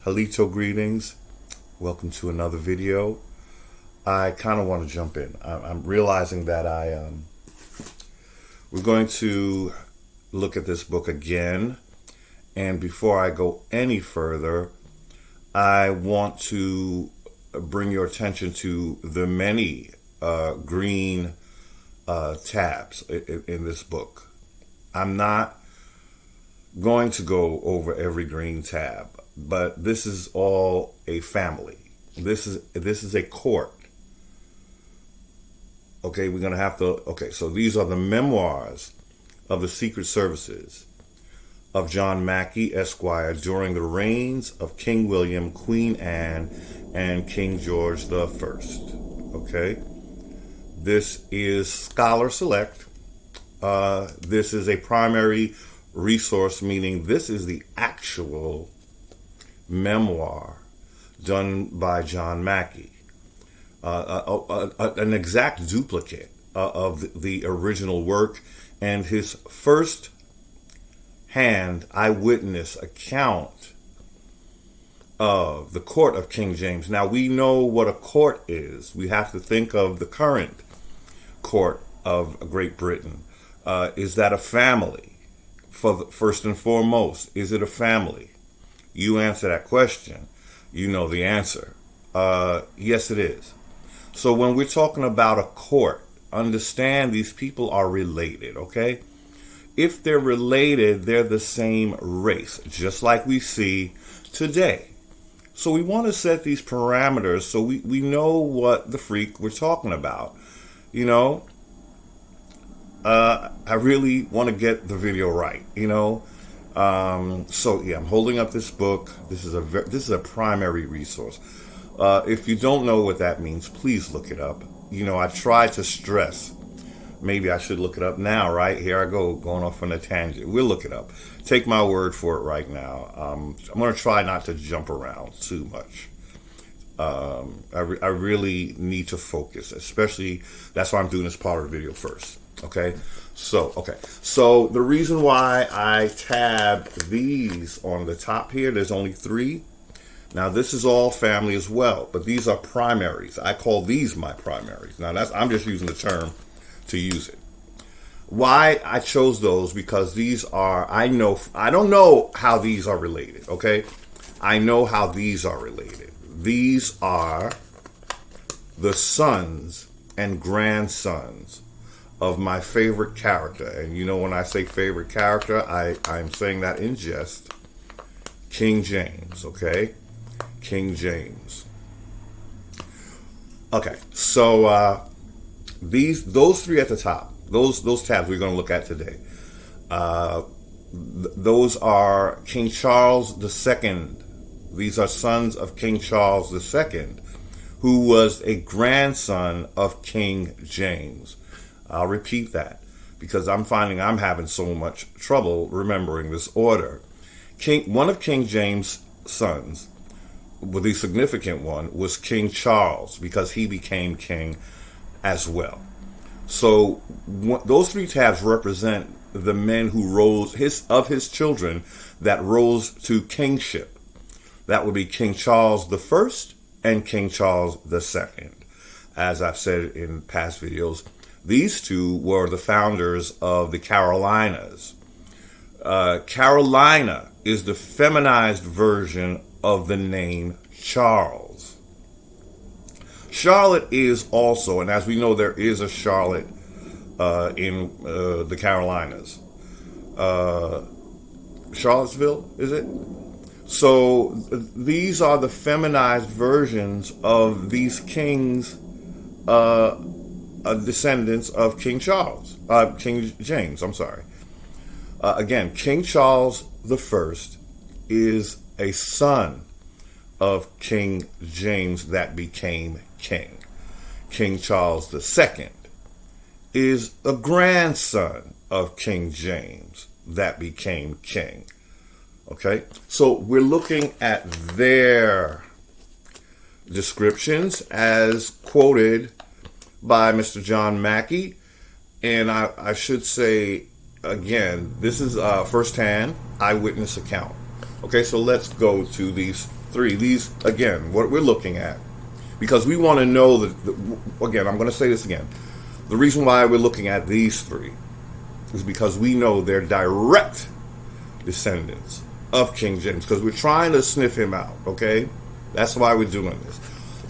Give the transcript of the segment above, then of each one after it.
Halito greetings. Welcome to another video. I kind of want to jump in. I'm realizing that we're going to look at this book again. And before I go any further, I want to bring your attention to the many green tabs in this book. I'm not going to go over every green tab, but this is all a family. This is a court. Okay, we're going to have to, okay, so these are the memoirs of the Secret Services of John Macky, Esquire, during the reigns of King William, Queen Anne, and King George the First. Okay, this is Scholar Select. This is a primary resource, meaning this is the actual memoir done by John Macky, an exact duplicate of the original work, and his first-hand eyewitness account of the court of King James. Now, we know what a court is. We have to think of the current court of Great Britain. Is that a family? First and foremost, is it a family? You answer that question, you know the answer. Yes, it is. So when we're talking about a court, understand these people are related, okay? If they're related, they're the same race, just like we see today. So we want to set these parameters so we know what the freak we're talking about. You know, I really want to get the video right, you know. So yeah, I'm holding up this book. This is a primary resource. If you don't know what that means, please look it up. You know, I try to stress. Maybe I should look it up now, right? Here I go, going off on a tangent. We'll look it up. Take my word for it right now. I'm going to try not to jump around too much. I really need to focus, especially, that's why I'm doing this part of the video first. Okay, so the reason why I tabbed these on the top here, there's only 3. Now this is all family as well, but these are primaries. I call these my primaries. Now I'm just using the term to use it. Why I chose those, because these are, I don't know how these are related, okay? I know how these are related. These are the sons and grandsons of my favorite character. And you know, when I say favorite character, I'm saying that in jest. King James, okay? King James. Okay, so those 3 at the top, those tabs we're going to look at today. Those are King Charles II. These are sons of King Charles II, who was a grandson of King James. I'll repeat that because I'm finding I'm having so much trouble remembering this order. One of King James' sons, well, the significant one, was King Charles, because he became king as well. So those 3 tabs represent the men who rose, his children that rose to kingship. That would be King Charles I and King Charles II. As I've said in past videos, these 2 were the founders of the Carolinas. Carolina is the feminized version of the name Charles. Charlotte is also, and as we know, there is a Charlotte in the Carolinas. Charlottesville, is it? So these are the feminized versions of these kings, descendants of King Charles, King James, I'm sorry. Again, King Charles I is a son of King James that became king. King Charles II is a grandson of King James that became king. Okay, so we're looking at their descriptions as quoted by Mr. John Macky. And I should say, again, this is a first-hand eyewitness account. Okay, so let's go to these 3. These, again, what we're looking at, because we want to know that, again, I'm going to say this again. The reason why we're looking at these 3 is because we know they're direct descendants of King James, because we're trying to sniff him out, okay? That's why we're doing this.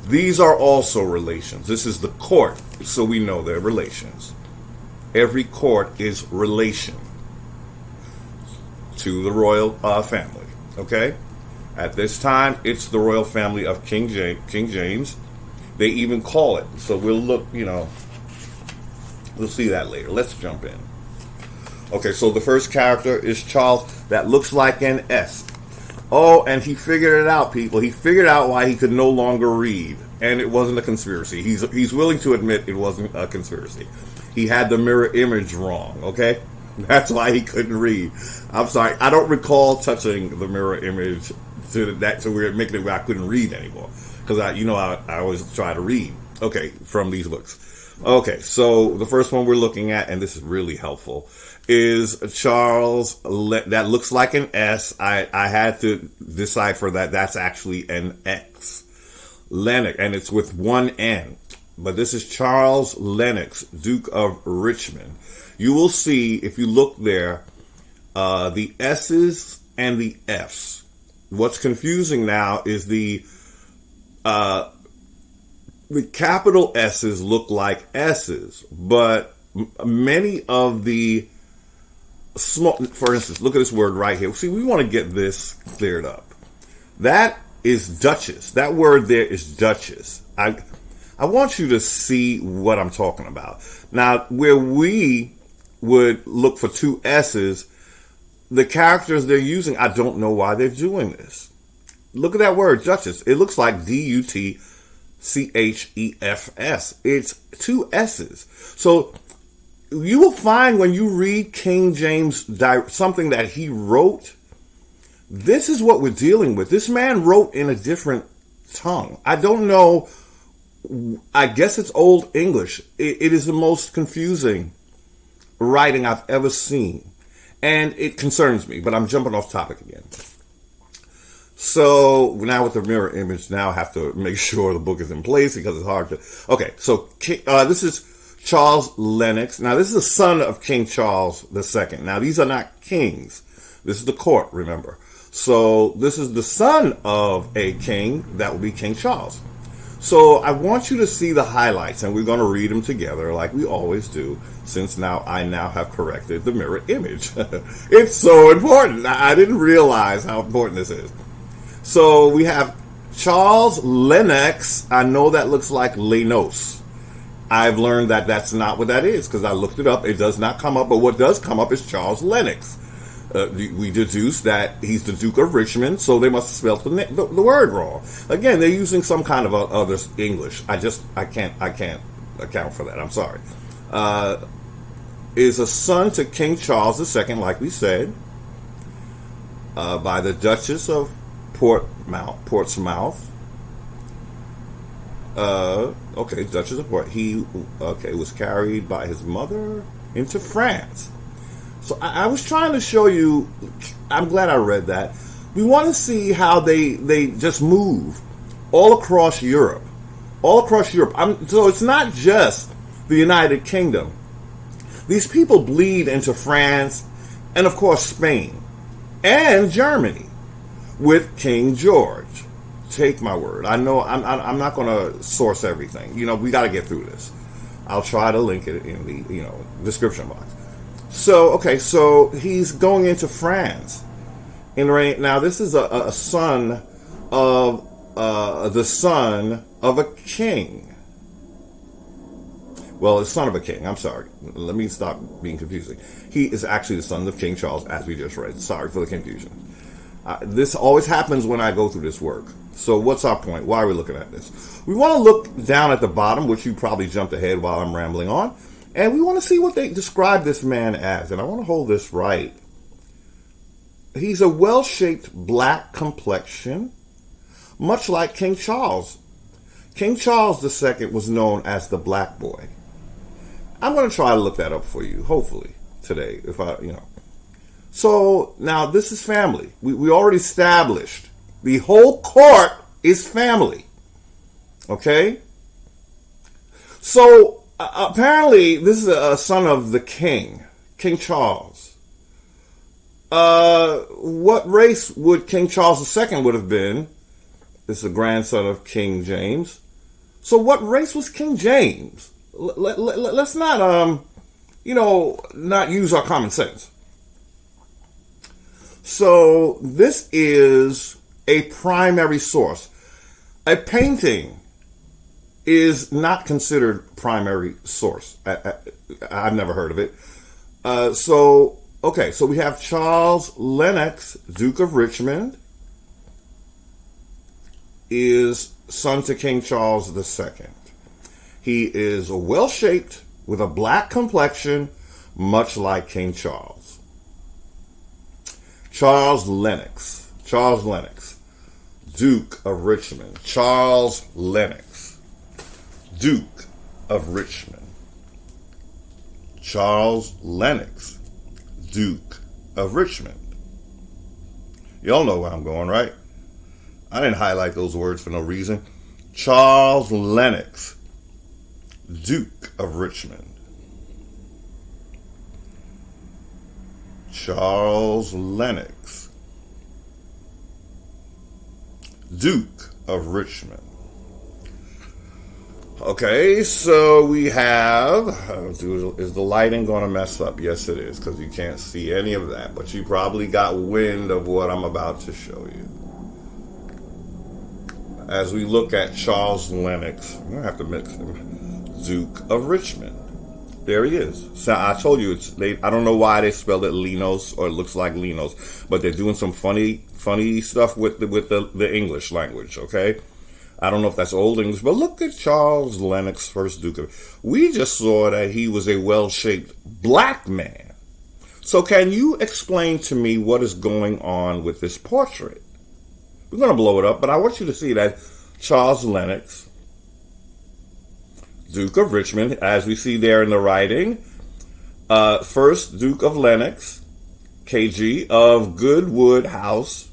These are also relations. This is the court, so we know they're relations. Every court is relation to the royal family, okay? At this time, it's the royal family of King James. They even call it. So we'll look, we'll see that later. Let's jump in. Okay, so the first character is Charles. That looks like an S. Oh, and he figured it out, people. He figured out why he could no longer read. And it wasn't a conspiracy. He's willing to admit it wasn't a conspiracy. He had the mirror image wrong, okay? That's why he couldn't read. I'm sorry. I don't recall touching the mirror image to where making it where I couldn't read anymore. Because I always try to read. Okay, from these books. Okay, so the first one we're looking at, and this is really helpful, is Charles. That looks like an S. I had to decipher that. That's actually an X. Lennox, and it's with one N. But this is Charles Lennox, Duke of Richmond. You will see, if you look there, the S's and the F's. What's confusing now is the capital S's look like S's, but many of the small, for instance, look at this word right here. See, we want to get this cleared up. That is Duchess. That word there is Duchess. I want you to see what I'm talking about. Now, where we would look for 2 S's, the characters they're using, I don't know why they're doing this. Look at that word, Duchess. It looks like Duchefs. It's 2 S's. So you will find when you read King James, something that he wrote, this is what we're dealing with. This man wrote in a different tongue. I don't know. I guess it's Old English. It is the most confusing writing I've ever seen. And it concerns me, but I'm jumping off topic again. So now with the mirror image, now I have to make sure the book is in place because it's hard to... Okay, so this is Charles Lennox. Now this is the son of King Charles II. Now these are not kings. This is the court, remember. So this is the son of a king. That would be King Charles. So I want you to see the highlights, and we're going to read them together like we always do, since I now have corrected the mirror image. It's so important. I didn't realize how important this is. So we have Charles Lennox. I know that looks like Lennox. I've learned that that's not what that is because I looked it up. It does not come up, but what does come up is Charles Lennox. We deduce that he's the Duke of Richmond, so they must have spelled the word wrong. Again, they're using some kind of other English. I can't account for that. I'm sorry. Is a son to King Charles II, like we said, by the Duchess of Portsmouth. Duchess of Port. He was carried by his mother into France. So I was trying to show you, I'm glad I read that. We want to see how they just move all across Europe. So it's not just the United Kingdom. These people bleed into France and, of course, Spain and Germany with King George. Take my word. I know I'm not going to source everything. We got to get through this. I'll try to link it in the description box. So he's going into France. Now, this is a son of the son of a king. Well, the son of a king. I'm sorry. Let me stop being confusing. He is actually the son of King Charles, as we just read. Sorry for the confusion. This always happens when I go through this work. So what's our point? Why are we looking at this? We want to look down at the bottom, which you probably jumped ahead while I'm rambling on. And we want to see what they describe this man as. And I want to hold this right. He's a well-shaped black complexion, much like King Charles. King Charles II was known as the Black Boy. I'm going to try to look that up for you, hopefully, today. So, now this is family. We already established The whole court is family. Okay? So, apparently, this is a son of the king, King Charles. What race would King Charles II would have been? This is a grandson of King James. So what race was King James? Let's not, not use our common sense. So this is a primary source. A painting is not considered primary source. I've never heard of it. So we have Charles Lennox, Duke of Richmond, is son to King Charles II. He is well-shaped with a black complexion, much like King Charles. Charles Lennox, Duke of Richmond. Charles Lennox, Duke of Richmond. Charles Lennox, Duke of Richmond. Y'all know where I'm going, right? I didn't highlight those words for no reason. Charles Lennox, Duke of Richmond. Charles Lennox, Duke of Richmond. Okay, so we have, is the lighting going to mess up? Yes, it is, because you can't see any of that, but you probably got wind of what I'm about to show you. As we look at Charles Lennox, I'm going to have to mix him, Duke of Richmond. There he is. So I told you, I don't know why they spelled it Lenos, or it looks like Lenos, but they're doing some funny stuff with the English language, okay? I don't know if that's Old English, but look at Charles Lennox, first Duke of... We just saw that he was a well-shaped black man. So can you explain to me what is going on with this portrait? We're going to blow it up, but I want you to see that Charles Lennox, Duke of Richmond, as we see there in the writing, first Duke of Lennox, KG, of Goodwood House,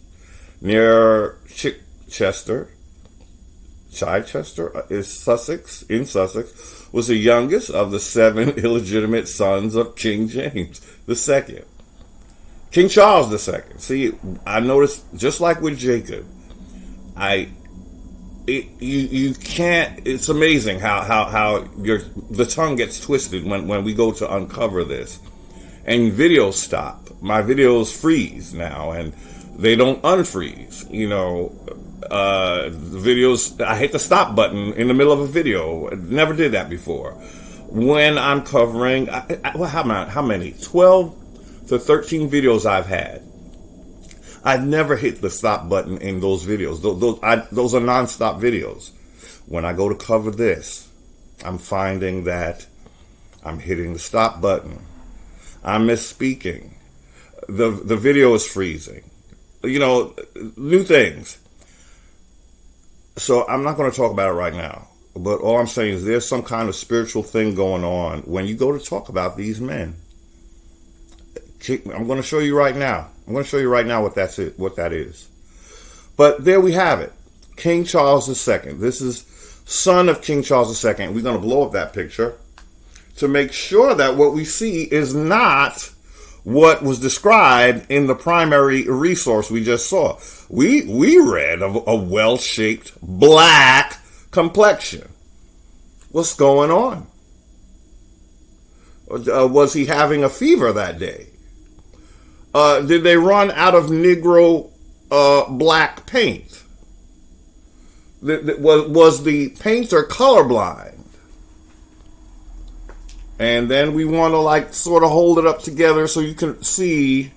near Chichester is Sussex, in Sussex, was the youngest of the 7 illegitimate sons of King James II. King Charles II. See, I noticed, just like with Jacob, you can't. It's amazing how the tongue gets twisted when we go to uncover this, and videos stop. My videos freeze now, and they don't unfreeze. The videos. I hit the stop button in the middle of a video. I never did that before. When I'm covering, how many? 12 to 13 videos I've had. I've never hit the stop button in those videos. Those are non-stop videos. When I go to cover this, I'm finding that I'm hitting the stop button. I'm misspeaking. The video is freezing. New things. So I'm not going to talk about it right now. But all I'm saying is there's some kind of spiritual thing going on when you go to talk about these men. I'm going to show you right now. I'm going to show you right now what that is. But there we have it. King Charles II. This is son of King Charles II. We're going to blow up that picture to make sure that what we see is not what was described in the primary resource we just saw. We read of a well-shaped black complexion. What's going on? Was he having a fever that day? Did they run out of Negro black paint? Was the painter colorblind? And then we want to sort of hold it up together so you can see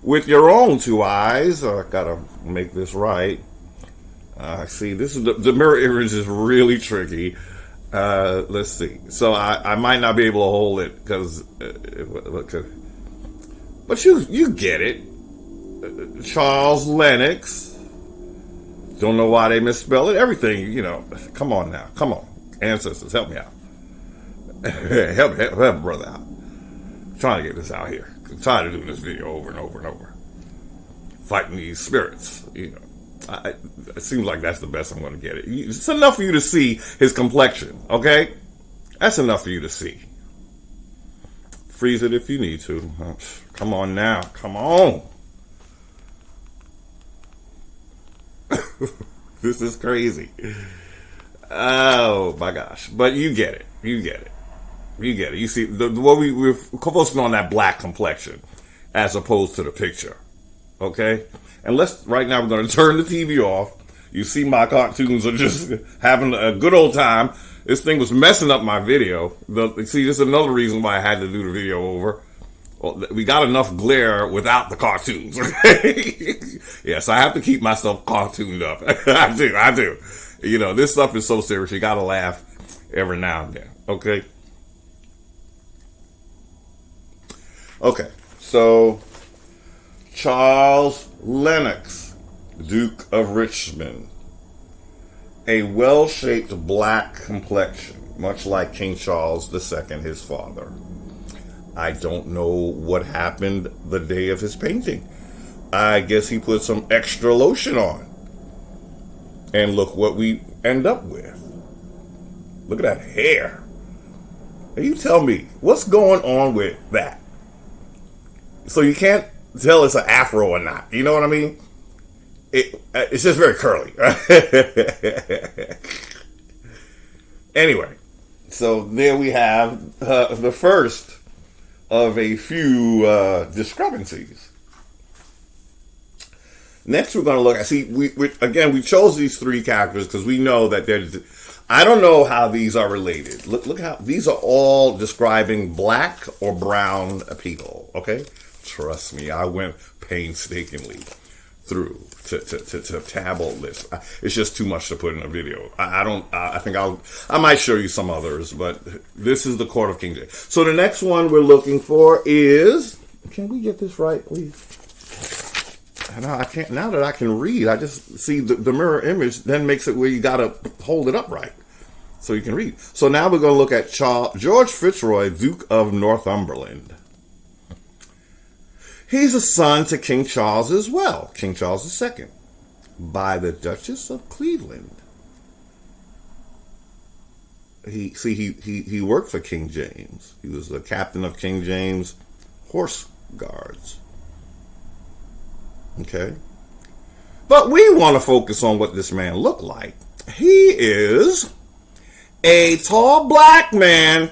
with your own 2 eyes. I gotta make this right. See, this is the mirror image is really tricky. Let's see. So I might not be able to hold it because, but you get it. Charles Lennox. Don't know why they misspell it. Everything, Come on now. Come on, ancestors, help me out. help brother out. I'm trying to get this out here. I'm tired of doing this video over and over and over. Fighting these spirits, It seems like that's the best I'm going to get it. It's enough for you to see his complexion, okay? That's enough for you to see. Freeze it if you need to. Come on now. Come on. This is crazy. Oh, my gosh. But you get it. You get it. You get it. You see, what we're focusing on that black complexion as opposed to the picture, okay? And right now we're going to turn the TV off. You see my cartoons are just having a good old time. This thing was messing up my video. See, this is another reason why I had to do the video over. Well, we got enough glare without the cartoons, okay? Yes, I have to keep myself cartooned up. I do. You know, this stuff is so serious. You got to laugh every now and then, okay? Okay, so Charles Lennox, Duke of Richmond, a well-shaped black complexion, much like King Charles II, his father. I don't know what happened the day of his painting. I guess he put some extra lotion on. And look what we end up with. Look at that hair. Now you tell me, what's going on with that? So you can't tell it's an afro or not. You know what I mean? It's just very curly. Anyway, so there we have the first of a few discrepancies. Next, we're going to look at, we chose these three characters because we know that I don't know how these are related. Look how, these are all describing black or brown people, okay? Trust me, I went painstakingly through to tab all this. It's just too much to put in a video. I think I might show you some others, but this is the Court of King James. So the next one we're looking for is, can we get this right, please? Now I can't. Now that I can read, I just see the mirror image. Then makes it where you gotta hold it up right so you can read. So now we're gonna look at George Fitzroy, Duke of Northumberland. He's a son to King Charles as well, King Charles II, by the Duchess of Cleveland. He worked for King James. He was the captain of King James Horse Guards. Okay? But we want to focus on what this man looked like. He is a tall black man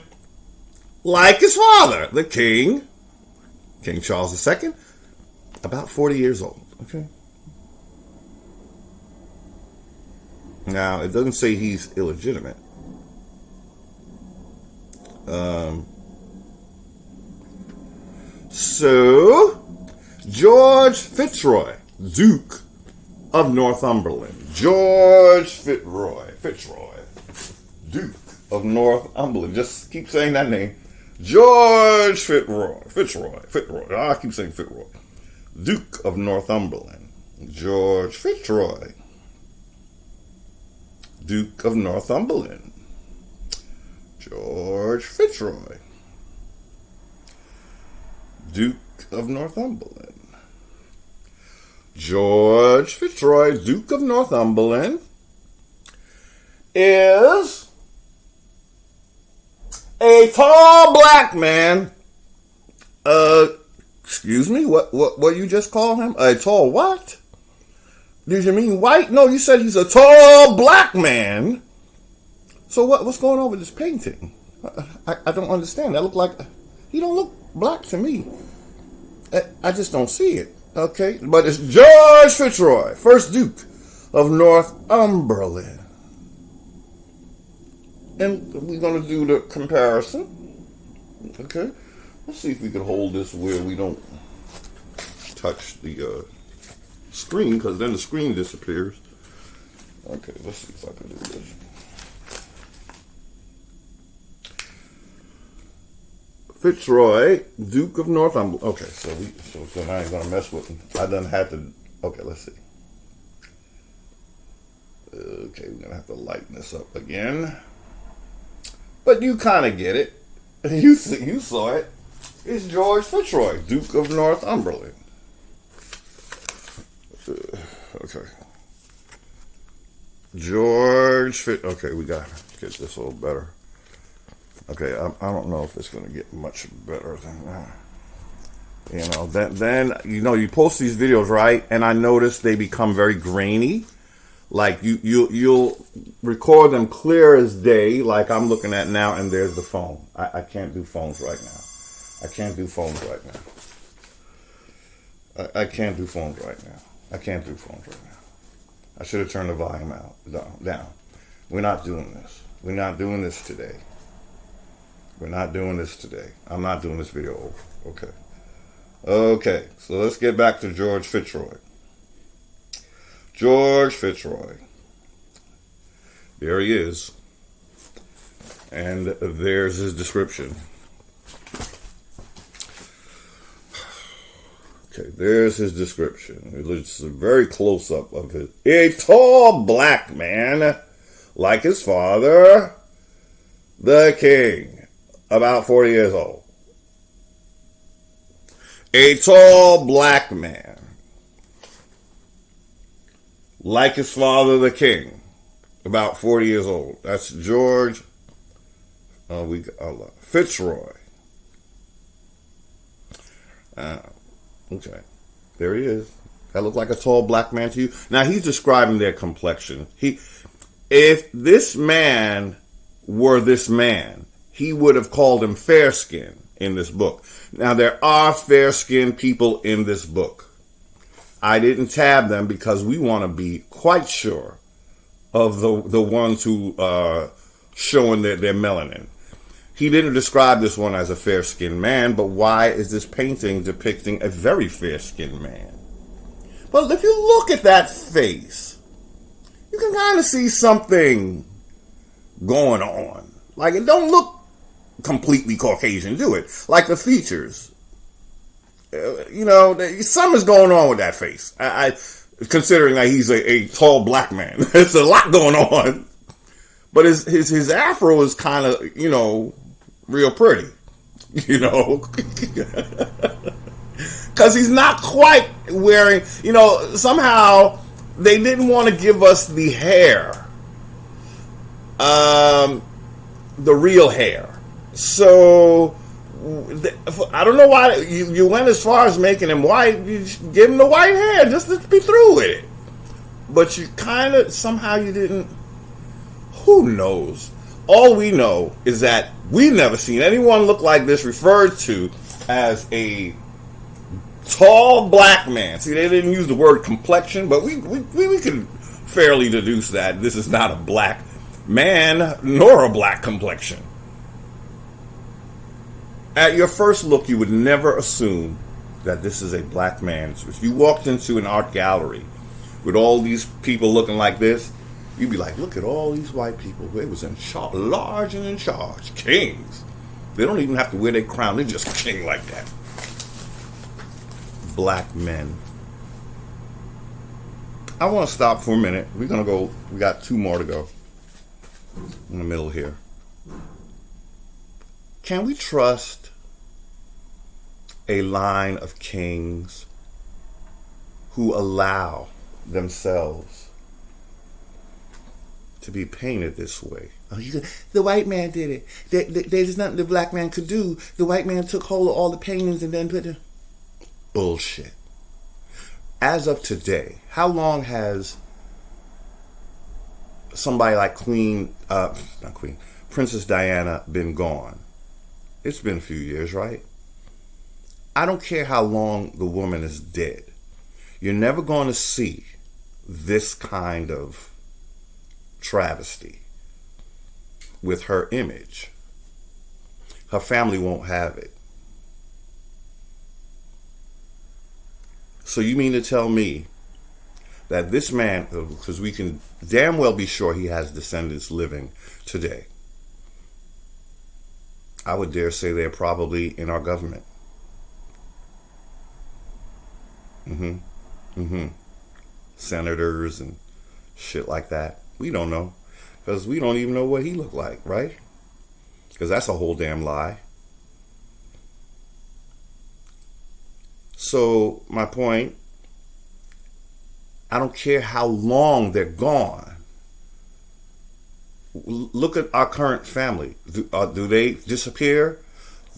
like his father, the King Charles II, about 40 years old. Okay? Now, it doesn't say he's illegitimate. So, George Fitzroy, Duke of Northumberland. George Fitzroy, Duke of Northumberland. Just keep saying that name. George Fitzroy. I keep saying Fitzroy. Duke of Northumberland. George Fitzroy, Duke of Northumberland. George Fitzroy, Duke of Northumberland. George Fitzroy, Duke of Northumberland, is a tall black man. Excuse me, what you just call him? A tall what? Did you mean white? No, you said he's a tall black man. So what's going on with this painting? I don't understand. That look like, he don't look black to me. I just don't see it. Okay, but it's George Fitzroy, first Duke of Northumberland. And we're going to do the comparison. Okay, let's see if we can hold this where we don't touch the screen, because then the screen disappears. Okay, let's see if I can do this. Fitzroy, Duke of Northumberland. Okay, so I ain't gonna mess with him. I done had to. Okay, let's see. Okay, we're gonna have to lighten this up again. But you kind of get it. You saw it. It's George Fitzroy, Duke of Northumberland. Okay. Okay, we got to get this a little better. Okay, I don't know if it's going to get much better than that. You know, then you post these videos, right? And I notice they become very grainy. Like you'll record them clear as day, like I'm looking at now, and there's the phone. I can't do phones right now. I can't do phones right now. I can't do phones right now. I can't do phones right now. I should have turned the volume down. We're not doing this. We're not doing this today. We're not doing this today. I'm not doing this video over. Okay, so let's get back to George Fitzroy. George Fitzroy. There he is. And there's his description. Okay, there's his description. It's a very close-up of it. A tall black man, like his father, the king, about 40 years old. A tall black man, like his father, the king, about 40 years old. That's George Fitzroy. Okay, there he is. That look like a tall black man to you? Now, he's describing their complexion. If this man were this man, he would have called him fair skin in this book. Now, there are fair-skinned people in this book. I didn't tab them because we want to be quite sure of the ones who are showing their melanin. He didn't describe this one as a fair-skinned man, but why is this painting depicting a very fair-skinned man? Well, if you look at that face, you can kind of see something going on. Like, it don't look completely Caucasian, do it? Like the features. Something's going on with that face. Considering that he's a tall black man. There's a lot going on. But his afro is kind of, real pretty. Because he's not quite wearing, somehow they didn't want to give us the hair. The real hair. So, I don't know why you went as far as making him white. You give him the white hair just to be through with it. But you kind of, somehow you didn't, who knows? All we know is that we've never seen anyone look like this referred to as a tall black man. See, they didn't use the word complexion, but we can fairly deduce that this is not a black man nor a black complexion. At your first look, you would never assume that this is a black man. So if you walked into an art gallery with all these people looking like this, you'd be like, look at all these white people. They was in charge, large and in charge. Kings. They don't even have to wear their crown. They're just king like that. Black men. I want to stop for a minute. We're going to go. We got 2 more to go. In the middle here. Can we trust a line of kings who allow themselves to be painted this way? The white man did it. There's nothing the black man could do. The white man took hold of all the paintings and then put the... Bullshit. As of today, how long has somebody like Princess Diana been gone? It's been a few years, right? I don't care how long the woman is dead. You're never going to see this kind of travesty with her image. Her family won't have it. So you mean to tell me that this man, because we can damn well be sure he has descendants living today, I would dare say they're probably in our government. Senators and shit like that. We don't know. Because we don't even know what he looked like, right? Because that's a whole damn lie. So, my point, I don't care how long they're gone. Look at our current family. Do they disappear?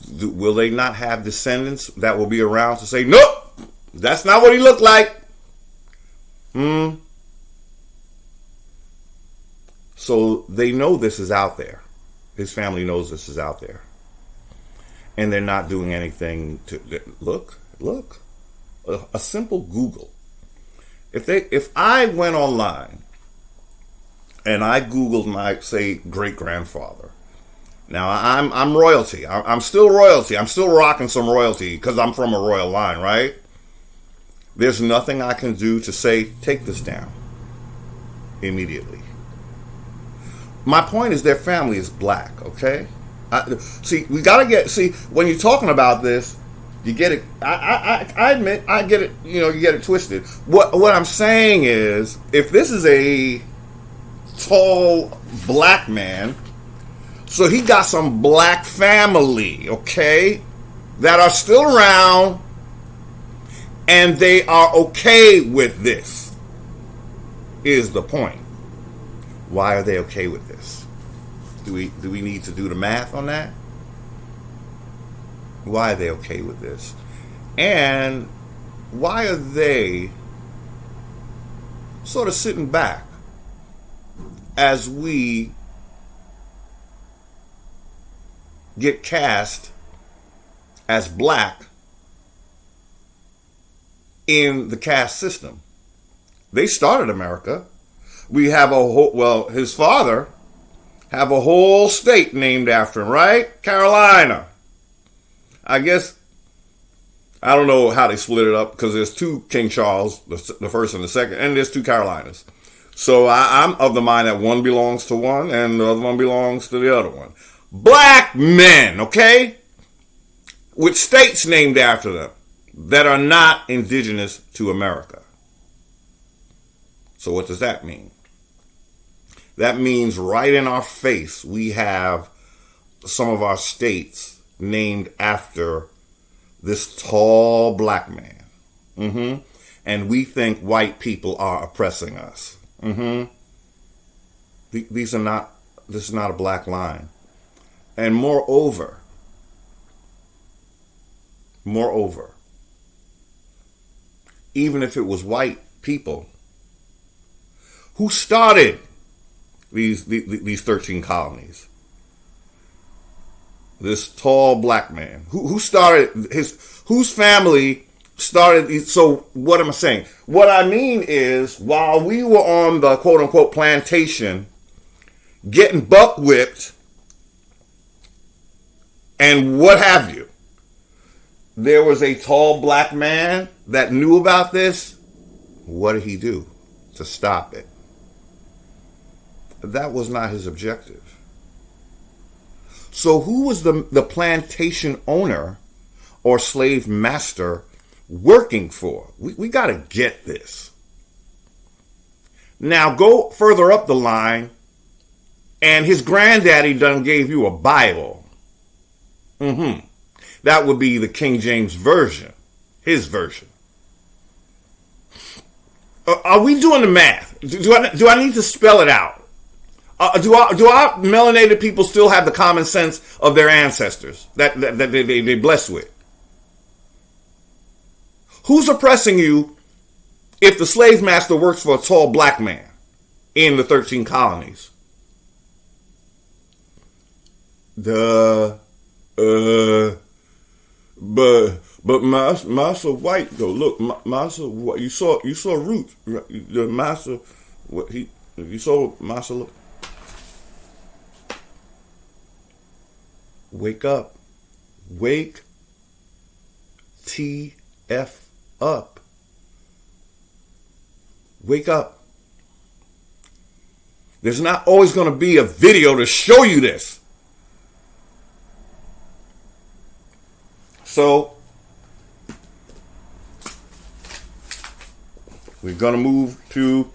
Will they not have descendants that will be around to say, nope, that's not what he looked like? So they know this is out there. His family knows this is out there. And they're not doing anything to look. A simple Google. If I went online and I Googled my, say, great-grandfather. Now, I'm royalty. I'm still royalty. I'm still rocking some royalty because I'm from a royal line, right? There's nothing I can do to say, take this down immediately. My point is their family is black, okay? We gotta when you're talking about this, you get it. I admit, I get it. You get it twisted. What I'm saying is, if this is a tall black man, so he got some black family, okay, that are still around, and they are okay with this. Is the point? Why are they okay with this? Do we need to do the math on that? Why are they okay with this? And why are they sort of sitting back as we get cast as black in the caste system? They started America. We have his father have a whole state named after him, right? Carolina. I guess, I don't know how they split it up because there's two King Charles, the first and the second, and there's two Carolinas. So I'm of the mind that one belongs to one and the other one belongs to the other one. Black men, okay? With states named after them that are not indigenous to America. So what does that mean? That means right in our face we have some of our states named after this tall black man. And we think white people are oppressing us. This is not a black line. And moreover, even if it was white people who started these 13 colonies, this tall black man who started whose family started these. So what am I saying? What I mean is, while we were on the quote unquote plantation getting buck whipped and what have you, there was a tall black man that knew about this. What did he do to stop it? That was not his objective. So who was the plantation owner or slave master working for? We got to get this. Now go further up the line, and his granddaddy done gave you a Bible. That would be the King James Version, his version. Are we doing the math? Do I need to spell it out? Do our melanated people still have the common sense of their ancestors that they blessed with? Who's oppressing you if the slave master works for a tall black man in the 13 colonies? But master white though. Look, master what you saw Root. The master you saw master look. Wake up. Wake TF up. Wake up. There's not always going to be a video to show you this. So, we're going to move to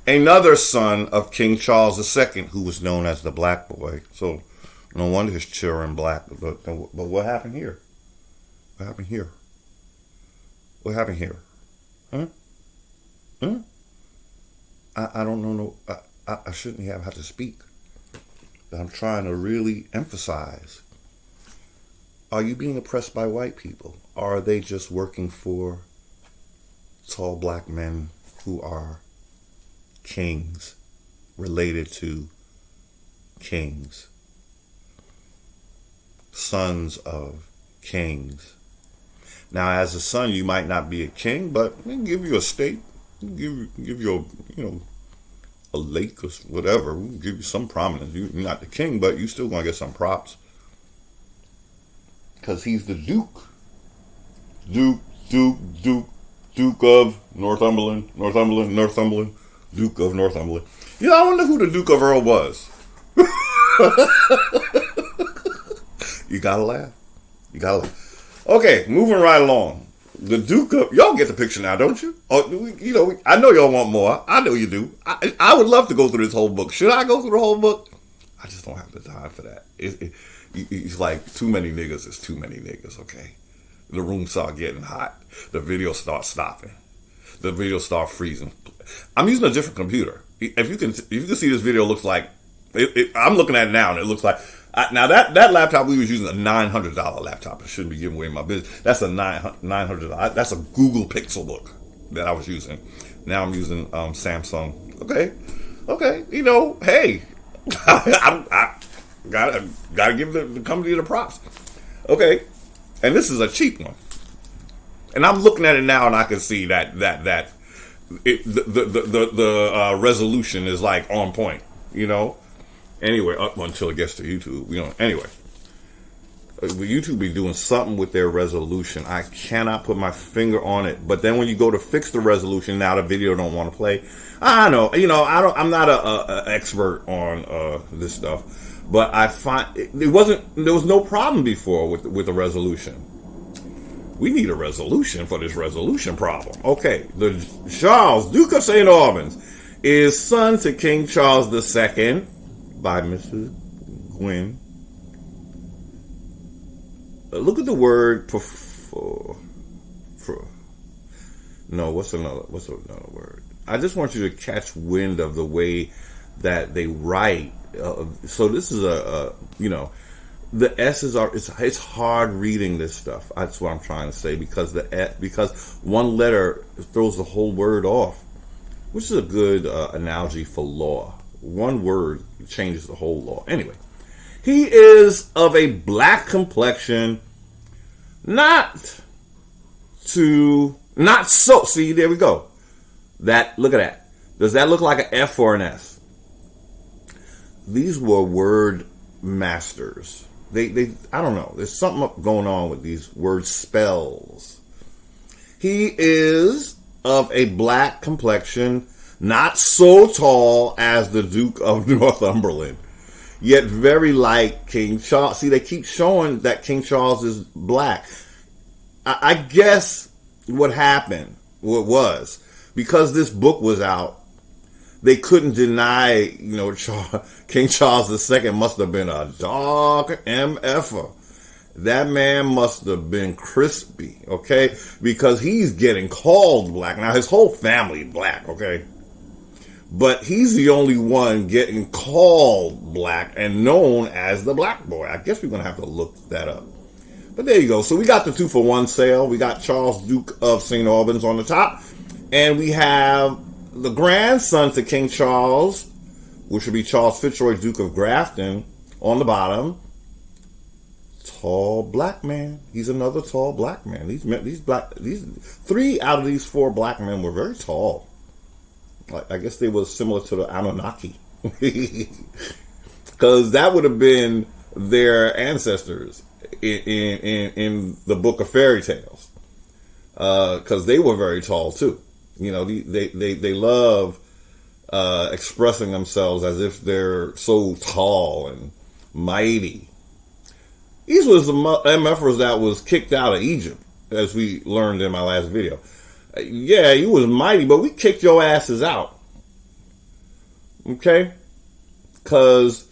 another son of King Charles II, who was known as the Black Boy. So, no wonder his children black. But what happened here? What happened here? What happened here? Huh? I don't know. I shouldn't have had to speak. that I'm trying to really emphasize. Are you being oppressed by white people? Or are they just working for tall black men who are kings, related to kings, sons of kings? Now, as a son, you might not be a king, but they give you a state, give you a lake or whatever, we'll give you some prominence. You're not the king, but you still gonna get some props. Because he's the Duke of Northumberland, Duke of Northumberland. Yeah, I wonder who the Duke of Earl was. You gotta laugh. Okay, moving right along. The Duke of... Y'all get the picture now, don't you? Oh, I know y'all want more. I know you do. I would love to go through this whole book. Should I go through the whole book? I just don't have the time for that. It's like too many niggas is too many niggas, okay? The room start getting hot. The video starts stopping. The video start freezing. I'm using a different computer. If you can see this video looks like... I'm looking at it now and it looks like... Now that laptop we was using a $900 laptop. I shouldn't be giving away my business. That's a $900. That's a Google Pixel book that I was using. Now I'm using Samsung. Okay. Hey, I gotta give the company the props. Okay, and this is a cheap one. And I'm looking at it now, and I can see that the resolution is like on point. Anyway, up until it gets to YouTube, Anyway, YouTube be doing something with their resolution. I cannot put my finger on it. But then when you go to fix the resolution, now the video don't want to play. I know, I'm not a expert on this stuff, but I find there was no problem before with the resolution. We need a resolution for this resolution problem. Okay, the Charles, Duke of St. Albans, is son to King Charles II. By Mrs. Gwynn. Look at the word what's another word? I just want you to catch wind of the way that they write. So this is the S's are, it's hard reading this stuff. That's what I'm trying to say, because because one letter throws the whole word off, which is a good analogy for law. One word changes the whole law. Anyway, he is of a black complexion, not so. See, there we go. Look at that. Does that look like an F or an S? These were word masters. They I don't know. There's something going on with these word spells. He is of a black complexion, not so tall as the Duke of Northumberland, yet very like King Charles. See, they keep showing that King Charles is black. I guess what happened, was, because this book was out, they couldn't deny, King Charles II must have been a dark MFer. That man must have been crispy, okay? Because he's getting called black. Now, his whole family black, okay? But he's the only one getting called black and known as the black boy. I guess we're going to have to look that up. But there you go. So we got the 2-for-1 sale. We got Charles, Duke of St. Albans on the top. And we have the grandson to King Charles, which would be Charles Fitzroy, Duke of Grafton, on the bottom. Tall black man. He's another tall black man. These 3 out of these 4 black men were very tall. I guess they were similar to the Anunnaki. Because that would have been their ancestors in the book of fairy tales. Because they were very tall too. They love expressing themselves as if they're so tall and mighty. These was the MFers that was kicked out of Egypt, as we learned in my last video. Yeah, you was mighty, but we kicked your asses out. Okay? Because,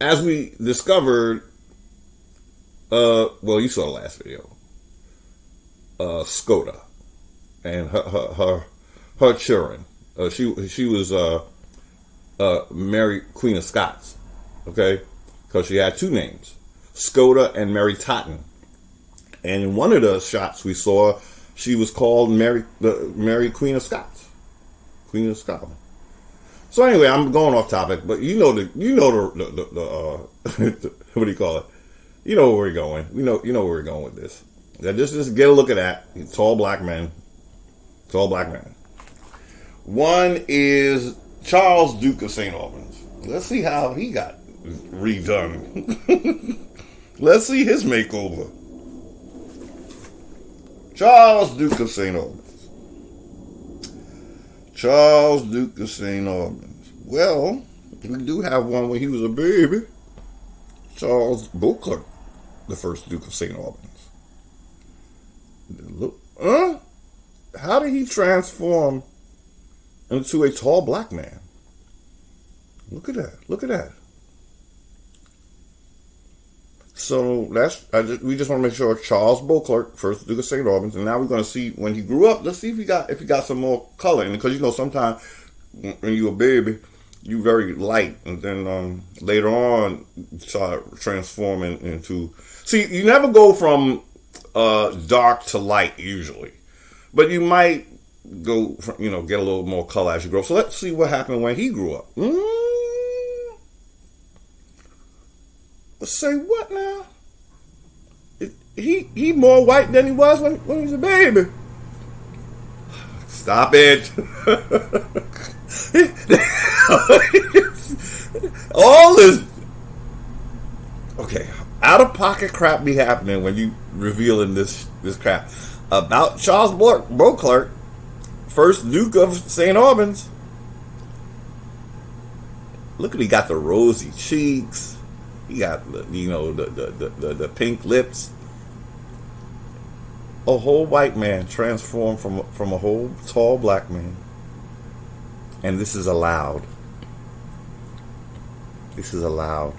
as we discovered, you saw the last video, Skoda and her children. She was Mary, Queen of Scots. okay? Because she had two names, Skoda and Mary Totten. And in one of the shots we saw, she was called Mary Queen of Scots, Queen of Scotland. So anyway, I'm going off topic, but you know the what do you call it? You know where we're going. You know where we're going with this. Now just get a look at that. Tall black men. Tall black men. One is Charles, Duke of St. Albans. Let's see how he got redone. Let's see his makeover. Charles, Duke of St. Albans. Charles, Duke of St. Albans. Well, we do have one when he was a baby. Charles Beauclerk, the first Duke of St. Albans. Look, how did he transform into a tall black man? Look at that. Look at that. So we just want to make sure Charles Beauclerk, first Duke of St. Albans, and now we're going to see when he grew up. Let's see if he got some more color. And because sometimes when you're a baby, you're very light, and then later on you start transforming into. See, you never go from dark to light usually, but you might go from, get a little more color as you grow. So let's see what happened when he grew up. Say what now? He more white than he was when he was a baby. Stop it. All this out of pocket crap be happening when you revealing this crap about Charles Beauclerk, first Duke of St. Albans. Look at, he got the rosy cheeks. He got the pink lips. A whole white man transformed from a whole tall black man. And this is allowed. This is allowed.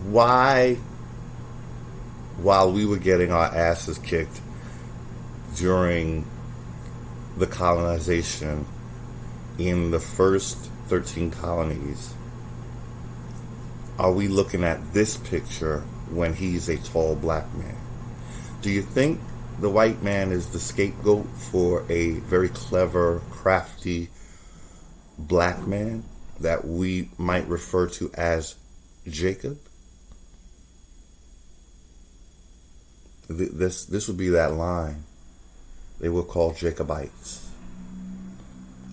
Why, while we were getting our asses kicked during the colonization in the first 13 colonies, are we looking at this picture when he's a tall black man? Do you think the white man is the scapegoat for a very clever, crafty black man that we might refer to as Jacob? This would be that line. They were called Jacobites.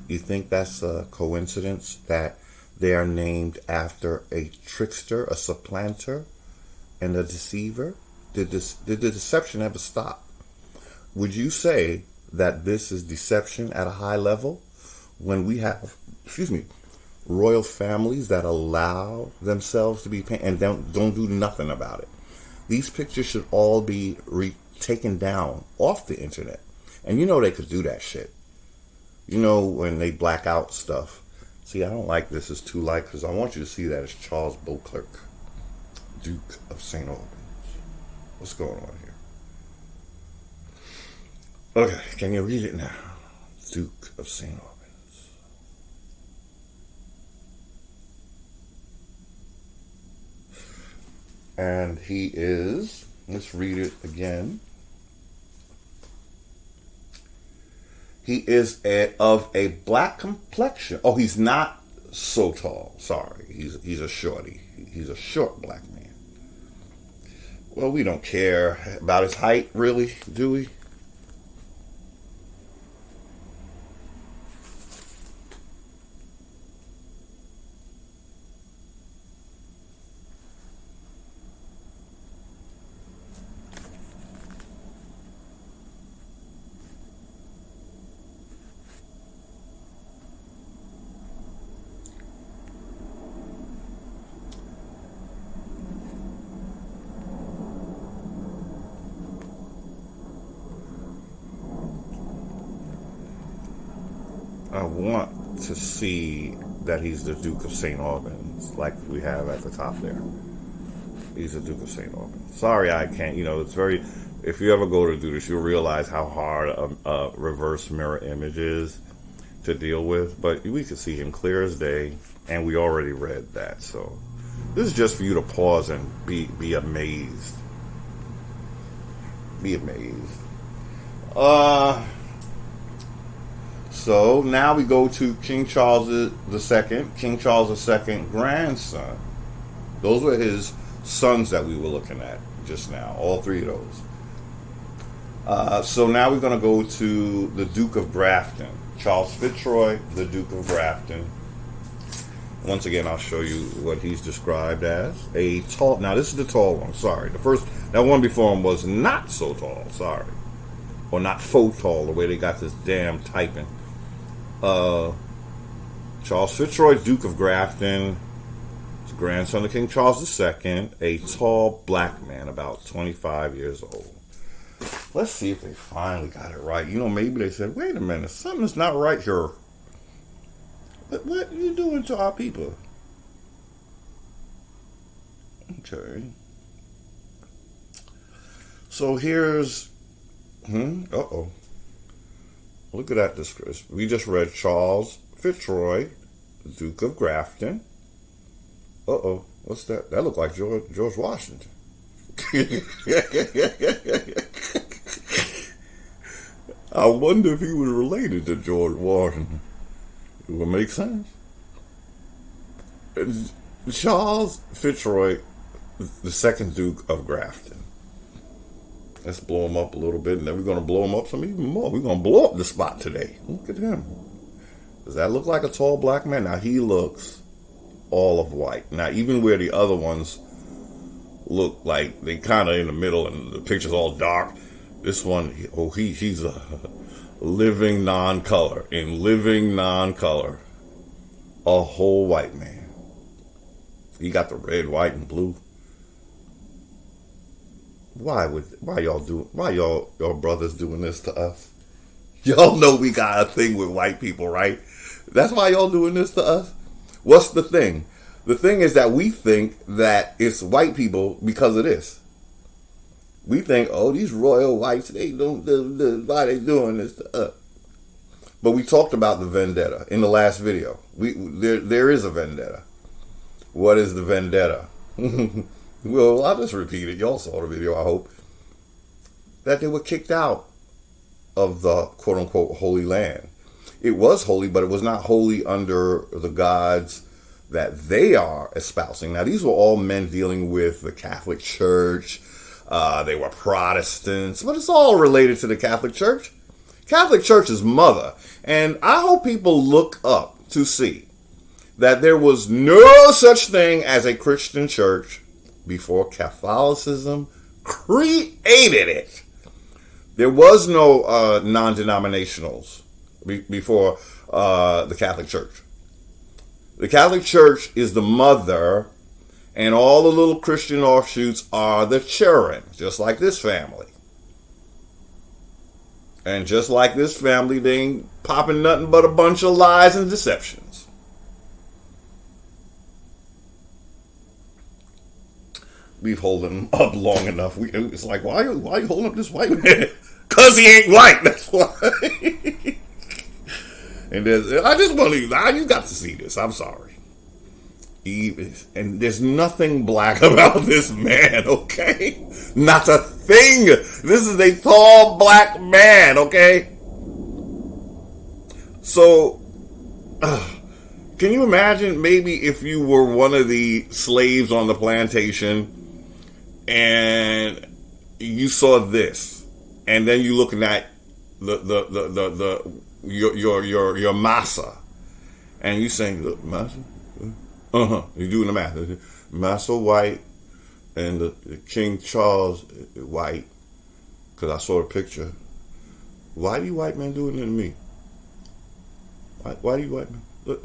You think that's a coincidence that they are named after a trickster, a supplanter, and a deceiver? Did the deception ever stop? Would you say that this is deception at a high level when we have, royal families that allow themselves to be painted and don't do nothing about it? These pictures should all be taken down off the internet. And they could do that shit. When they black out stuff. See, I don't like this. It's too light because I want you to see that it's Charles Beauclerk, Duke of St. Albans. What's going on here? Okay, can you read it now? Duke of St. Albans. And he is, let's read it again. He is of a black complexion. Oh, he's not so tall. Sorry. He's a shorty. He's a short black man. Well, we don't care about his height, really, do we? I want to see that he's the Duke of St. Albans, like we have at the top there. He's the Duke of St. Albans. Sorry, I can't. It's very. If you ever go to do this, you'll realize how hard a reverse mirror image is. to deal with, but we could see him clear as day, and we already read that. So this is just for you to pause and be amazed. Be amazed. So now we go to King Charles II, King Charles II grandson. Those were his sons that we were looking at just now, all three of those. So now we're going to go to the Duke of Grafton, Charles Fitzroy, the Duke of Grafton. Once again, I'll show you what he's described as a tall. Now this is the tall one. Sorry, that one before him was not so tall. Sorry, or not faux tall. The way they got this damn typing. Charles Fitzroy, Duke of Grafton, grandson of King Charles II, a tall black man, about 25 years old. Let's see if they finally got it right. You know, maybe they said, wait a minute, something's not right here. What are you doing to our people? Okay. So here's, look at that description. We just read Charles Fitzroy, Duke of Grafton. What's that? That looked like George Washington. I wonder if he was related to George Washington. It would make sense. Charles Fitzroy, the second Duke of Grafton. Let's blow him up a little bit, and then we're going to blow him up some even more. We're going to blow up the spot today. Look at him. Does that look like a tall black man? Now, he looks all of white. Now, even where the other ones look like they kind of in the middle and the picture's all dark, this one, he's a living non-color. In living non-color, a whole white man. He got the red, white, and blue. Why y'all brothers doing this to us? Y'all know we got a thing with white people, right? That's why y'all doing this to us? What's the thing? The thing is that we think that it's white people because of this. We think, oh, these royal whites, they don't, why they doing this to us? But we talked about the vendetta in the last video. There is a vendetta. What is the vendetta? Well, I'll just repeat it. Y'all saw the video, I hope. That they were kicked out of the quote-unquote Holy Land. It was holy, but it was not holy under the gods that they are espousing. Now, these were all men dealing with the Catholic Church. They were Protestants, but it's all related to the Catholic Church. Catholic Church is mother. And I hope people look up to see that there was no such thing as a Christian church before Catholicism created it. There was no non-denominationals before the Catholic Church. The Catholic Church is the mother, and all the little Christian offshoots are the children, just like this family. And just like this family, they ain't popping nothing but a bunch of lies and deceptions. We've held him up long enough. It's like, why are you holding up this white man? Because he ain't white, that's why. And I just want you got to see this. I'm sorry. And there's nothing black about this man, okay? Not a thing. This is a tall black man, okay? So, can you imagine maybe if you were one of the slaves on the plantation and you saw this, and then you looking at your massa, and you saying, look, massa, you're doing the math. Massa white and the King Charles white, because I saw the picture. Why do you white men doing it to me? Why do you white men? Look,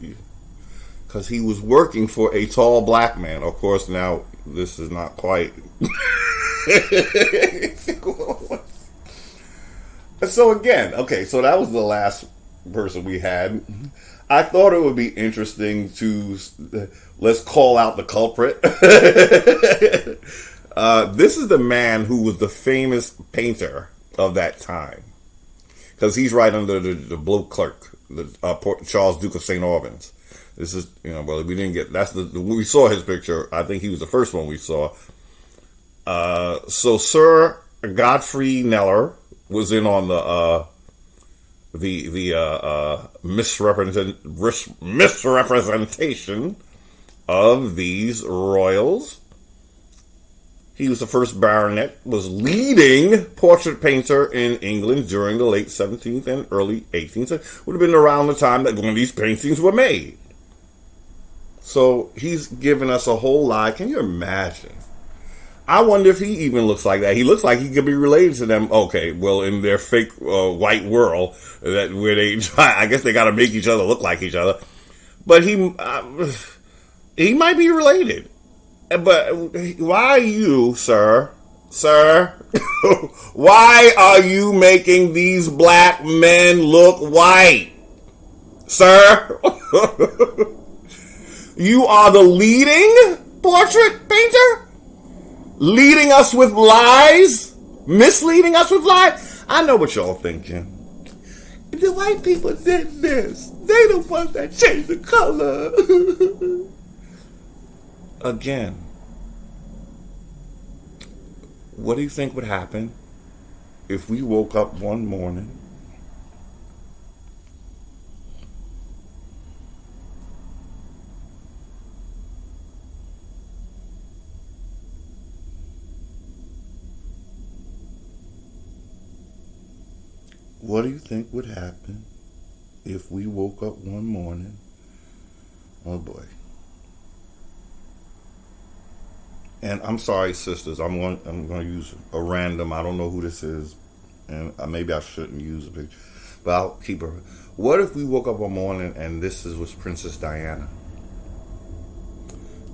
because he was working for a tall black man. Of course, now this is not quite. So again, okay, so that was the last person we had. I thought it would be interesting to let's call out the culprit. This is the man who was the famous painter of that time, because he's right under the blue clerk Charles, Duke of St. Albans. This is, well, we didn't get, we saw his picture. I think he was the first one we saw. So Sir Godfrey Kneller was in on the misrepresentation of these royals. He was the first baronet, was leading portrait painter in England during the late 17th and early 18th century. Would have been around the time that when these paintings were made. So he's given us a whole lie. Can you imagine? I wonder if he even looks like that. He looks like he could be related to them. Okay, well, in their fake white world, where they try, I guess they got to make each other look like each other. But he might be related. But why are you, sir, why are you making these black men look white, sir? You are the leading portrait painter? Leading us with lies? Misleading us with lies? I know what y'all thinking. The white people did this. They the ones that changed the color. Again, what do you think would happen if we woke up one morning What do you think would happen if we woke up one morning? Oh boy. And I'm sorry, sisters, I'm going to use a random, I don't know who this is, and maybe I shouldn't use a picture, but I'll keep her. What if we woke up one morning and this was Princess Diana?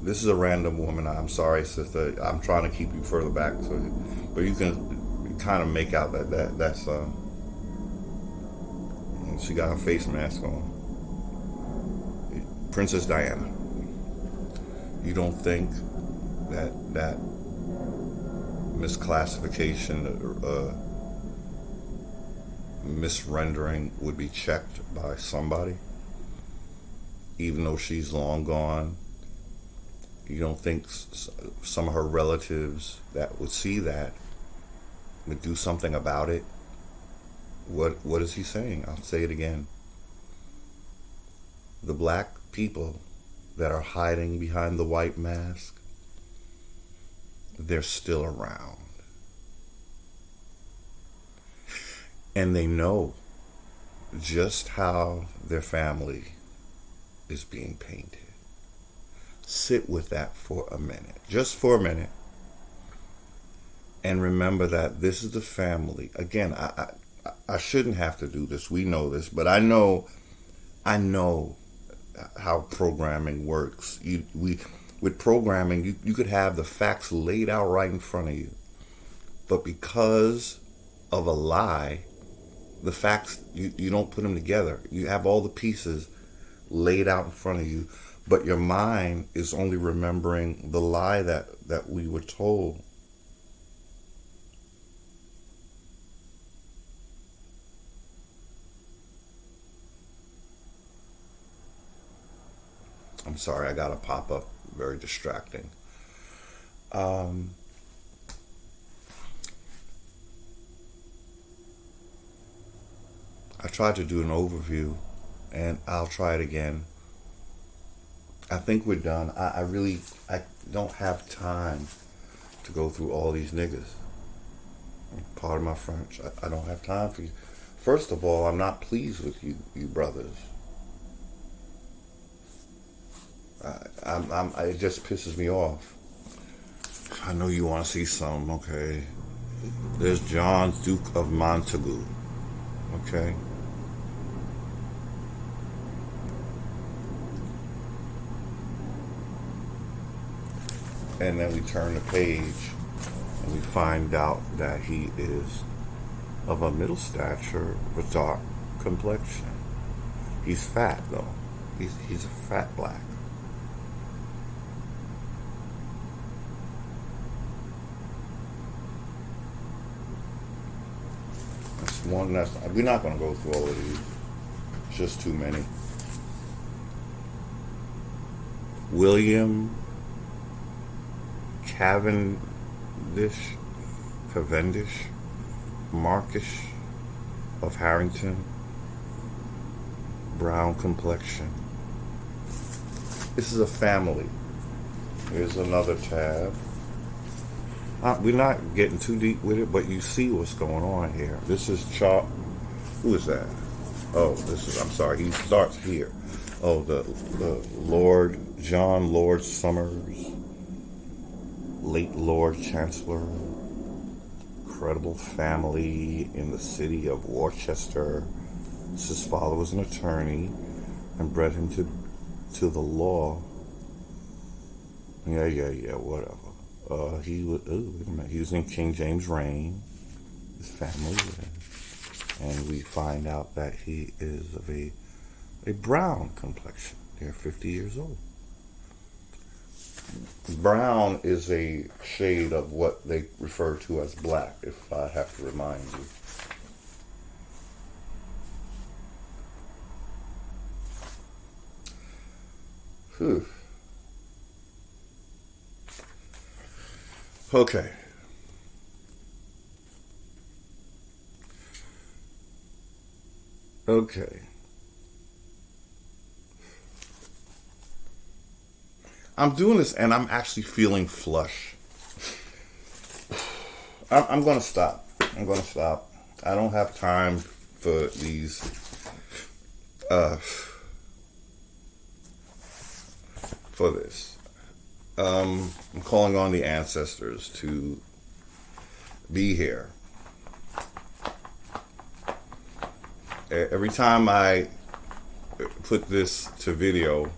This is a random woman. I'm sorry, sister. I'm trying to keep you further back, but you can kind of make out that's she got her face mask on. Princess Diana. You don't think that misclassification, misrendering would be checked by somebody, even though she's long gone? You don't think some of her relatives that would see that would do something about it? What is he saying? I'll say it again. The black people that are hiding behind the white mask, they're still around. And they know just how their family is being painted. Sit with that for a minute, just for a minute. And remember that this is the family. Again, I shouldn't have to do this. We know this, but I know how programming works. With programming, you could have the facts laid out right in front of you, but because of a lie, the facts, you don't put them together. You have all the pieces laid out in front of you, but your mind is only remembering the lie that we were told. I'm sorry, I got a pop-up, very distracting. I tried to do an overview, and I'll try it again. I think we're done. I don't have time to go through all these niggas. Pardon my French. I don't have time for you. First of all, I'm not pleased with you brothers. It just pisses me off. I know you want to see some, okay? There's John, Duke of Montagu, okay? And then we turn the page and we find out that he is of a middle stature with dark complexion. He's fat, though. He's a fat black. We're not going to go through all of these. Just too many. William Cavendish, Markish of Harrington, brown complexion. This is a family. Here's another tab. We're not getting too deep with it, but you see what's going on here. This is Chalk. Who is that? Oh, this is, I'm sorry, he starts here. Oh, the Lord, John Lord Somers, late Lord Chancellor, incredible family in the city of Worcester. His father was an attorney and bred him to the law. Yeah, whatever. He was, wait a minute, he was in King James' reign, his family, and we find out that he is of a brown complexion. They're 50 years old. Brown is a shade of what they refer to as black, if I have to remind you. Whew. Okay. Okay. I'm doing this and I'm actually feeling flush. I'm going to stop. I don't have time for these for this. I'm calling on the ancestors to be here. Every time I put this to video,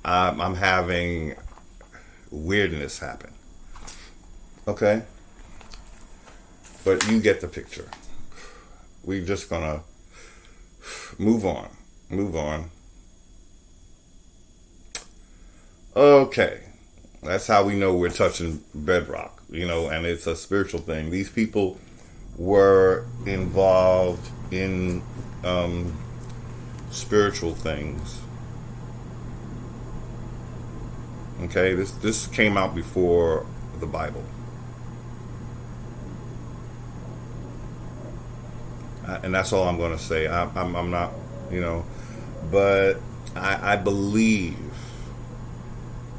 I'm having weirdness happen. Okay? But you get the picture. We're just gonna move on. Okay. That's how we know we're touching bedrock, and it's a spiritual thing. These people were involved in spiritual things. Okay, this came out before the Bible. And that's all I'm going to say. I'm not, but I believe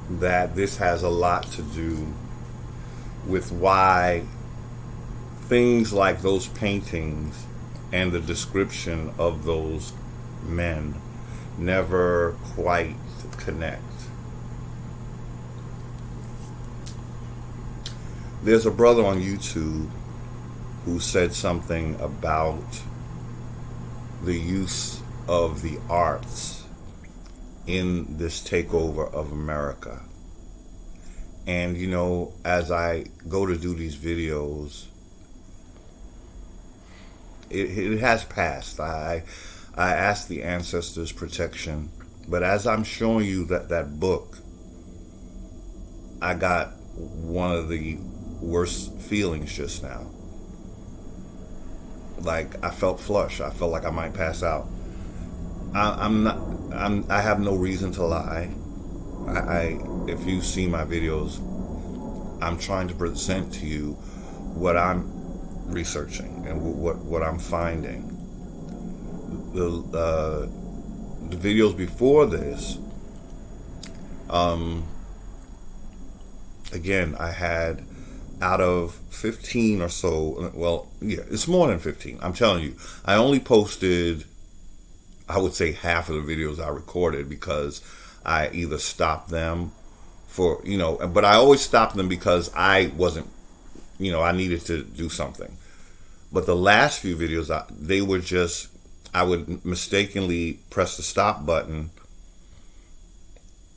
that this has a lot to do with why things like those paintings and the description of those men never quite connect. There's a brother on YouTube who said something about the use of the arts in this takeover of America. And, as I go to do these videos, it has passed. I asked the ancestors protection, but as I'm showing you that book, I got one of the worst feelings just now. Like, I felt flush. I felt like I might pass out. I have no reason to lie. If you see my videos, I'm trying to present to you what I'm researching and what I'm finding. The videos before this, again, I had out of 15 or so, well, yeah, it's more than 15. I'm telling you, I only posted, I would say, half of the videos I recorded because I either stopped them for, but I always stopped them because I wasn't, I needed to do something. But the last few videos, they were just, I would mistakenly press the stop button,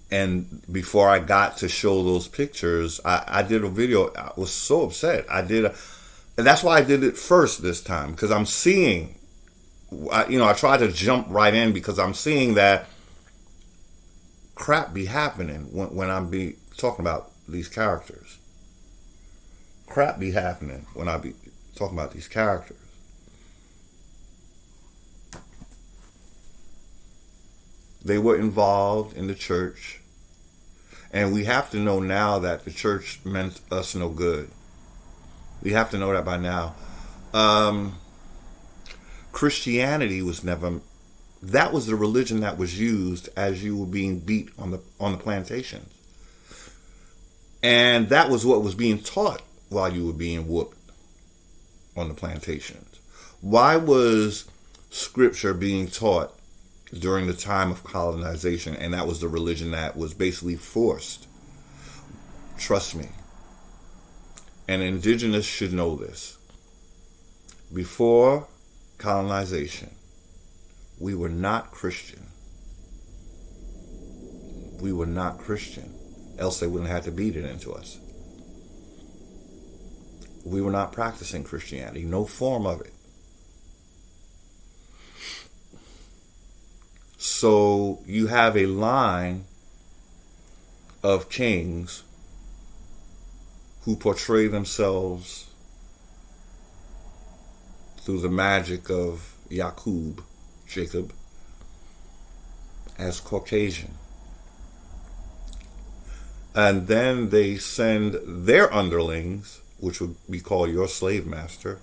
and before I got to show those pictures, I did a video. I was so upset. And that's why I did it first this time, because I'm seeing, I try to jump right in because I'm seeing that crap be happening when I'm talking about these characters. Crap be happening when I be talking about these characters. They were involved in the church. And we have to know now that the church meant us no good. We have to know that by now. Christianity was never... That was the religion that was used as you were being beat on the plantations. And that was what was being taught while you were being whooped on the plantations. Why was scripture being taught during the time of colonization, and that was the religion that was basically forced? Trust me. And indigenous should know this. Before colonization, we were not Christian. We were not Christian. Else they wouldn't have to beat it into us. We were not practicing Christianity. No form of it. So you have a line of kings who portray themselves through the magic of Jacob, as Caucasian. And then they send their underlings, which would be called your slave master.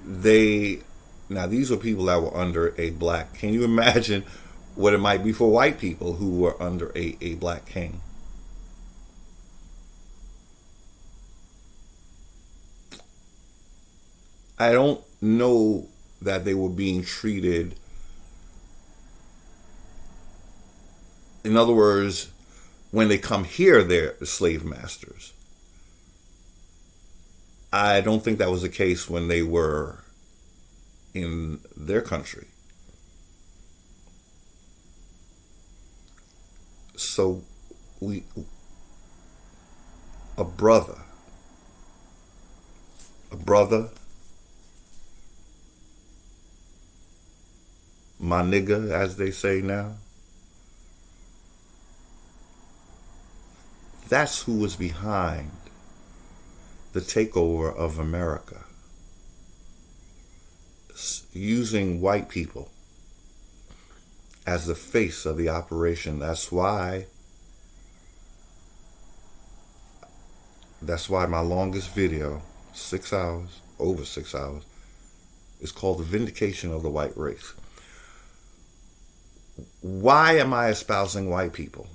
Now these are people that were under a black. Can you imagine what it might be for white people who were under a black king? I don't know that they were being treated. In other words, when they come here, they're slave masters. I don't think that was the case when they were in their country. So a brother, my nigga, as they say now, that's who was behind the takeover of America, using white people as the face of the operation. That's why my longest video, 6 hours, over 6 hours, is called The Vindication of the White Race. Why am I espousing white people?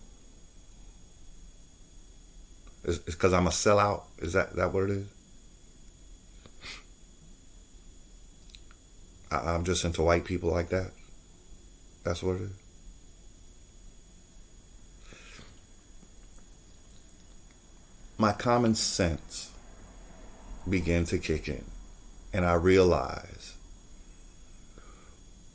It's because I'm a sellout? Is that what it is? I'm just into white people like that? That's what it is? My common sense began to kick in, and I realized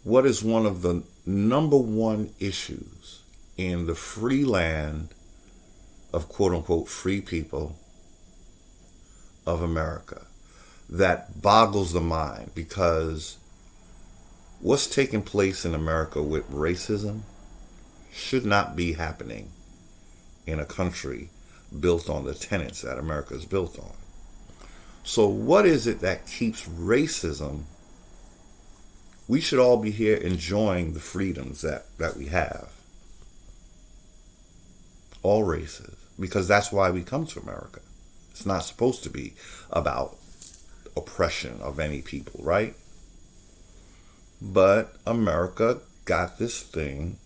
what is one of the number one issues in the free land of quote-unquote free people of America that boggles the mind, because what's taking place in America with racism should not be happening in a country built on the tenets that America is built on. So what is it that keeps racism? We should all be here enjoying the freedoms that we have. All races. Because that's why we come to America. It's not supposed to be about oppression of any people, right? But America got this thing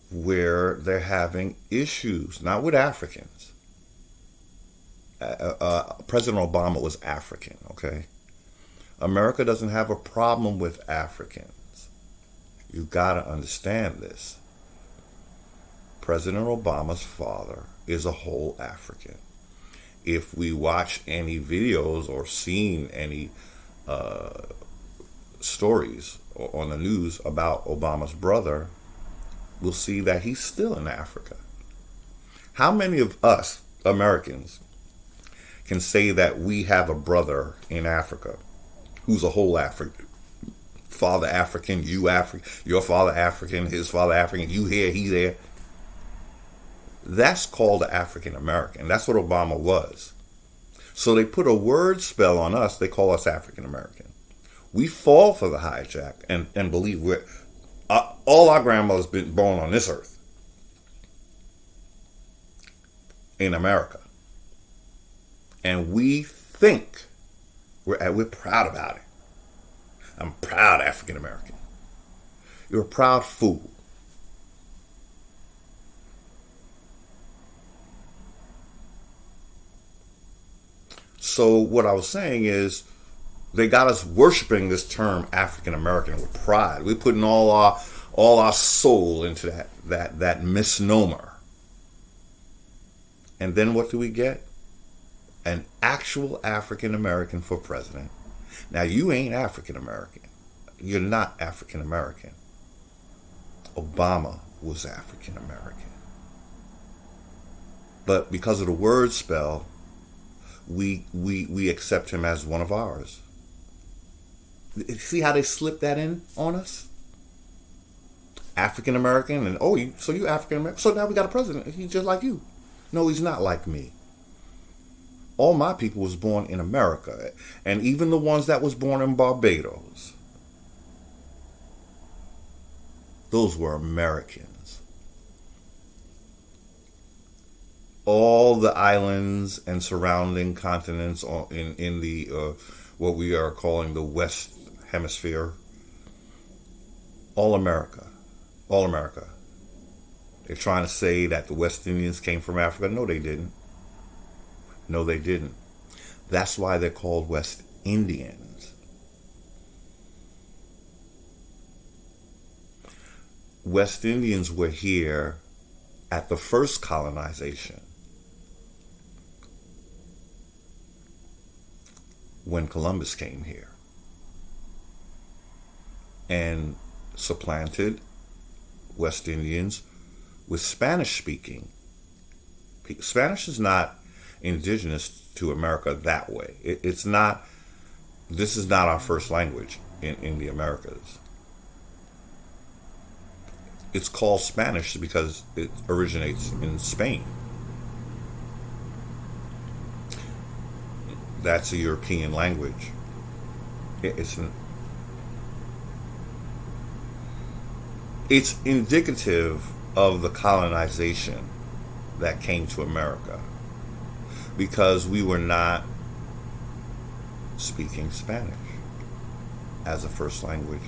where they're having issues, not with Africans. President Obama was African, okay? America doesn't have a problem with Africans. You gotta understand this. President Obama's father is a whole African. If we watch any videos or seen any stories on the news about Obama's brother, we'll see that he's still in Africa. How many of us Americans can say that we have a brother in Africa who's a whole African? Father African, you African, your father African, his father African, you here, he there. That's called African American. That's what Obama was. So they put a word spell on us. They call us African American. We fall for the hijack and believe we're All our grandmothers been born on this earth in America, and we think we're proud about it. I'm proud African American. You're a proud fool. So what I was saying is, they got us worshiping this term African American with pride. We're putting all our soul into that misnomer. And then what do we get? An actual African American for president. Now, you ain't African American. You're not African American. Obama was African American. But because of the word spell, we accept him as one of ours. See how they slip that in on us? African American, and so you African American. So now we got a president. He's just like you. No, he's not like me. All my people was born in America, and even the ones that was born in Barbados, those were Americans. All the islands and surrounding continents in the what we are calling the West Hemisphere, all America. They're trying to say that the West Indians came from Africa. No, they didn't. That's why they're called West Indians. West Indians were here at the first colonization, when Columbus came here and supplanted West Indians with Spanish-speaking. Spanish is not indigenous to America that way. It's not. This is not our first language in the Americas. It's called Spanish because it originates in Spain. That's a European language. It's indicative of the colonization that came to America, because we were not speaking Spanish as a first language.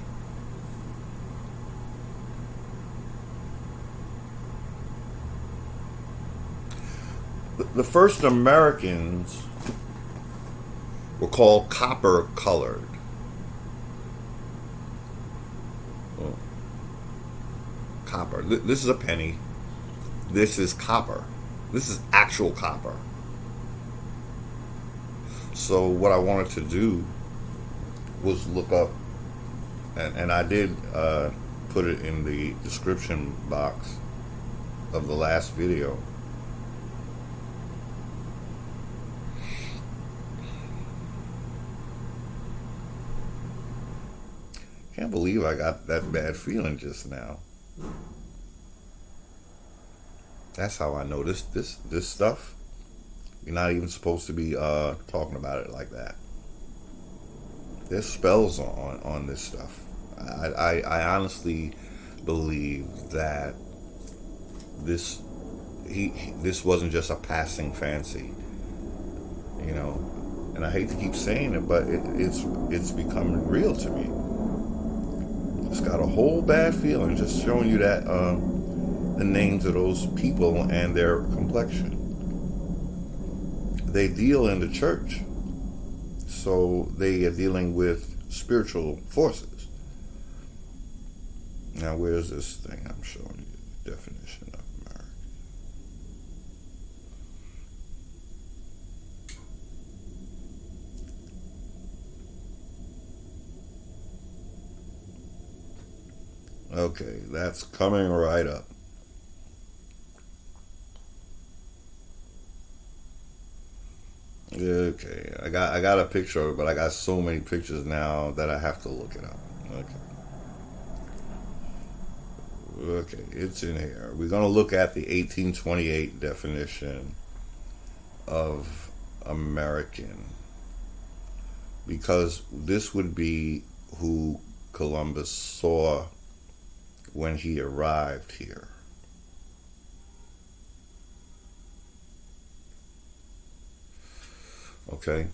The first Americans were called copper-colored. Copper. This is a penny. This is copper. This is actual copper. So what I wanted to do was look up, and I did put it in the description box of the last video. Can't believe I got that bad feeling just now. That's how I noticed this stuff. You're not even supposed to be talking about it like that. There's spells on this stuff. I honestly believe that this wasn't just a passing fancy, you know. And I hate to keep saying it, but it's becoming real to me. It's got a whole bad feeling just showing you that the names of those people and their complexion. They deal in the church, so they are dealing with spiritual forces. Now, where's this thing I'm showing you? The definition of American. Okay, that's coming right up. Okay, I got a picture of it, but I got so many pictures now that I have to look it up. Okay, it's in here. We're going to look at the 1828 definition of American, because this would be who Columbus saw when he arrived here. Okay,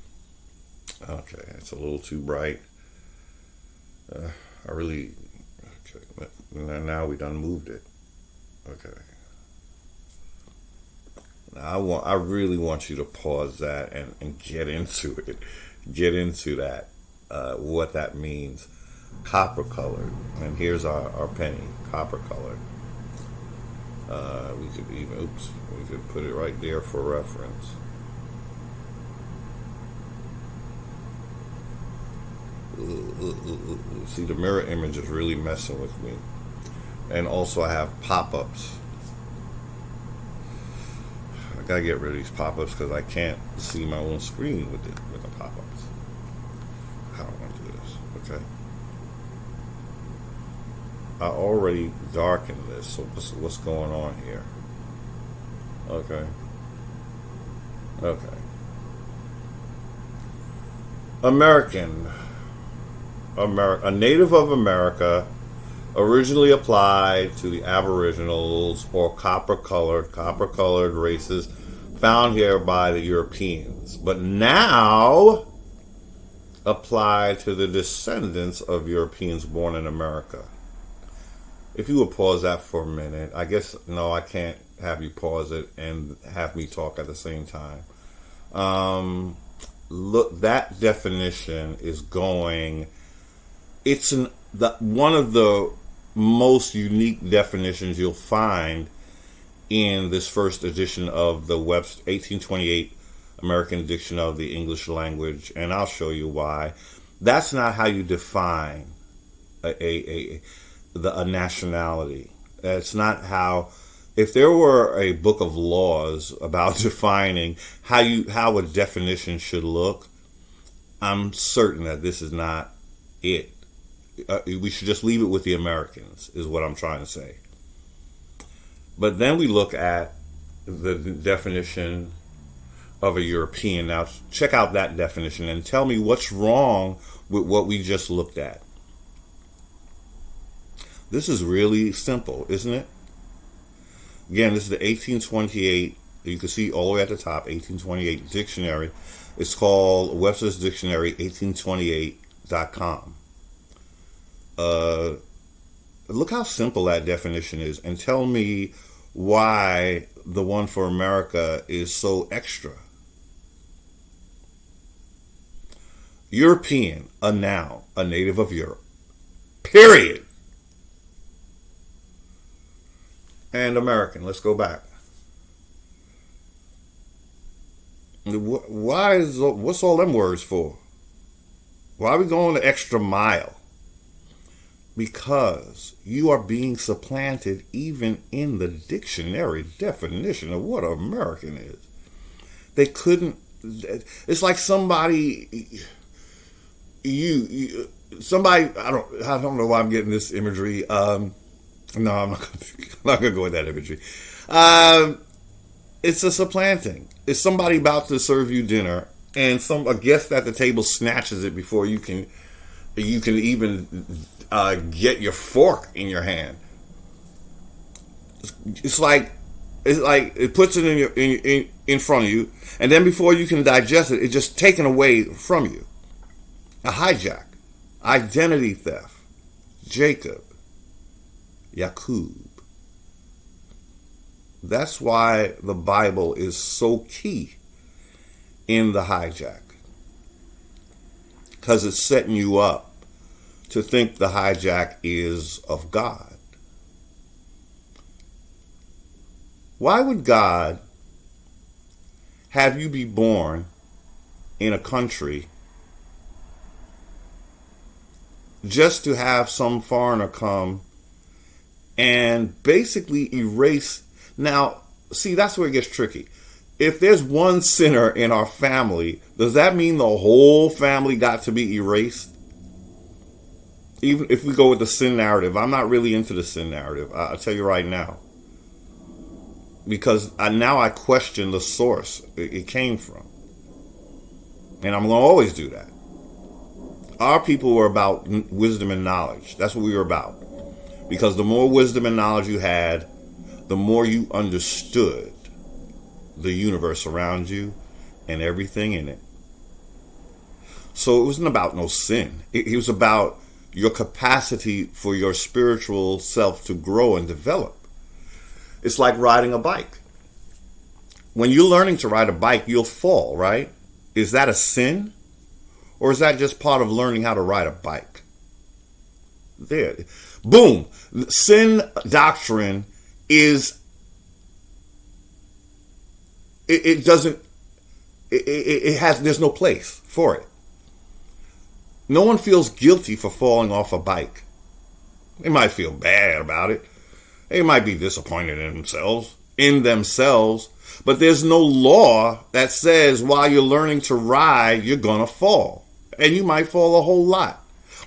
it's a little too bright. Okay, now we done moved it. Okay. Now I really want you to pause that and get into it. Get into that, what that means. Copper colored. And here's our penny, copper colored. We could put it right there for reference. See, the mirror image is really messing with me. And also I have pop-ups. I gotta get rid of these pop-ups because I can't see my own screen with the pop-ups. How do I want to do this? Okay. I already darkened this, so what's going on here? Okay. American. A native of America, originally applied to the Aboriginals or copper-colored races found here by the Europeans, but now applied to the descendants of Europeans born in America. If you would pause that for a minute. I guess, no, I can't have you pause it and have me talk at the same time. Look, that definition is going... It's one of the most unique definitions you'll find in this first edition of the Webster 1828 American Edition of the English Language, and I'll show you why. That's not how you define a nationality. It's not how. If there were a book of laws about defining how a definition should look, I'm certain that this is not it. We should just leave it with the Americans, is what I'm trying to say. But then we look at the definition of a European. Now, check out that definition and tell me what's wrong with what we just looked at. This is really simple, isn't it? Again, this is the 1828, you can see all the way at the top, 1828 dictionary. It's called Webster's Dictionary, 1828.com. Look how simple that definition is, and tell me why the one for America is so extra. European, a noun, a native of Europe. Period. And American, let's go back. What's all them words for? Why are we going the extra mile? Because you are being supplanted even in the dictionary definition of what American is. They couldn't. It's like somebody. Somebody. I don't know why I'm getting this imagery. No, I'm not gonna go with that imagery. It's a supplanting. It's somebody about to serve you dinner, and a guest at the table snatches it before you can even get your fork in your hand. It's like it puts it in front of you, and then before you can digest it, it's just taken away from you. A hijack, identity theft, Jacob, Yakub. That's why the Bible is so key in the hijack, because it's setting you up to think the hijack is of God. Why would God have you be born in a country just to have some foreigner come and basically erase? Now, see, that's where it gets tricky. If there's one sinner in our family, does that mean the whole family got to be erased? Even if we go with the sin narrative, I'm not really into the sin narrative. I'll tell you right now. Because now I question the source it came from. And I'm going to always do that. Our people were about wisdom and knowledge. That's what we were about. Because the more wisdom and knowledge you had, the more you understood the universe around you and everything in it. So it wasn't about no sin. It was about your capacity for your spiritual self to grow and develop. It's like riding a bike. When you're learning to ride a bike, you'll fall, right? Is that a sin? Or is that just part of learning how to ride a bike? There. Boom. Sin doctrine is, it doesn't, it has, there's no place for it. No one feels guilty for falling off a bike. They might feel bad about it. They might be disappointed in themselves, but there's no law that says while you're learning to ride, you're gonna fall. And you might fall a whole lot.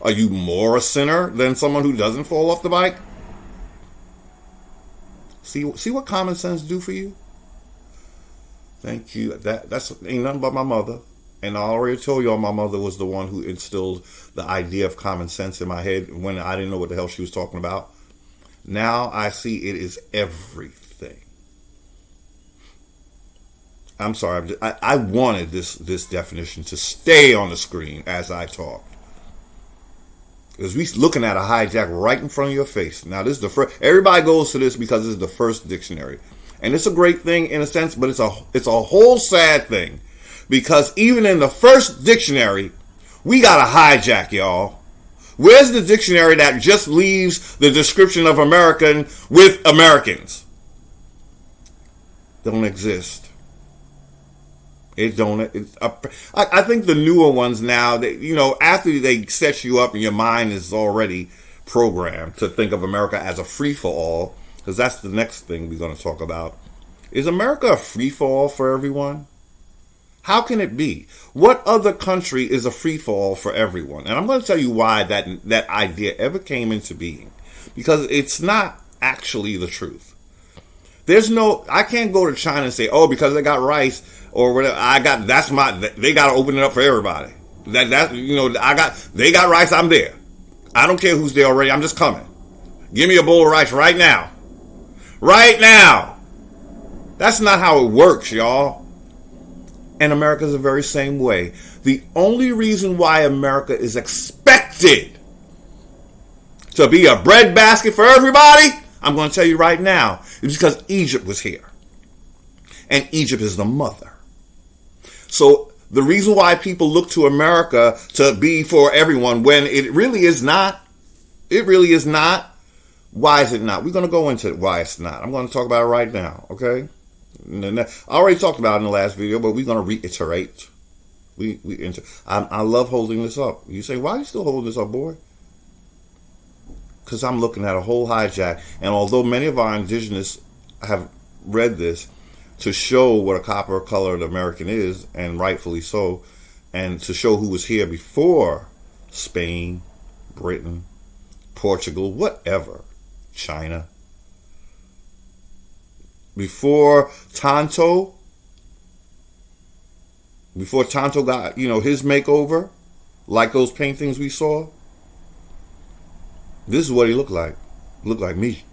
Are you more a sinner than someone who doesn't fall off the bike? See what common sense do for you? Thank you. That's ain't nothing but my mother. And I already told y'all my mother was the one who instilled the idea of common sense in my head when I didn't know what the hell she was talking about. Now I see it is everything. I'm sorry. I wanted this definition to stay on the screen as I talk. Because we're looking at a hijack right in front of your face. Now this is the first. Everybody goes to this because it's the first dictionary. And it's a great thing in a sense, but it's a whole sad thing. Because even in the first dictionary, we got a hijack, y'all. Where's the dictionary that just leaves the description of American with Americans? Don't exist. It don't. I think the newer ones now, after they set you up and your mind is already programmed to think of America as a free-for-all, because that's the next thing we're going to talk about. Is America a free-for-all for everyone? How can it be? What other country is a free-for-all for everyone? And I'm going to tell you why that idea ever came into being. Because it's not actually the truth. I can't go to China and say, oh, because they got rice or whatever, they got to open it up for everybody. They got rice, I'm there. I don't care who's there already, I'm just coming. Give me a bowl of rice right now. Right now. That's not how it works, y'all. And America is the very same way. The only reason why America is expected to be a breadbasket for everybody, I'm going to tell you right now, is because Egypt was here. And Egypt is the mother. So the reason why people look to America to be for everyone when it really is not, why is it not? We're going to go into why it's not. I'm going to talk about it right now, okay? I already talked about it in the last video, but we're going to reiterate. I love holding this up. You say, why are you still holding this up, boy? Because I'm looking at a whole hijack. And although many of our indigenous have read this to show what a copper-colored American is, and rightfully so, and to show who was here before Spain, Britain, Portugal, whatever, China, before Tonto got, his makeover, like those paintings we saw, this is what he looked like. Looked like me.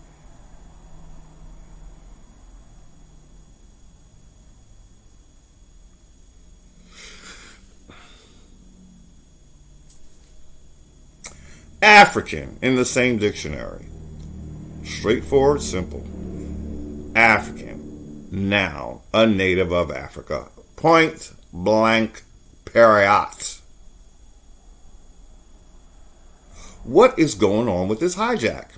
African in the same dictionary. Straightforward, simple. African, noun, a native of Africa. Point blank, period. What is going on with this hijack?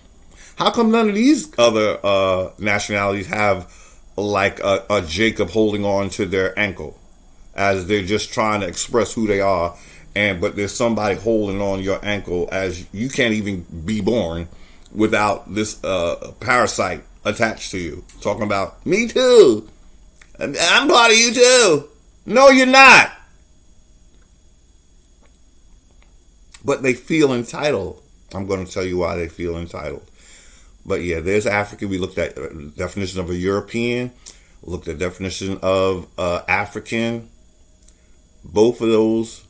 How come none of these other nationalities have like a Jacob holding on to their ankle as they're just trying to express who they are, but there's somebody holding on your ankle as you can't even be born without this parasite attached to you, talking about, me too, I'm part of you too. No, you're not. But they feel entitled. I'm going to tell you why they feel entitled. But yeah, there's African. We looked at the definition of a European, looked at definition of African. Both of those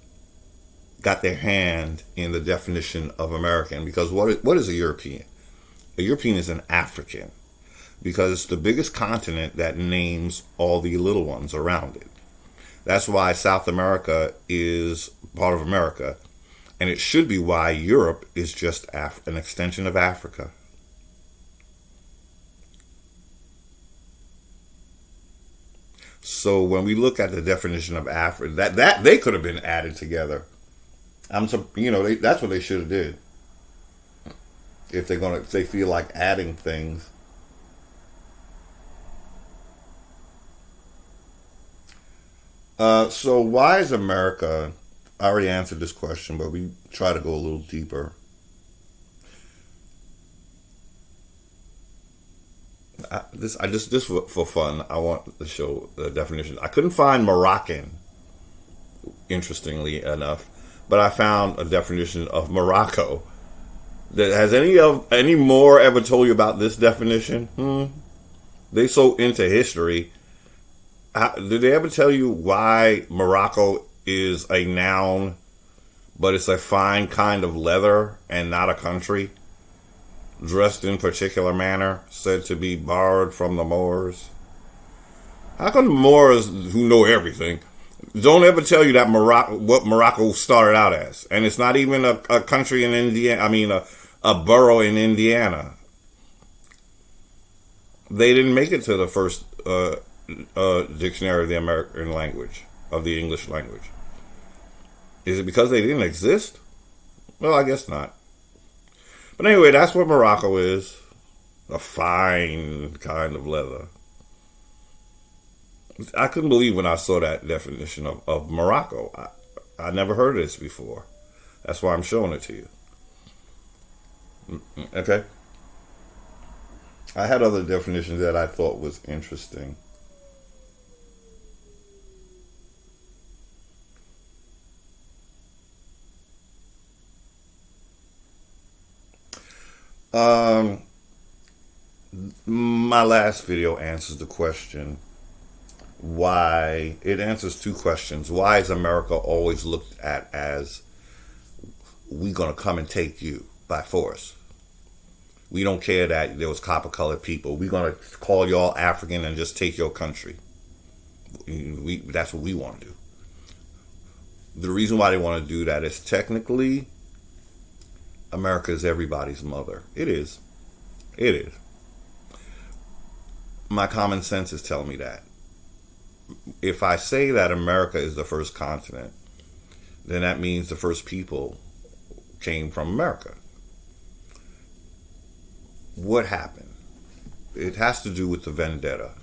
got their hand in the definition of American, because what is a European? A European is an African, because it's the biggest continent that names all the little ones around it. That's why South America is part of America, and it should be why Europe is just an extension of Africa. So when we look at the definition of Africa, that they could have been added together. That's what they should have did. If they feel like adding things. So why is America? I already answered this question, but we try to go a little deeper. This for fun. I want to show the definition. I couldn't find Moroccan, interestingly enough, but I found a definition of Morocco. Has any more ever told you about this definition? They so into history. Did they ever tell you why Morocco is a noun, but it's a fine kind of leather and not a country? Dressed in particular manner, said to be borrowed from the Moors. How come the Moors, who know everything, don't ever tell you that what Morocco started out as? And it's not even a country in Indiana. I mean, a borough in Indiana. They didn't make it to the first dictionary of the American language, of the English language. Is it because they didn't exist? Well, I guess not. But anyway, that's what Morocco is. A fine kind of leather. I couldn't believe when I saw that definition of Morocco. I never heard of this before. That's why I'm showing it to you. Okay? I had other definitions that I thought was interesting. My last video answers the question why. It answers two questions. Why is America always looked at as we're going to come and take you by force? We don't care that there was copper-colored people. We're going to call y'all African and just take your country. That's what we want to do. The reason why they want to do that is technically America is everybody's mother. It is. It is. My common sense is telling me that. If I say that America is the first continent, then that means the first people came from America. What happened? It has to do with the vendetta.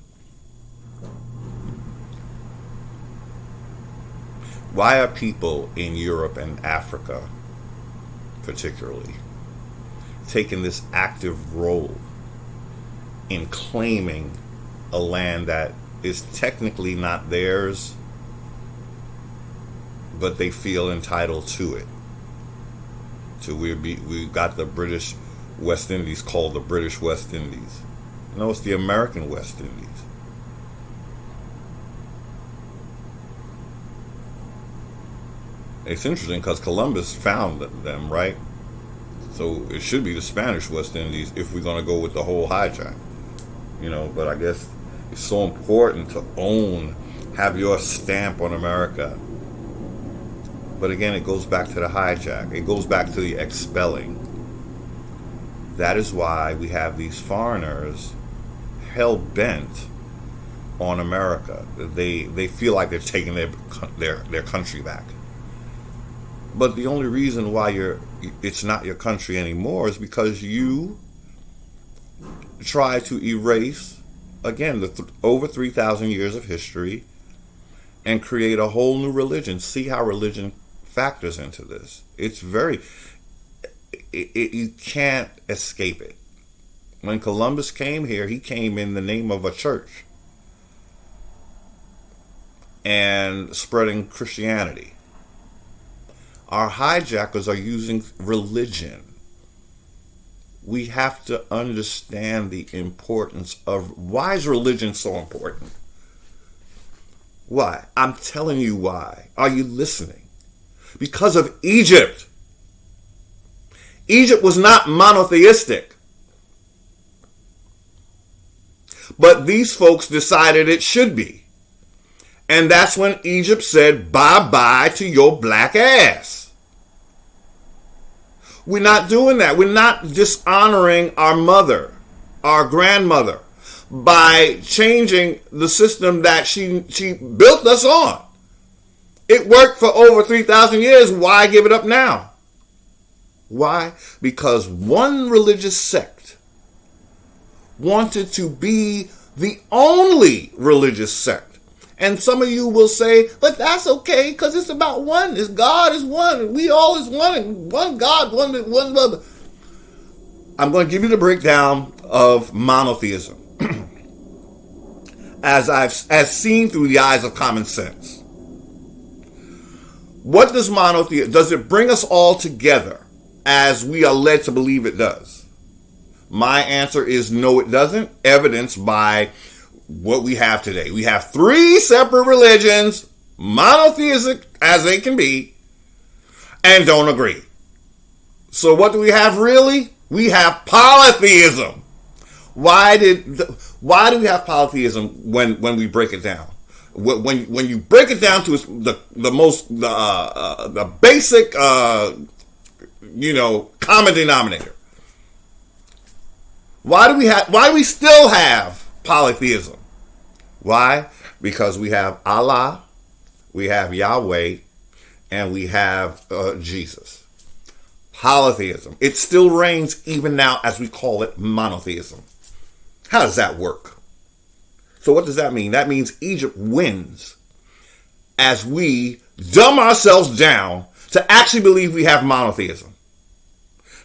Why are people in Europe and Africa, particularly, taking this active role in claiming a land that is technically not theirs, but they feel entitled to it? So we've got the British West Indies called the British West Indies. No, it's the American West Indies. It's interesting because Columbus found them, right? So it should be the Spanish West Indies if we're going to go with the whole hijack. But I guess it's so important to have your stamp on America. But again, it goes back to the hijack. It goes back to the expelling. That is why we have these foreigners hell-bent on America. They feel like they're taking their country back. But the only reason why it's not your country anymore is because you try to erase, again, over 3,000 years of history and create a whole new religion. See how religion factors into this. It's you can't escape it. When Columbus came here, he came in the name of a church and spreading Christianity. Our hijackers are using religion. We have to understand the importance of why is religion so important? Why? I'm telling you why. Are you listening? Because of Egypt. Egypt was not monotheistic. But these folks decided it should be. And that's when Egypt said bye-bye to your black ass. We're not doing that. We're not dishonoring our mother, our grandmother, by changing the system that she built us on. It worked for over 3,000 years. Why give it up now? Why? Because one religious sect wanted to be the only religious sect. And some of you will say, but that's okay, because it's about one. It's God is one, and we all is one, and one God, one mother. I'm going to give you the breakdown of monotheism as seen through the eyes of common sense. What does monotheism, does it bring us all together as we are led to believe it does? My answer is no, it doesn't, evidenced by what we have today. We have 3 separate religions, monotheistic as they can be, and don't agree. So what do we have really? We have polytheism. Why do we have polytheism when we break it down? When you break it down to the basic common denominator. Why do we still have polytheism? Why? Because we have Allah, we have Yahweh, and we have Jesus. Polytheism. It still reigns even now as we call it monotheism. How does that work? So what does that mean? That means Egypt wins as we dumb ourselves down to actually believe we have monotheism.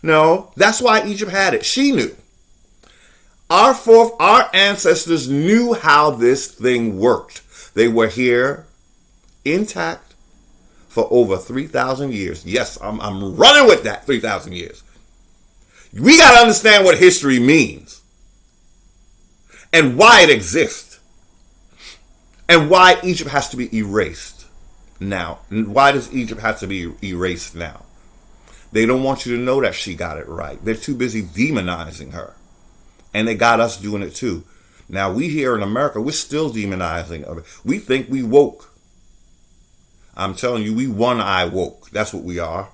No, that's why Egypt had it. She knew. Our ancestors knew how this thing worked. They were here intact for over 3,000 years. Yes, I'm running with that 3,000 years. We got to understand what history means and why it exists and why Egypt has to be erased now. Why does Egypt have to be erased now? They don't want you to know that she got it right. They're too busy demonizing her. And they got us doing it too. Now, we here in America, we're still demonizing her. We think we woke. I'm telling you, we one-eye woke. That's what we are.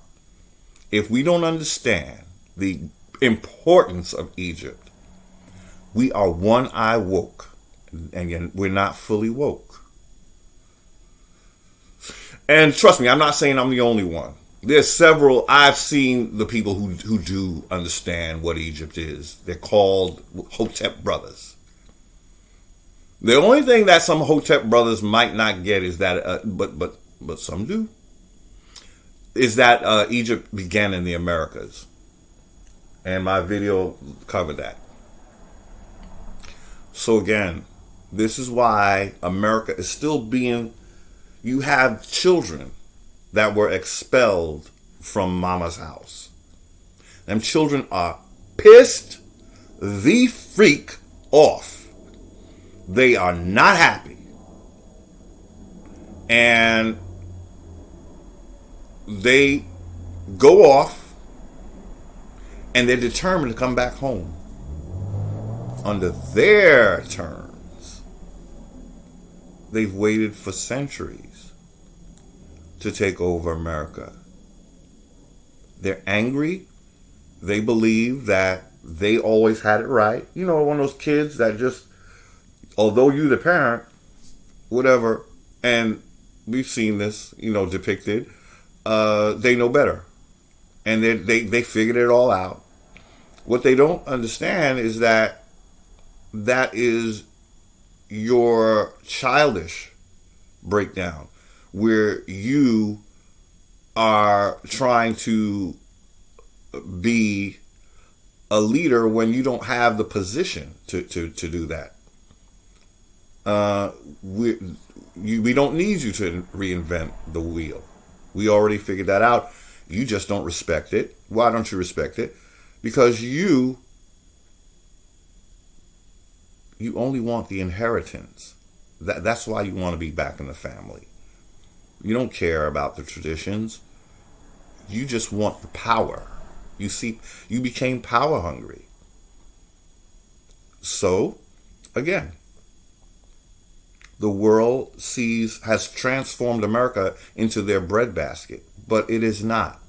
If we don't understand the importance of Egypt, we are one-eye woke. And we're not fully woke. And trust me, I'm not saying I'm the only one. There's several, I've seen the people who do understand what Egypt is. They're called Hotep brothers. The only thing that some Hotep brothers might not get is that, but some do, is that Egypt began in the Americas. And my video covered that. So again, this is why America is still being, you have children that were expelled from mama's house. Them children are pissed the freak off. They are not happy. And they go off and they're determined to come back home under their terms. They've waited for centuries to take over America. They're angry. They believe that they always had it right. You know, one of those kids that just, although you're the parent, whatever, and we've seen this, depicted, they know better. And they figured it all out. What they don't understand is that is your childish breakdown, where you are trying to be a leader when you don't have the position to do that. We don't need you to reinvent the wheel. We already figured that out. You just don't respect it. Why don't you respect it? Because you only want the inheritance. That's why you want to be back in the family. You don't care about the traditions. You just want the power. You see, you became power hungry. So, Again, the world has transformed America into their breadbasket, but it is not.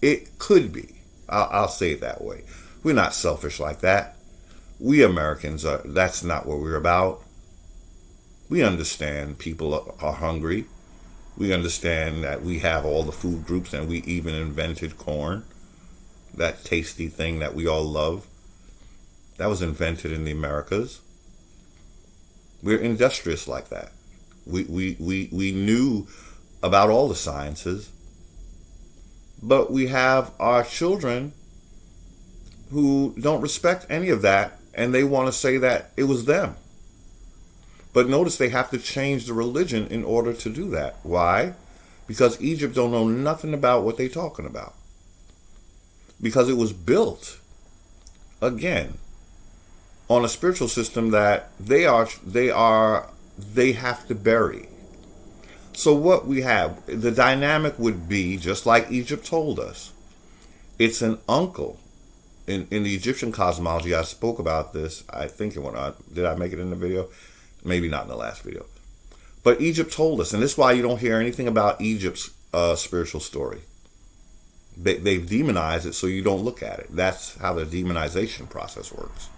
It could be. I'll say it that way. We're not selfish like that. We Americans that's not what we're about. We understand people are hungry. We understand that we have all the food groups, and we even invented corn, that tasty thing that we all love. That was invented in the Americas. We're industrious like that. We knew about all the sciences, but we have our children who don't respect any of that, and they want to say that it was them. But notice they have to change the religion in order to do that. Why? Because Egypt don't know nothing about what they're talking about. Because it was built, again, on a spiritual system that they have to bury. So what we have, the dynamic would be, just like Egypt told us, it's an uncle. In the Egyptian cosmology, I spoke about this, I think, did I make it in the video? Maybe not in the last video. But Egypt told us, and this is why you don't hear anything about Egypt's spiritual story. They've demonized it, so you don't look at it. That's how the demonization process works.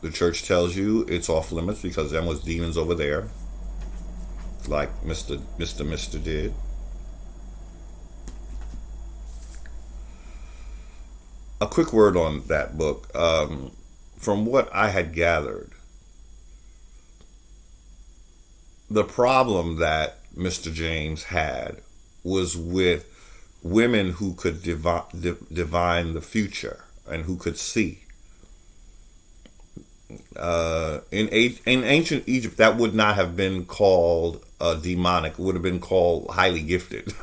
The church tells you it's off limits because there was demons over there, like Mr. did. A quick word on that book. From what I had gathered, the problem that Mr. James had was with women who could divine the future and who could see. In ancient Egypt, that would not have been called demonic. It would have been called highly gifted.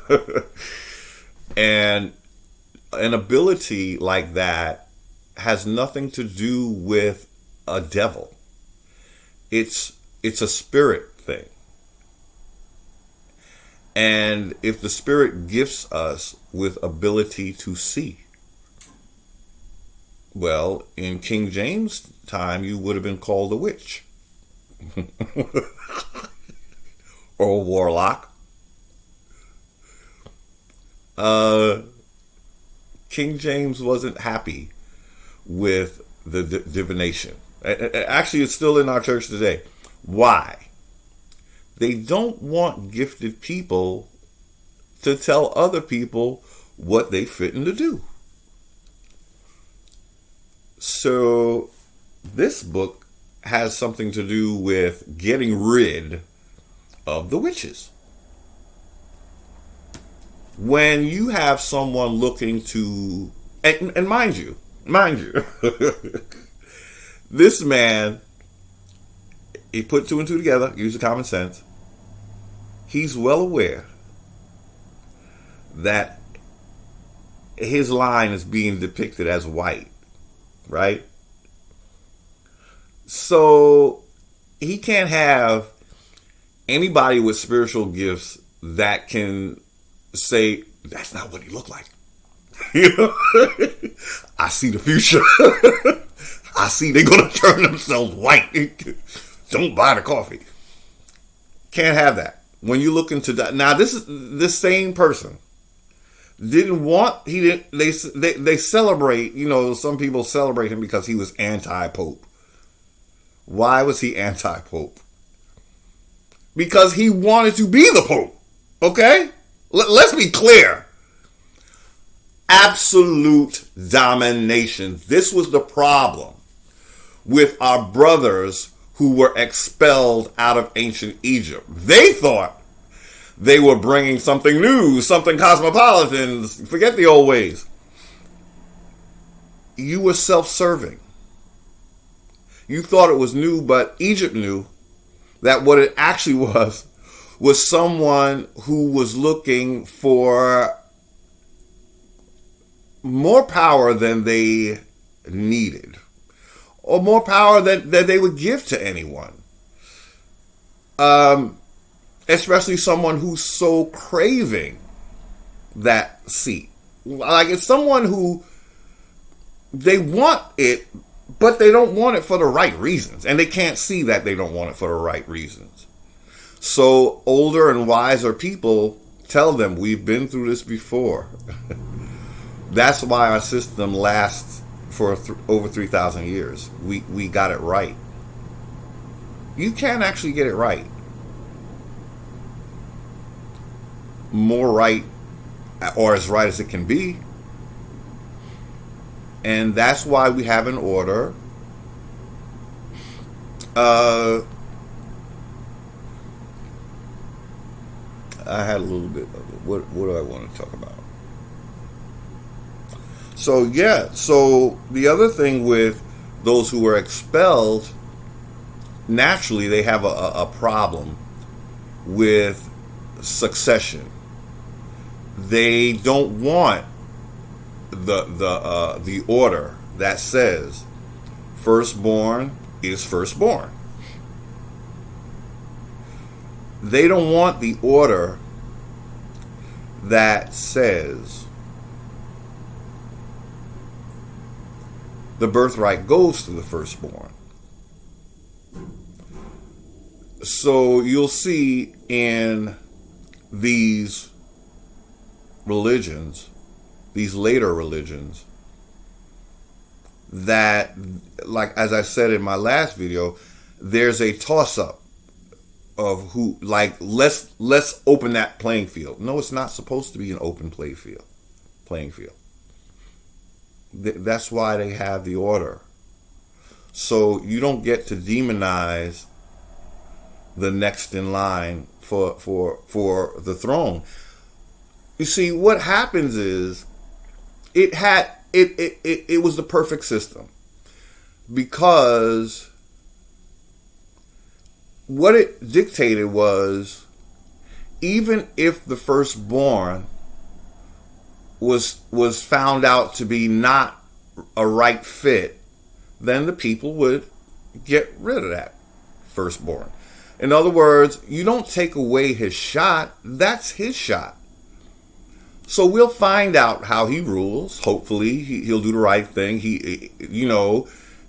And an ability like that has nothing to do with a devil. It's a spirit thing. And if the spirit gifts us with ability to see, well, in King James' time, you would have been called a witch. Or a warlock. King James wasn't happy with the divination. Actually, it's still in our church today. Why? They don't want gifted people to tell other people what they fitting to do. So this book has something to do with getting rid of the witches. When you have someone looking to, and mind you, this man, he put two and two together, used common sense. He's well aware that his line is being depicted as white, right? So he can't have anybody with spiritual gifts that can say, that's not what he looked like. You know? I see the future. I see they're going to turn themselves white. Don't buy the coffee. Can't have that. When you look into that, now this same person they celebrate, some people celebrate him because he was anti-pope. Why was he anti-pope? Because he wanted to be the pope. Okay? Let's be clear. Absolute domination. This was the problem with our brothers who were expelled out of ancient Egypt. They thought they were bringing something new, something cosmopolitan. Forget the old ways. You were self-serving. You thought it was new, but Egypt knew that what it actually was someone who was looking for more power than they needed, or more power that they would give to anyone. Especially someone who's so craving that seat. Like, it's someone who they want it, But they don't want it for the right reasons. And they can't see that they don't want it for the right reasons. So older and wiser people tell them, we've been through this before. That's why our system lasts for over 3,000 years. We got it right. You can actually get it right. More right, or as right as it can be. And that's why we have an order. I had a little bit of what do I want to talk about? So the other thing with those who were expelled, naturally they have a problem with succession. They don't want the order that says firstborn is firstborn. They don't want the order that says the birthright goes to the firstborn. So you'll see in these religions, these later religions, that, like as I said in my last video, there's a toss-up of who, like, let's open that playing field. No, it's not supposed to be an open playing field. That's why they have the order. So you don't get to demonize the next in line for the throne. You see, what happens is it was the perfect system, because what it dictated was, even if the firstborn was found out to be not a right fit, then the people would get rid of that firstborn. In other words, you don't take away his shot. That's his shot. So we'll find out how he rules. Hopefully he'll do the right thing. It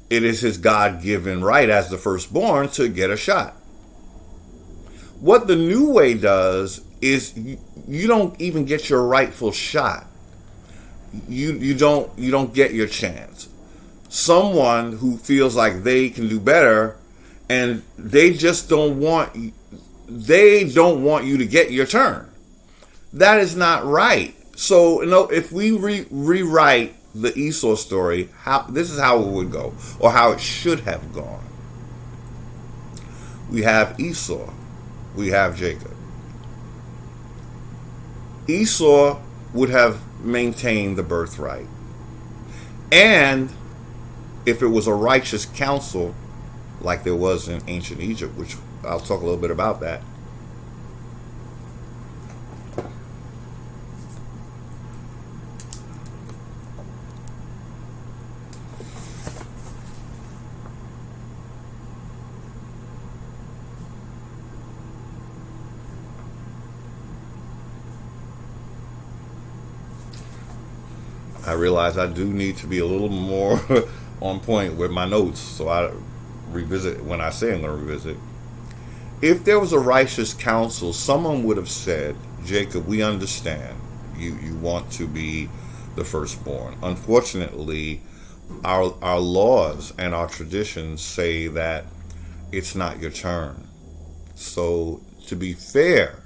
is his God-given right as the firstborn to get a shot. What the new way does is you don't even get your rightful shot. You don't get your chance. Someone who feels like they can do better, and they just don't want you to get your turn. That is not right. So, if we rewrite the Esau story, this is how it would go, or how it should have gone. We have Esau. We have Jacob. Esau would have maintained the birthright. And if it was a righteous council, like there was in ancient Egypt, which I'll talk a little bit about that. I realize I do need to be a little more on point with my notes, so I revisit when I say I'm going to revisit. If there was a righteous council, someone would have said, Jacob, we understand you want to be the firstborn. Unfortunately, our laws and our traditions say that it's not your turn. So to be fair,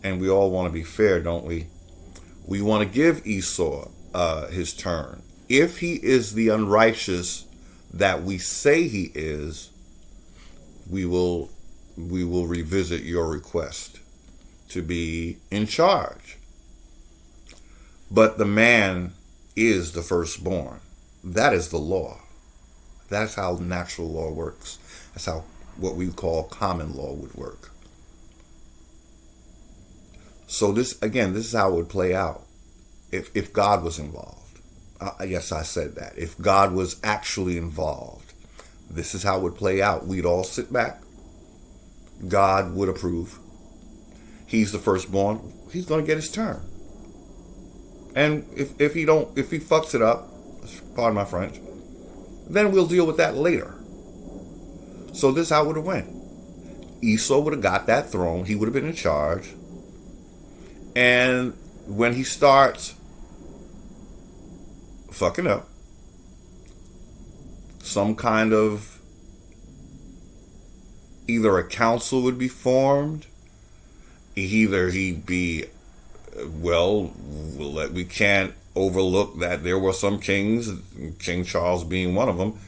and we all want to be fair, don't we? We want to give Esau his turn. If he is the unrighteous that we say he is, we will revisit your request to be in charge. But the man is the firstborn. That is the law. That's how natural law works. That's how what we call common law would work. So this is how it would play out if God was involved. Yes, I said that. If God was actually involved, this is how it would play out. We'd all sit back. God would approve. He's the firstborn. He's going to get his turn. And if he fucks it up, pardon my French, Then we'll deal with that later. So this is how it would have went. Esau would have got that throne. He would have been in charge. And when he starts fucking up, some kind of, either a council would be formed, either he'd be, well, we can't overlook that there were some kings, King Charles being one of them,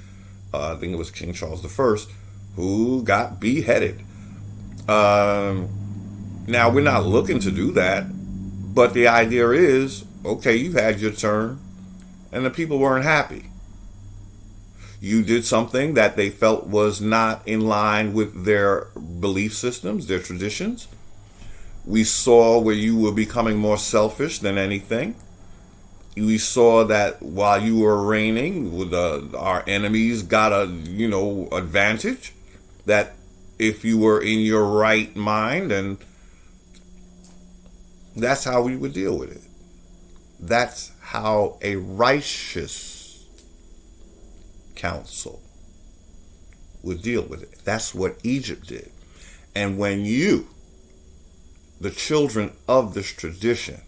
I think it was King Charles I, who got beheaded. Now, we're not looking to do that, but the idea is, okay, you've had your turn, and the people weren't happy. You did something that they felt was not in line with their belief systems, their traditions. We saw where you were becoming more selfish than anything. We saw that while you were reigning, our enemies got a, advantage. That if you were in your right mind, and that's how we would deal with it. That's how a righteous council would deal with it. That's what Egypt did. And when you, the children of this tradition,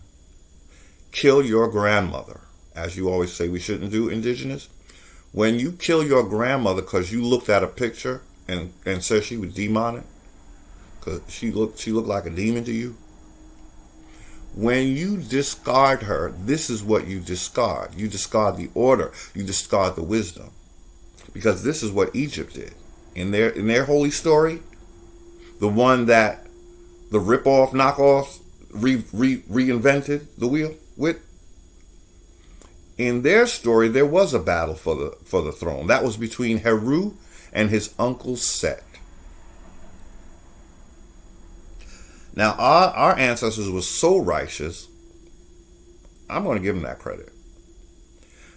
kill your grandmother, as you always say we shouldn't do, indigenous, when you kill your grandmother because you looked at a picture and said she was demonic, because she looked like a demon to you, when you discard her, this is what you discard. You discard the order. You discard the wisdom. Because this is what Egypt did. In their holy story, the one that the rip-off, knockoffs reinvented the wheel with, in their story, there was a battle for the throne. That was between Heru and his uncle Set. Now, our ancestors were so righteous, I'm going to give them that credit,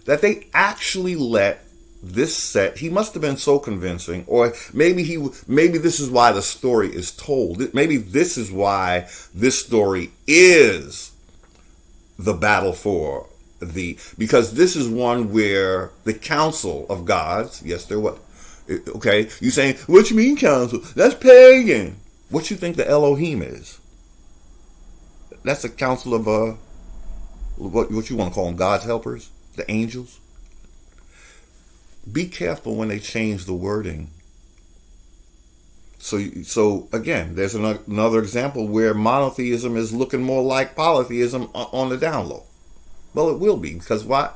that they actually let this Set, he must have been so convincing, or maybe this is why the story is told. Maybe this is why this story is the battle for because this is one where the council of gods, yes, there was. Okay, you saying, what you mean council? That's pagan. What you think the Elohim is? That's a council of what you want to call them, God's helpers, the angels. Be careful when they change the wording. So again, there's another example where monotheism is looking more like polytheism on the down low. Well, it will be, because why?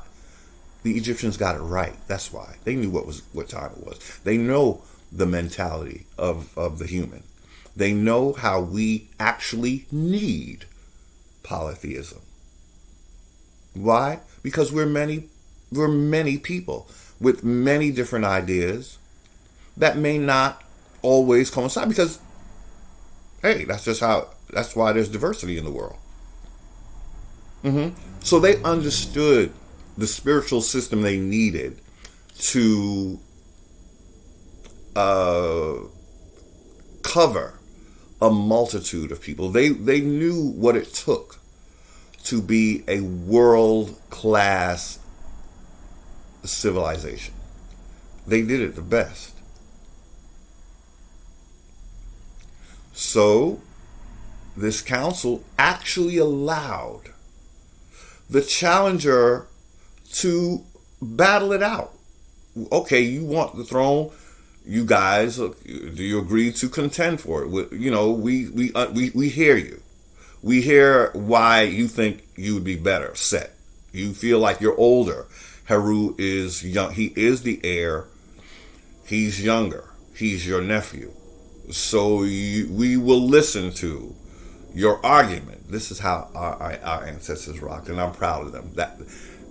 The Egyptians got it right. That's why. They knew what time it was. They know the mentality of the human. They know how we actually need polytheism. Why? Because we're many people with many different ideas that may not always coincide, because, hey, that's why there's diversity in the world. So they understood the spiritual system they needed to cover a multitude of people. They knew what it took to be a world-class civilization. They did it the best. So this council actually allowed the challenger to battle it out. Okay, you want the throne, you guys, do you agree to contend for it? We hear you. We hear why you think you would be better set. You feel like you're older. Heru is young. He is the heir. He's younger. He's your nephew. So we will listen to your argument. This is how our ancestors rocked, and I'm proud of them. That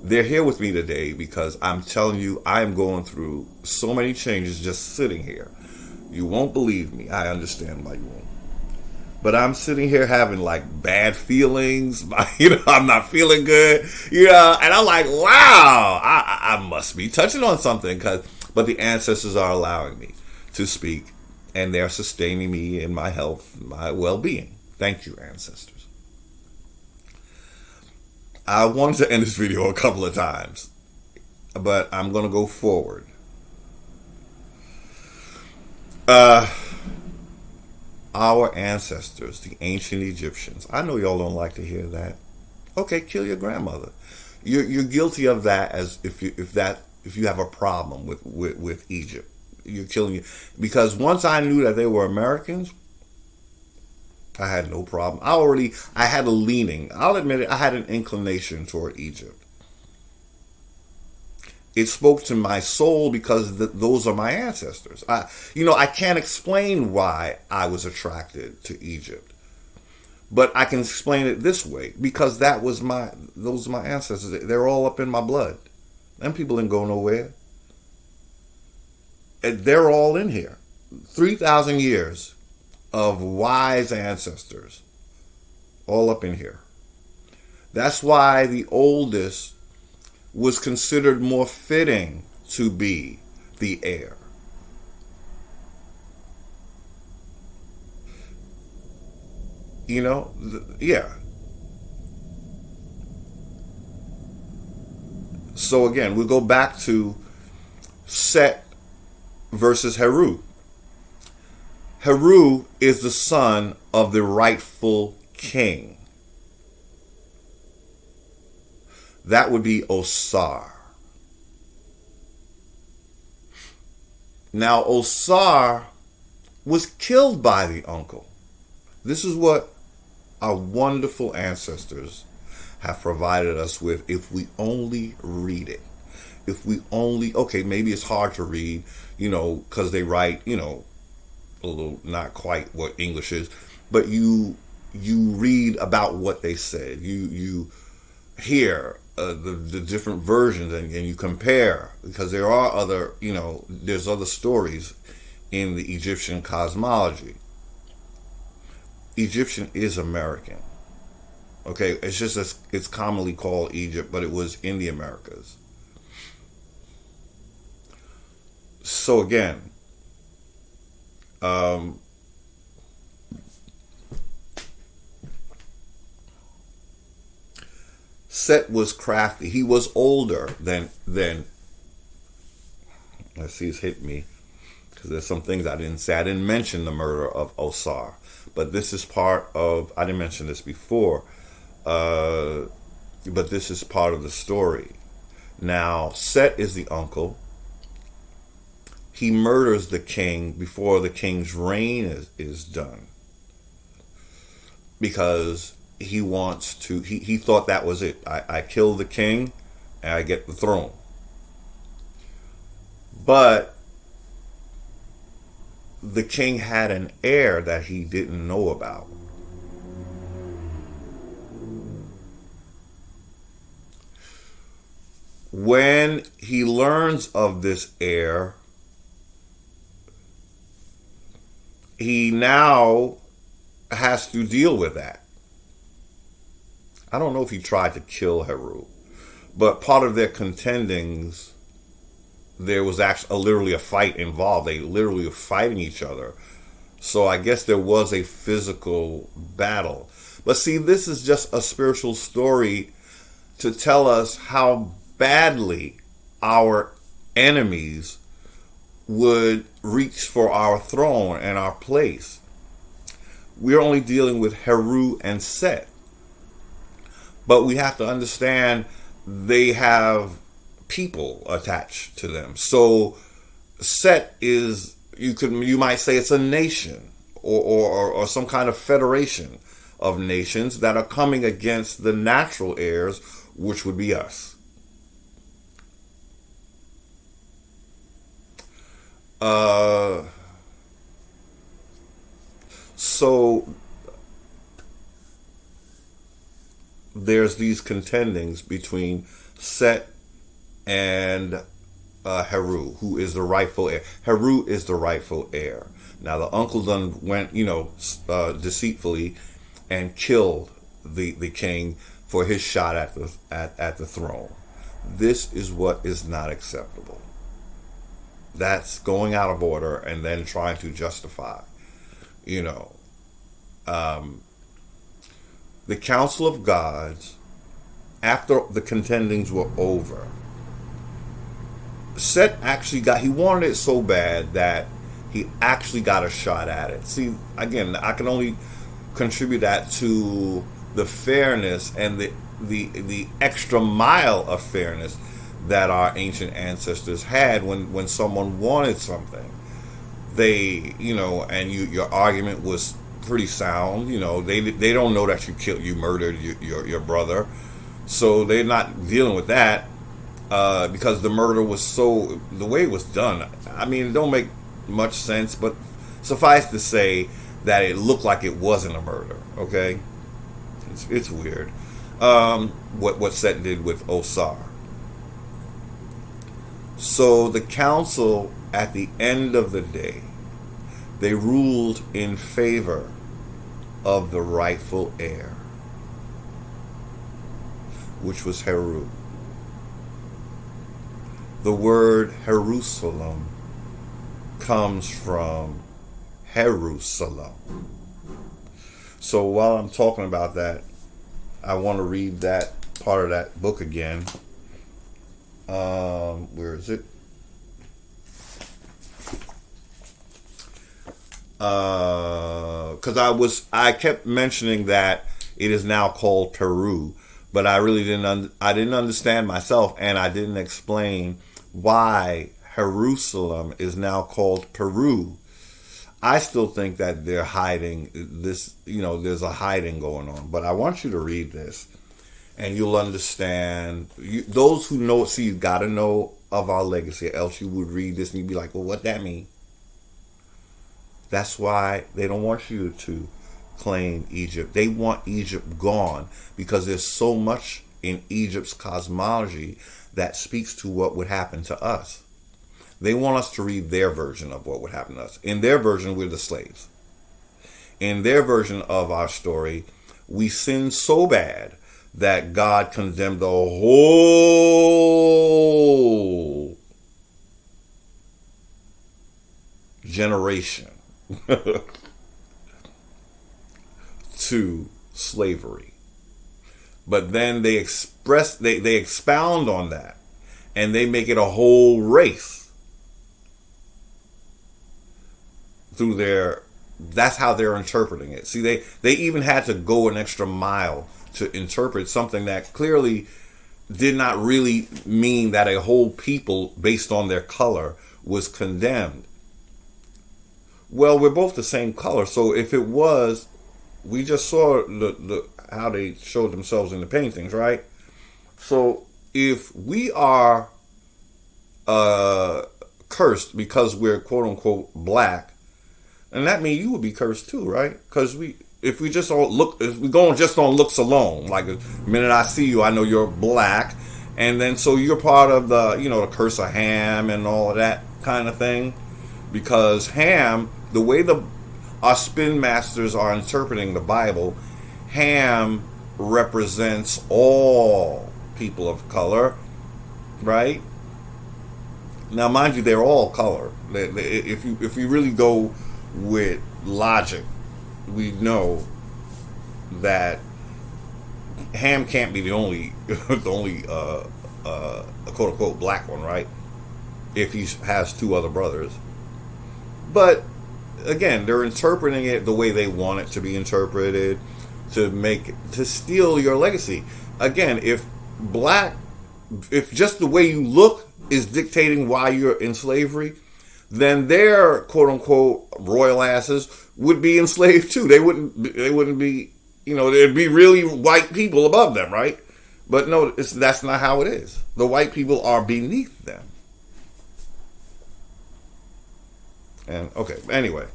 they're here with me today, because I'm telling you, I'm going through so many changes just sitting here. You won't believe me. I understand why you won't. But I'm sitting here having like bad feelings. I'm not feeling good. And I'm like, wow, I must be touching on something. But the ancestors are allowing me to speak, and they're sustaining me in my health, my well-being. Thank you, ancestors. I wanted to end this video a couple of times, but I'm going to go forward. Uh, our ancestors, the ancient Egyptians. I know y'all don't like to hear that. Okay, kill your grandmother. You're guilty of that as if you have a problem with Egypt. You're killing you because once I knew that they were Americans, I had no problem. I had a leaning. I'll admit it. I had an inclination toward Egypt. It spoke to my soul because those are my ancestors. I can't explain why I was attracted to Egypt, but I can explain it this way because those are my ancestors. They're all up in my blood. Them people didn't go nowhere. They're all in here. 3,000 years of wise ancestors, all up in here. That's why the oldest was considered more fitting to be the heir. Yeah. So again, we'll go back to Set versus Heru. Heru is the son of the rightful king. That would be Osar. Now, Osar was killed by the uncle. This is what our wonderful ancestors have provided us with if we only read it. If we only, okay, maybe it's hard to read, because they write, a little not quite what English is, but you read about what they said. You hear the different versions and you compare, because there are other, there's other stories in the Egyptian cosmology. Egyptian is American. Okay, it's just it's commonly called Egypt, but it was in the Americas. So again, Set was crafty. He was older than let's see, it's hit me because there's some things I didn't say. I didn't mention the murder of Osar, but this is part of, I didn't mention this before, but this is part of the story. Now, Set is the uncle. He murders the king before the king's reign is done. Because he wants to, he thought that was it. I kill the king and I get the throne. But the king had an heir that he didn't know about. When he learns of this heir, he now has to deal with that. I don't know if he tried to kill Heru, but part of their contendings, there was actually literally a fight involved. They literally were fighting each other. So I guess there was a physical battle. But see, this is just a spiritual story to tell us how badly our enemies would reach for our throne and our place. We're only dealing with Heru and Set. But we have to understand they have people attached to them. So Set is, you might say it's a nation or some kind of federation of nations that are coming against the natural heirs, which would be us. So there's these contendings between Set and Heru, who is the rightful heir. Heru is the rightful heir. Now the uncle done went, deceitfully and killed the king for his shot at the throne. This is what is not acceptable. That's going out of order and then trying to justify, the Council of Gods, after the contendings were over, Set actually he wanted it so bad that he actually got a shot at it. See, again, I can only contribute that to the fairness and the extra mile of fairness that our ancient ancestors had when someone wanted something. They, and your argument was pretty sound. They don't know that you murdered your brother, so they're not dealing with that because the murder was the way it was done. I mean, it don't make much sense, but suffice to say that it looked like it wasn't a murder. Okay, it's weird. What Set did with Osar. So the council, at the end of the day, they ruled in favor of the rightful heir, which was Heru. The word Jerusalem comes from Jerusalem. So while I'm talking about that, I want to read that part of that book again. Where is it? Because I kept mentioning that it is now called Peru, but I really didn't understand myself, and I didn't explain why Jerusalem is now called Peru. I still think that they're hiding this, there's a hiding going on, but I want you to read this and you'll understand. Those who know, you got to know of our legacy, else you would read this and you'd be like, well, what that mean? That's why they don't want you to claim Egypt. They want Egypt gone because there's so much in Egypt's cosmology that speaks to what would happen to us. They want us to read their version of what would happen to us. In their version, we're the slaves. In their version of our story, we sinned so bad that God condemned the whole generation to slavery. But then they expound on that and they make it a whole race through that's how they're interpreting it. See, they even had to go an extra mile to interpret something that clearly did not really mean that a whole people based on their color was condemned. Well, we're both the same color, so if it was, we just saw the how they showed themselves in the paintings, right? So if we are cursed because we're quote unquote black, and that means you would be cursed too, right? Because if we going just on looks alone, like the minute I see you, I know you're black, and then so you're part of the the curse of Ham and all of that kind of thing, because Ham, the way our spin masters are interpreting the Bible, Ham represents all people of color, right? Now, mind you, they're all color. If you really go with logic, we know that Ham can't be the only quote unquote black one, right? If he has two other brothers. But again, they're interpreting it the way they want it to be interpreted, to steal your legacy. Again, if just the way you look is dictating why you're in slavery, then their quote unquote royal asses would be enslaved too. They wouldn't be, there'd be really white people above them, right? But no, that's not how it is. The white people are beneath them. And okay, anyway.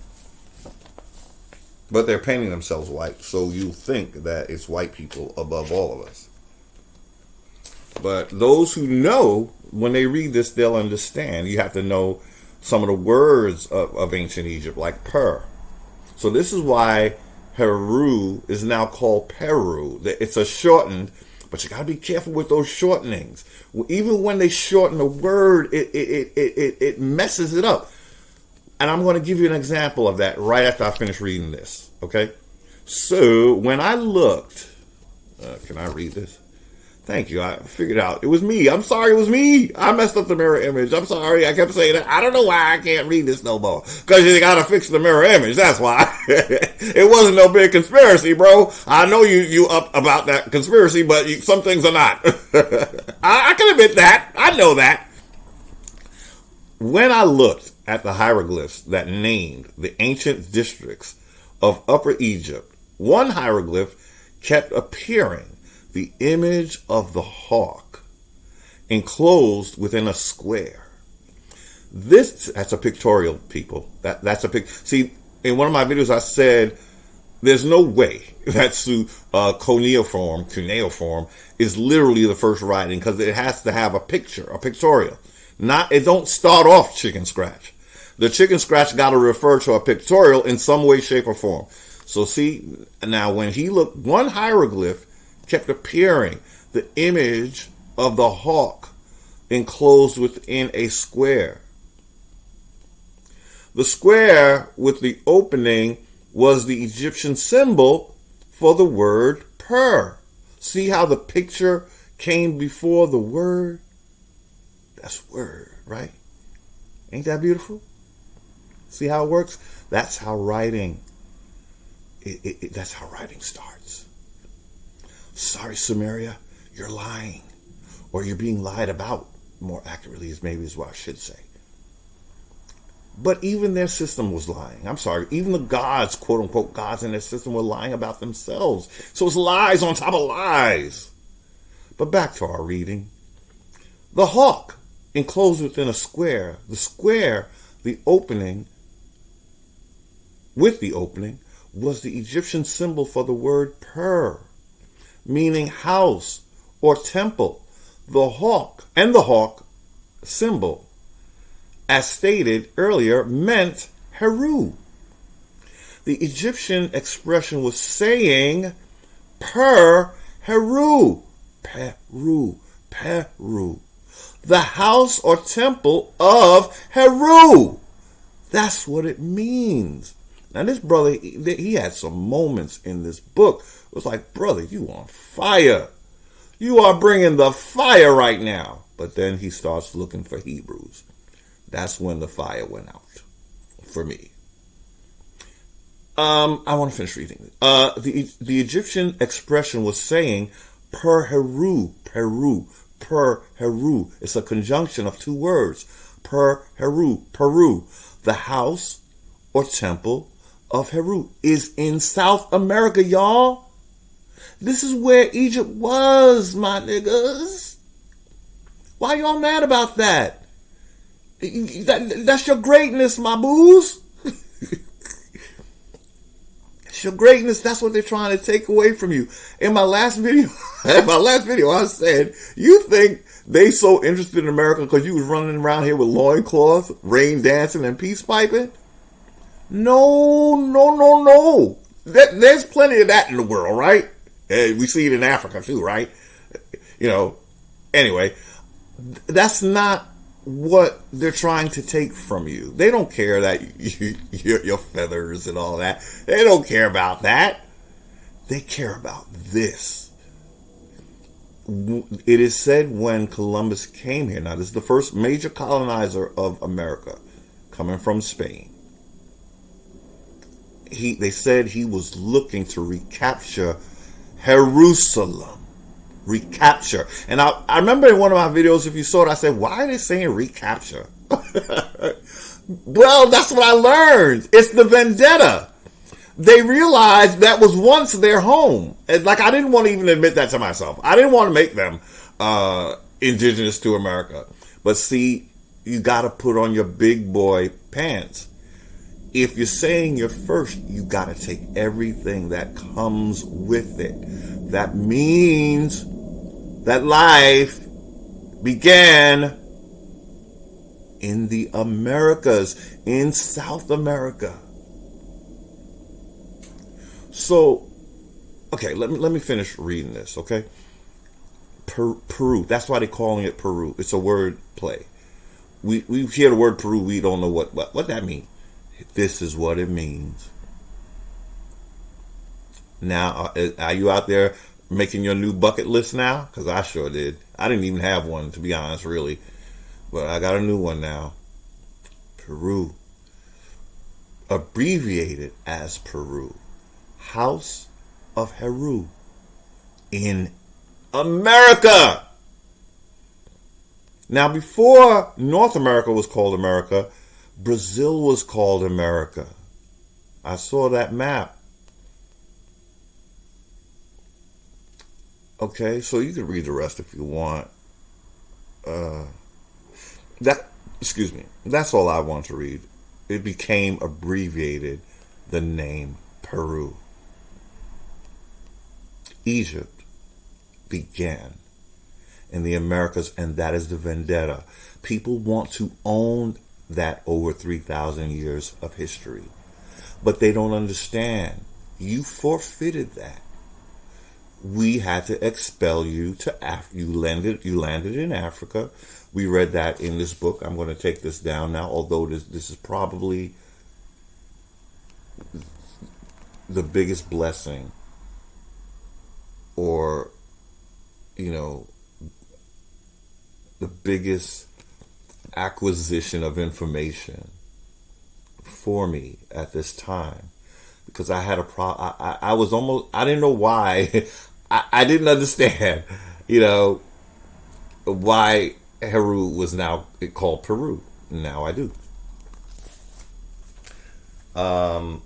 But they're painting themselves white, so you think that it's white people above all of us. But those who know, when they read this, they'll understand. You have to know some of the words of ancient Egypt, like per. So this is why Heru is now called Peru. It's a shortened, but you got to be careful with those shortenings. Even when they shorten a word, it messes it up. And I'm going to give you an example of that right after I finish reading this, okay? So when I looked, can I read this? Thank you. I figured out. It was me. I'm sorry. It was me. I messed up the mirror image. I'm sorry. I kept saying that. I don't know why I can't read this no more. Because you got to fix the mirror image. That's why. It wasn't no big conspiracy, bro. I know you up about that conspiracy, but some things are not. I can admit that. I know that. When I looked at the hieroglyphs that named the ancient districts of Upper Egypt, one hieroglyph kept appearing. The image of the hawk enclosed within a square. That's a pictorial, people. That's a pic. See, in one of my videos, I said there's no way that cuneiform is literally the first writing, because it has to have a picture, a pictorial. It don't start off chicken scratch. The chicken scratch got to refer to a pictorial in some way, shape, or form. So see, now when he looked, one hieroglyph kept appearing, the image of the hawk enclosed within a square. The square with the opening was the Egyptian symbol for the word per. See how the picture came before the word? That's word, right? Ain't that beautiful? See how it works? That's how writing, that's how writing starts. Sorry, Sumeria, you're lying. Or you're being lied about, more accurately, is what I should say. But even their system was lying. I'm sorry, even the gods, quote-unquote gods in their system, were lying about themselves. So it's lies on top of lies. But back to our reading. The hawk enclosed within a square. The square, the opening, with the opening, was the Egyptian symbol for the word per, meaning house or temple. The hawk symbol, as stated earlier, meant Heru. The Egyptian expression was saying per Heru, Peru, the house or temple of Heru. That's what it means. Now this brother, he had some moments in this book. It was like, brother, you on fire. You are bringing the fire right now. But then he starts looking for Hebrews. That's when the fire went out for me. I want to finish reading. The Egyptian expression was saying per Heru. It's a conjunction of two words. Per Heru. The house or temple of Heru is in South America, y'all. This is where Egypt was, my niggas. Why y'all mad about that? That's your greatness, my boos. It's your greatness. That's what they're trying to take away from you. In my last video, I said, you think they so interested in America because you was running around here with loincloths, rain dancing, and peace piping? No. There's plenty of that in the world, right? We see it in Africa too, right? Anyway, that's not what they're trying to take from you. They don't care that your feathers and all that. They don't care about that. They care about this. It is said when Columbus came here, now this is the first major colonizer of America, coming from Spain. They said he was looking to recapture Jerusalem. Recapture. And I remember in one of my videos, if you saw it, I said, why are they saying recapture? Well, that's what I learned. It's the vendetta. They realized that was once their home. And I didn't want to even admit that to myself. I didn't want to make them indigenous to America. But see, you got to put on your big boy pants. If you're saying you're first, you got to take everything that comes with it. That means that life began in the Americas, in South America. So, okay, let me finish reading this, okay? Peru, that's why they're calling it Peru. It's a word play. We hear the word Peru, we don't know what that means. This is what it means. Now, are you out there making your new bucket list now? Because I sure did. I didn't even have one, to be honest, really. But I got a new one now. Peru. Abbreviated as Peru. House of Heru. In America. Now, before North America was called America, Brazil was called America. I saw that map. Okay, so you can read the rest if you want. That's all I want to read. It became abbreviated, the name Peru. Egypt began in the Americas, and that is the vendetta. People want to own that over 3,000 years of history, but they don't understand. You forfeited that. We had to expel you to Africa. You landed in Africa. We read that in this book. I'm going to take this down now, although this is probably the biggest blessing, or, the biggest acquisition of information for me at this time, because I had a problem. I was almost, I didn't know why. I didn't understand, why Heru was now called Peru. Now I do. And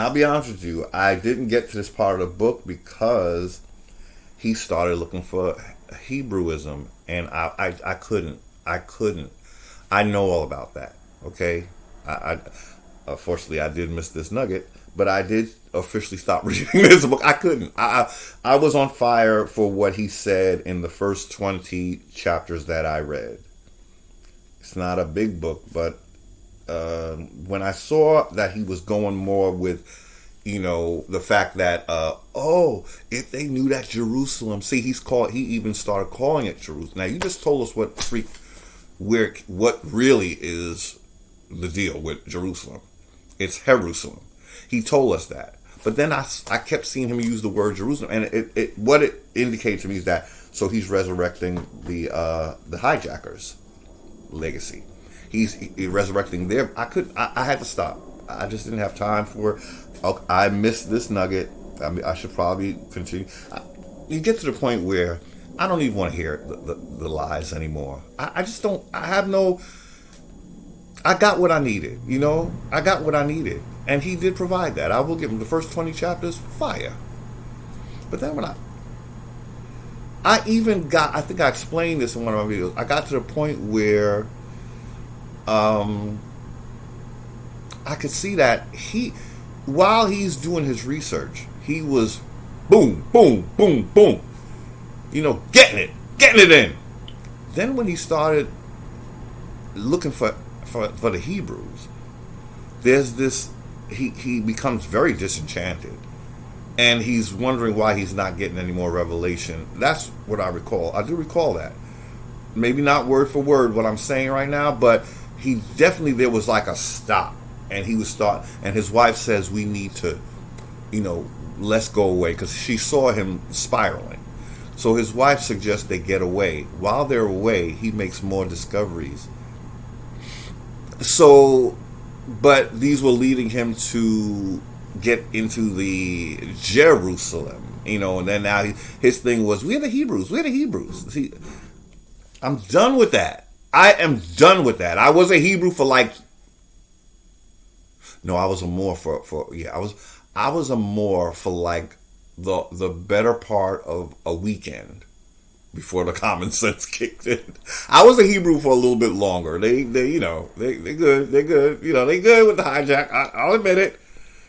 I'll be honest with you, I didn't get to this part of the book because he started looking for Hebrewism, and I couldn't. I know all about that. Okay, unfortunately I did miss this nugget, but I did officially stop reading this book. I couldn't. I was on fire for what he said in the first 20 chapters that I read. It's not a big book, but when I saw that he was going more with, the fact that, if they knew that Jerusalem, see, he even started calling it Jerusalem. Now, you just told us what really is the deal with Jerusalem. It's Jerusalem. He told us that. But then I kept seeing him use the word Jerusalem, and what it indicated to me is that, so he's resurrecting the hijackers' legacy. He's resurrecting their. I had to stop. I just didn't have time for it. I missed this nugget. I should probably continue. You get to the point where I don't even want to hear the lies anymore. I just don't. I got what I needed. I got what I needed, and he did provide that. I will give him the first 20 chapters fire. But then when I think I explained this in one of my videos. I got to the point where I could see that while he's doing his research, he was boom, boom, boom, boom, getting it in. Then when he started looking for the Hebrews, there's this, he becomes very disenchanted, and he's wondering why he's not getting any more revelation. That's what I recall. I do recall that. Maybe not word for word what I'm saying right now, but there was like a stop, and and his wife says, we need to, let's go away, because she saw him spiraling. So his wife suggests they get away. While they're away, he makes more discoveries. So, but these were leading him to get into the Jerusalem, and then now his thing was, we're the Hebrews. See, I'm done with that. I am done with that. I was a Hebrew for I was a Moor I was a Moor for like the better part of a weekend before the common sense kicked in. I was a Hebrew for a little bit longer. They good. They're good with the hijack. I'll admit it.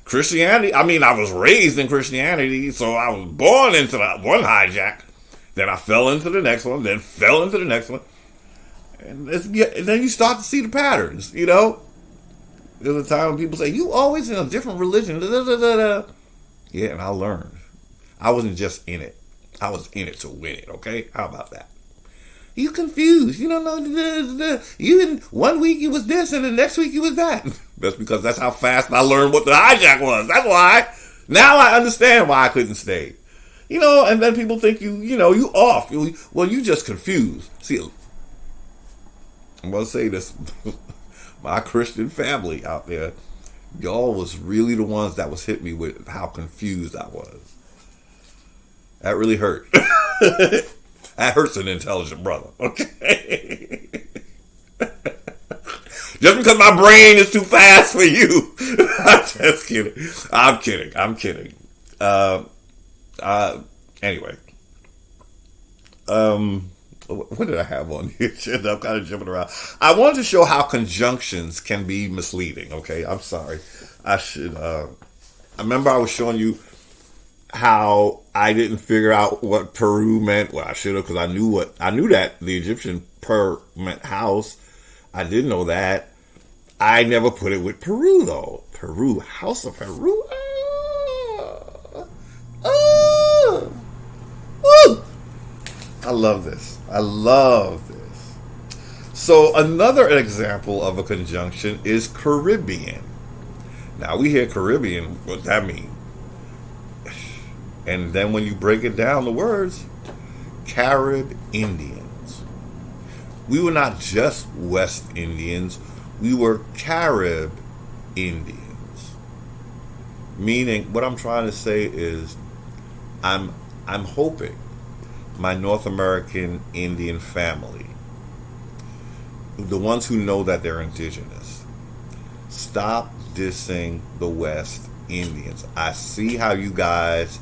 Christianity, I was raised in Christianity, so I was born into that one hijack. Then I fell into the next one, then fell into the next one. And then you start to see the patterns, There's a time when people say, you always in a different religion. Da, da, da, da, da. Yeah, and I learned. I wasn't just in it. I was in it to win it, okay? How about that? You confused. You don't know. One week you was this, and the next week you was that. That's because that's how fast I learned what the hijack was. That's why. Now I understand why I couldn't stay. And then people think you off. Well, you just confused. See, I'm going to say this. My Christian family out there, y'all was really the ones that was hit me with how confused I was. That really hurt. That hurts an intelligent brother, okay? Just because my brain is too fast for you. I'm just kidding. I'm kidding. Anyway. What did I have on here? I'm kind of jumping around. I wanted to show how conjunctions can be misleading, okay? I'm sorry. I remember I was showing you how I didn't figure out what Peru meant. Well, I should have, because I knew that the Egyptian per meant house. I did know that. I never put it with Peru, though. Peru, House of Heru. I love this. So another example of a conjunction is Caribbean. Now we hear Caribbean, what that mean? And then when you break it down, the words, Carib Indians. We were not just West Indians, we were Carib Indians. Meaning, what I'm trying to say is, I'm hoping my North American Indian family, the ones who know that they're indigenous, stop dissing the West Indians. I see how you guys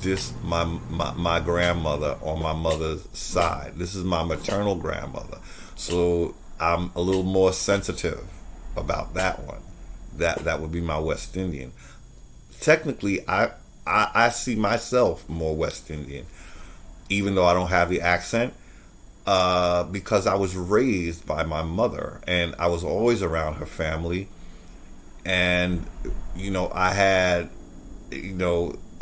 diss my grandmother on my mother's side. This is my maternal grandmother, so I'm a little more sensitive about that one. That would be my West Indian. Technically, I see myself more West Indian, even though I don't have the accent, because I was raised by my mother, and I was always around her family, and I had,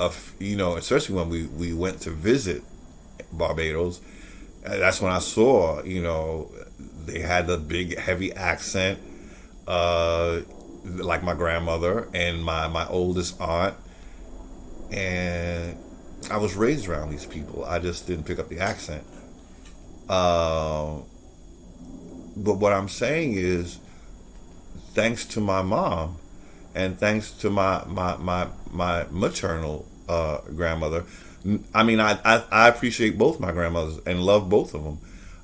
especially when we went to visit Barbados, that's when I saw, they had the big heavy accent, like my grandmother and my oldest aunt. And I was raised around these people. I just didn't pick up the accent. But what I'm saying is, thanks to my mom, and thanks to my maternal grandmother. I mean, I appreciate both my grandmothers and love both of them.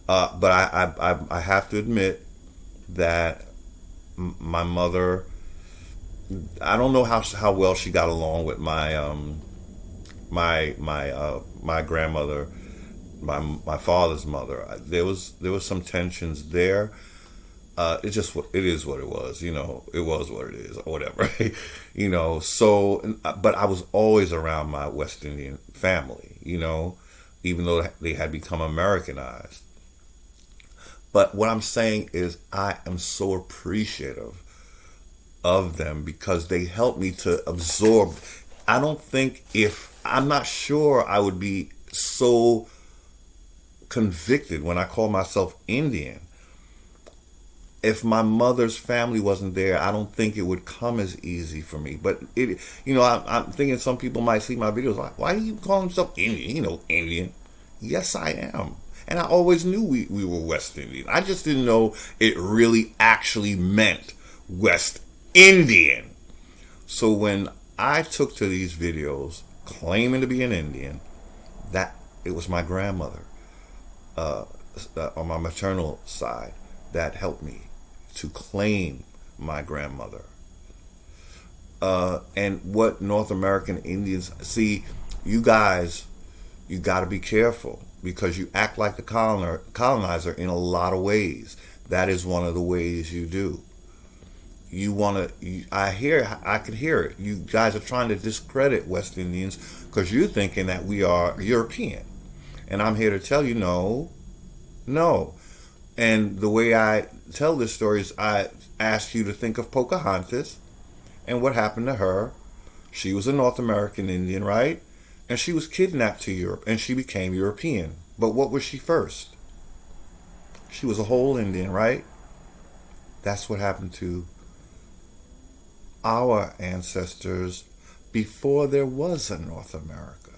But I have to admit that my mother, I don't know how well she got along with my grandmother, my father's mother. There was some tensions there. It is what it was. It was what it is, or whatever. So, but I was always around my West Indian family. Even though they had become Americanized. But what I'm saying is, I am so appreciative of them because they helped me to absorb. I'm not sure I would be so convicted when I call myself Indian. If my mother's family wasn't there, I don't think it would come as easy for me. But I'm thinking some people might see my videos like, why do you call yourself Indian? Indian. Yes, I am. And I always knew we were West Indian. I just didn't know it really actually meant West Indian. So when I took to these videos claiming to be an Indian, that it was my grandmother on my maternal side that helped me to claim my grandmother. And what North American Indians see, you guys, you got to be careful because you act like the colonizer in a lot of ways. That is one of the ways you do. I could hear it. You guys are trying to discredit West Indians because you're thinking that we are European. And I'm here to tell you, no. And the way I tell this story is I ask you to think of Pocahontas and what happened to her. She was a North American Indian, right? And she was kidnapped to Europe and she became European. But what was she first? She was a whole Indian, right? That's what happened to our ancestors before there was a North America.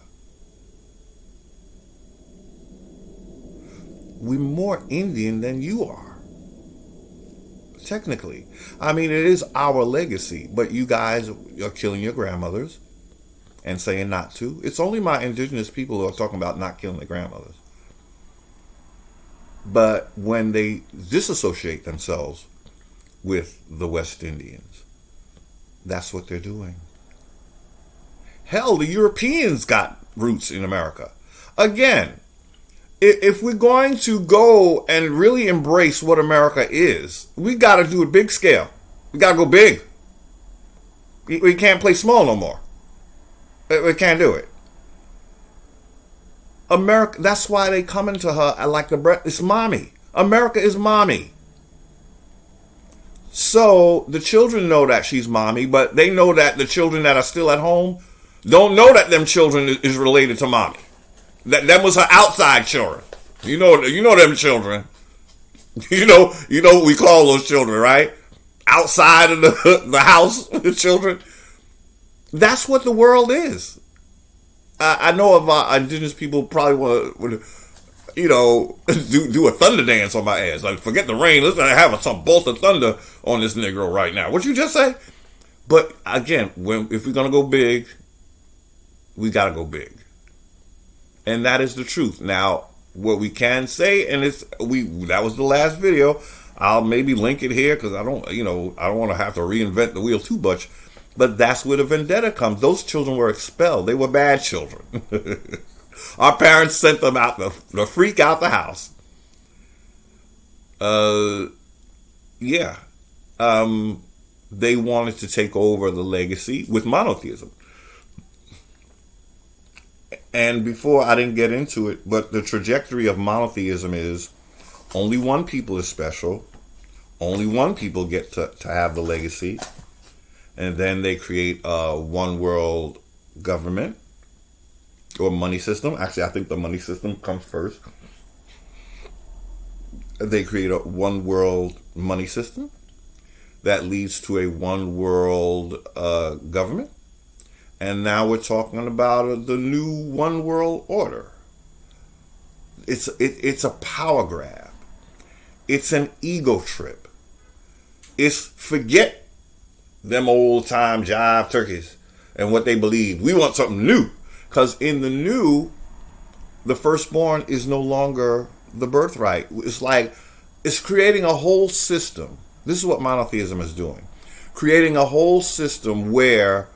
We're more Indian than you are. Technically. I mean, it is our legacy, but you guys are killing your grandmothers and saying not to. It's only my indigenous people who are talking about not killing their grandmothers. But when they disassociate themselves with the West Indians, that's what they're doing. Hell, the Europeans got roots in America. Again, if we're going to go and really embrace what America is, we got to do it big scale. We got to go big. We can't play small no more. We can't do it. America, that's why they coming to her like the breath. It's mommy. America is mommy. So the children know that she's mommy, but they know that the children that are still at home don't know that them children is related to mommy. That was her outside children. You know them children. You know what we call those children, right? Outside of the house, the children. That's what the world is. I know of indigenous people probably want to, do a thunder dance on my ass. Like, forget the rain. Let's have some bolt of thunder on this Negro right now. What you just say? But again, if we're gonna go big, we gotta go big. And that is the truth. Now, what we can say, and that was the last video. I'll maybe link it here because I don't want to have to reinvent the wheel too much. But that's where the vendetta comes. Those children were expelled. They were bad children. Our parents sent them out to freak out the house. They wanted to take over the legacy with monotheism. And before, I didn't get into it, but the trajectory of monotheism is only one people is special. Only one people get to have the legacy. And then they create a one world government or money system. Actually, I think the money system comes first. They create a one world money system that leads to a one world government. And now we're talking about the new one world order. It's a power grab. It's an ego trip. It's forget them old time jive turkeys and what they believe. We want something new. Because in the new, the firstborn is no longer the birthright. It's creating a whole system. This is what monotheism is doing. Creating a whole system where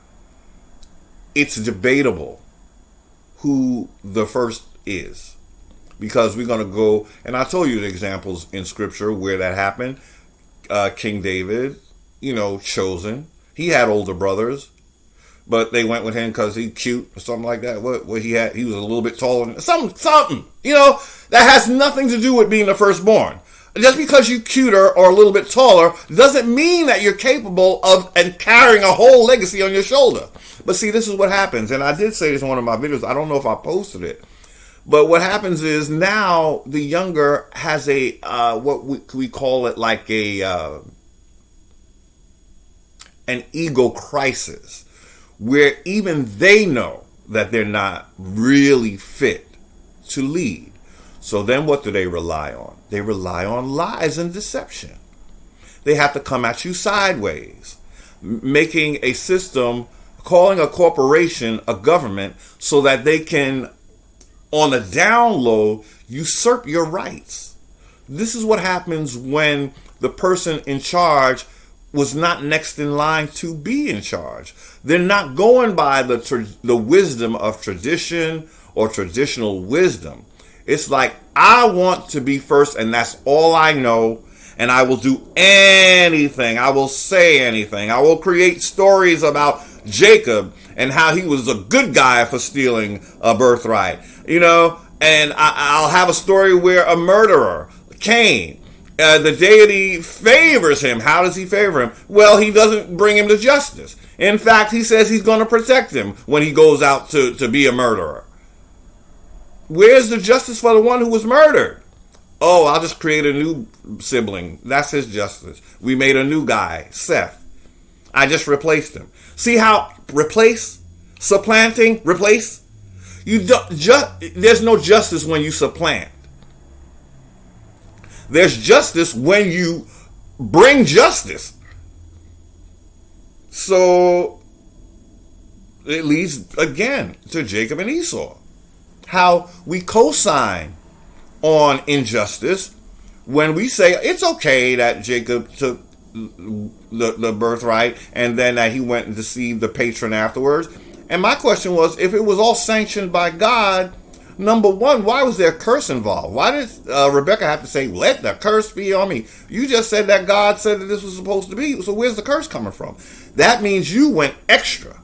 it's debatable who the first is. Because we're going to go, and I told you the examples in scripture where that happened. King David, chosen. He had older brothers, but they went with him because he's cute or something like that. What he was a little bit taller. Something. That has nothing to do with being the firstborn. Just because you're cuter or a little bit taller doesn't mean that you're capable of and carrying a whole legacy on your shoulder. But see, this is what happens. And I did say this in one of my videos. I don't know if I posted it. But what happens is now the younger has a, what we call it, like an ego crisis, where even they know that they're not really fit to lead. So then what do they rely on? They rely on lies and deception. They have to come at you sideways, making a system, calling a corporation a government so that they can, on the down low, usurp your rights. This is what happens when the person in charge was not next in line to be in charge. They're not going by the wisdom of tradition or traditional wisdom. It's like, I want to be first, and that's all I know, and I will do anything. I will say anything. I will create stories about Jacob and how he was a good guy for stealing a birthright, and I'll have a story where a murderer, Cain, the deity favors him. How does he favor him? Well, he doesn't bring him to justice. In fact, he says he's going to protect him when he goes out to be a murderer. Where's the justice for the one who was murdered? Oh, I'll just create a new sibling. That's his justice. We made a new guy, Seth. I just replaced him. See how replace Supplanting, replace. There's no justice when you supplant. There's justice when you bring justice. So it leads again to Jacob and Esau. How we co-sign on injustice when we say it's okay that Jacob took the birthright and then that he went and deceived the patron afterwards. And my question was, if it was all sanctioned by God, number one, why was there a curse involved? Why did Rebecca have to say, let the curse be on me? You just said that God said that this was supposed to be. So where's the curse coming from? That means you went extra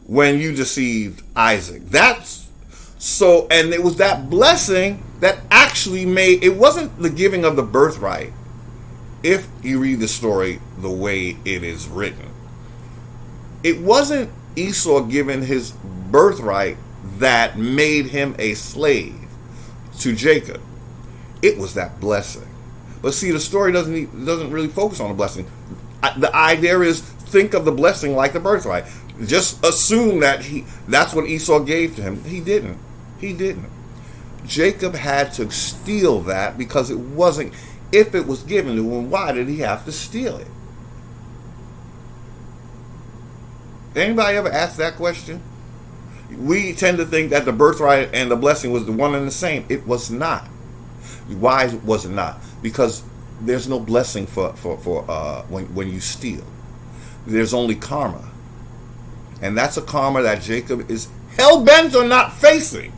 when you deceived Isaac. And it was that blessing that actually made, it wasn't the giving of the birthright. If you read the story the way it is written, it wasn't Esau giving his birthright that made him a slave to Jacob. It was that blessing. But see, the story doesn't really focus on the blessing. The idea is, think of the blessing like the birthright. Just assume that that's what Esau gave to him. He didn't. Jacob had to steal that because it wasn't. If it was given to him, why did he have to steal it? Anybody ever ask that question? We tend to think that the birthright and the blessing was the one and the same. It was not. Why was it not? Because there's no blessing for when you steal. There's only karma. And that's a karma that Jacob is hell-bent on not facing.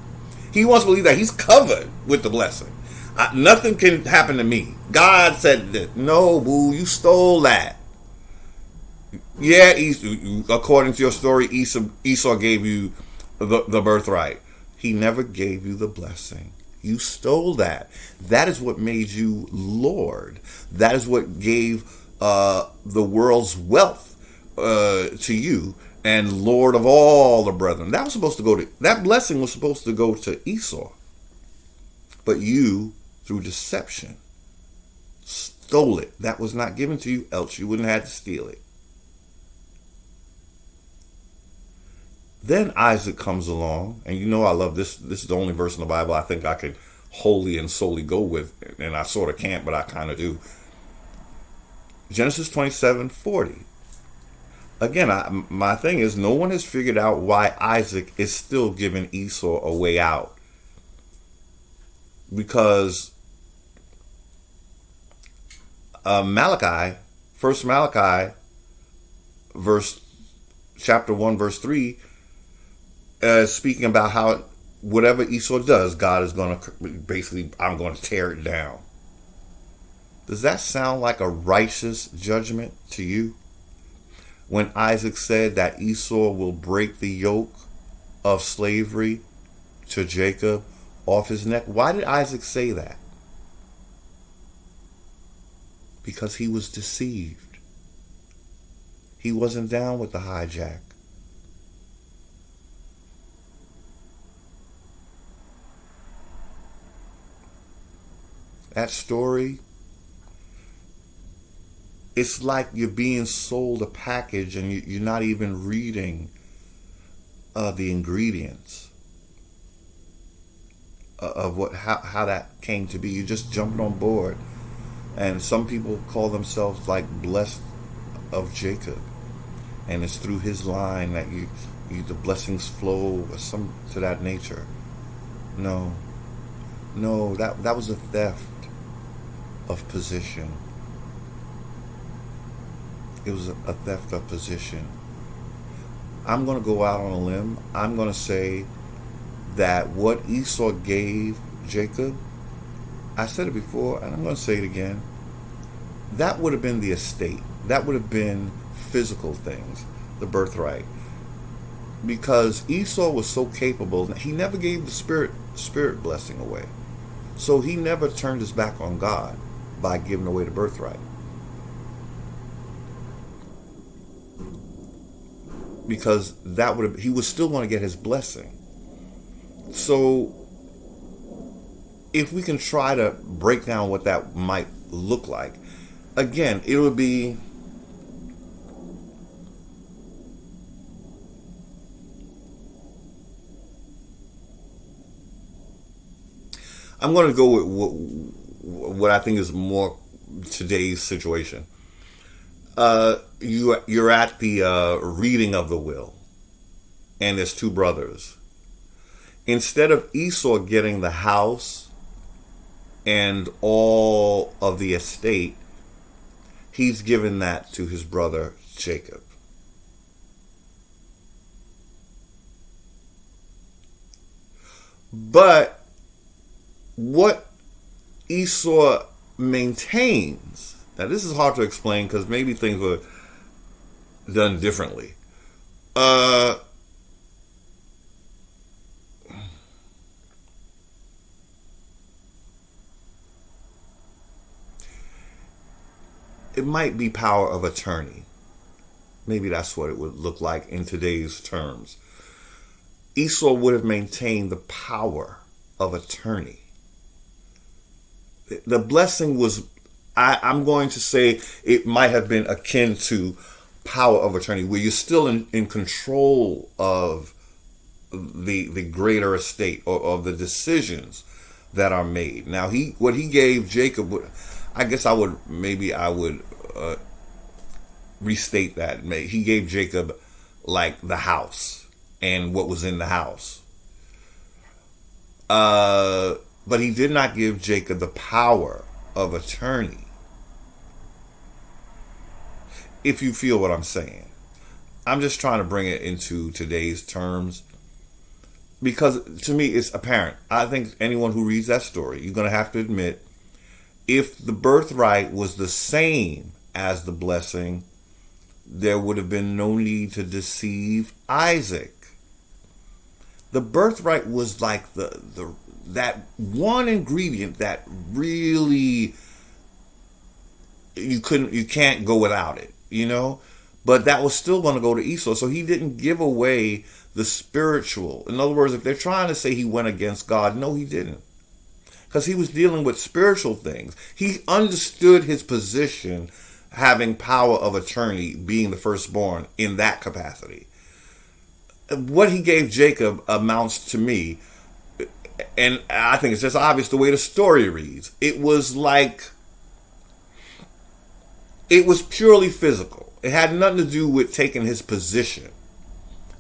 He wants to believe that he's covered with the blessing. Nothing can happen to me. God said that. No, boo, you stole that. Yeah, according to your story, Esau gave you the birthright. He never gave you the blessing. You stole that. That is what made you Lord. That is what gave the world's wealth to you, and Lord of all the brethren. That blessing was supposed to go to Esau. But you, through deception, stole it. That was not given to you, else you wouldn't have had to steal it. Then Isaac comes along, and you know I love this. This is the only verse in the Bible I think I could wholly and solely go with, and I sort of can't, but I kind of do. Genesis 27:40. Again, my thing is, no one has figured out why Isaac is still giving Esau a way out. Because Malachi, 1 Malachi, chapter 1, verse 3, speaking about how whatever Esau does, God is going to, basically, I'm going to tear it down. Does that sound like a righteous judgment to you? When Isaac said that Esau will break the yoke of slavery to Jacob off his neck. Why did Isaac say that? Because he was deceived. He wasn't down with the hijack. That story, it's like you're being sold a package and you're not even reading the ingredients of how that came to be. You just jumped on board. And some people call themselves like blessed of Jacob, and it's through his line that the blessings flow, or some to that nature. No, that was a theft of position. It was a theft of position. I'm going to go out on a limb. I'm going to say that what Esau gave Jacob, I said it before, and I'm going to say it again, that would have been the estate. That would have been physical things, the birthright. Because Esau was so capable, he never gave the spirit blessing away. So he never turned his back on God by giving away the birthright. Because he was still going to get his blessing. So if we can try to break down what that might look like, again, it would be I'm going to go with what I think is more today's situation. You're at the reading of the will, and there's two brothers. Instead of Esau getting the house and all of the estate, he's given that to his brother Jacob. But what Esau maintains, now this is hard to explain because maybe things were done differently. It might be power of attorney. Maybe that's what it would look like in today's terms. Esau would have maintained the power of attorney. The blessing was, I'm going to say, it might have been akin to power of attorney, where you're still in control of the greater estate or of the decisions that are made. Now, what he gave Jacob, I guess I would restate that. He gave Jacob like the house and what was in the house. But he did not give Jacob the power of attorney. If you feel what I'm saying. I'm just trying to bring it into today's terms, because to me it's apparent. I think anyone who reads that story, you're going to have to admit, if the birthright was the same as the blessing, there would have been no need to deceive Isaac. The birthright was like that one ingredient that really you can't go without it, you know? But that was still going to go to Esau, so he didn't give away the spiritual. In other words, if they're trying to say he went against God, no, he didn't. Because he was dealing with spiritual things. He understood his position, having power of attorney, being the firstborn in that capacity. What he gave Jacob amounts to me, and I think it's just obvious the way the story reads. It was purely physical. It had nothing to do with taking his position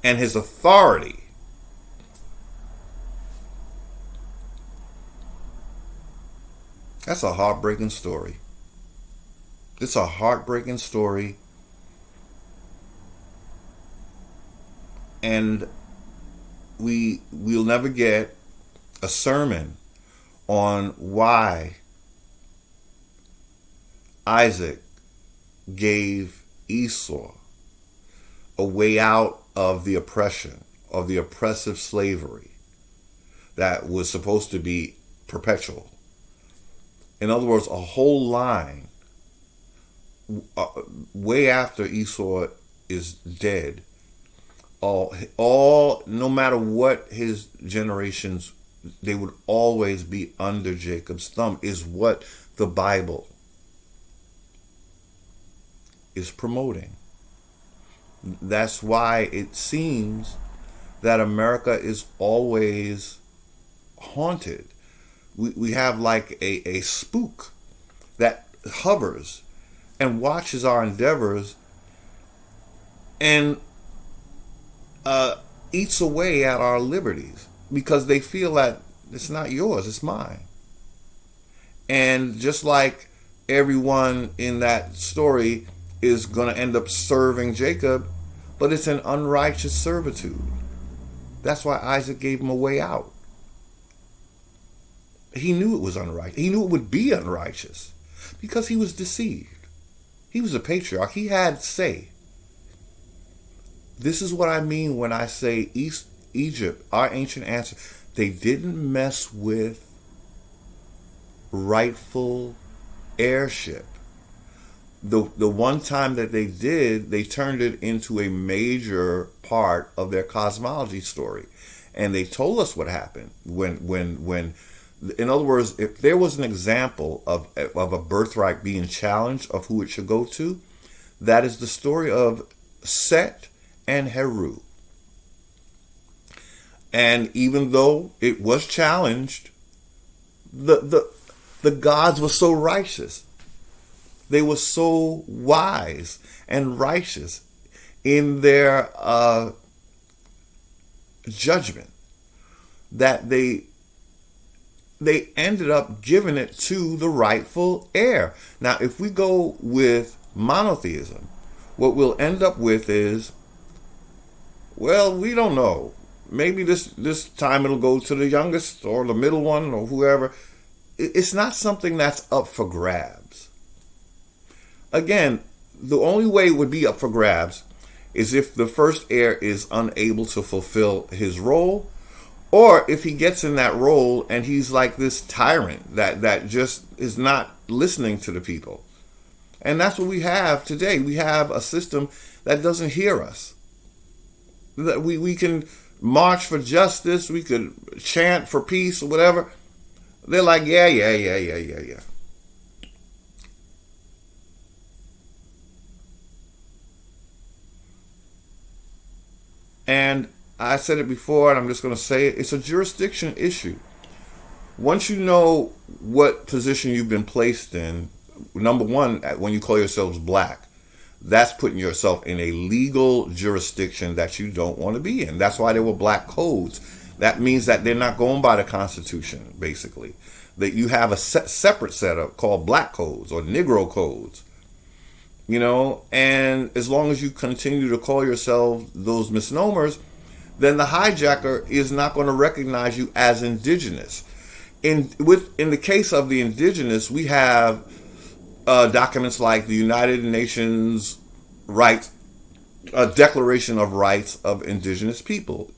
and his authority. That's a heartbreaking story. It's a heartbreaking story. And we'll never get a sermon on why Isaac gave Esau a way out of the oppression, of the oppressive slavery that was supposed to be perpetual. In other words, a whole line, way after Esau is dead, all no matter what his generations, they would always be under Jacob's thumb, is what the Bible is promoting. That's why it seems that America is always haunted. We have like a spook that hovers and watches our endeavors and eats away at our liberties, because they feel that it's not yours, it's mine. And just like everyone in that story is going to end up serving Jacob, but it's an unrighteous servitude. That's why Isaac gave him a way out. He knew it was unrighteous. He knew it would be unrighteous because he was deceived. He was a patriarch. He had say. This is what I mean when I say Egypt, our ancient ancestors, they didn't mess with rightful heirship. The one time that they did, they turned it into a major part of their cosmology story. And they told us what happened when in other words, if there was an example of a birthright being challenged of who it should go to, that is the story of Set and Heru. And even though it was challenged the gods were so righteous. They were so wise and righteous in their judgment that they ended up giving it to the rightful heir. Now, if we go with monotheism, what we'll end up with is, well, we don't know. Maybe this time it'll go to the youngest or the middle one or whoever. It's not something that's up for grabs. Again, the only way it would be up for grabs is if the first heir is unable to fulfill his role, or if he gets in that role and he's like this tyrant that just is not listening to the people. And that's what we have today. We have a system that doesn't hear us. That we can march for justice, we could chant for peace or whatever. They're like, yeah. And I said it before, and I'm just going to say it. It's a jurisdiction issue. Once you know what position you've been placed in, number one, when you call yourselves black, that's putting yourself in a legal jurisdiction that you don't want to be in. That's why there were black codes. That means that they're not going by the Constitution, basically. That you have a separate setup called black codes or Negro codes. You know, and as long as you continue to call yourself those misnomers, then the hijacker is not going to recognize you as indigenous. In the case of the indigenous, we have documents like the United Nations Rights, Declaration of Rights of Indigenous People.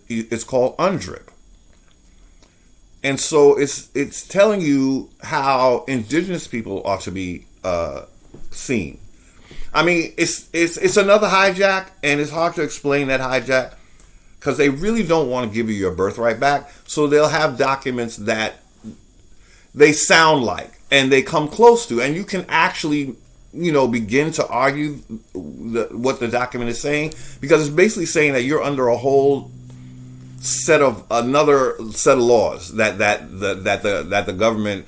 It's called UNDRIP. And so it's telling you how indigenous people ought to be seen. I mean, it's another hijack, and it's hard to explain that hijack because they really don't want to give you your birthright back. So they'll have documents that they sound like and they come close to, and you can actually, begin to argue what the document is saying, because it's basically saying that you're under a whole another set of laws that the government.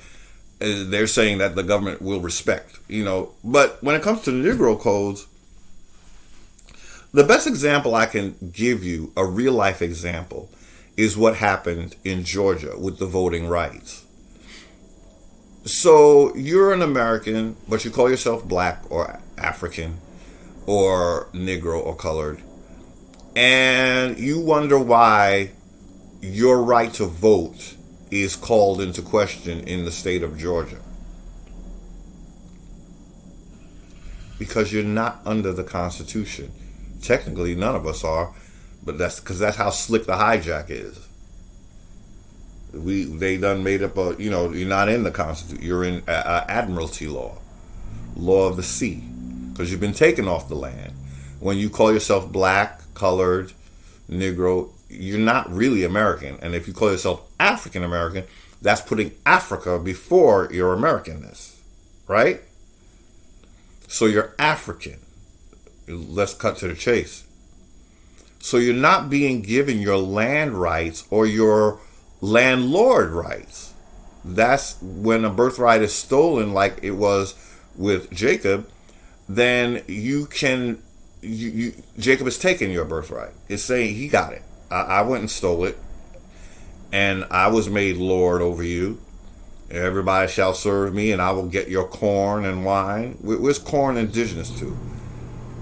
They're saying that the government will respect, But when it comes to Negro codes, the best example I can give you, a real life example, is what happened in Georgia with the voting rights. So you're an American, but you call yourself black or African or Negro or colored, and you wonder why your right to vote is called into question in the state of Georgia. Because you're not under the Constitution. Technically, none of us are, but that's because that's how slick the hijack is. They done made up you're not in the Constitution. You're in admiralty law of the sea, because you've been taken off the land. When you call yourself black, colored, Negro, you're not really American. And if you call yourself African American, that's putting Africa before your Americanness, right? So you're African. Let's cut to the chase. So you're not being given your land rights or your landlord rights. That's when a birthright is stolen, like it was with Jacob. Then Jacob is taking your birthright. It's saying he got it. I went and stole it, and I was made lord over you. Everybody shall serve me, and I will get your corn and wine. Where's corn indigenous to?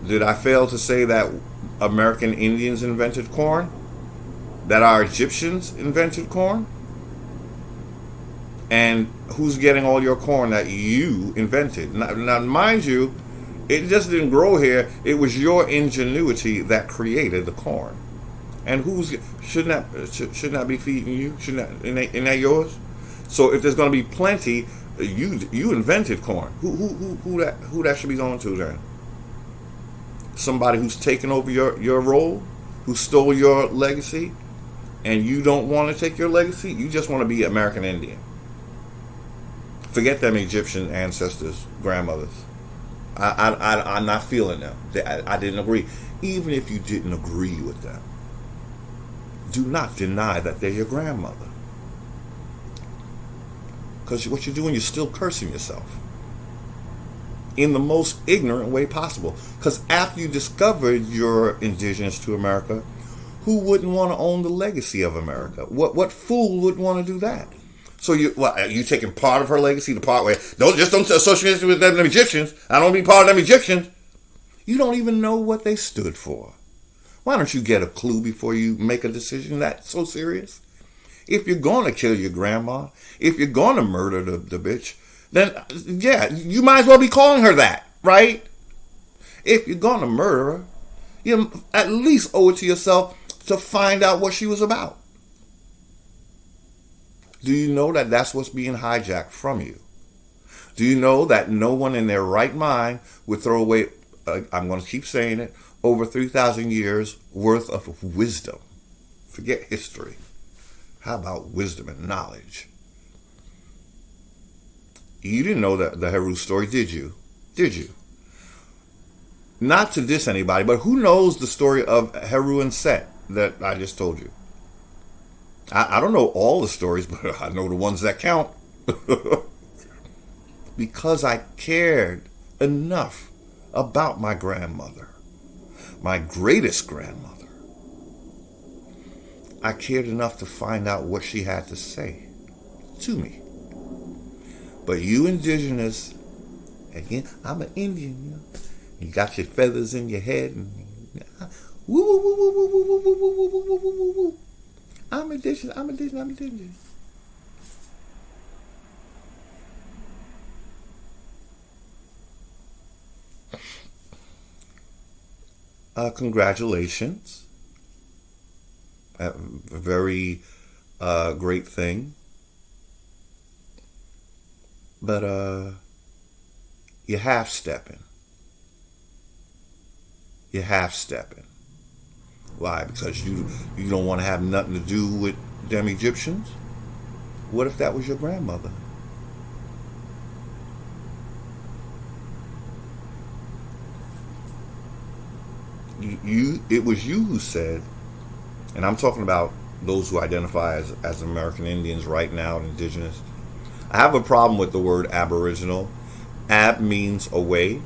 Did I fail to say that American Indians invented corn? That our Egyptians invented corn? And who's getting all your corn that you invented? Now, mind you, it just didn't grow here. It was your ingenuity that created the corn. And shouldn't that be feeding you? Isn't that yours? So if there's going to be plenty, you invented corn. Who that should be going to then? Somebody who's taken over your role, who stole your legacy, and you don't want to take your legacy. You just want to be American Indian. Forget them Egyptian ancestors, grandmothers. I'm not feeling them. I didn't agree. Even if you didn't agree with them, do not deny that they're your grandmother. Because what you're doing, you're still cursing yourself in the most ignorant way possible. Because after you discovered you're indigenous to America, who wouldn't want to own the legacy of America? What fool wouldn't want to do that? So you taking part of her legacy, the part where don't associate with them Egyptians. I don't be part of them Egyptians. You don't even know what they stood for. Why don't you get a clue before you make a decision that's so serious? If you're going to kill your grandma, if you're going to murder the bitch, then, yeah, you might as well be calling her that, right? If you're going to murder her, you at least owe it to yourself to find out what she was about. Do you know that that's what's being hijacked from you? Do you know that no one in their right mind would throw away, I'm going to keep saying it, over 3,000 years worth of wisdom? Forget history. How about wisdom and knowledge? You didn't know the Heru story, did you? Did you? Not to diss anybody, but who knows the story of Heru and Set that I just told you? I don't know all the stories, but I know the ones that count. Because I cared enough about my grandmother, my greatest grandmother. I cared enough to find out what she had to say to me. But you indigenous, again, I'm an Indian, you know. You got your feathers in your head and woo woo woo woo woo woo woo woo woo woo woo woo. I'm indigenous. Congratulations. A very great thing. But you're half-stepping. You're half-stepping. Why? Because you don't want to have nothing to do with them Egyptians? What if that was your grandmother? It was you who said, and I'm talking about those who identify as American Indians right now, indigenous. I have a problem with the word aboriginal. Ab means away.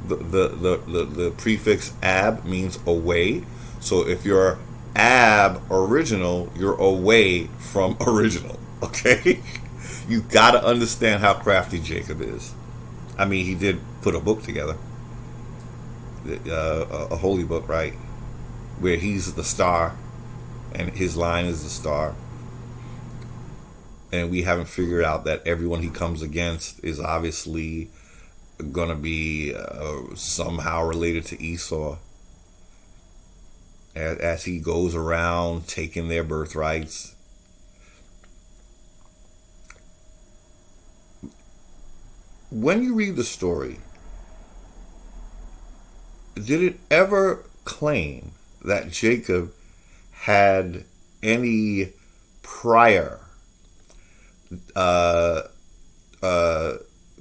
The prefix ab means away. So if you're ab-original, you're away from original, okay? You got to understand how crafty Jacob is. I mean, he did put a book together, a holy book, right? Where he's the star, and his line is the star. And we haven't figured out that everyone he comes against is obviously going to be somehow related to Esau. As he goes around taking their birthrights. When you read the story, did it ever claim that Jacob had any prior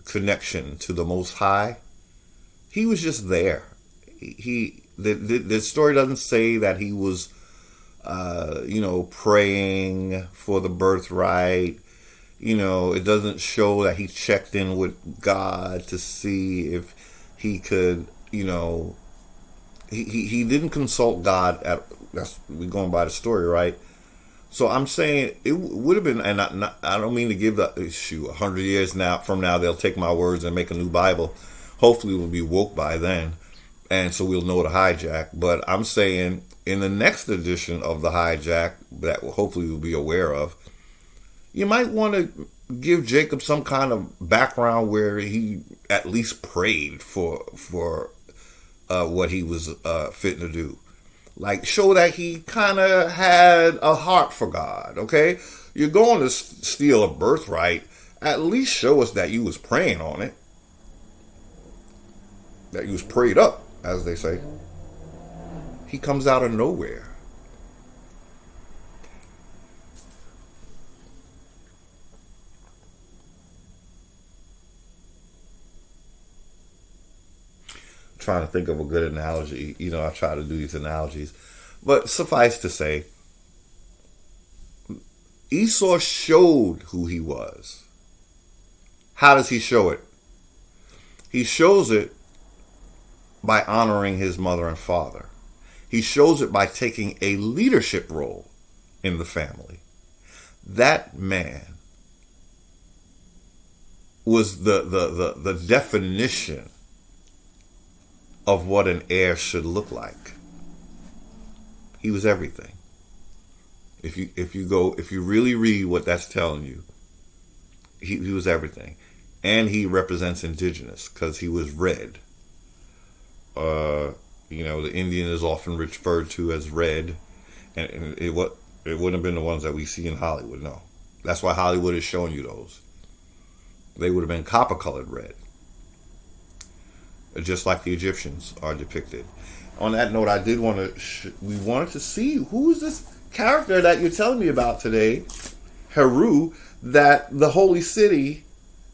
connection to the Most High? He was just there. The story doesn't say that he was, praying for the birthright. It doesn't show that he checked in with God to see if he could, he didn't consult God. We're going by the story, right? So I'm saying it would have been, and I don't mean to give 100 years from now, they'll take my words and make a new Bible. Hopefully we'll be woke by then. And so we'll know the hijack. But I'm saying in the next edition of the hijack that hopefully we'll be aware of, you might want to give Jacob some kind of background where he at least prayed for what he was fitting to do. Like, show that he kind of had a heart for God, okay? You're going to steal a birthright. At least show us that you was praying on it. That you was prayed up, as they say. He comes out of nowhere. I'm trying to think of a good analogy. I try to do these analogies. But suffice to say, Esau showed who he was. How does he show it? He shows it by honoring his mother and father. He shows it by taking a leadership role in the family. That man was the definition of what an heir should look like. He was everything. If you really read what that's telling you, he was everything. And he represents indigenous because he was red. The Indian is often referred to as red, and it wouldn't have been the ones that we see in Hollywood. No, that's why Hollywood is showing you those. They would have been copper-colored red, just like the Egyptians are depicted. On that note, I did want to. We wanted to see who's this character that you're telling me about today, Heru, that the holy city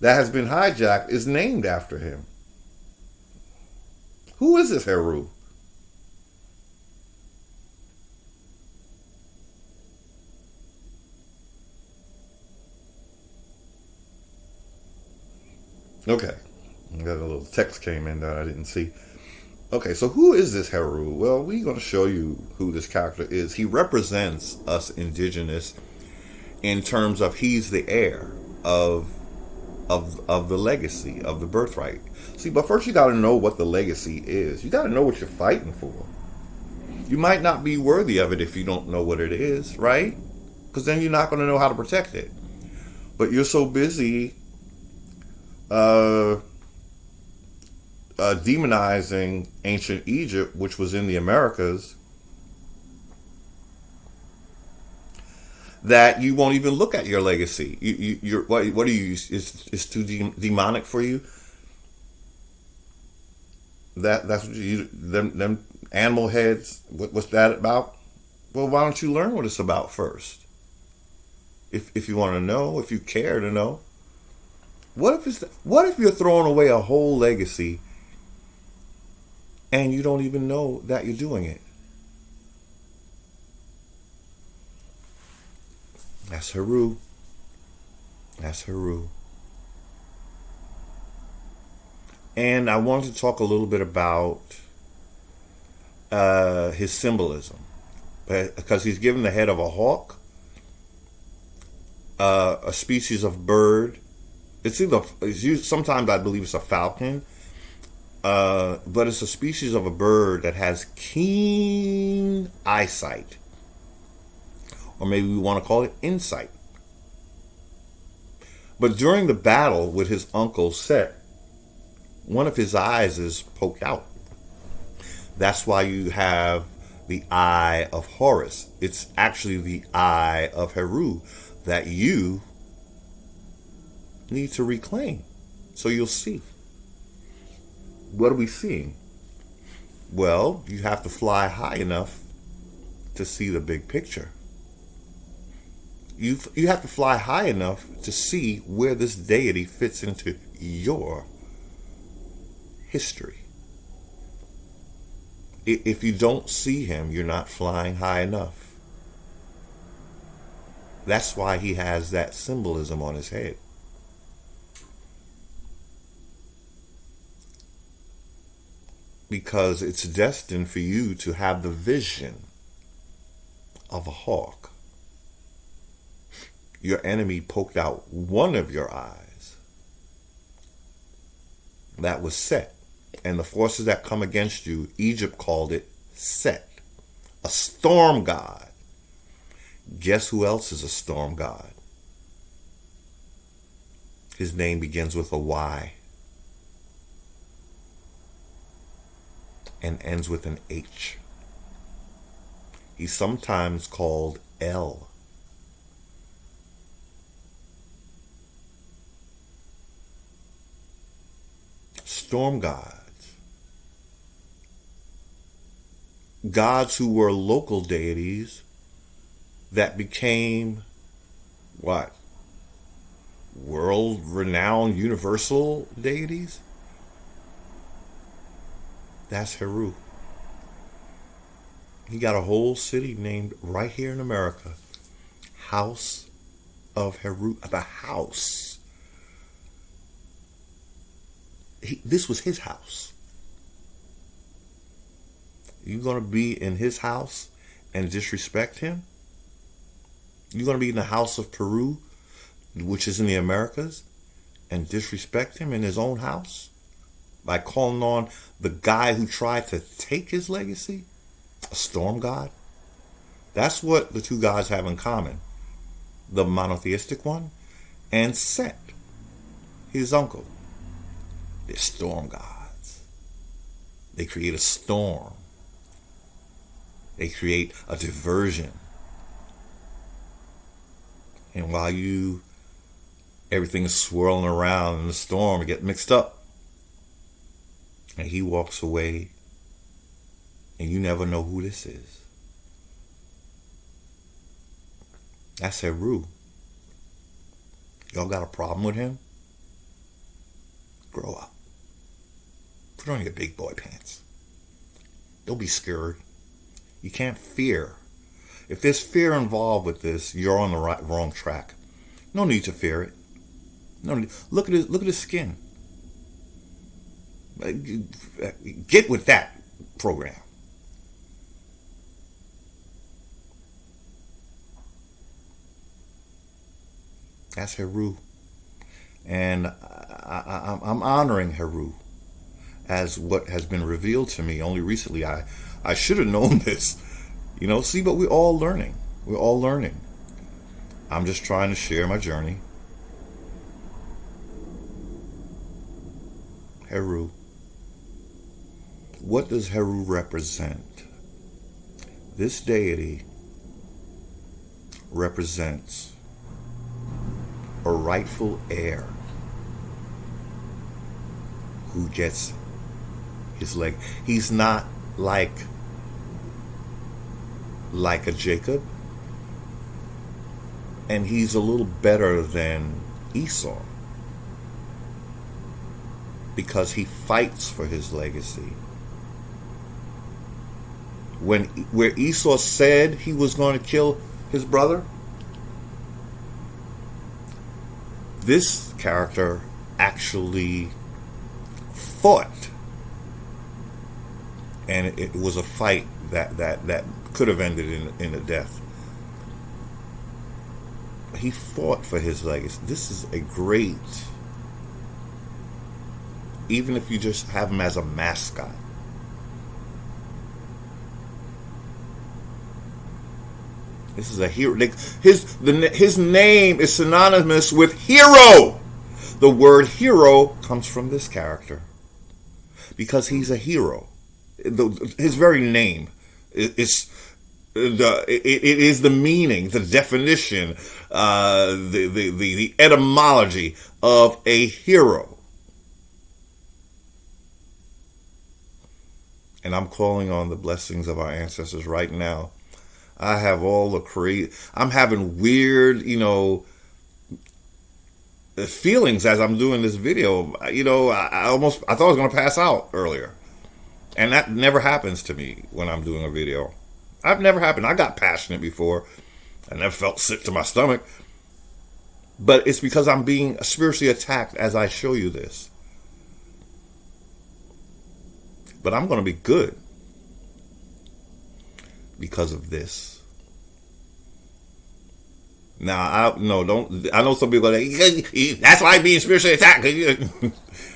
that has been hijacked is named after him. Who is this Heru? Okay, I got a little text came in that I didn't see. Okay, so who is this Heru? Well, we're going to show you who this character is. He represents us indigenous in terms of he's the heir of the legacy, of the birthright. See, but first you got to know what the legacy is. You got to know what you're fighting for. You might not be worthy of it if you don't know what it is, right? Because then you're not going to know how to protect it. But you're so busy demonizing ancient Egypt, which was in the Americas, that you won't even look at your legacy. You're what are you? Is too demonic for you? That's what them animal heads. What's that about? Well, why don't you learn what it's about first? If you want to know, if you care to know. What if you're throwing away a whole legacy and you don't even know that you're doing it? That's Heru. That's Heru. And I wanted to talk a little bit about his symbolism, because he's given the head of a hawk, a species of bird. Sometimes I believe it's a falcon, but it's a species of a bird that has keen eyesight, or maybe we want to call it insight. But during the battle with his uncle Set, one of his eyes is poked out. That's why you have the eye of Horus. It's actually the eye of Heru that you need to reclaim. So you'll see. What are we seeing? Well, you have to fly high enough to see the big picture. You have to fly high enough to see where this deity fits into your history. If you don't see him, you're not flying high enough. That's why he has that symbolism on his head. Because it's destined for you to have the vision of a hawk. Your enemy poked out one of your eyes. That was Set. And the forces that come against you, Egypt called it Set, a storm god. Guess who else is a storm god? His name begins with a Y and ends with an H. He's sometimes called El. Storm gods. Gods who were local deities that became what? World-renowned universal deities? That's Heru. He got a whole city named right here in America. House of Heru. The house This was his house. You going to be in his house and disrespect him? You're going to be in the house of Peru, which is in the Americas, and disrespect him in his own house by calling on the guy who tried to take his legacy, a storm god? That's what the two gods have in common. The monotheistic one and Set, his uncle. They're storm gods. They create a storm. They create a diversion. And while everything is swirling around in the storm, get mixed up. And he walks away, and you never know who this is. That's Heru. Y'all got a problem with him? Grow up. Put on your big boy pants. Don't be scared. You can't fear. If there's fear involved with this, you're on the wrong track. No need to fear it. No need. Look at his skin. Get with that program. That's Heru. And I'm honoring Heru as what has been revealed to me only recently. I should have known this. See, but we're all learning. We're all learning. I'm just trying to share my journey. Heru. What does Heru represent? This deity represents a rightful heir who gets his leg. He's not like a Jacob, and he's a little better than Esau because he fights for his legacy. Where Esau said he was going to kill his brother, this character actually fought, and it was a fight that could have ended in a death. He fought for his legacy. This is a great, even if you just have him as a mascot. This is a hero. His name is synonymous with hero. The word hero comes from this character because he's a hero. His very name is the meaning, the definition, the etymology of a hero. And I'm calling on the blessings of our ancestors right now. I have all the I'm having weird, feelings as I'm doing this video. I thought I was going to pass out earlier. And that never happens to me when I'm doing a video. I've never happened. I got passionate before. I never felt sick to my stomach. But it's because I'm being spiritually attacked as I show you this. But I'm going to be good because of this. Now, I know some people are like, that's why I'm being spiritually attacked.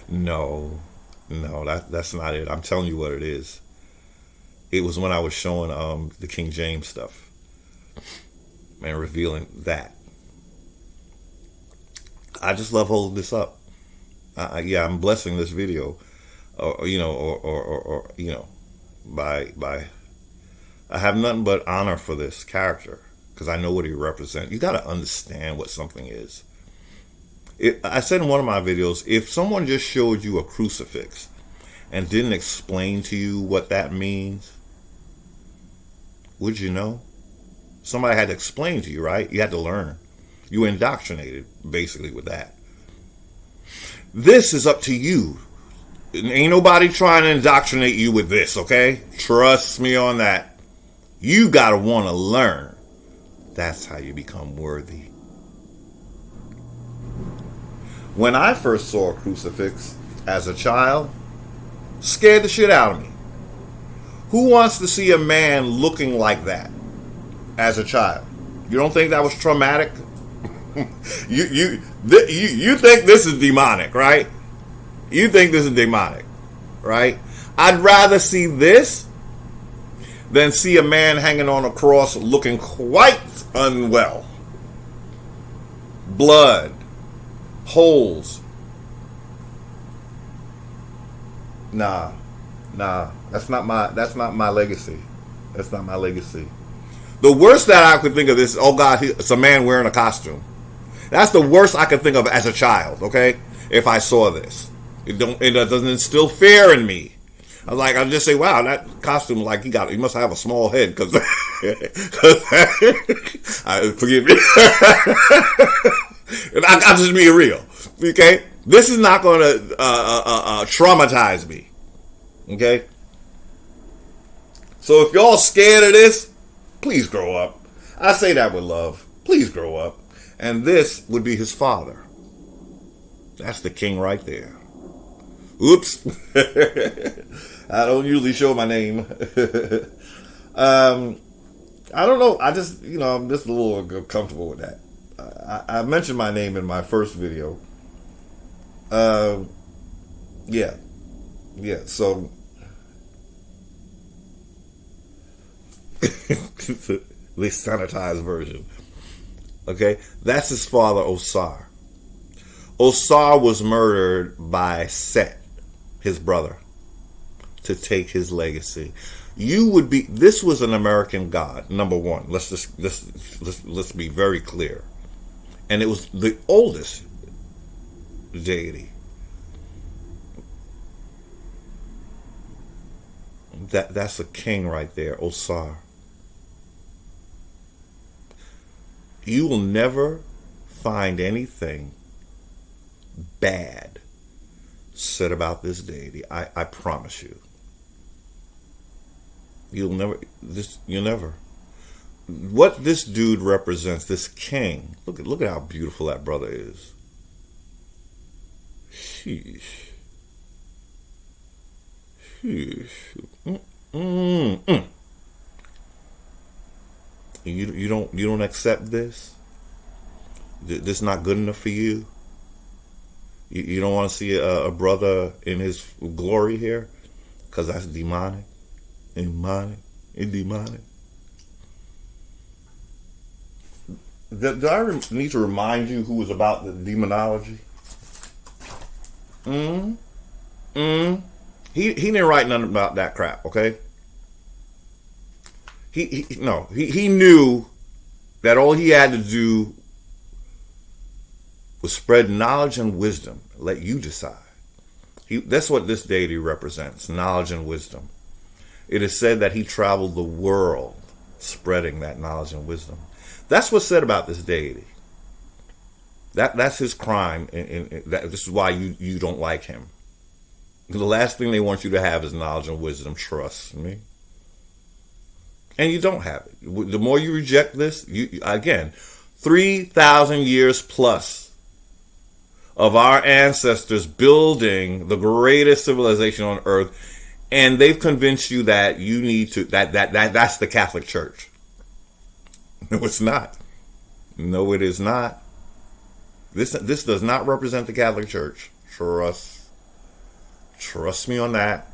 No, that's not it. I'm telling you what it is. It was when I was showing the King James stuff and revealing that. I just love holding this up. I'm blessing this video, by I have nothing but honor for this character because I know what he represents. You got to understand what something is. I said in one of my videos, if someone just showed you a crucifix and didn't explain to you what that means, would you know? Somebody had to explain to you, right? You had to learn. You were indoctrinated, basically, with that. This is up to you. Ain't nobody trying to indoctrinate you with this, okay? Trust me on that. You gotta want to learn. That's how you become worthy. When I first saw a crucifix, as a child scared the shit out of me. Who wants to see a man looking like that as a child? You don't think that was traumatic? you think this is demonic, right? You think this is demonic, right? I'd rather see this than see a man hanging on a cross looking quite unwell. Blood, holes. Nah, that's not my legacy. That's not my legacy. The worst that I could think of is, oh God, it's a man wearing a costume. That's the worst I could think of as a child, okay? If I saw this. It doesn't instill fear in me. I'll just say, wow, that costume, like, he must have a small head, because forgive me. I'm just being real, okay? This is not going to traumatize me, okay? So if y'all scared of this, please grow up. I say that with love. Please grow up. And this would be his father. That's the king right there. Oops. I don't usually show my name. I don't know. I'm just a little comfortable with that. I mentioned my name in my first video. Yeah. So the sanitized version. Okay, that's his father, Osar. Osar was murdered by Set, his brother, to take his legacy. This was an American god, number one. Let's be very clear. And it was the oldest deity. That's a king right there, Osar. You will never find anything bad said about this deity. I promise you. You'll never. What this dude represents, this king. Look at how beautiful that brother is. Sheesh. You don't accept this? This not good enough for you? You don't want to see a brother in his glory here? Because that's demonic. Demonic. Do I need to remind you who was about the demonology? He didn't write nothing about that crap, okay? He knew that all he had to do was spread knowledge and wisdom. Let you decide. That's what this deity represents, knowledge and wisdom. It is said that he traveled the world spreading that knowledge and wisdom. That's what's said about this deity. That's his crime, and this is why you don't like him. The last thing they want you to have is knowledge and wisdom. Trust me. And you don't have it. The more you reject this, again, 3,000 years plus of our ancestors building the greatest civilization on earth, and they've convinced you that you need to that's the Catholic Church. No, it's not. No, it is not. This does not represent the Catholic Church. Trust me on that.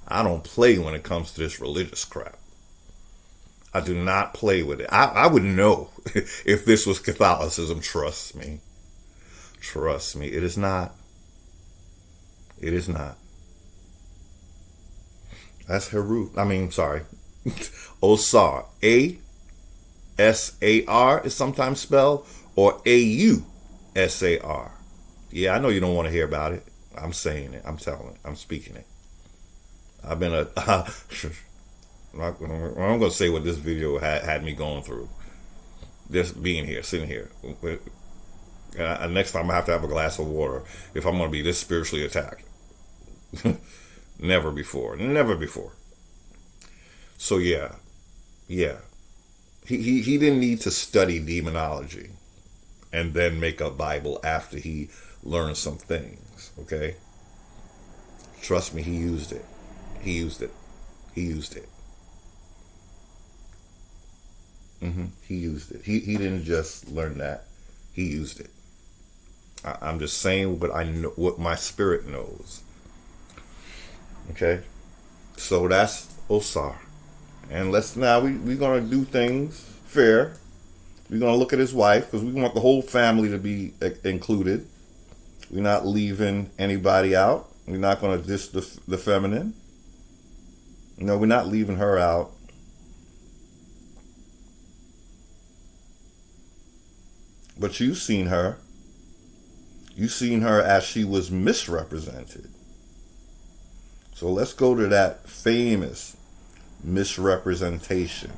I don't play when it comes to this religious crap. I do not play with it. I would know if this was Catholicism. Trust me. Trust me. It is not. It is not. That's Heru. Osar. A-S-A-R is sometimes spelled, or A-U-S-A-R. Yeah, I know you don't want to hear about it. I'm saying it. I'm telling it. I'm speaking it. I've been I'm going to say what this video had me going through. Just being here, sitting here. Next time I have to have a glass of water if I'm going to be this spiritually attacked. Never before. So yeah. He didn't need to study demonology and then make a Bible after he learned some things. Okay, Trust me, he used it. He used it. He used it. He used it. He didn't just learn that. He used it. I'm just saying what I know, what my spirit knows. Okay, so that's Osar, and let's now we're gonna do things fair. We're gonna look at his wife because we want the whole family to be included. We're not leaving anybody out. We're not gonna diss the feminine. No, we're not leaving her out. But you've seen her. You've seen her as she was misrepresented. So let's go to that famous misrepresentation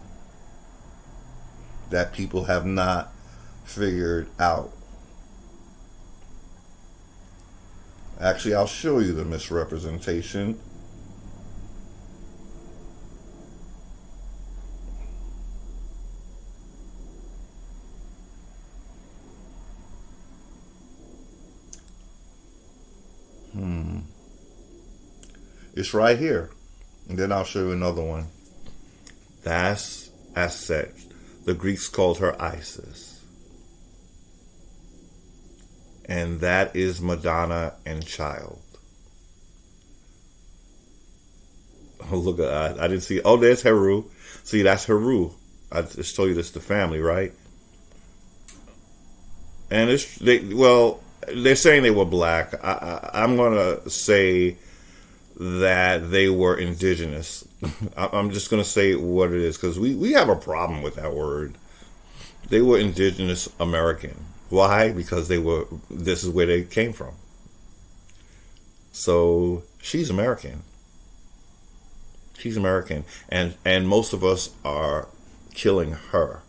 that people have not figured out. Actually, I'll show you the misrepresentation. It's right here. And then I'll show you another one. That's Aset. The Greeks called her Isis. And that is Madonna and child. Oh, look at that. I didn't see. Oh, there's Heru. See, that's Heru. I just told you this, the family, right? And they're saying they were black. I'm going to say that they were indigenous. I'm just going to say what it is because we have a problem with that word. They were indigenous American. Why? Because this is where they came from. So she's American. She's American. And most of us are killing her.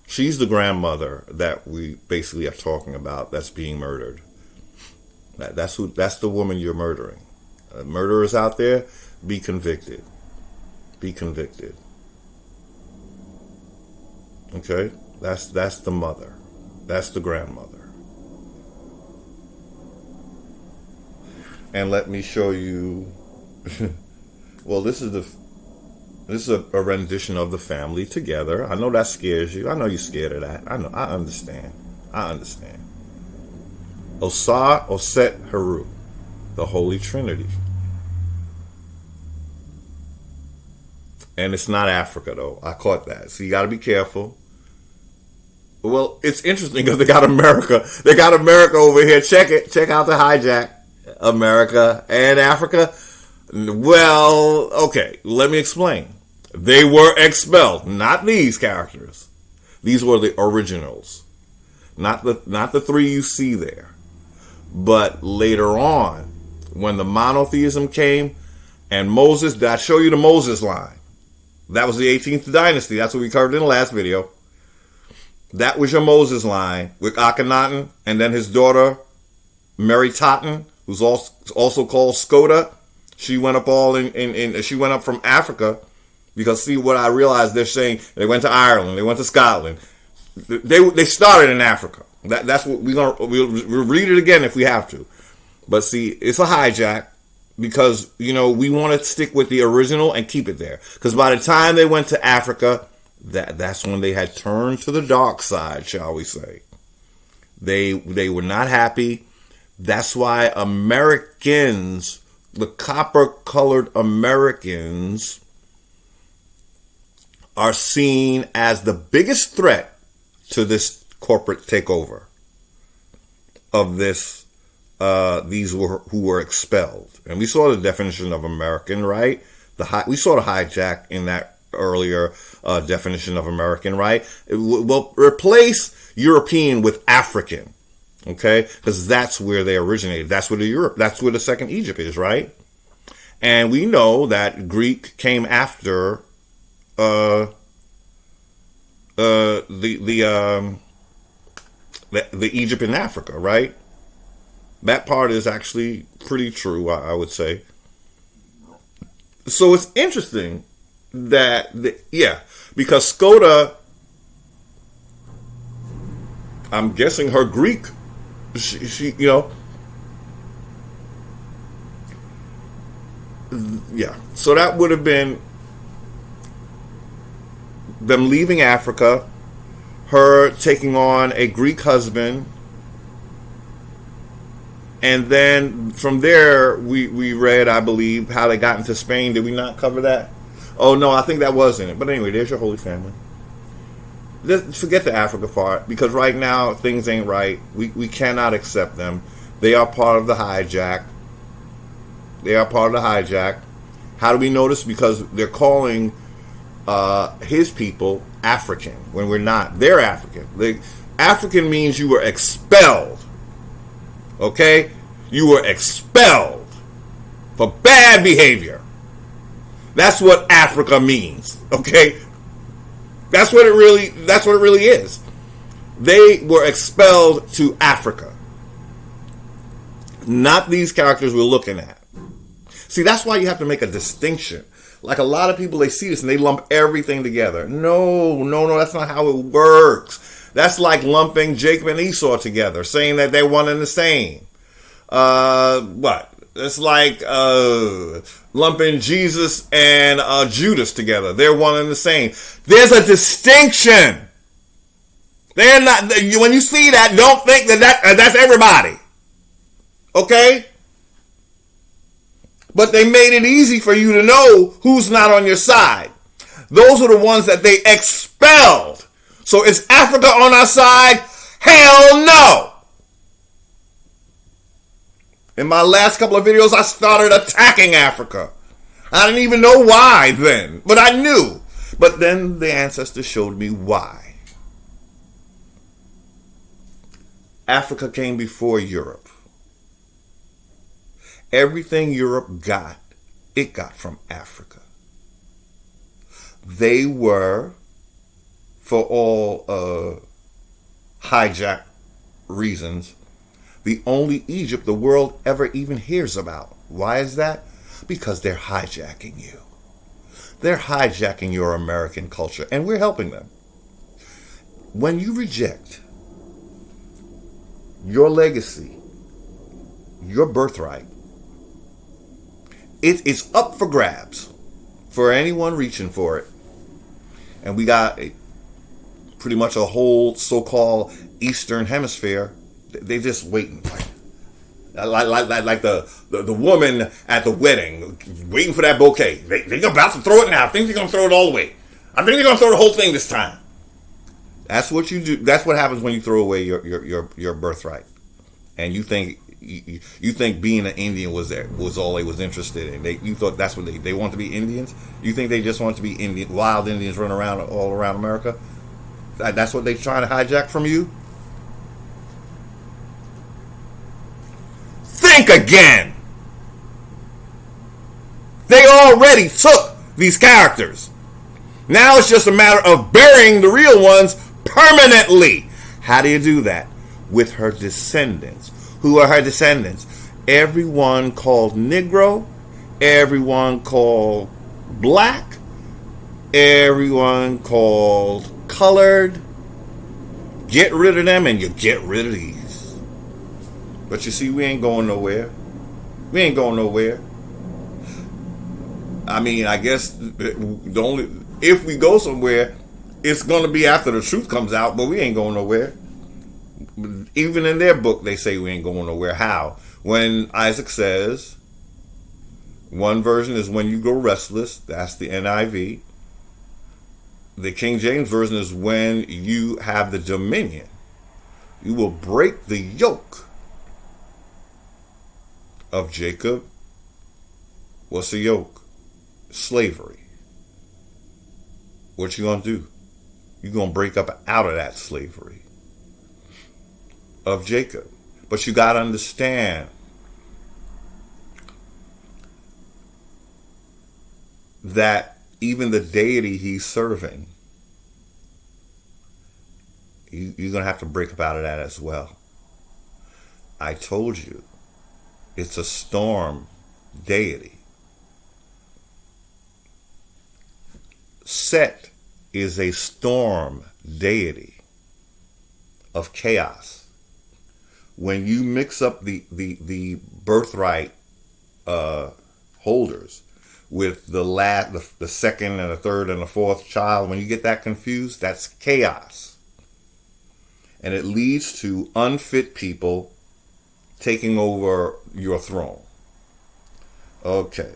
She's the grandmother that we basically are talking about that's being murdered. That's the woman you're murdering. Murderers out there, be convicted. Be convicted. Okay? That's the mother. That's the grandmother. And let me show you well, this is a rendition of the family together. I know that scares you. I know you're scared of that. I know. I understand. Osar, Oset, Heru. The Holy Trinity. And it's not Africa, though. I caught that. So you got to be careful. Well, it's interesting because they got America. They got America over here. Check it. Check out the hijack. America and Africa. Well, okay. Let me explain. They were expelled. Not these characters. These were the originals. Not the three you see there. But later on, when the monotheism came and Moses, did I show you the Moses line? That was the 18th dynasty. That's what we covered in the last video. That was your Moses line with Akhenaten and then his daughter, Mary Totten, who's also called Skoda. She went up she went up from Africa because see what I realized they're saying they went to Ireland, they went to Scotland. They started in Africa. That's what we'll read it again if we have to. But see, it's a hijack because, we want to stick with the original and keep it there. Because by the time they went to Africa, that's when they had turned to the dark side, shall we say. They were not happy. That's why Americans, the copper-colored Americans, are seen as the biggest threat to this corporate takeover of this. These who were expelled, and we saw the definition of American, right? We saw the hijack in that earlier definition of American, right? Well, replace European with African, okay? Because that's where they originated. That's where that's where the second Egypt is, right? And we know that Greek came after the Egypt in Africa, right? That part is actually pretty true, I would say. So it's interesting that, because Skoda, I'm guessing her Greek, she Yeah. So that would have been them leaving Africa, her taking on a Greek husband, and then from there we read, I believe, how they got into Spain. Did we not cover that? Oh no, I think that was in it. But anyway, there's your Holy Family. Just forget the Africa part, because right now things ain't right. We cannot accept them. They are part of the hijack. They are part of the hijack. How do we know this? Because they're calling his people African when we're not. They're African. African means you were expelled. Okay? You were expelled for bad behavior. That's what Africa means. Okay? That's what it really is. They were expelled to Africa. Not these characters we're looking at. See, that's why you have to make a distinction. Like a lot of people, they see this and they lump everything together. No, that's not how it works. That's like lumping Jacob and Esau together, saying that they're one and the same. What? It's like lumping Jesus and Judas together. They're one and the same. There's a distinction. They're not. When you see that, don't think that's everybody. Okay? But they made it easy for you to know who's not on your side. Those are the ones that they expelled. So is Africa on our side? Hell no! In my last couple of videos, I started attacking Africa. I didn't even know why then, but I knew. But then the ancestors showed me why. Africa came before Europe. Everything Europe got, it got from Africa. They were, for all hijack reasons, the only Egypt the world ever even hears about. Why is that? Because they're hijacking you. They're hijacking your American culture, and we're helping them. When you reject your legacy, your birthright, it's up for grabs for anyone reaching for it. And we got pretty much a whole so-called Eastern Hemisphere. They're just waiting. Like the woman at the wedding, waiting for that bouquet. They're about to throw it now. I think they're going to throw it all the way. I think they're going to throw the whole thing this time. That's what you do. That's what happens when you throw away your birthright. And you think being an Indian was all they was interested in. You thought that's what they want to be Indians? You think they just want to be wild Indians running around all around America? That's what they're trying to hijack from you? Think again! They already took these characters. Now it's just a matter of burying the real ones permanently. How do you do that? With her descendants. Who are her descendants? Everyone called Negro, everyone called Black, everyone called Colored. Get rid of them and you get rid of these. But you see, we ain't going nowhere. We ain't going nowhere. I mean, I guess if we go somewhere, it's going to be after the truth comes out, but we ain't going nowhere. Even in their book, they say we ain't going nowhere. How? When Isaac says, one version is when you grow restless, that's the NIV. The King James version is when you have the dominion. You will break the yoke of Jacob. What's the yoke? Slavery. What you gonna do? You're gonna break up out of that slavery of Jacob. But you got to understand that even the deity he's serving, you're going to have to break up out of that as well. I told you, it's a storm deity. Set is a storm deity of chaos. When you mix up the birthright holders, with the second and the third and the fourth child, when you get that confused, that's chaos. And it leads to unfit people taking over your throne. Okay.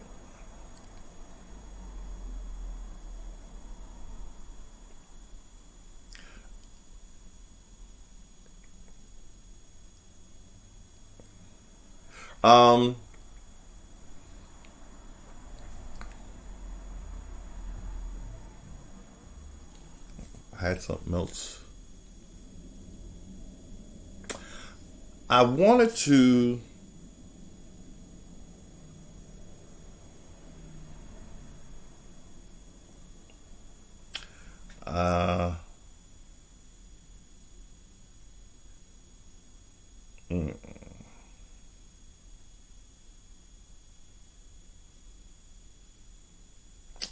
I had something else. I wanted to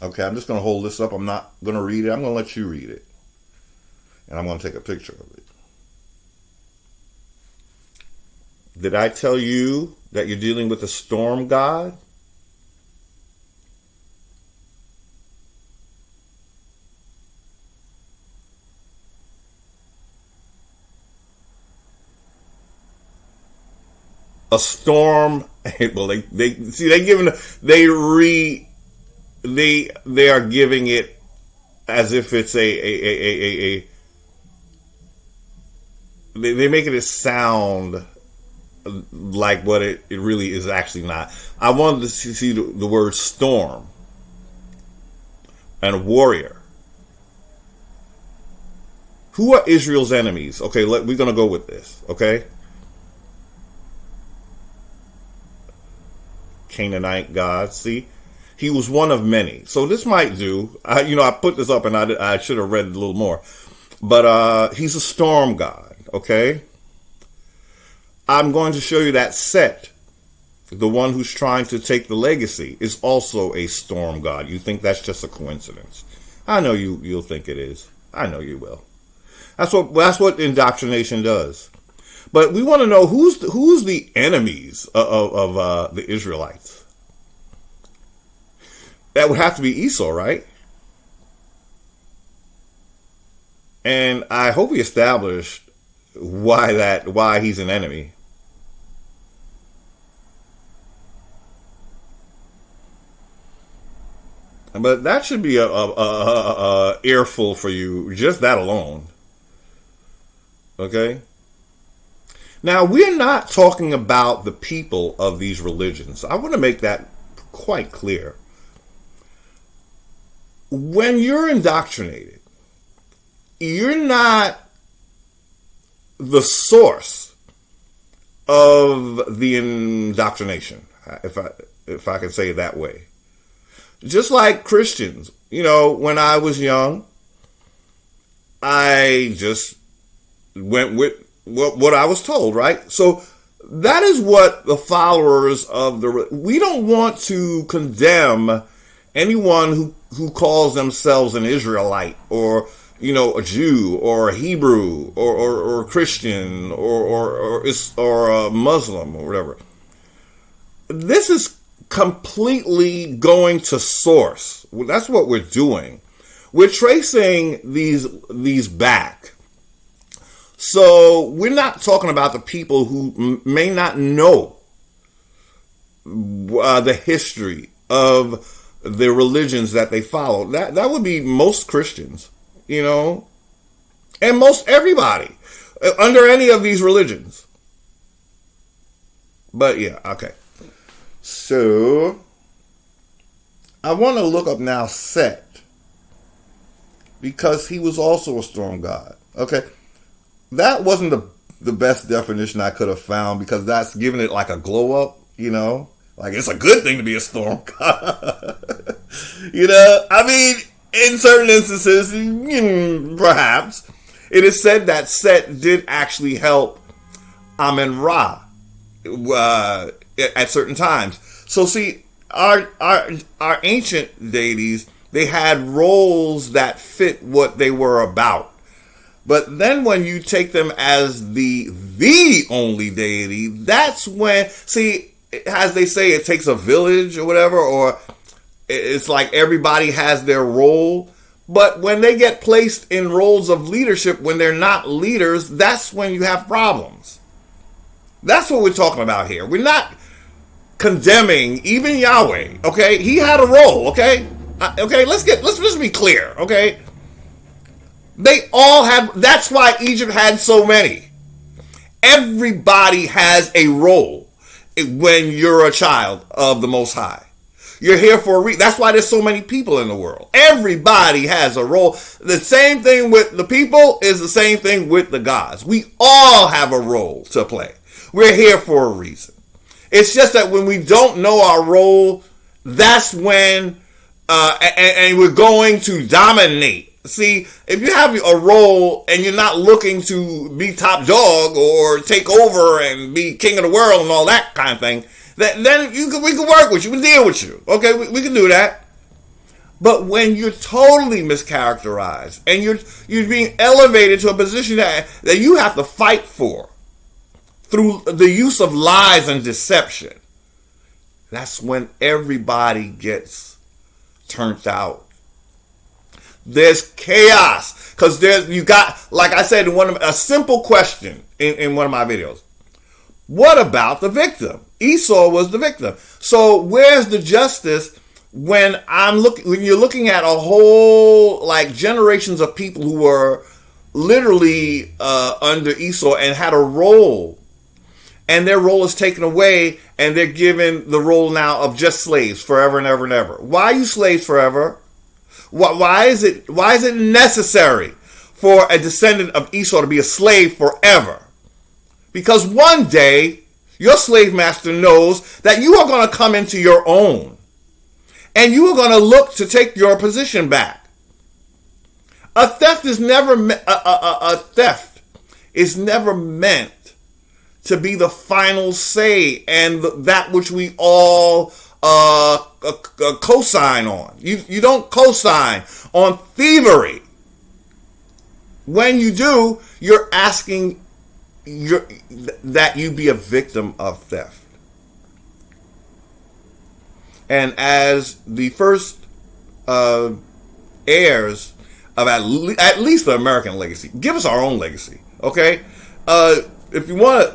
okay, I'm just going to hold this up. I'm not going to read it. I'm going to let you read it. And I'm going to take a picture of it. Did I tell you that you're dealing with a storm god? A storm. Well, they are giving it as if it's they make it sound like what it really is actually not. I wanted to see the word storm and warrior. Who are Israel's enemies? Okay, we're going to go with this, okay? Canaanite gods, see? He was one of many. So this might do. I put this up and I should have read it a little more. But he's a storm god, okay? I'm going to show you that Set, the one who's trying to take the legacy, is also a storm god. You think that's just a coincidence? I know you'll think it is. I know you will. That's what indoctrination does. But we want to know who's the enemies of the Israelites. That would have to be Esau, right? And I hope we established why he's an enemy. But that should be a earful for you, just that alone. Okay? Now, we're not talking about the people of these religions. I want to make that quite clear. When you're indoctrinated, you're not the source of the indoctrination, if I can say it that way. Just like Christians, when I was young, I just went with what I was told, right? So that is what the followers of we don't want to condemn anyone who calls themselves an Israelite or a Jew or a Hebrew or Christian or a Muslim or whatever. This is completely going to source. That's what we're doing. We're tracing these back. So we're not talking about the people who may not know the history of the religions that they follow. That would be most Christians, and most everybody under any of these religions. But yeah, okay. So I want to look up now Set, because he was also a storm god. Okay. That wasn't the best definition I could have found, because that's giving it like a glow up, like it's a good thing to be a storm god. I mean, in certain instances, perhaps it is said that Set did actually help Amen-Ra at certain times. So see, our ancient deities, they had roles that fit what they were about. But then when you take them as the only deity, that's when, see, as they say, it takes a village or whatever, or it's like everybody has their role. But when they get placed in roles of leadership, when they're not leaders, that's when you have problems. That's what we're talking about here. We're not condemning even Yahweh. Okay, he had a role. Okay, let's just be clear. Okay, they all have. That's why Egypt had so many. Everybody has a role when you're a child of the Most High. You're here for a reason. That's why there's so many people in the world. Everybody has a role. The same thing with the people is the same thing with the gods. We all have a role to play. We're here for a reason. It's just that when we don't know our role, that's when, and we're going to dominate. See, if you have a role and you're not looking to be top dog or take over and be king of the world and all that kind of thing, then we can work with you, we can deal with you. Okay, we can do that. But when you're totally mischaracterized and you're being elevated to a position that you have to fight for through the use of lies and deception, that's when everybody gets turned out. There's chaos because you got, like I said in a simple question in one of my videos. What about the victim? Esau was the victim. So where's the justice when you're looking at a whole like generations of people who were literally under Esau and had a role, and their role is taken away, and they're given the role now of just slaves forever and ever and ever. Why are you slaves forever? Why is it necessary for a descendant of Esau to be a slave forever? Because one day, your slave master knows that you are going to come into your own. And you are going to look to take your position back. A theft is never meant to be the final say and that which we all co-sign on. You don't co-sign on thievery. When you do, you're asking that you be a victim of theft. And as the first heirs of at least the American legacy, give us our own legacy, okay? If you want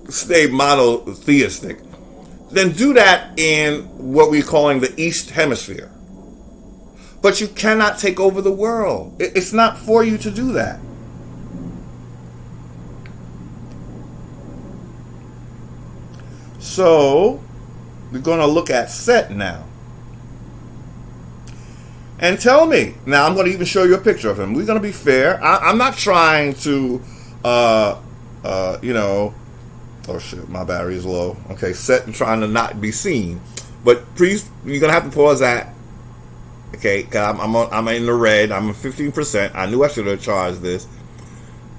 to stay monotheistic, then do that in what we're calling the East Hemisphere. But you cannot take over the world. It's not for you to do that. So, we're going to look at Set now. And tell me. Now, I'm going to even show you a picture of him. We're going to be fair. I'm not trying to, oh shit, my battery is low. Okay, Set and trying to not be seen. But please, you're going to have to pause that. Okay, because I'm in the red. I'm at 15%. I knew I should have charged this.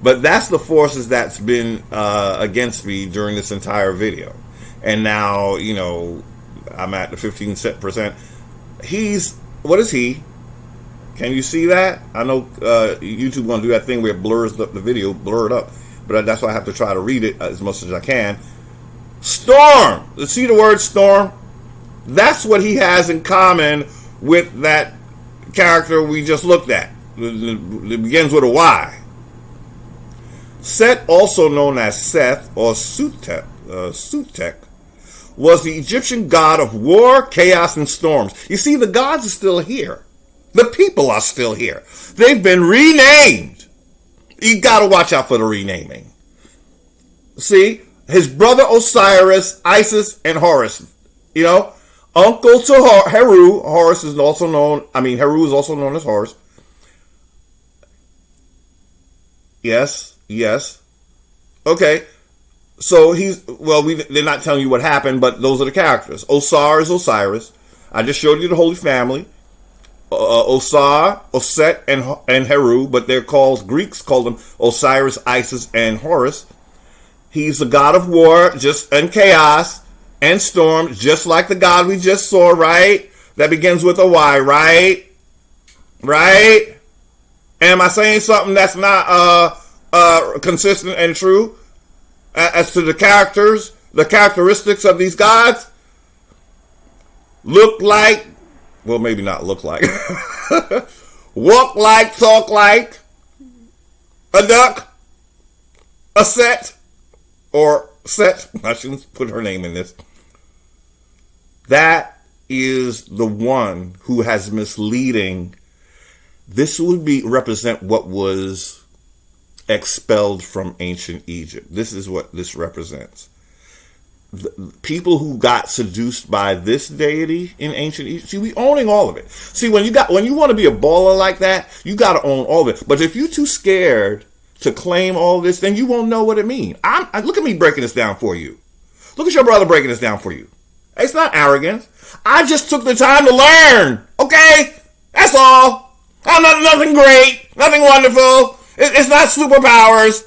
But that's the forces that's been against me during this entire video. And now, I'm at the 15%. What is he? Can you see that? I know YouTube going to do that thing where it blurs the video, blur it up. But that's why I have to try to read it as much as I can. Storm! See the word storm? That's what he has in common with that character we just looked at. It begins with a Y. Set, also known as Seth or Sutek, was the Egyptian god of war, chaos, and storms. You see, the gods are still here. The people are still here. They've been renamed. You got to watch out for the renaming. See, his brother Osiris, Isis, and Horus. Uncle to Heru. Horus is also known. Heru is also known as Horus. Yes. Okay. So they're not telling you what happened, but those are the characters. Osar is Osiris. I just showed you the Holy Family. Osar, Oset, and Heru, but Greeks call them Osiris, Isis, and Horus. He's the god of war, and chaos, and storm, just like the god we just saw, right? That begins with a Y, right? Right? Am I saying something that's not consistent and true? As to the characteristics of these gods, look like Well, maybe not look like. Walk like, talk like a duck, a set, or set. I shouldn't put her name in this. That is the one who has misleading. This would represent what was expelled from ancient Egypt. This is what this represents. The people who got seduced by this deity in ancient Egypt. See, we owning all of it. See, when you want to be a baller like that, you got to own all of it. But if you're too scared to claim all this, then you won't know what it means. Look at me breaking this down for you. Look at your brother breaking this down for you. It's not arrogance. I just took the time to learn. Okay? That's all. I'm not nothing great, nothing wonderful. It's not superpowers.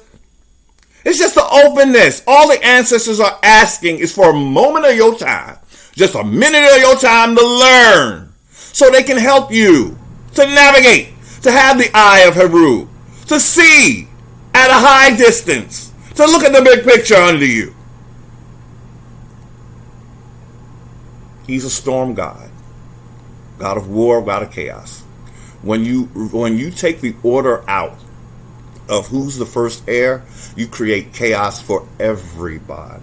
It's just the openness. All the ancestors are asking is for a moment of your time, just a minute of your time to learn, so they can help you to navigate, to have the eye of Heru, to see at a high distance, to look at the big picture under you. He's a storm god, god of war, god of chaos. When you take the order out of who's the first heir, you create chaos for everybody.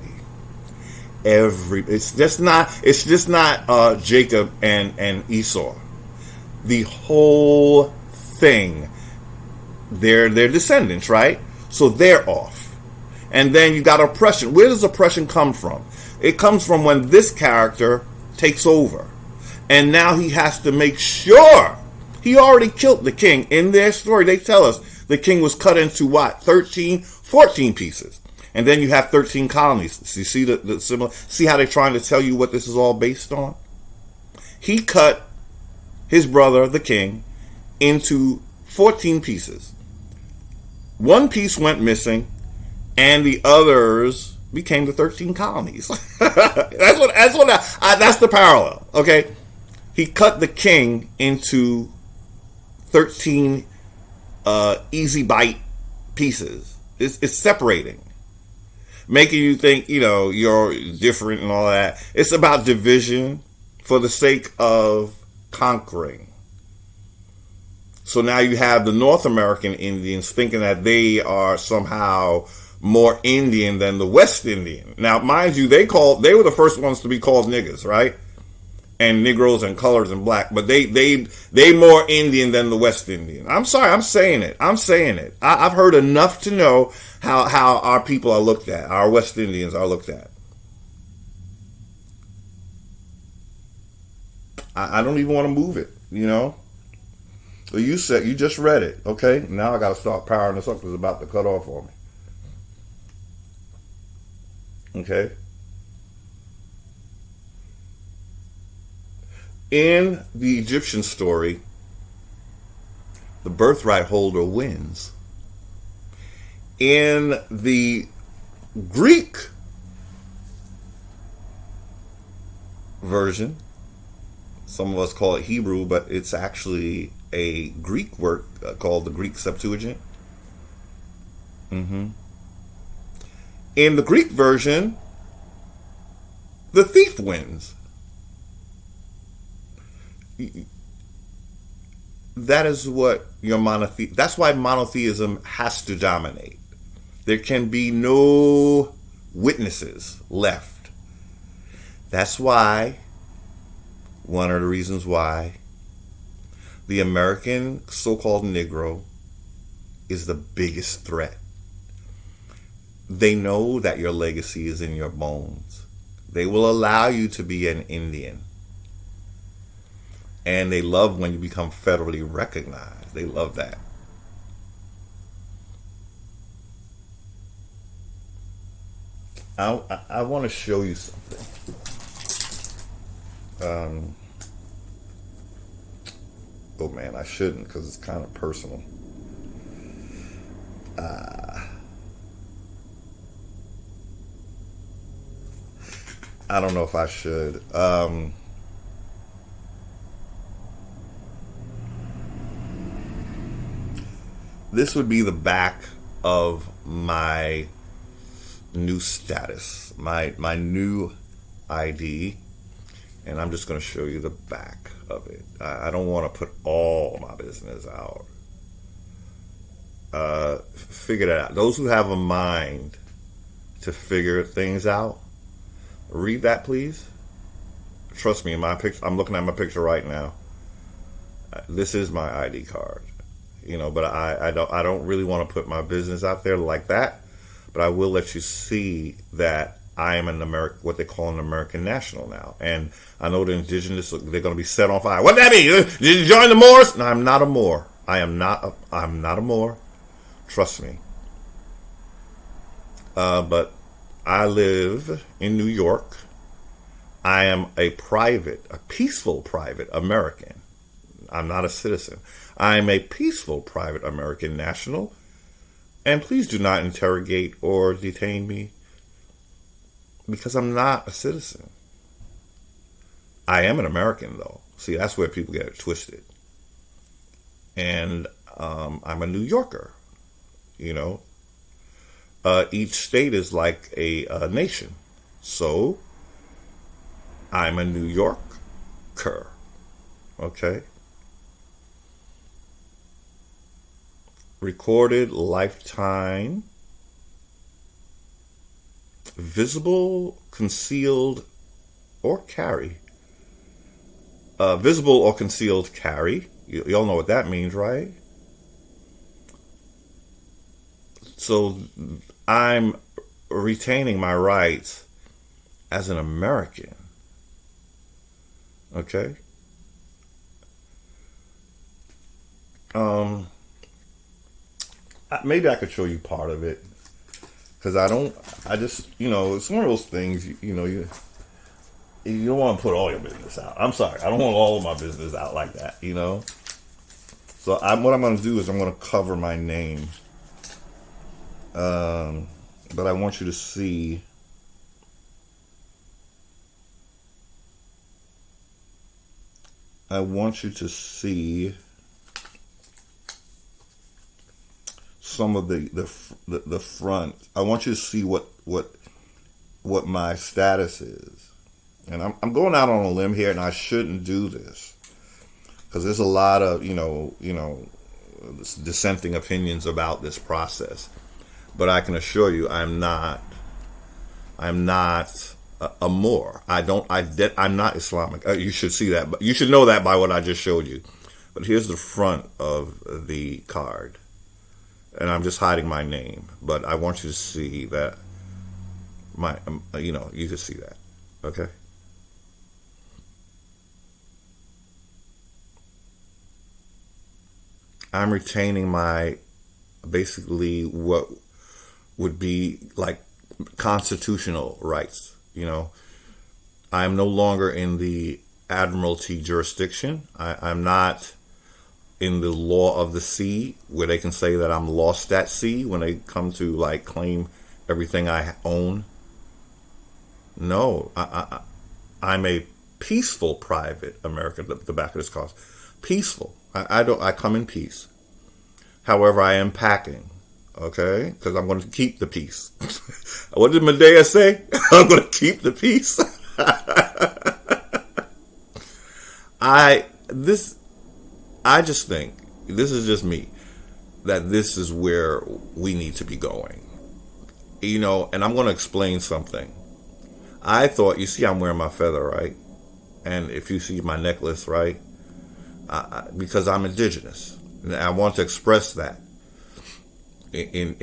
It's just not Jacob and Esau. The whole thing. They're descendants, right? So they're off. And then you got oppression. Where does oppression come from? It comes from when this character takes over. And now he has to make sure. He already killed the king. In their story, they tell us the king was cut into what? 14 pieces. And then you have 13 colonies. So you see the similar? See how they're trying to tell you what this is all based on? He cut his brother, the king, into 14 pieces. One piece went missing, and the others became the 13 colonies. That's the parallel. Okay, he cut the king into 13 easy bite pieces. It's separating, making you think you're different and all that. It's about division for the sake of conquering. So now you have the North American Indians thinking that they are somehow more Indian than the West Indian. Now, mind you, they were the first ones to be called niggers, right? And Negroes and colors and black, but they more Indian than the West Indian. I'm sorry, I'm saying it. I've heard enough to know how our people are looked at. Our West Indians are looked at. I don't even want to move it, So you just read it, okay? Now I got to start powering this up because it's about to cut off on me. Okay? In the Egyptian story, the birthright holder wins. In the Greek version, some of us call it Hebrew, but it's actually a Greek work called the Greek Septuagint. In the Greek version, the thief wins. That is what your monotheism. That's why monotheism has to dominate. There can be no witnesses left. That's why, one of the reasons why, the American so-called Negro is the biggest threat. They know that your legacy is in your bones. They will allow you to be an Indian. And they love when you become federally recognized. They love that. I want to show you something. Oh man, I shouldn't because it's kind of personal. I don't know if I should. This would be the back of my new status, my new ID. And I'm just going to show you the back of it. I don't want to put all my business out. Figure that out. Those who have a mind to figure things out, read that, please. Trust me, in my picture, I'm looking at my picture right now. This is my ID card, But I don't really want to put my business out there like that. But I will let you see that I am what they call an American national now. And I know the indigenous, they're going to be set on fire. What that mean? Did you join the Moors? No, I'm not a Moor. I'm not a Moor. Trust me. But I live in New York. I am a peaceful private American. I'm not a citizen. I am a peaceful private American national. And please do not interrogate or detain me, because I'm not a citizen. I am an American, though. See, that's where people get it twisted. And I'm a New Yorker, Each state is like a nation. So, I'm a New Yorker. Okay? Recorded lifetime, visible, concealed, or carry. Visible or concealed carry. You all know what that means, right? So I'm retaining my rights as an American. Okay? Maybe I could show you part of it, because it's one of those things, you don't want to put all your business out. I'm sorry, I don't want all of my business out like that, So what I'm going to do is I'm going to cover my name, but I want you to see some of the front. I want you to see what my status is, and I'm going out on a limb here, and I shouldn't do this because there's a lot of dissenting opinions about this process. But I can assure you, I'm not a Moor. I'm not Islamic. You should see that, but you should know that by what I just showed you. But here's the front of the card. And I'm just hiding my name, but I want you to see that you can see that, okay? I'm retaining basically what would be like constitutional rights, I'm no longer in the Admiralty jurisdiction. I'm not in the law of the sea, where they can say that I'm lost at sea when they come to claim everything I own. No, I'm a peaceful private American. The back of this card, peaceful. I come in peace. However, I am packing, okay, because I'm going to keep the peace. What did Medea say? I'm going to keep the peace. I just think, this is just me, that this is where we need to be going. And I'm going to explain something. I thought, you see I'm wearing my feather, right? And if you see my necklace, right? Because I'm indigenous. And I want to express that in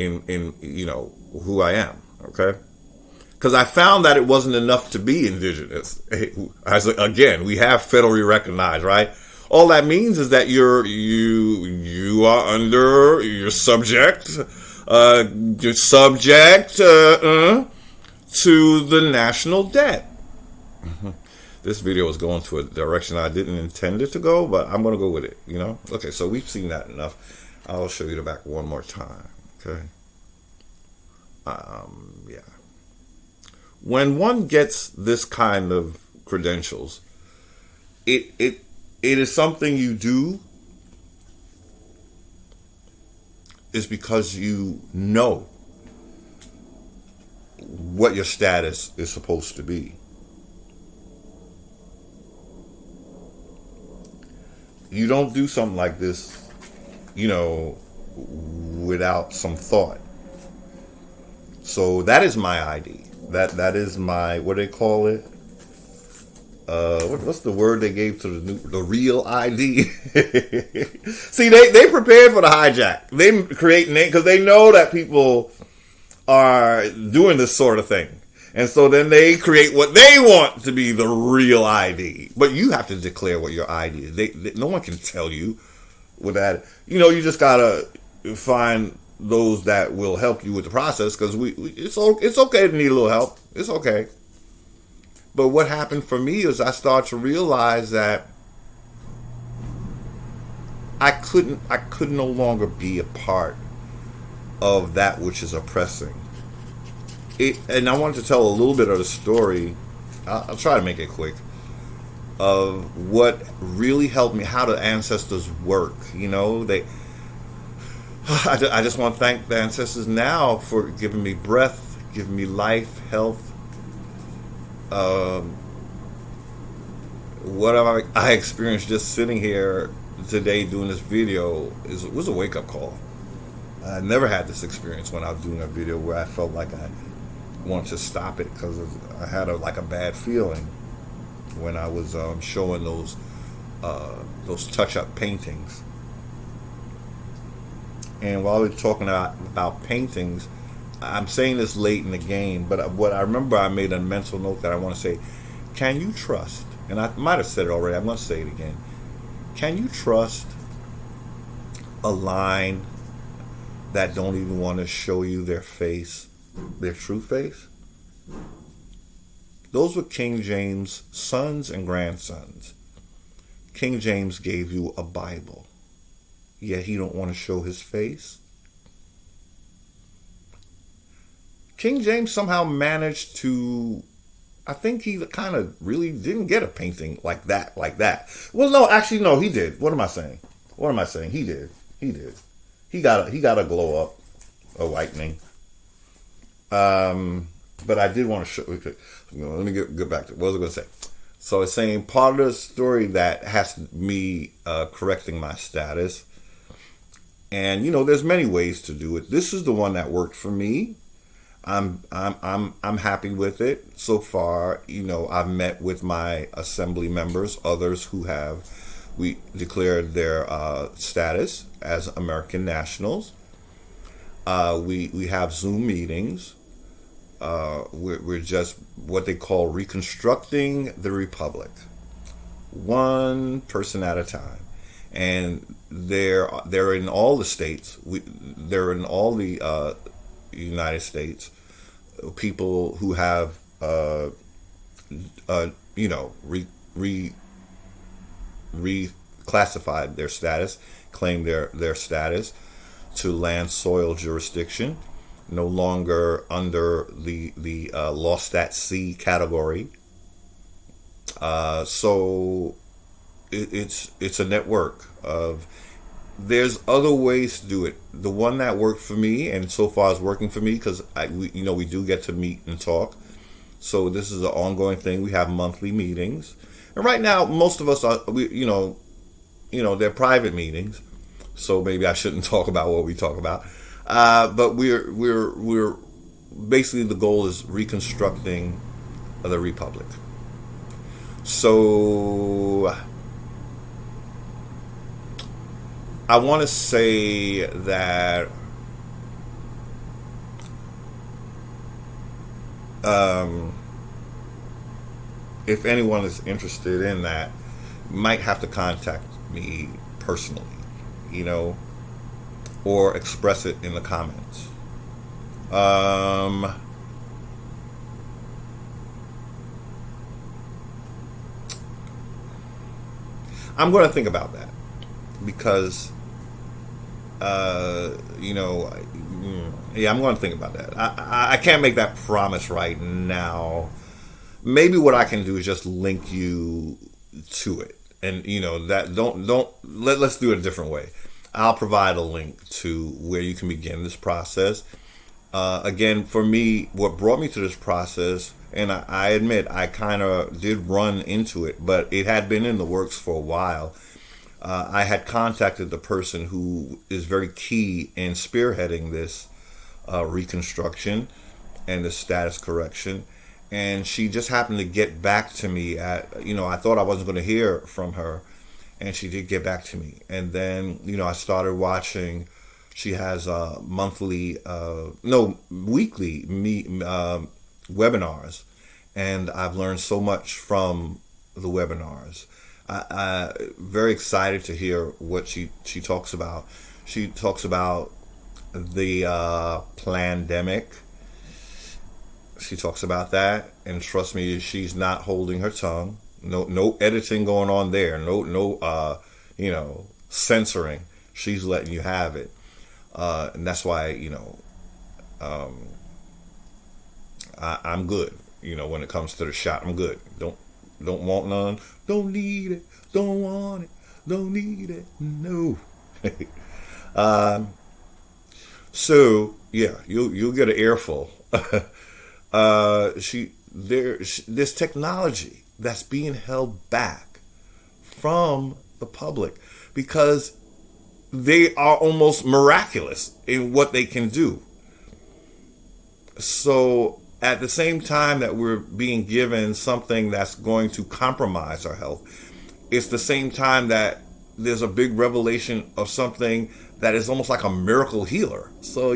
who I am, okay? Because I found that it wasn't enough to be indigenous. Again, we have federally recognized, right? All that means is that you're subject to the national debt. This video is going to a direction I didn't intend it to go, but I'm going to go with it, Okay, so we've seen that enough. I'll show you the back one more time, okay? Yeah. When one gets this kind of credentials, it is something you do is because you know what your status is supposed to be. You don't do something like this, without some thought. So that is my ID. That is my, what do they call it? What's the word they gave to the real ID? See, they prepared for the hijack. They create name because they know that people are doing this sort of thing. And so then they create what they want to be the real ID. But you have to declare what your ID is. No one can tell you what that. You just gotta find those that will help you with the process, because it's okay to need a little help. It's okay. But what happened for me is I started to realize that I could no longer be a part of that which is oppressing. And I wanted to tell a little bit of the story. I'll try to make it quick. Of what really helped me, how the ancestors work. I just want to thank the ancestors now for giving me breath, giving me life, health. What I experienced just sitting here today doing this video was a wake-up call. I never had this experience when I was doing a video where I felt like I wanted to stop it because I had a bad feeling when I was showing those touch-up paintings. And while we're talking about paintings, I'm saying this late in the game, but what I remember, I made a mental note that I want to say: can you trust? And I might have said it already. I'm going to say it again. Can you trust a line that don't even want to show you their face, their true face? Those were King James' sons and grandsons. King James gave you a Bible, yet he don't want to show his face. King James somehow managed to, I think he kind of really didn't get a painting like that. Well, no, actually, no, he did. What am I saying? He did. He got a glow up, a lightning. But I did want to show. Let me get back to what was I going to say. So it's saying part of the story that has me correcting my status, and there's many ways to do it. This is the one that worked for me. I'm happy with it so far. I've met with my assembly members, others who we declared their status as American nationals. We have Zoom meetings. We're just what they call reconstructing the republic, one person at a time, and they're in all the states. They're in all the United States. People who have reclassified their status, claim their status to land soil jurisdiction, no longer under the lost at sea category. So it's a network of. There's other ways to do it. The one that worked for me, and so far is working for me, because we do get to meet and talk. So this is an ongoing thing. We have monthly meetings, and right now most of us are they're private meetings. So maybe I shouldn't talk about what we talk about. But we're basically, the goal is reconstructing the republic. So I want to say that if anyone is interested in that, might have to contact me personally, or express it in the comments. I'm going to think about that, because I'm going to think about that. I can't make that promise right now. Maybe what I can do is just link you to it, and that let's do it a different way. I'll provide a link to where you can begin this process. Again, for me, what brought me to this process, and I admit I kind of did run into it, but it had been in the works for a while. I had contacted the person who is very key in spearheading this reconstruction and the status correction. And she just happened to get back to me I thought I wasn't going to hear from her. And she did get back to me. And then, I started watching. She has weekly webinars. And I've learned so much from the webinars. I very excited to hear what she talks about. She talks about the plandemic. She talks about that, and trust me, she's not holding her tongue. No editing going on there. No censoring. She's letting you have it, and that's why I'm good. When it comes to the shot, I'm good. Don't want none. Don't need it. Don't want it. Don't need it. No. So yeah, you'll get an earful. There's technology that's being held back from the public because they are almost miraculous in what they can do. So at the same time that we're being given something that's going to compromise our health, it's the same time that there's a big revelation of something that is almost like a miracle healer. So,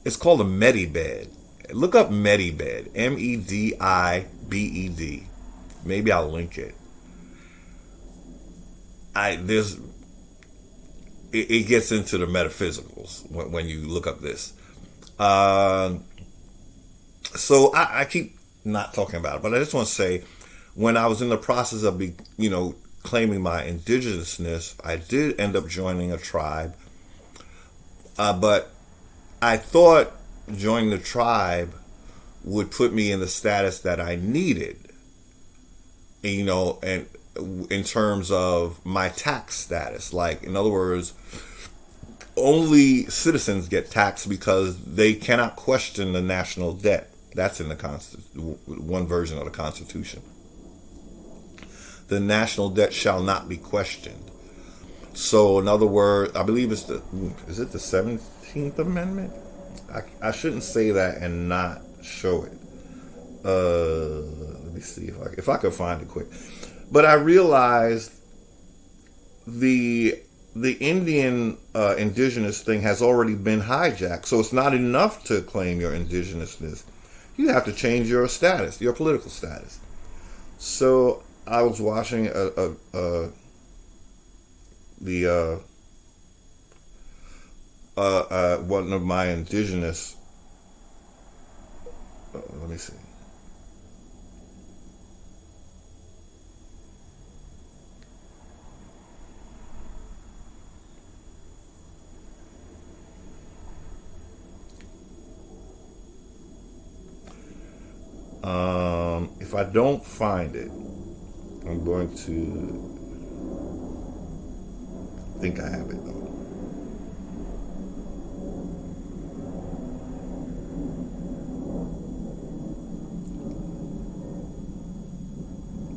it's called a Medibed. Look up Medibed, Medibed. Maybe I'll link it. It gets into the metaphysicals when you look up this. So I keep not talking about it, but I just want to say, when I was in the process of claiming my indigenousness, I did end up joining a tribe. But I thought joining the tribe would put me in the status that I needed, and in terms of my tax status. Like, in other words, only citizens get taxed because they cannot question the national debt. That's in the one version of the Constitution. The national debt shall not be questioned. So, in other words, I believe is it the 17th Amendment? I shouldn't say that and not show it. Let me see if I could find it quick. But I realized the Indian indigenous thing has already been hijacked. So it's not enough to claim your indigenousness. You have to change your status, your political status. So I was watching one of my indigenous. Let me see. If I don't find it, I'm going to think I have it though.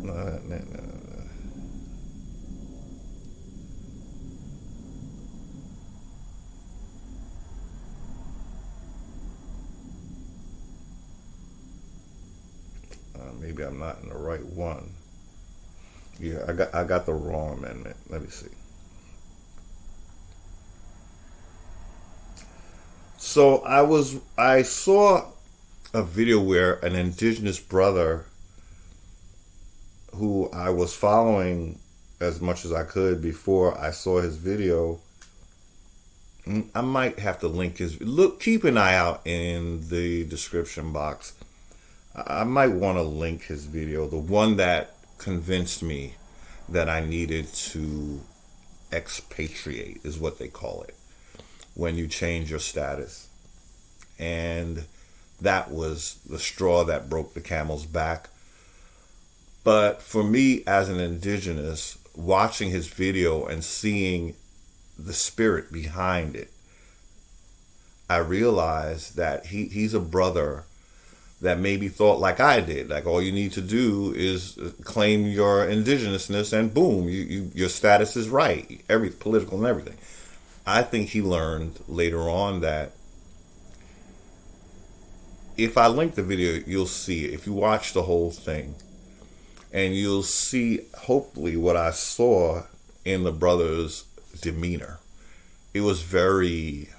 No. Maybe I'm not in the right one. Yeah, I got the wrong amendment. Let me see. So I saw a video where an indigenous brother who I was following as much as I could before I saw his video. I might have to link his look. Keep an eye out in the description box. I might want to link his video, the one that convinced me that I needed to expatriate, is what they call it, when you change your status. And that was the straw that broke the camel's back. But for me, as an indigenous, watching his video and seeing the spirit behind it, I realized that he's a brother that maybe thought like I did, like all you need to do is claim your indigenousness and boom, your status is right, every political and everything. I think he learned later on that if I link the video, you'll see it. If you watch the whole thing, and you'll see hopefully what I saw in the brother's demeanor. It was very,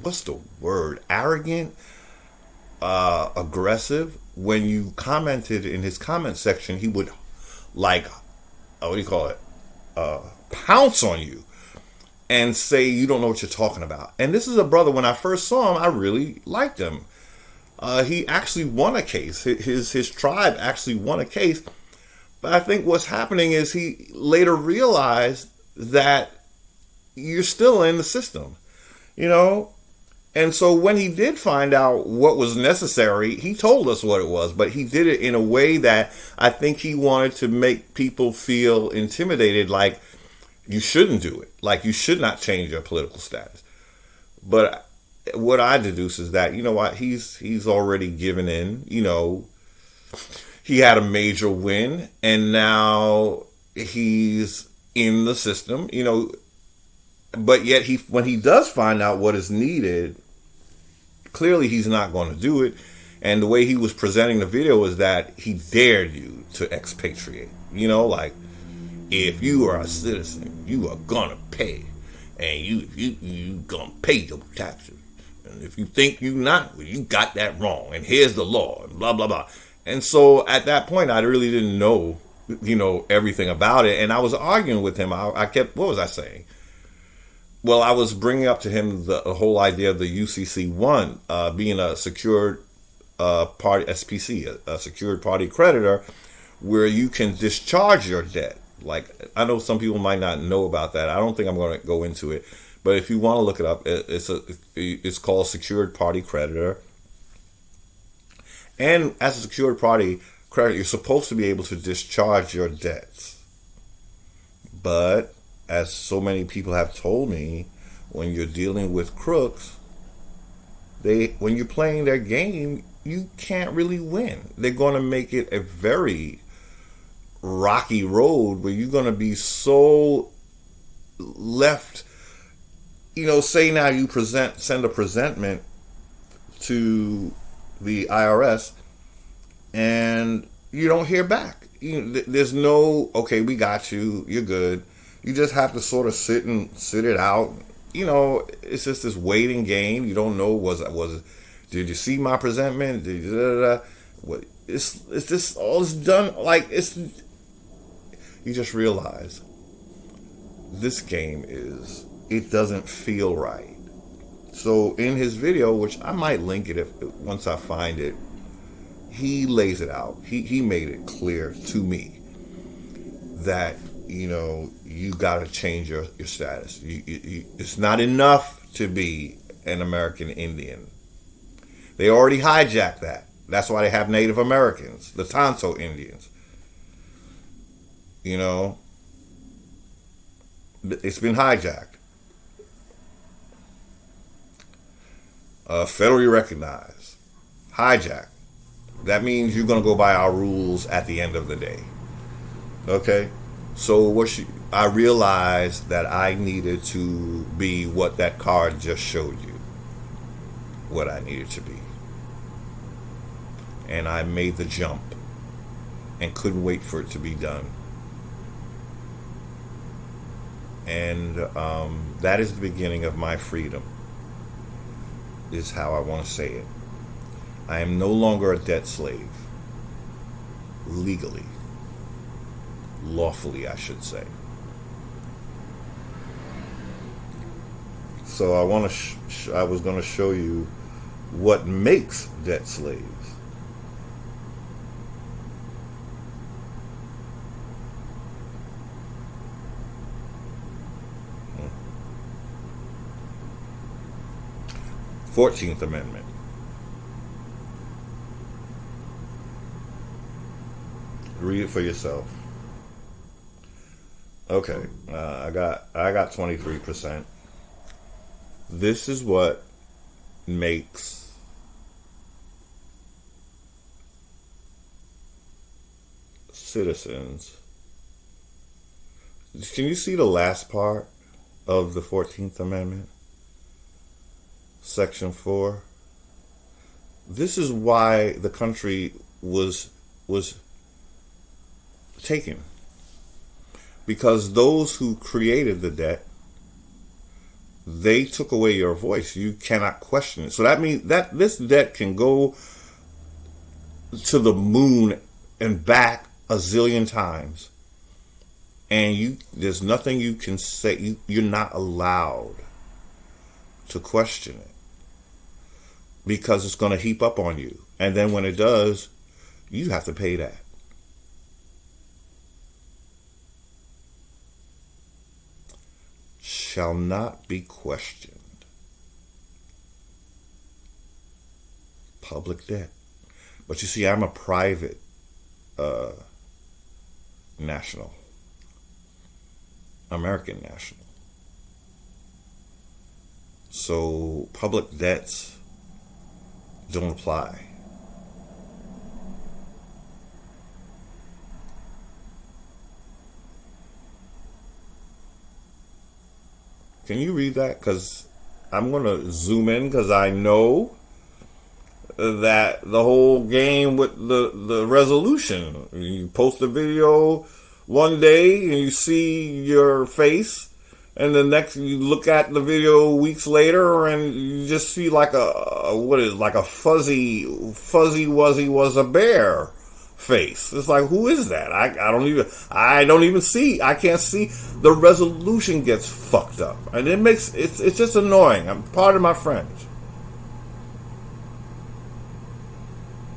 what's the word? Arrogant, aggressive. When you commented in his comment section, he would like, what do you call it? Pounce on you and say you don't know what you're talking about. And this is a brother, when I first saw him, I really liked him. He actually won a case. His tribe actually won a case. But I think what's happening is he later realized that you're still in the system, you know? And so when he did find out what was necessary, he told us what it was, but he did it in a way that I think he wanted to make people feel intimidated, like you shouldn't do it, like you should not change your political status. But what I deduce is that, you know what, he's already given in, you know, he had a major win and now he's in the system, you know, but yet when he does find out what is needed, clearly he's not going to do it. And the way he was presenting the video is that he dared you to expatriate, you know, like if you are a citizen, you are going to pay, and you going to pay your taxes. And if you think you're not, well, you got that wrong. And here's the law, and blah, blah, blah. And so at that point, I really didn't know, you know, everything about it. And I was arguing with him. I kept, what was I saying? Well, I was bringing up to him the whole idea of the UCC1 being a secured party, SPC, a secured party creditor, where you can discharge your debt. Like, I know some people might not know about that. I don't think I'm going to go into it. But if you want to look it up, it's called secured party creditor. And as a secured party creditor, you're supposed to be able to discharge your debts. But as so many people have told me, when you're dealing with crooks, when you're playing their game, you can't really win. They're going to make it a very rocky road where you're going to be so left. You know, say now you send a presentment to the IRS and you don't hear back. There's no, okay, we got you, you're good. You just have to sort of sit it out. You know, it's just this waiting game. You don't know, did you see my presentment? Did you, what? It's just all is done. Like, you just realize this game it doesn't feel right. So in his video, which I might link it once I find it, he lays it out. He made it clear to me that, you know, you got to change your status. It's not enough to be an American Indian. They already hijacked that. That's why they have Native Americans, the Tonto Indians. You know, it's been hijacked. Federally recognized. Hijacked. That means you're going to go by our rules at the end of the day. Okay? So I realized that I needed to be what that card just showed you. What I needed to be. And I made the jump and couldn't wait for it to be done. And that is the beginning of my freedom, is how I want to say it. I am no longer a debt slave. Legally. Lawfully, I should say. So I was going to show you what makes debt slaves. Hmm. 14th Amendment. Read it for yourself. Okay, I got 23%. This is what makes citizens. Can you see the last part of the 14th Amendment? Section 4. This is why the country was taken. Because those who created the debt, they took away your voice. You cannot question it. So that means that this debt can go to the moon and back a zillion times. And there's nothing you can say. You're not allowed to question it. Because it's going to heap up on you. And then when it does, you have to pay that. Shall not be questioned. Public debt. But you see, I'm a private national. American national. So public debts don't apply. Can you read that? Because I'm going to zoom in because I know that the whole game with the resolution. You post a video one day and you see your face, and the next you look at the video weeks later and you just see like a fuzzy wuzzy was a bear face. It's like, who is that? I don't even see. I can't see. The resolution gets fucked up, and it's just annoying. I'm pardon my French.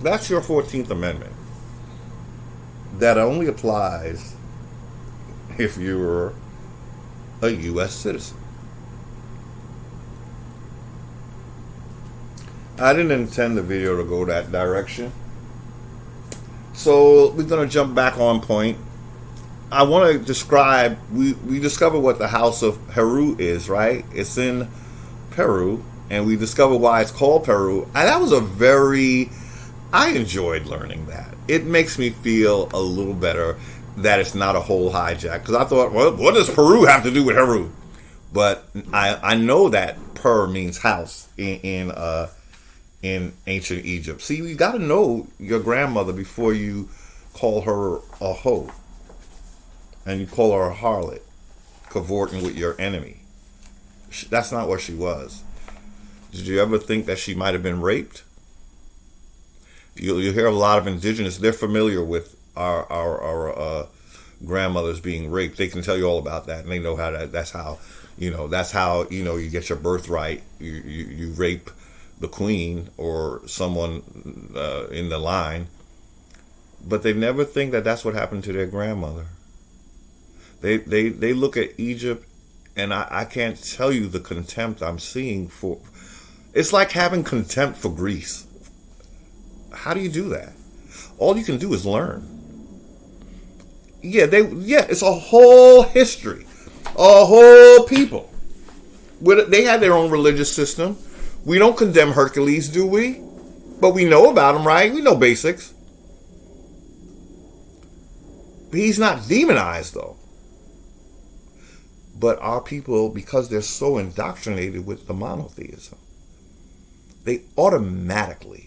That's your 14th Amendment. That only applies if you're a U.S. citizen. I didn't intend the video to go that direction. So we're going to jump back on point. I want to describe, we discovered what the house of Heru is, right? It's in Peru, and we discovered why it's called Peru. And that was I enjoyed learning that. It makes me feel a little better that it's not a whole hijack. Because I thought, well, what does Peru have to do with Heru? But I know that Per means house in ancient Egypt. See, you got to know your grandmother before you call her a hoe. And you call her a harlot, cavorting with your enemy. That's not what she was. Did you ever think that she might have been raped? You hear a lot of indigenous, they're familiar with our grandmothers being raped. They can tell you all about that, and they know that's how you get your birthright. You rape the queen or someone in the line, but they never think that that's what happened to their grandmother. They look at Egypt, and I can't tell you the contempt I'm seeing for. It's like having contempt for Greece. How do you do that? All you can do is learn. It's a whole history, a whole people. They had their own religious system. We don't condemn Hercules, do we? But we know about him, right? We know basics. He's not demonized, though. But our people, because they're so indoctrinated with the monotheism, they automatically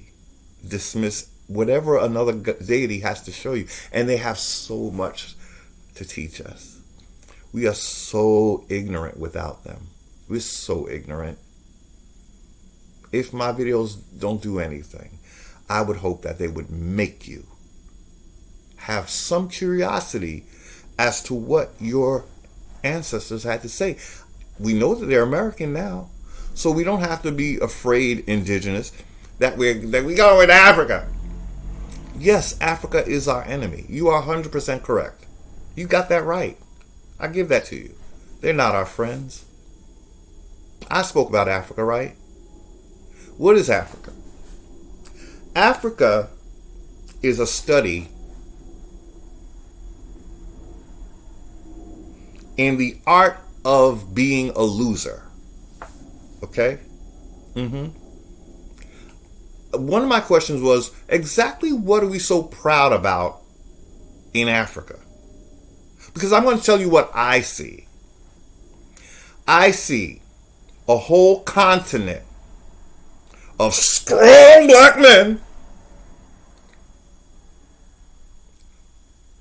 dismiss whatever another deity has to show you. And they have so much to teach us. We are so ignorant without them. We're so ignorant. If my videos don't do anything, I would hope that they would make you have some curiosity as to what your ancestors had to say. We know that they're American now, so we don't have to be afraid, indigenous, that we go with Africa. Yes, Africa is our enemy. You are 100% correct. You got that right. I give that to you. They're not our friends. I spoke about Africa, right? What is Africa? Africa is a study in the art of being a loser. Okay? One of my questions was, exactly what are we so proud about in Africa. Because I'm going to tell you what I see. I see a whole continent of strong black men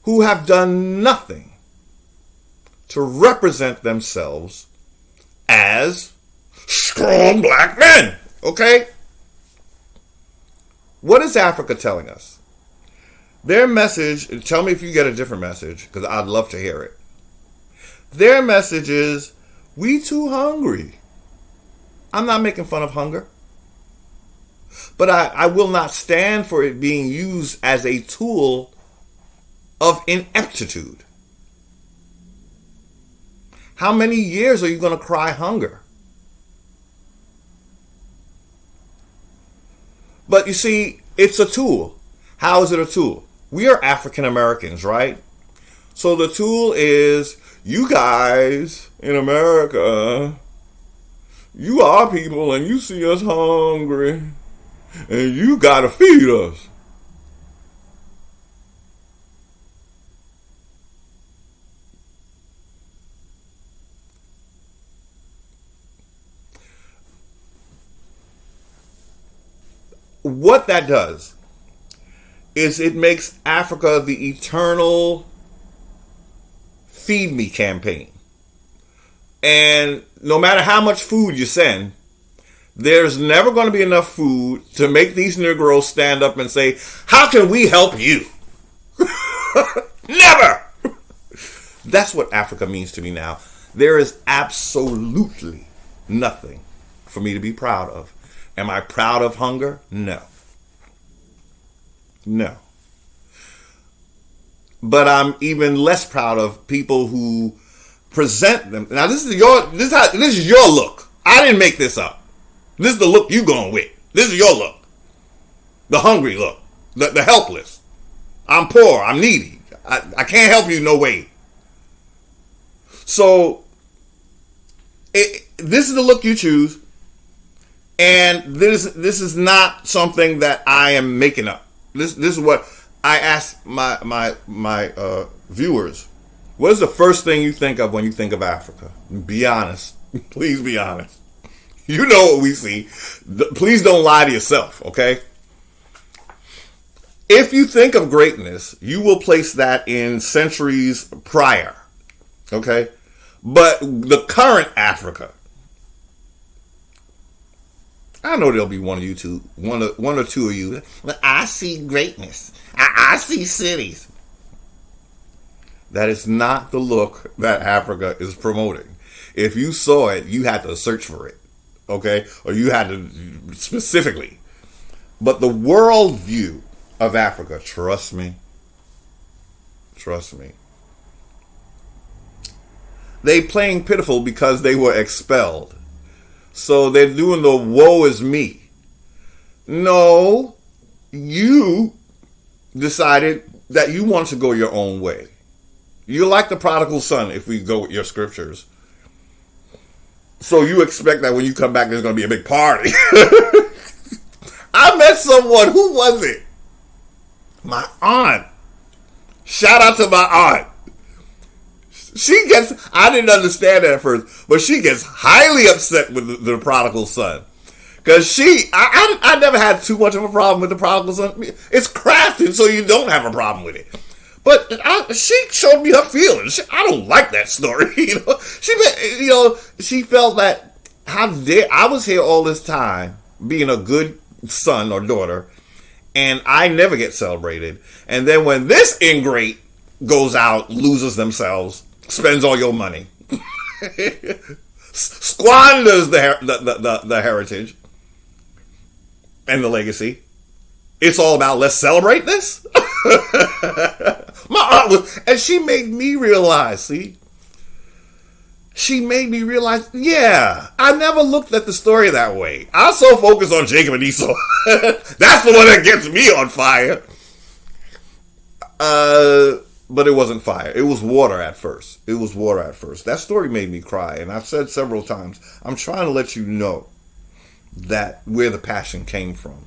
who have done nothing to represent themselves as strong black men. Okay? What is Africa telling us? Their message, and tell me if you get a different message, because I'd love to hear it. Their message is, we too hungry. I'm not making fun of hunger. But I will not stand for it being used as a tool of ineptitude. How many years are you going to cry hunger? But you see, it's a tool. How is it a tool? We are African Americans, right? So the tool is, you guys in America, you are people and you see us hungry and you gotta feed us. What that does is it makes Africa the eternal feed me campaign. And no matter how much food you send, there's never going to be enough food to make these Negroes stand up and say, how can we help you? Never! That's what Africa means to me now. There is absolutely nothing for me to be proud of. Am I proud of hunger? No. No. But I'm even less proud of people who present them. Now this is your look. I didn't make this up. This is the look you going with. This is your look. The hungry look. The helpless. I'm poor. I'm needy. I can't help you no way. So this is the look you choose. And this is not something that I am making up. This is what I ask my viewers. What is the first thing you think of when you think of Africa? Be honest. Please be honest. You know what we see. Please don't lie to yourself, okay? If you think of greatness, you will place that in centuries prior, okay? But the current Africa, I know there'll be one of you two, one or two of you. But I see greatness. I see cities. That is not the look that Africa is promoting. If you saw it, you had to search for it, okay? Or you had to specifically. But the world view of Africa, trust me, they playing pitiful because they were expelled. So they're doing the woe is me. No, you decided that you want to go your own way. You're like the prodigal son if we go with your scriptures. So you expect that when you come back there's going to be a big party. I met someone, who was it? My aunt. Shout out to my aunt. I didn't understand it at first, but she gets highly upset with the prodigal son. Because I never had too much of a problem with the prodigal son. It's crafted so you don't have a problem with it. But she showed me her feelings. I don't like that story. She felt that, how dare I was here all this time being a good son or daughter, and I never get celebrated. And then when this ingrate goes out, loses themselves, spends all your money, squanders the heritage and the legacy. It's all about, let's celebrate this. My aunt was, and she made me realize, yeah, I never looked at the story that way. I was so focused on Jacob and Esau. That's the one that gets me on fire. But it wasn't fire. It was water at first. That story made me cry. And I've said several times, I'm trying to let you know that where the passion came from.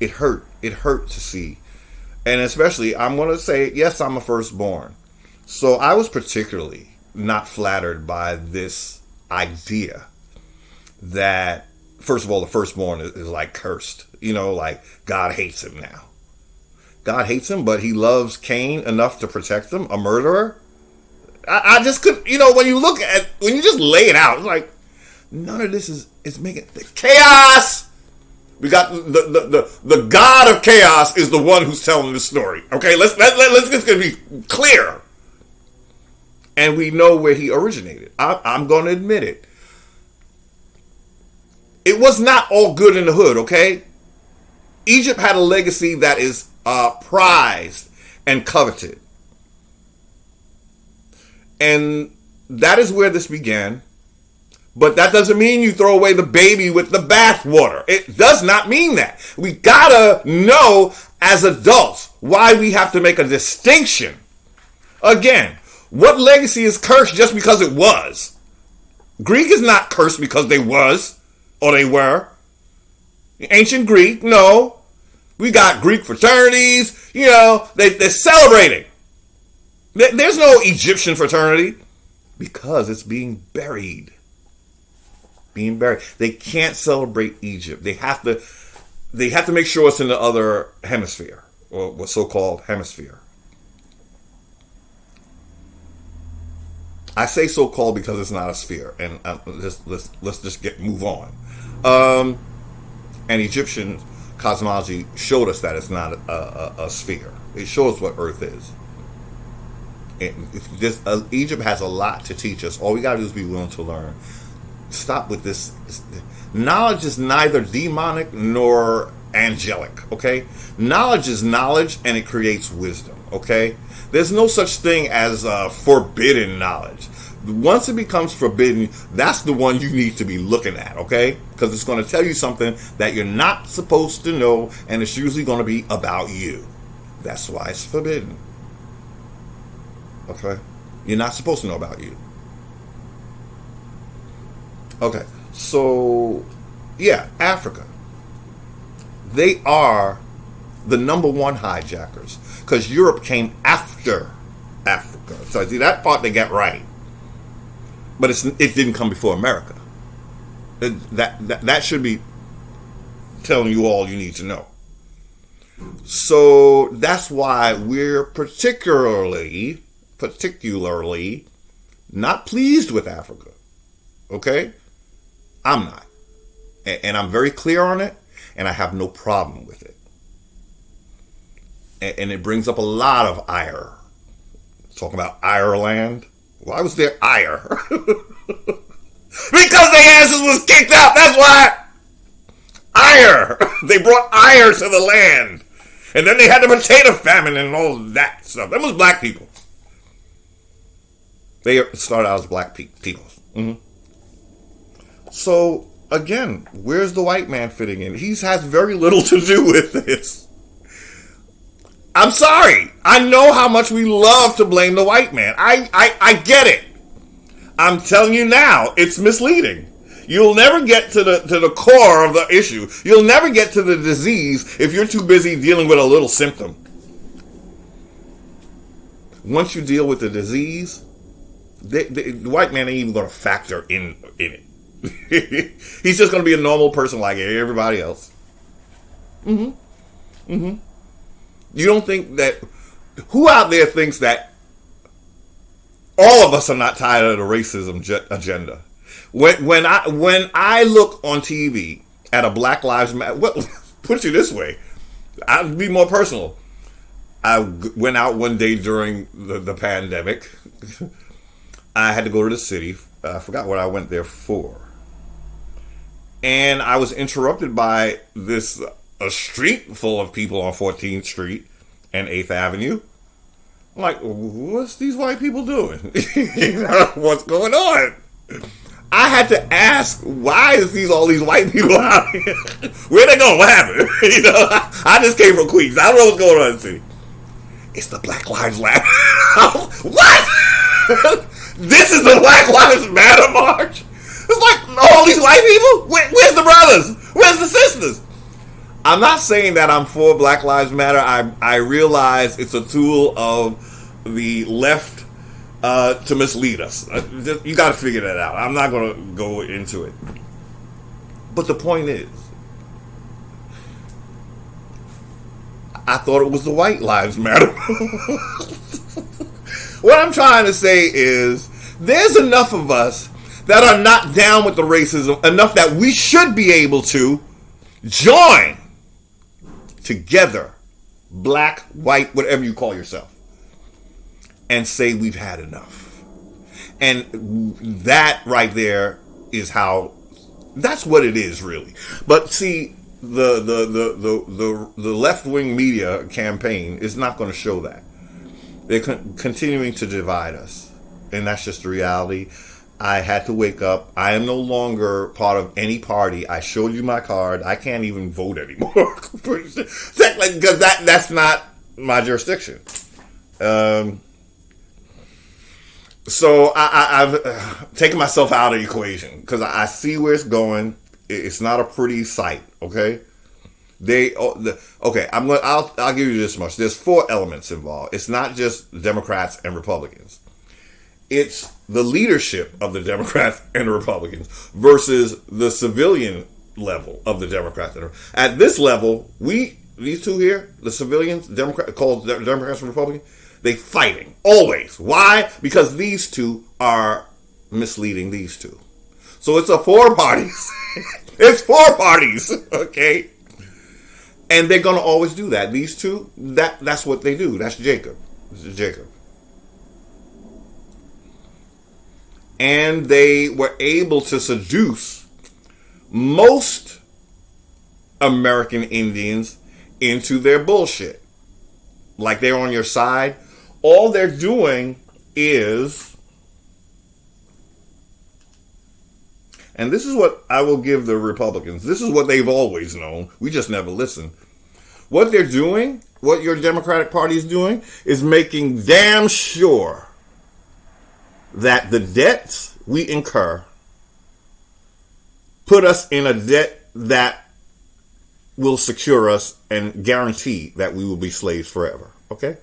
It hurt. It hurt to see And especially, I'm going to say, yes, I'm a firstborn. So I was particularly not flattered by this idea that, first of all, the firstborn is like cursed. You know, like God hates him now. God hates him, but he loves Cain enough to protect him, a murderer. I just couldn't, you know, when you just lay it out, it's like, none of this is making chaos. We got the God of chaos is the one who's telling the story. Okay, let's just be clear. And we know where he originated. I'm going to admit it. It was not all good in the hood, okay? Egypt had a legacy that is prized and coveted. And that is where this began. But that doesn't mean you throw away the baby with the bathwater. It does not mean that. We gotta know as adults why we have to make a distinction. Again, what legacy is cursed just because it was? Greek is not cursed because they was or they were. Ancient Greek, no. We got Greek fraternities, you know, they're celebrating. There's no Egyptian fraternity because it's being buried. Being buried. They can't celebrate Egypt. They have to make sure it's in the other hemisphere, or what's so-called hemisphere. I say so-called because it's not a sphere, and let's just move on. And Egyptian cosmology showed us that it's not a sphere. It shows what Earth is. Egypt has a lot to teach us. All we got to do is be willing to learn. Stop with this. Knowledge is neither demonic nor angelic, okay? Knowledge is knowledge, and it creates wisdom, okay? There's no such thing as forbidden knowledge. Once it becomes forbidden, that's the one you need to be looking at, okay? Because it's going to tell you something that you're not supposed to know, and it's usually going to be about you. That's why it's forbidden, okay? You're not supposed to know about you. Okay, so, yeah, Africa. They are the number one hijackers because Europe came after Africa. So, see, that part they get right. But it didn't come before America. That should be telling you all you need to know. So, that's why we're particularly not pleased with Africa. Okay? I'm not. And I'm very clear on it, and I have no problem with it. And it brings up a lot of ire. Talking about Ireland. Why was there ire? Because their asses was kicked out. That's why. Ire. They brought ire to the land. And then they had the potato famine and all that stuff. That was black people. They started out as black people. Mm-hmm. So, again, where's the white man fitting in? He has very little to do with this. I'm sorry. I know how much we love to blame the white man. I get it. I'm telling you now, it's misleading. You'll never get to the core of the issue. You'll never get to the disease if you're too busy dealing with a little symptom. Once you deal with the disease, the white man ain't even going to factor in it. He's just going to be a normal person like everybody else. You don't think that... Who out there thinks that all of us are not tired of the racism agenda? When I look on TV at a Black Lives Matter... Put it this way. I'll be more personal. I went out one day during the pandemic. I had to go to the city. I forgot what I went there for. And I was interrupted by a street full of people on 14th Street and 8th Avenue. I'm like, what's these white people doing? What's going on? I had to ask, why is all these white people out here? Where they going? What happened? I just came from Queens. I don't know what's going on in the city. It's the Black Lives Matter. What? This is the Black Lives Matter march? It's like all these white people? Where's the brothers? Where's the sisters? I'm not saying that I'm for Black Lives Matter. I realize it's a tool of the left to mislead us. You got to figure that out. I'm not going to go into it. But the point is, I thought it was the white lives matter. What I'm trying to say is, there's enough of us that are not down with the racism, enough that we should be able to join together, black, white, whatever you call yourself, and say we've had enough. And that right there is how, that's what it is really. But see, the left-wing media campaign is not going to show that. They're continuing to divide us, and that's just the reality. I had to wake up. I am no longer part of any party. I showed you my card. I can't even vote anymore because that's not my jurisdiction. So I've taken myself out of the equation because I see where it's going. It's not a pretty sight. Okay. I'll give you this much. There's 4 elements involved. It's not just Democrats and Republicans. It's the leadership of the Democrats and the Republicans versus the civilian level of the Democrats. At this level, these two here, the civilians, called Democrats and Republicans, they fighting always. Why? Because these two are misleading these two. So it's 4 parties. It's 4 parties. Okay. And they're going to always do that. These two, that's what they do. That's Jacob. This is Jacob. And they were able to seduce most American Indians into their bullshit. Like they're on your side. All they're doing is, and this is what I will give the Republicans. This is what they've always known. We just never listen. What they're doing, what your Democratic Party is doing, is making damn sure that the debts we incur put us in a debt that will secure us and guarantee that we will be slaves forever. Okay?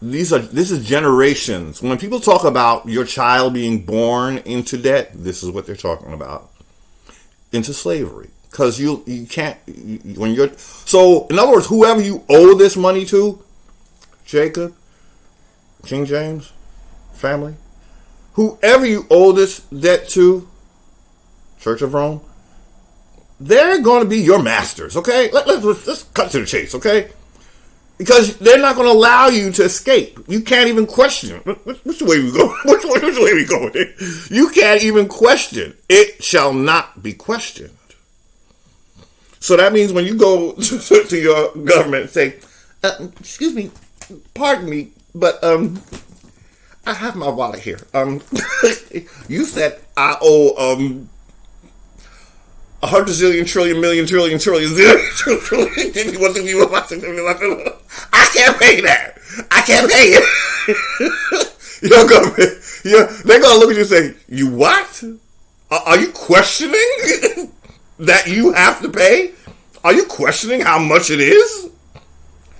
This is generations. When people talk about your child being born into debt, this is what they're talking about. Into slavery. Because you can't, when you're, so in other words, whoever you owe this money to, Jacob, King James, family, whoever you owe this debt to, Church of Rome, they're going to be your masters, okay? Let's cut to the chase, okay? Because they're not going to allow you to escape. You can't even question. Which way we go? Which way we go? You can't even question. It shall not be questioned. So that means when you go to your government and say, excuse me, pardon me, but I have my wallet here. You said I owe 100 zillion trillion million trillion trillion trillion. I can't pay that. I can't pay it. Your government, they're gonna look at you and say, "You what? Are you questioning that you have to pay? Are you questioning how much it is?"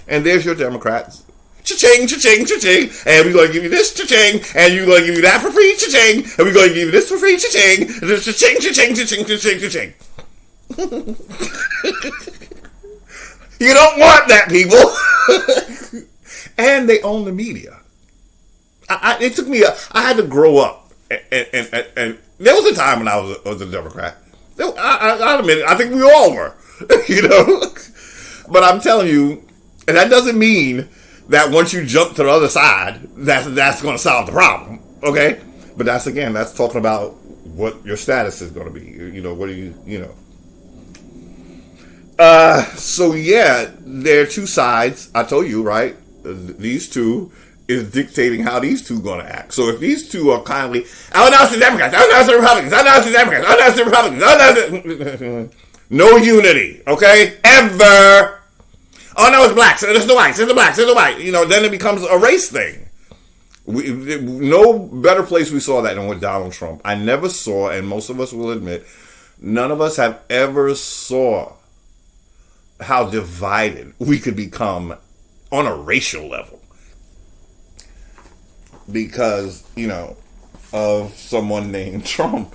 And there's your Democrats. Cha-ching, cha-ching, cha-ching, and we're going to give you this, cha-ching, and you're going to give you that for free, cha-ching, and we're going to give you this for free, cha-ching, cha-ching, cha-ching, cha-ching, cha-ching, cha-ching. You don't want that, people. And they own the media. It took me, I had to grow up, and there was a time when I was a Democrat. I'll admit it, I think we all were, But I'm telling you, and that doesn't mean that once you jump to the other side, that's going to solve the problem, okay? But that's talking about what your status is going to be. What do you. So yeah, there are 2 sides. I told you, right? These 2 is dictating how these 2 going to act. So if these 2 are kindly, oh no, it's the Democrats, oh no, it's the Republicans, oh no, it's the Democrats, oh no, it's the Republicans, oh no, no unity, okay? Ever. Oh no, it's blacks, it's the whites, it's the blacks, it's the white. Then it becomes a race thing. No better place we saw that than with Donald Trump. I never saw, and most of us will admit, none of us have ever saw how divided we could become on a racial level because, of someone named Trump.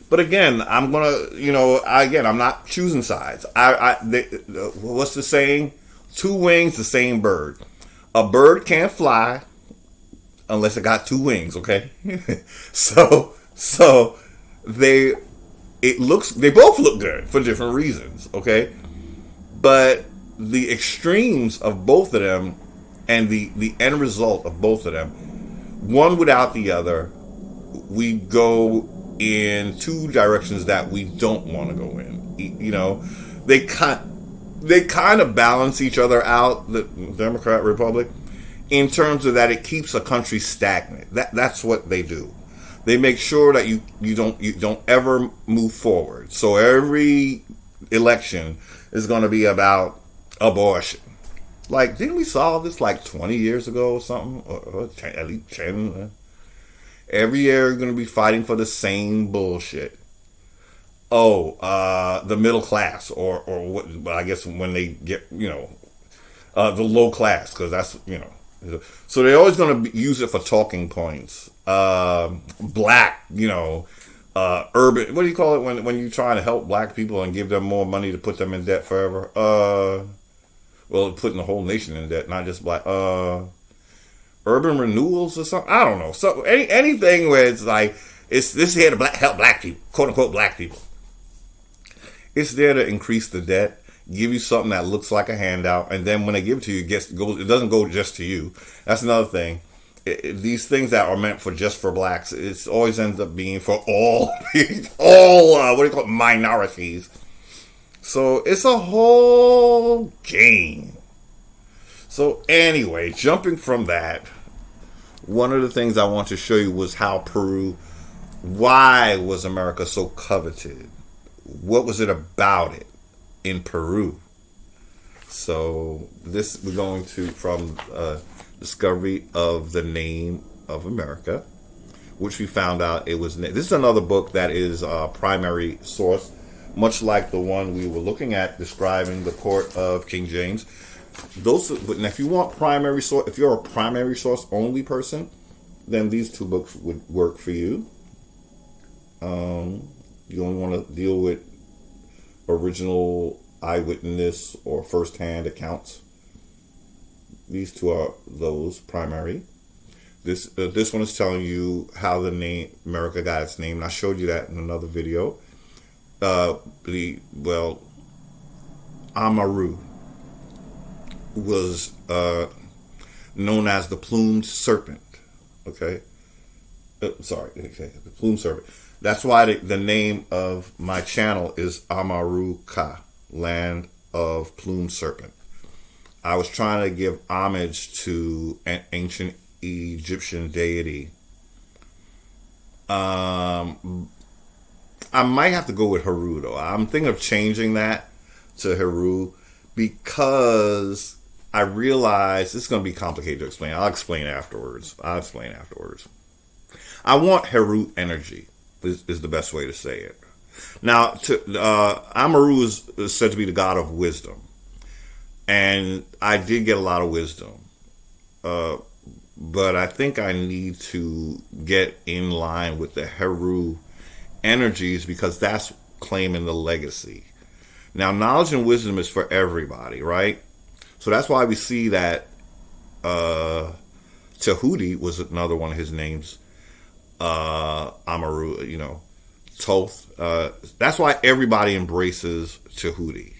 But again, I'm not choosing sides. What's the saying? Two wings, the same bird. A bird can't fly unless it got two wings, okay? so they both look good for different reasons, okay? But the extremes of both of them and the end result of both of them, one without the other, we go in two directions that we don't want to go in. They kind of balance each other out, the Democrat Republic, in terms of that it keeps a country stagnant. That's what they do. They make sure that you don't ever move forward. So every election is going to be about abortion. Like, didn't we solve this like 20 years ago or something? Or 10, at least 10. Every year you're going to be fighting for the same bullshit. The middle class, or what? I guess when they get, the low class, because that's, So they're always going to use it for talking points. Black, urban. What do you call it when you're trying to help black people and give them more money to put them in debt forever? Putting the whole nation in debt, not just black. Urban renewals or something. I don't know. So anything where it's like this here to help black people, quote unquote black people. It's there to increase the debt, give you something that looks like a handout, and then when they give it to you, it doesn't go just to you. That's another thing. These things that are meant for just for blacks, it always ends up being for all minorities. So it's a whole game. So anyway, jumping from that, one of the things I want to show you was how why was America so coveted? What was it about it in Peru? So we're going to from discovery of the name of America, which we found out this is another book that is a primary source, much like the one we were looking at describing the court of King James. If you want primary source, if you're a primary source only person, then these two books would work for you. You only want to deal with original eyewitness or first-hand accounts. These two are those primary. This one is telling you how the name America got its name. And I showed you that in another video. Amaru was known as the plumed serpent. Okay, the plumed serpent. That's why the name of my channel is Amaruka, land of plumed serpent. I was trying to give homage to an ancient Egyptian deity. I might have to go with Heru, though. I'm thinking of changing that to Heru because I realize it's going to be complicated to explain. I'll explain afterwards. I want Heru energy is the best way to say it. Now, Amaru is said to be the god of wisdom. And I did get a lot of wisdom. But I think I need to get in line with the Heru energies because that's claiming the legacy. Now, knowledge and wisdom is for everybody, right? So that's why we see that Tahuti was another one of his names. Amaru, Thoth. That's why everybody embraces Tahuti.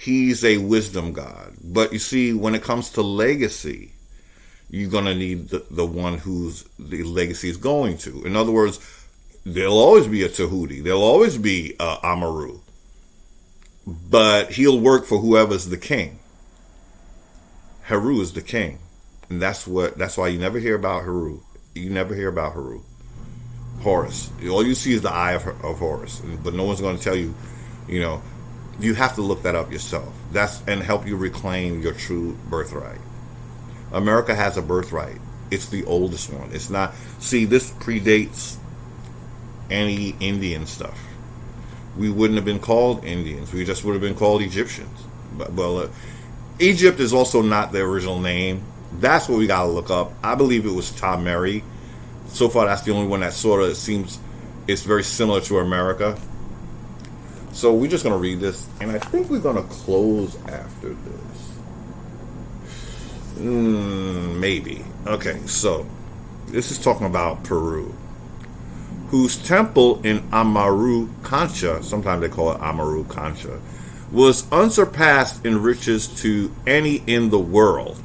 He's a wisdom god. But you see, when it comes to legacy, you're going to need the one whose the legacy is going to. In other words, there'll always be a Tahuti. There'll always be Amaru. But he'll work for whoever's the king. Heru is the king. And that's why you never hear about Heru. You never hear about Heru. Horus. All you see is the eye of Horus. But no one's going to tell you, you have to look that up yourself. And help you reclaim your true birthright. America has a birthright. It's the oldest one. It's not. See, this predates any Indian stuff. we wouldn't have been called Indians. We just would have been called Egyptians. Well, Egypt is also not the original name. That's what we got to look up. I believe it was Tameri. So far, that's the only one that sort of seems it's very similar to America. So we're just going to read this, and I think we're going to close after this. Maybe. Okay, so this is talking about Peru, whose temple in Amaru Cancha, sometimes they call it Amaru Cancha, was unsurpassed in riches to any in the world.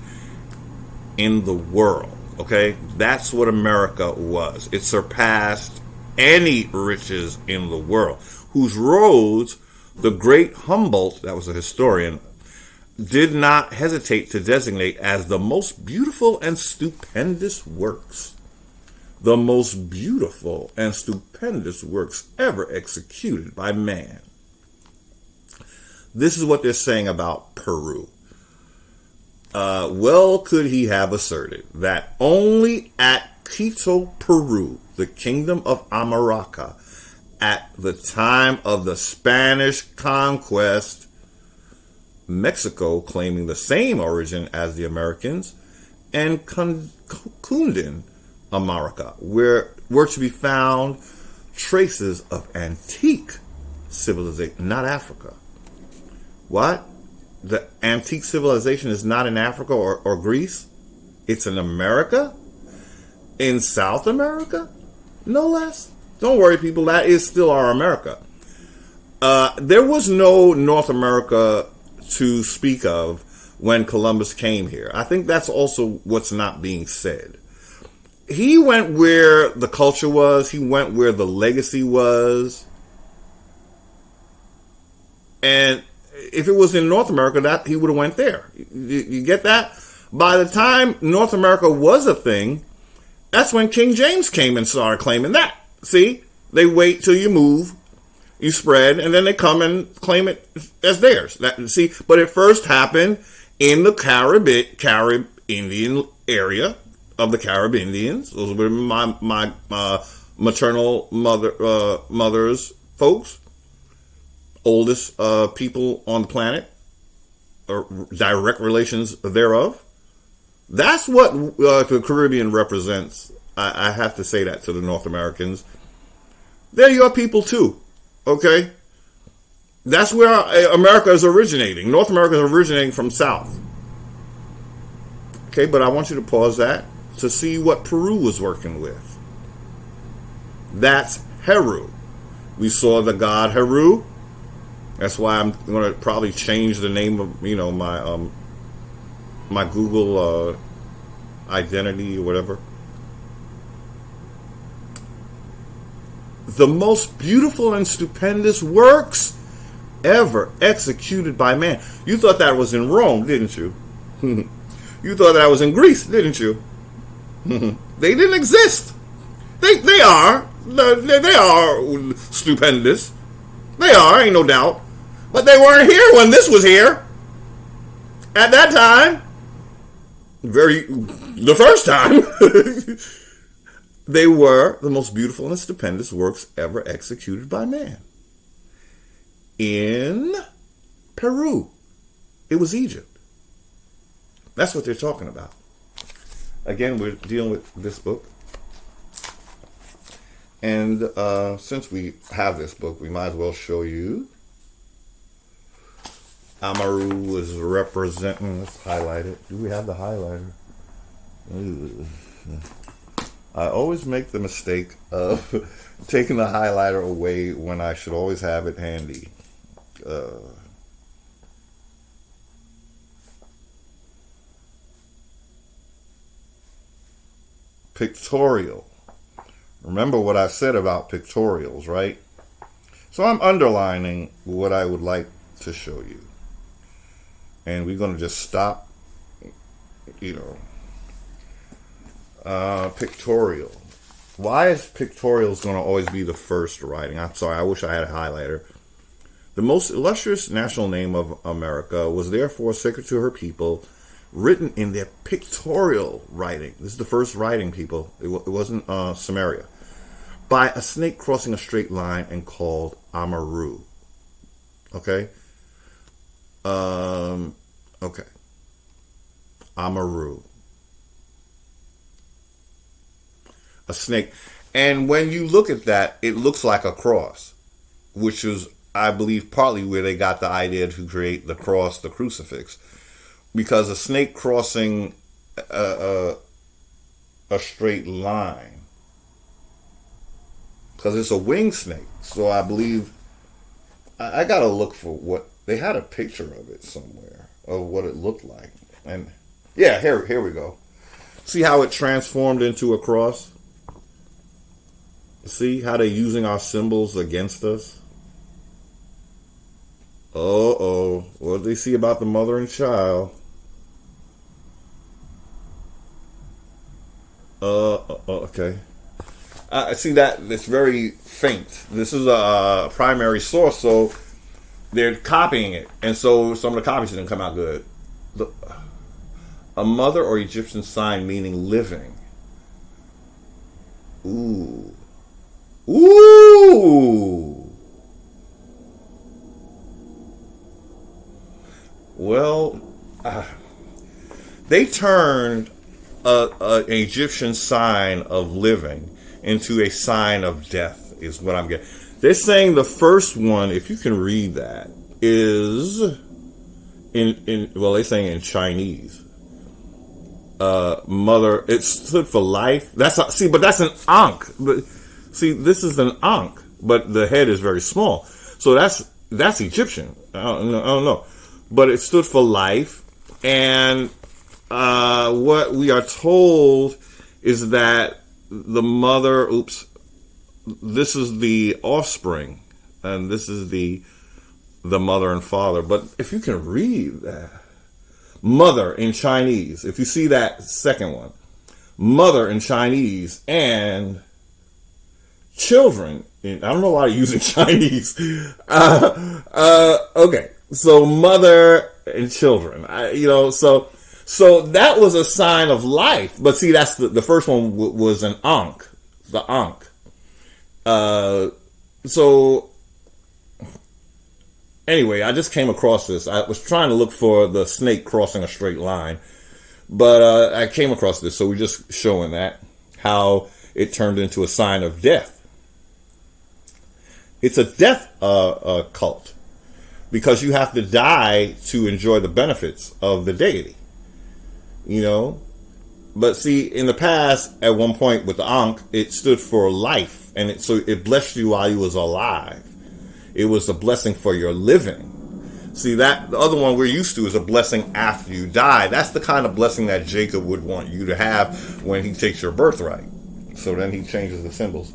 In the world, okay? That's what America was. It surpassed any riches in the world, whose roads the great Humboldt, that was a historian, did not hesitate to designate as the most beautiful and stupendous works. The most beautiful and stupendous works ever executed by man. This is what they're saying about Peru. Well could he have asserted that only at Quito, Peru, the kingdom of Amaraca, at the time of the Spanish conquest, Mexico claiming the same origin as the Americans, and Cundin, Amaraca, where were to be found traces of antique civilization, not Africa. What? The antique civilization is not in Africa or Greece? It's in America? In South America? No less. Don't worry, people. That is still our America. There was no North America to speak of when Columbus came here. I think that's also what's not being said. He went where the culture was. He went where the legacy was. And if it was in North America, that he would have went there. You get that? By the time North America was a thing, that's when King James came and started claiming that. See? They wait till you move, you spread, and then they come and claim it as theirs. See? But it first happened in the Carib Indian area of the Carib Indians. Those were my maternal mother's folks. Oldest people on the planet, or direct relations thereof. That's what the Caribbean represents. I have to say that to the North Americans. They're your people too, okay? That's where America is originating. North America is originating from South. Okay, but I want you to pause that to see what Peru was working with. That's Heru. We saw the god Heru. That's why I'm going to probably change the name of, my Google identity or whatever. The most beautiful and stupendous works ever executed by man. You thought that was in Rome, didn't you? You thought that was in Greece, didn't you? They didn't exist. They are stupendous. They are, ain't no doubt. But they weren't here when this was here. At that time, the first time, they were the most beautiful and stupendous works ever executed by man. In Peru. It was Egypt. That's what they're talking about. Again, we're dealing with this book. And since we have this book, we might as well show you. Amaru was representing. Let's highlight it. Do we have the highlighter? I always make the mistake of taking the highlighter away when I should always have it handy. Pictorial. Remember what I said about pictorials, right? So I'm underlining what I would like to show you. And we're going to just stop, pictorial. Why is pictorials going to always be the first writing? I'm sorry, I wish I had a highlighter. The most illustrious national name of America was therefore sacred to her people, written in their pictorial writing. This is the first writing, people. It wasn't Samaria. by a snake crossing a straight line and called Amaru. Okay? Okay. Amaru. A snake. And when you look at that, it looks like a cross, which is, I believe, partly where they got the idea to create the cross, the crucifix. Because a snake crossing a straight line, because it's a winged snake. So I believe, I got to look for what, they had a picture of it somewhere, of what it looked like. And yeah, here we go. See how it transformed into a cross? See how they're using our symbols against us? What do they see about the mother and child? Okay. I see that it's very faint. This is a primary source, so they're copying it. And so some of the copies didn't come out good. A mother or Egyptian sign meaning living. Ooh. Well, they turned an Egyptian sign of living into a sign of death, is what I'm getting. They're saying the first one, if you can read that, is they're saying in Chinese. Mother, it stood for life. But that's an ankh. But see, this is an ankh, but the head is very small. So that's Egyptian. I don't know. But it stood for life. And what we are told is that the mother, this is the offspring, and this is the mother and father. But if you can read that, mother in Chinese, if you see that second one, mother in Chinese, and children I don't know why they're using Chinese. Okay, so mother and children, so that was a sign of life. But see, that's the first one was an ankh, the ankh. So anyway, I just came across this. I was trying to look for the snake crossing a straight line, but I came across this. So we're just showing that, how it turned into a sign of death. It's a death cult, because you have to die to enjoy the benefits of the deity. But see, in the past, at one point with the Ankh, it stood for life, and so it blessed you while you was alive. It was a blessing for your living. See, that the other one we're used to is a blessing after you die. That's the kind of blessing that Jacob would want you to have when he takes your birthright. So then he changes the symbols.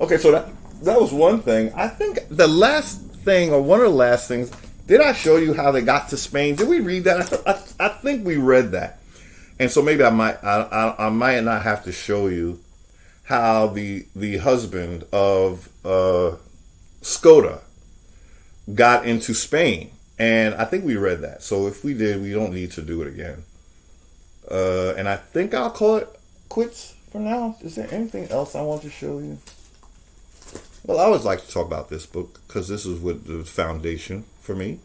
Okay, so that was one thing. I think the last thing, or one of the last things, did I show you how they got to Spain? Did we read that? I think we read that. And so maybe I might not have to show you how the husband of Skoda got into Spain. And I think we read that. So if we did, we don't need to do it again. And I think I'll call it quits for now. Is there anything else I want to show you? Well, I always like to talk about this book because this is what the foundation for me.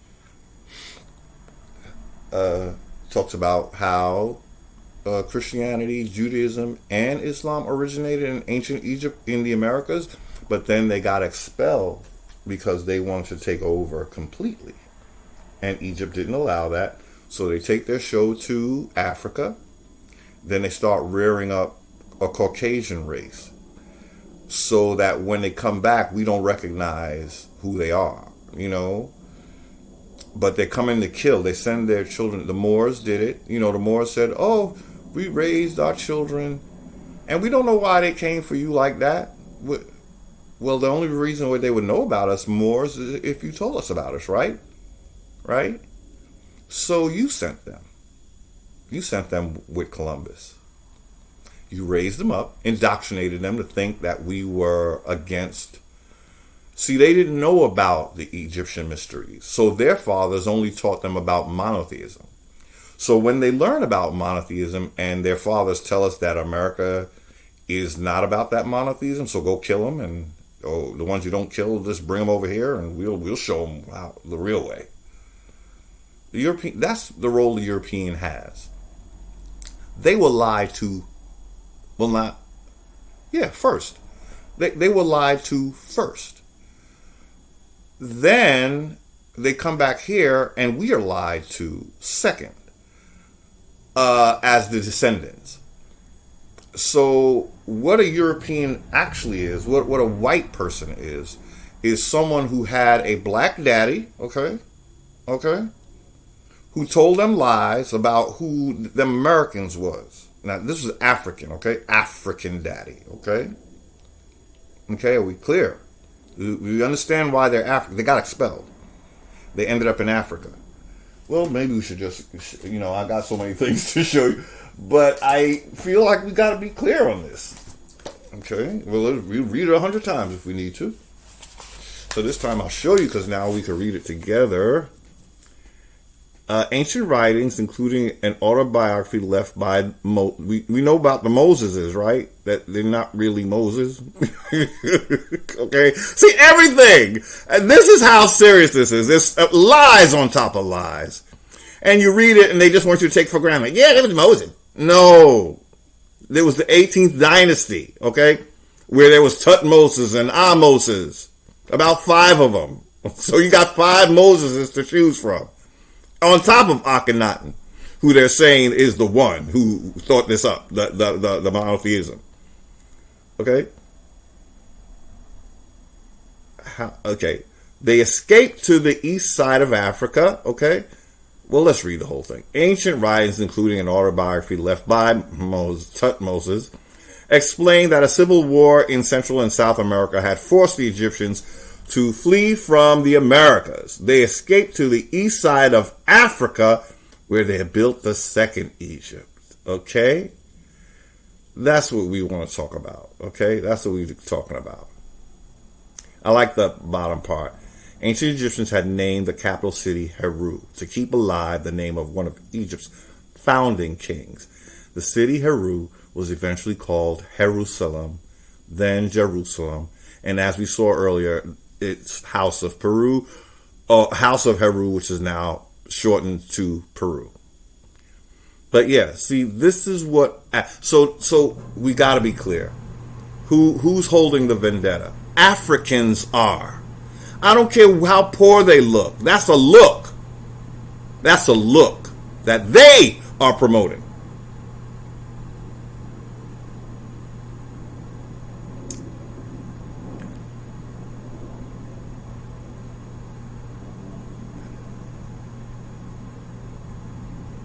Talks about how Christianity, Judaism, and Islam originated in ancient Egypt in the Americas, but then they got expelled because they wanted to take over completely. And Egypt didn't allow that. So they take their show to Africa. Then they start rearing up a Caucasian race, so that when they come back, we don't recognize who they are, But they're coming to kill. They send their children. The Moors did it. The Moors said, "Oh, we raised our children, and we don't know why they came for you like that." Well, the only reason why they would know about us Moors is if you told us about us, right? Right? So you sent them. You sent them with Columbus. You raised them up, indoctrinated them to think that we were against. See, they didn't know about the Egyptian mysteries. So their fathers only taught them about monotheism. So when they learn about monotheism and their fathers tell us that America is not about that monotheism. So go kill them, and the ones you don't kill, just bring them over here, and we'll show them how the real way. The European, that's the role the European has. They will lie to, first. They will lie to first. Then they come back here, and we are lied to second, as the descendants. So what a European actually is, what a white person is someone who had a black daddy, okay, who told them lies about who the Americans was. Now, this is African, okay? African daddy, okay? Okay, are we clear? We understand why they're African. They got expelled. They ended up in Africa. Well, maybe we should just, I got so many things to show you. But I feel like we got to be clear on this. Okay? Well, we'll read it 100 times if we need to. So this time I'll show you, because now we can read it together. Ancient writings, including an autobiography left by we know about the Moseses, right? That they're not really Moses. Okay, see everything, and this is how serious this is. There's lies on top of lies, and you read it, and they just want you to take for granted. Yeah, it was Moses. No, there was the 18th dynasty. Okay, where there was Tutmosis and Ahmoses, about 5 of them. So you got 5 Moseses to choose from. On top of Akhenaten, who they're saying is the one who thought this up, the monotheism. Okay? Okay. They escaped to the east side of Africa. Okay? Well, let's read the whole thing. Ancient writings, including an autobiography left by Tutmosis, explain that a civil war in Central and South America had forced the Egyptians to flee from the Americas. They escaped to the east side of Africa, where they had built the second Egypt. Okay? That's what we want to talk about. Okay? That's what we're talking about. I like the bottom part. Ancient Egyptians had named the capital city Heru to keep alive the name of one of Egypt's founding kings. The city Heru was eventually called Jerusalem, then Jerusalem, and as we saw earlier, it's House of Peru, House of Heru, which is now shortened to Peru. But yeah, see, this is what. So we got to be clear. Who's holding the vendetta? Africans are. I don't care how poor they look. That's a look. That's a look that they are promoting.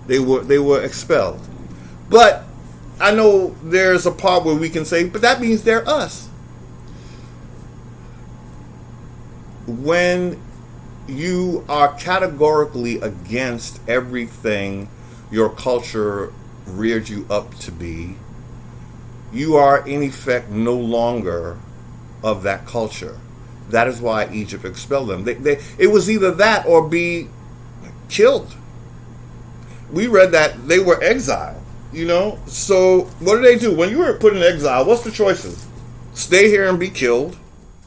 They were expelled. But I know there's a part where we can say, but that means they're us. When you are categorically against everything your culture reared you up to be, you are in effect no longer of that culture. That is why Egypt expelled them. It was either that or be killed. We read that they were exiled, So what do? When you were put in exile, what's the choices? Stay here and be killed.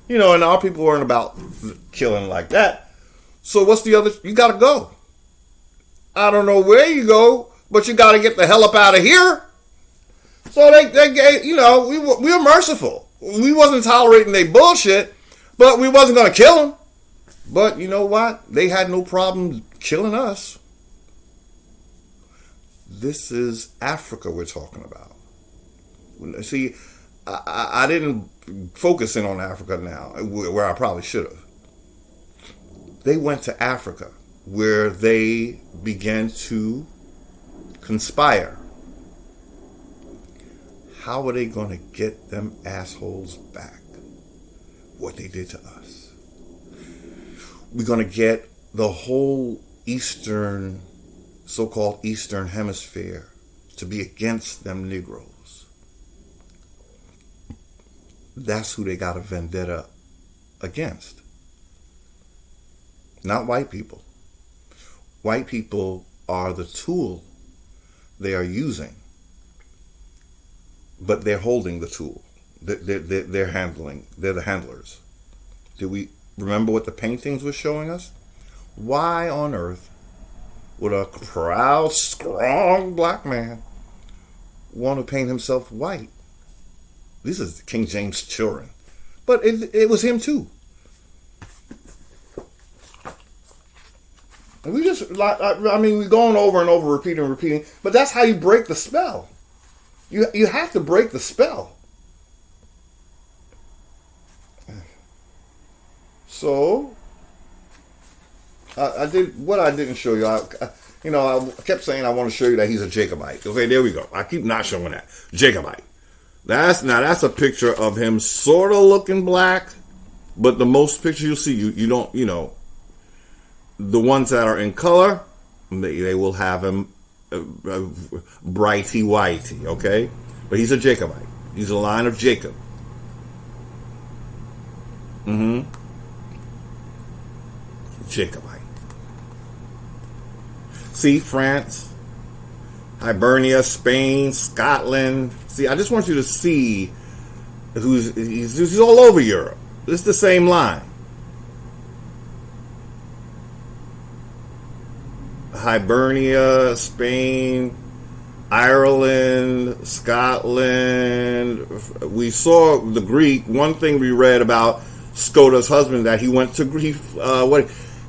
And our people weren't about killing like that. So what's the other? You got to go. I don't know where you go, but you got to get the hell up out of here. So they gave, we were merciful. We wasn't tolerating their bullshit, but we wasn't going to kill them. But you know what? They had no problem killing us. This is Africa we're talking about. See, I didn't focus in on Africa now, where I probably should have. They went to Africa, where they began to conspire. How are they going to get them assholes back? What they did to us. We're going to get the whole so-called Eastern Hemisphere to be against them Negroes. That's who they got a vendetta against. Not white people. White people are the tool they are using but they're holding the tool. They're handling. They're the handlers. Do we remember what the paintings were showing us? Why on earth would a proud, strong black man want to paint himself white? This is King James' children. But it was him too. And we just, we're going over and over, repeating, but that's how you break the spell. You have to break the spell. So, I did what I didn't show you. I kept saying I want to show you that he's a Jacobite. Okay, there we go. I keep not showing that. Jacobite. That's a picture of him sort of looking black, but the most pictures you'll see, you don't, the ones that are in color, they will have him brighty whitey, okay? But he's a Jacobite. He's a line of Jacob. Jacobite. See, France, Hibernia, Spain, Scotland. See, I just want you to see he's all over Europe. It's the same line. Hibernia, Spain, Ireland, Scotland. We saw the Greek. One thing we read about Skoda's husband, that he went to Greece.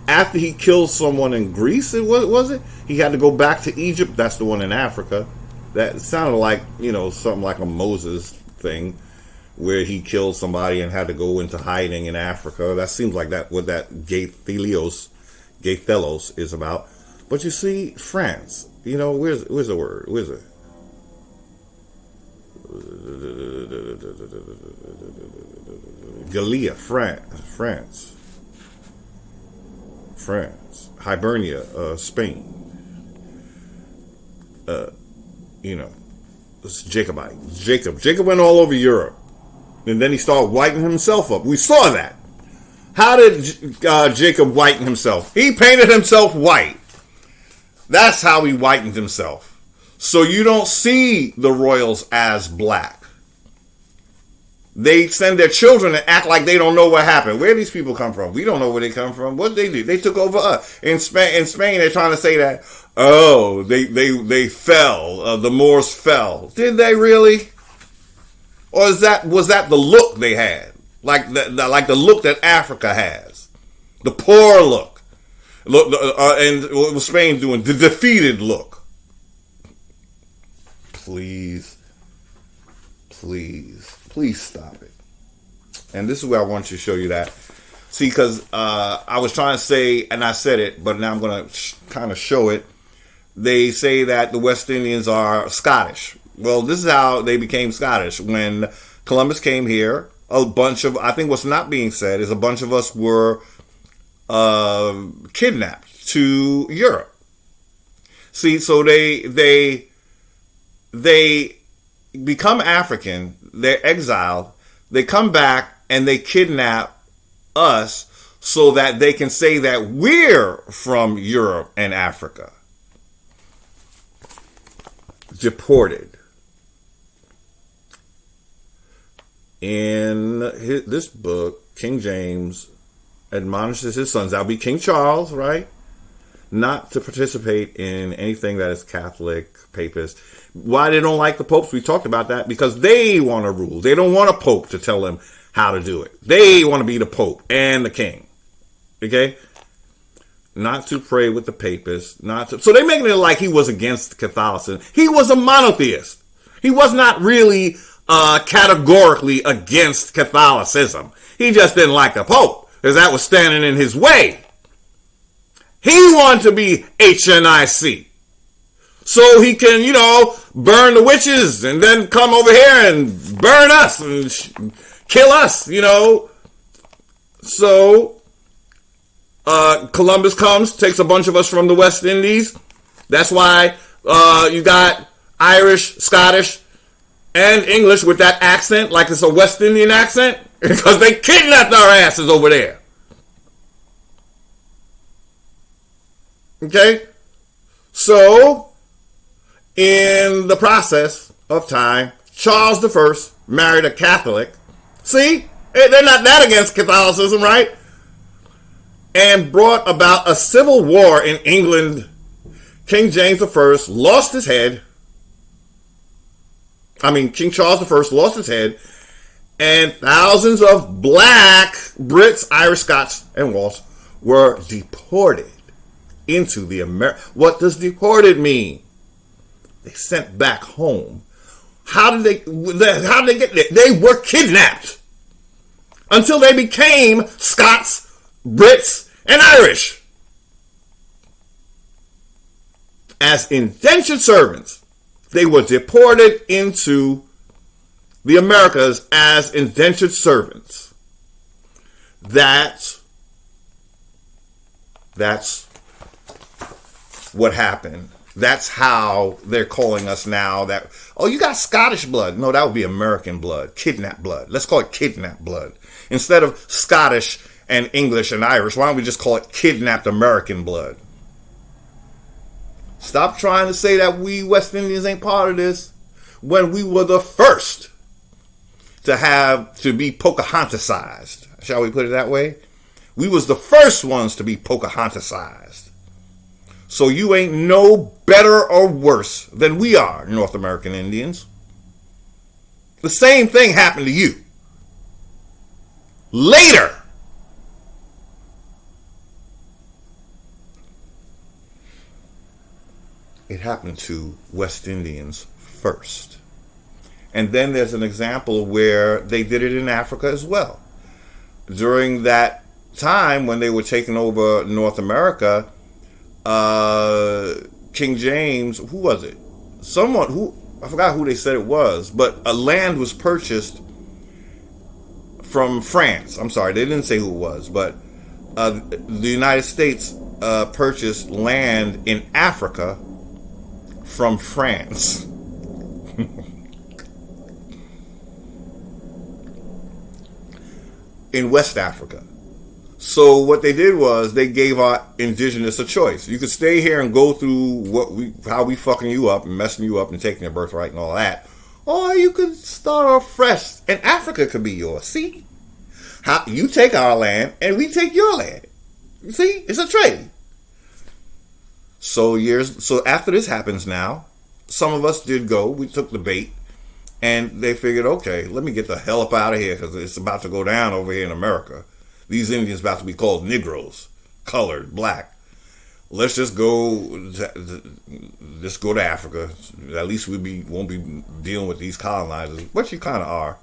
After he killed someone in Greece, was it? He had to go back to Egypt. That's the one in Africa. That sounded like, something like a Moses thing, where he killed somebody and had to go into hiding in Africa. That seems like what that Gaethelos is about. But you see, France, where's the word? Where's it? Gallia, France. Hibernia, Spain. It's Jacobite. Jacob went all over Europe. And then he started whitening himself up. We saw that. How did Jacob whiten himself? He painted himself white. That's how he whitened himself. So you don't see the royals as black. They send their children to act like they don't know what happened. Where these people come from? We don't know where they come from. What did they do? They took over us. In Spain, they're trying to say that, they fell. The Moors fell. Did they really? Or was that the look they had? Like the look that Africa has. The poor look. And what was Spain doing? The defeated look. Please stop it. And this is where I want you to show you that. See, because I was trying to say, and I said it, but now I'm going to kind of show it. They say that the West Indians are Scottish. Well, this is how they became Scottish. When Columbus came here, I think what's not being said is a bunch of us were kidnapped to Europe. See, so they become African, they're exiled, they come back and they kidnap us so that they can say that we're from Europe and Africa. Deported. In this book, King James admonishes his sons, that'll be King Charles, right? Not to participate in anything that is Catholic, papist. Why they don't like the popes? We talked about that. Because they want to rule. They don't want a pope to tell them how to do it. They want to be the pope and the king. Okay? Not to pray with the papists. So they're making it like he was against Catholicism. He was a monotheist. He was not really categorically against Catholicism. He just didn't like the pope, because that was standing in his way. He wanted to be HNIC. So he can, burn the witches and then come over here and burn us and kill us, So Columbus comes, takes a bunch of us from the West Indies. That's why you got Irish, Scottish, and English with that accent, like it's a West Indian accent, because they kidnapped our asses over there. Okay? So, in the process of time, Charles I married a Catholic. See? They're not that against Catholicism, right? And brought about a civil war in England. King James I lost his head. King Charles I lost his head. And thousands of black Brits, Irish, Scots, and Welsh were deported into the What does deported mean? They sent back home. How did they get there? They were kidnapped until they became Scots, Brits, and Irish. As indentured servants, they were deported into the Americas as indentured servants. That's what happened. That's how they're calling us now. That, oh, you got Scottish blood. No, that would be American blood. Kidnapped blood. Let's call it kidnapped blood. Instead of Scottish and English and Irish, why don't we just call it kidnapped American blood? Stop trying to say that we West Indians ain't part of this when we were the first to be Pocahontasized. Shall we put it that way? We was the first ones to be Pocahontasized. So you ain't no better or worse than we are, North American Indians. The same thing happened to you. Later. It happened to West Indians first. And then there's an example where they did it in Africa as well. During that time when they were taking over North America, King James, who was it? I forgot who they said it was, but a land was purchased from France. I'm sorry, they didn't say who it was, but the United States purchased land in Africa from France. In West Africa. So what they did was they gave our indigenous a choice. You could stay here and go through how we fucking you up and messing you up and taking your birthright and all that, or you could start off fresh and Africa could be yours. See, how you take our land and we take your land. See, it's a trade. So after this happens now, some of us did go. We took the bait. And they figured, okay, let me get the hell up out of here because it's about to go down over here in America. These Indians about to be called Negroes, colored, black. Let's just go to Africa. At least won't be dealing with these colonizers, but you kind of are.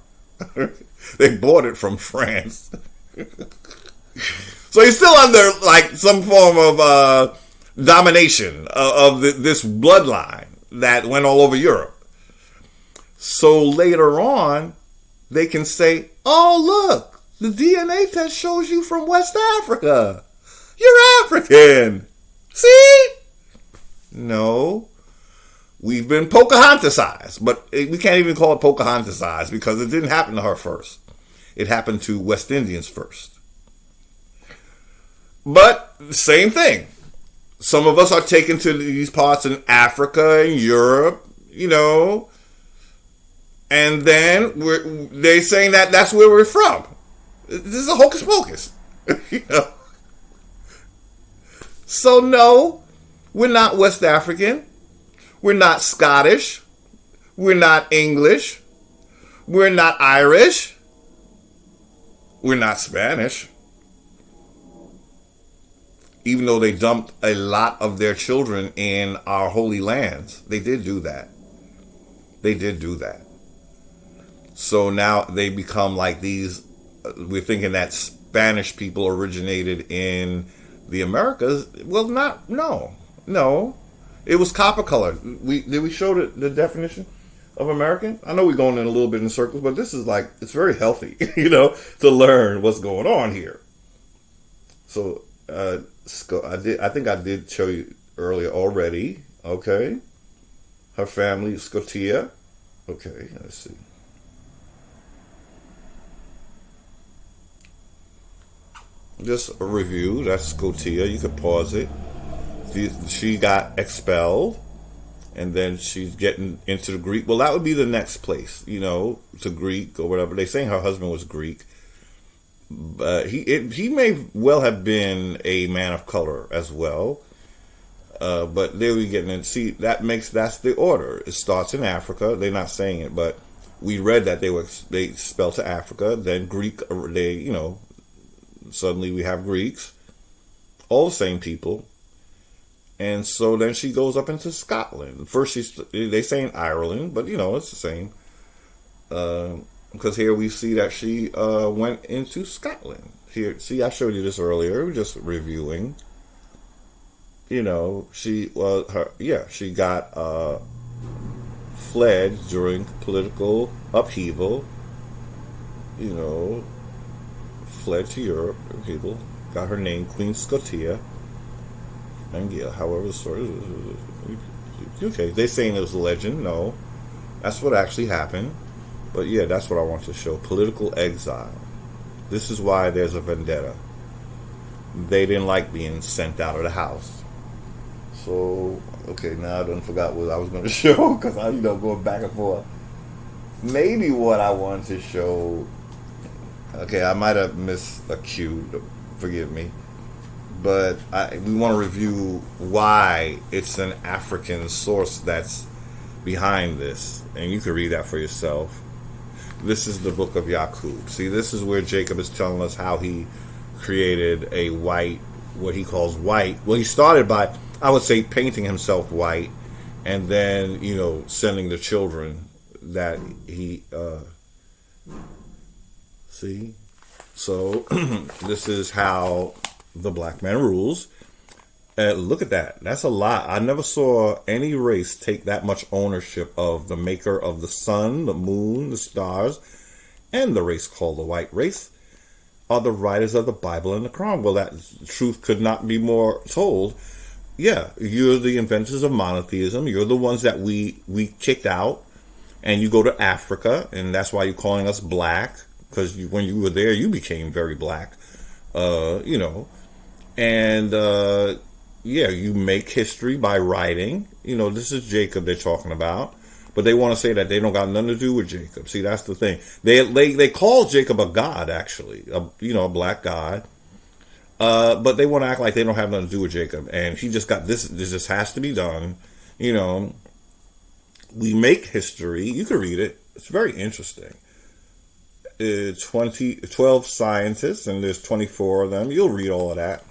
They bought it from France. So he's still under like some form of domination of this bloodline that went all over Europe. So later on, they can say, oh, look, the DNA test shows you from West Africa. You're African. See? No. We've been Pocahontasized, but we can't even call it Pocahontasized because it didn't happen to her first. It happened to West Indians first. But same thing. Some of us are taken to these parts in Africa and Europe, and then they're saying that that's where we're from. This is a hocus pocus. So no, we're not West African. We're not Scottish. We're not English. We're not Irish. We're not Spanish. Even though they dumped a lot of their children in our holy lands. They did do that. So now they become like these. We're thinking that Spanish people originated in the Americas. Well, no. It was copper colored. Did we show the definition of American? I know we're going in a little bit in circles, but this is like, it's very healthy, to learn what's going on here. So, I think I did show you earlier already. Okay. Her family, Scotia. Okay, let's see. Just a review. That's Scotia. You could pause it. She got expelled And then she's getting into the Greek. Well, that would be the next place, to Greek or whatever. They're saying her husband was Greek. But he may well have been a man of color as well. But there we get in. See, that's the order. It starts in Africa. They're not saying it, but we read that they spelled to Africa. Then Greek. Suddenly we have Greeks, all the same people. And so then she goes up into Scotland. First, they say in Ireland, but it's the same. Because here we see that she went into Scotland. Here, see, I showed you this earlier. We're just reviewing. She got fled during political upheaval. Fled to Europe. People got her name, Queen Scotia. And yeah, however, sort of. Okay, they're saying it was a legend. No, that's what actually happened. But yeah, that's what I want to show. Political exile. This is why there's a vendetta. They didn't like being sent out of the house. So, okay, now I done forgot what I was going to show because I'm going back and forth. Maybe what I wanted to show. Okay, I might have missed a cue. Forgive me. But we want to review why it's an African source that's behind this. And you can read that for yourself. This is the book of Yaqub. See, this is where Jacob is telling us how he created a white, what he calls white. Well, he started by, I would say, painting himself white. And then, sending the children that he, see? So, this is how the black man rules. Look at that. That's a lot. I never saw any race take that much ownership of the maker of the sun, the moon, the stars, and the race called the white race are the writers of the Bible and the Quran. Well, that truth could not be more told. Yeah, you're the inventors of monotheism. You're the ones that we kicked out. And you go to Africa, and that's why you're calling us black. Because when you were there, you became very black. And, you make history by writing. This is Jacob they're talking about. But they want to say that they don't got nothing to do with Jacob. See, that's the thing. They call Jacob a god, actually. A black god. But they want to act like they don't have nothing to do with Jacob. And he just got this. This just has to be done. We make history. You can read it. It's very interesting. 12 scientists, and there's 24 of them. You'll read all of that.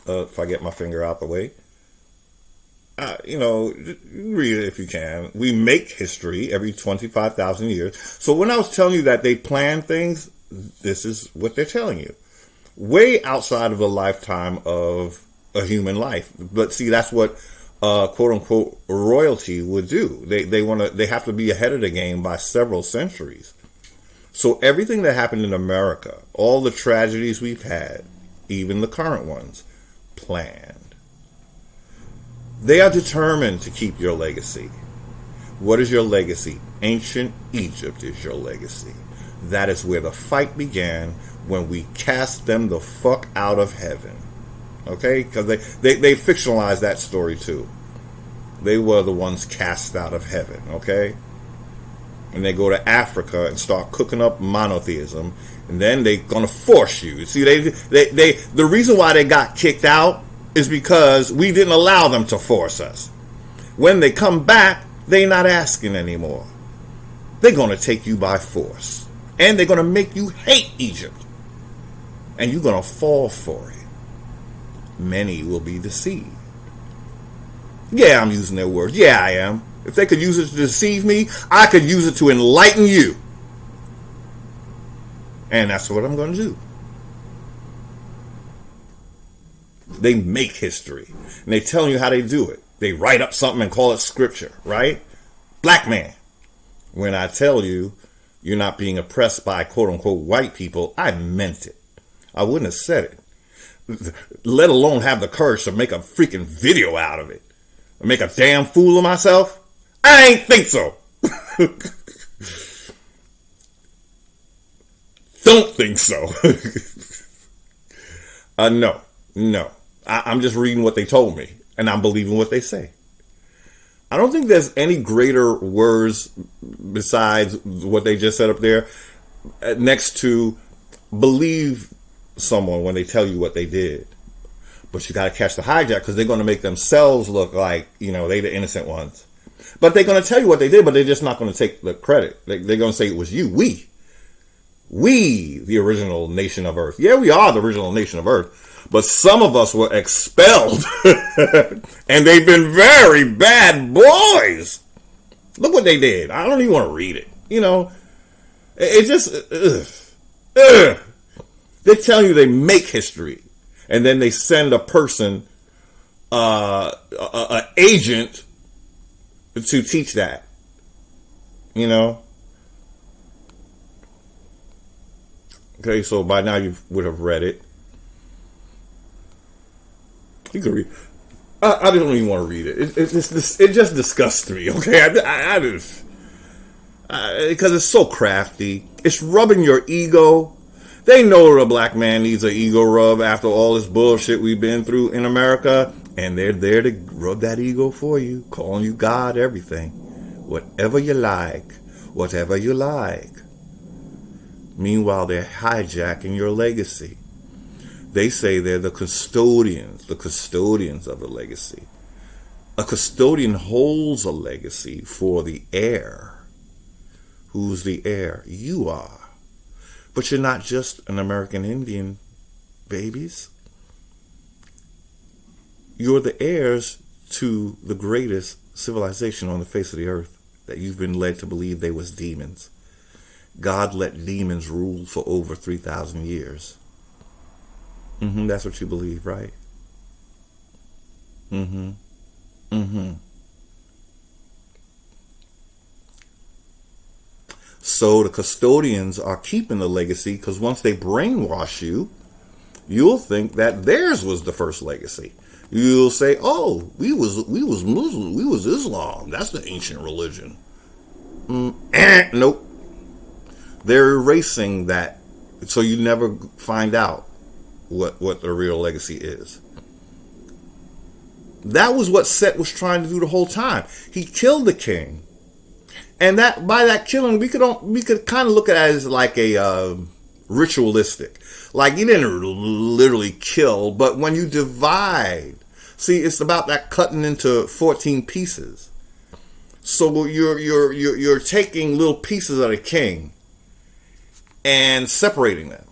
If I get my finger out the way. Read it if you can. We make history every 25,000 years. So when I was telling you that they plan things, this is what they're telling you. Way outside of the lifetime of a human life. But see, that's what quote unquote royalty would do. They have to be ahead of the game by several centuries. So everything that happened in America, all the tragedies we've had, even the current ones, planned. They are determined to keep your legacy. What is your legacy? Ancient Egypt is your legacy. That is where the fight began when we cast them the fuck out of heaven. Okay? Because they fictionalized that story too. They were the ones cast out of heaven. Okay? And they go to Africa and start cooking up monotheism, and then they're gonna force you. See, the reason why they got kicked out is because we didn't allow them to force us. When they come back, they're not asking anymore. They're gonna take you by force, and they're gonna make you hate Egypt, and you're gonna fall for it. Many will be deceived. Yeah, I'm using their words. Yeah, I am. If they could use it to deceive me, I could use it to enlighten you. And that's what I'm going to do. They make history. And they tell you how they do it. They write up something and call it scripture, right? Black man. When I tell you you're not being oppressed by quote-unquote white people, I meant it. I wouldn't have said it. Let alone have the courage to make a freaking video out of it. Make a damn fool of myself? I ain't think so. Don't think so. No. I'm just reading what they told me, and I'm believing what they say. I don't think there's any greater words besides what they just said up there next to believe someone when they tell you what they did. But you got to catch the hijack because they're going to make themselves look like, you know, they the innocent ones. But they're going to tell you what they did, but they're just not going to take the credit. They're going to say it was you, we, the original nation of Earth. Yeah, we are the original nation of Earth. But some of us were expelled. And they've been very bad boys. Look what they did. I don't even want to read it. You know, it just... They tell you they make history. And then they send a person, an agent, to teach that. You know? Okay, so by now you would have read it. You can read. I don't even want to read it. It just disgusts me. Okay, I just because it's so crafty. It's rubbing your ego. They know the black man needs an ego rub after all this bullshit we've been through in America, and they're there to rub that ego for you, calling you God, everything, whatever you like, whatever you like. Meanwhile, they're hijacking your legacy. They say they're the custodians of the legacy. A custodian holds a legacy for the heir. Who's the heir? You are. But you're not just an American Indian, babies. You're the heirs to the greatest civilization on the face of the earth that you've been led to believe they was demons. God let demons rule for over 3,000 years. That's what you believe, right? So the custodians are keeping the legacy because once they brainwash you, you'll think that theirs was the first legacy. You'll say, "Oh, we was Muslim, we was Islam. That's the ancient religion." Nope. They're erasing that, so you never find out what the real legacy is. That was what Set was trying to do the whole time. He killed the king. And that by that killing, we could kind of look at it as like a ritualistic. Like he didn't literally kill, but when you divide, see, it's about that cutting into 14 pieces. So you're taking little pieces of the king and separating them.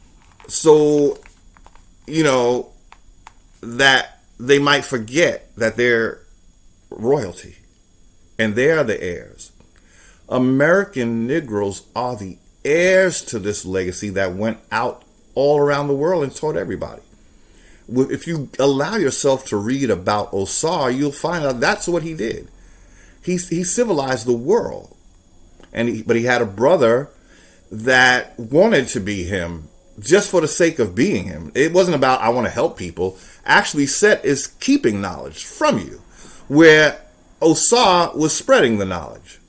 So, you know, that they might forget that they're royalty and they are the heirs. American Negroes are the heirs to this legacy that went out all around the world and taught everybody. If you allow yourself to read about Osar, you'll find out that's what he did. He civilized the world. But he had a brother that wanted to be him just for the sake of being him. It wasn't about, I want to help people. Actually, Set is keeping knowledge from you, where Osar was spreading the knowledge.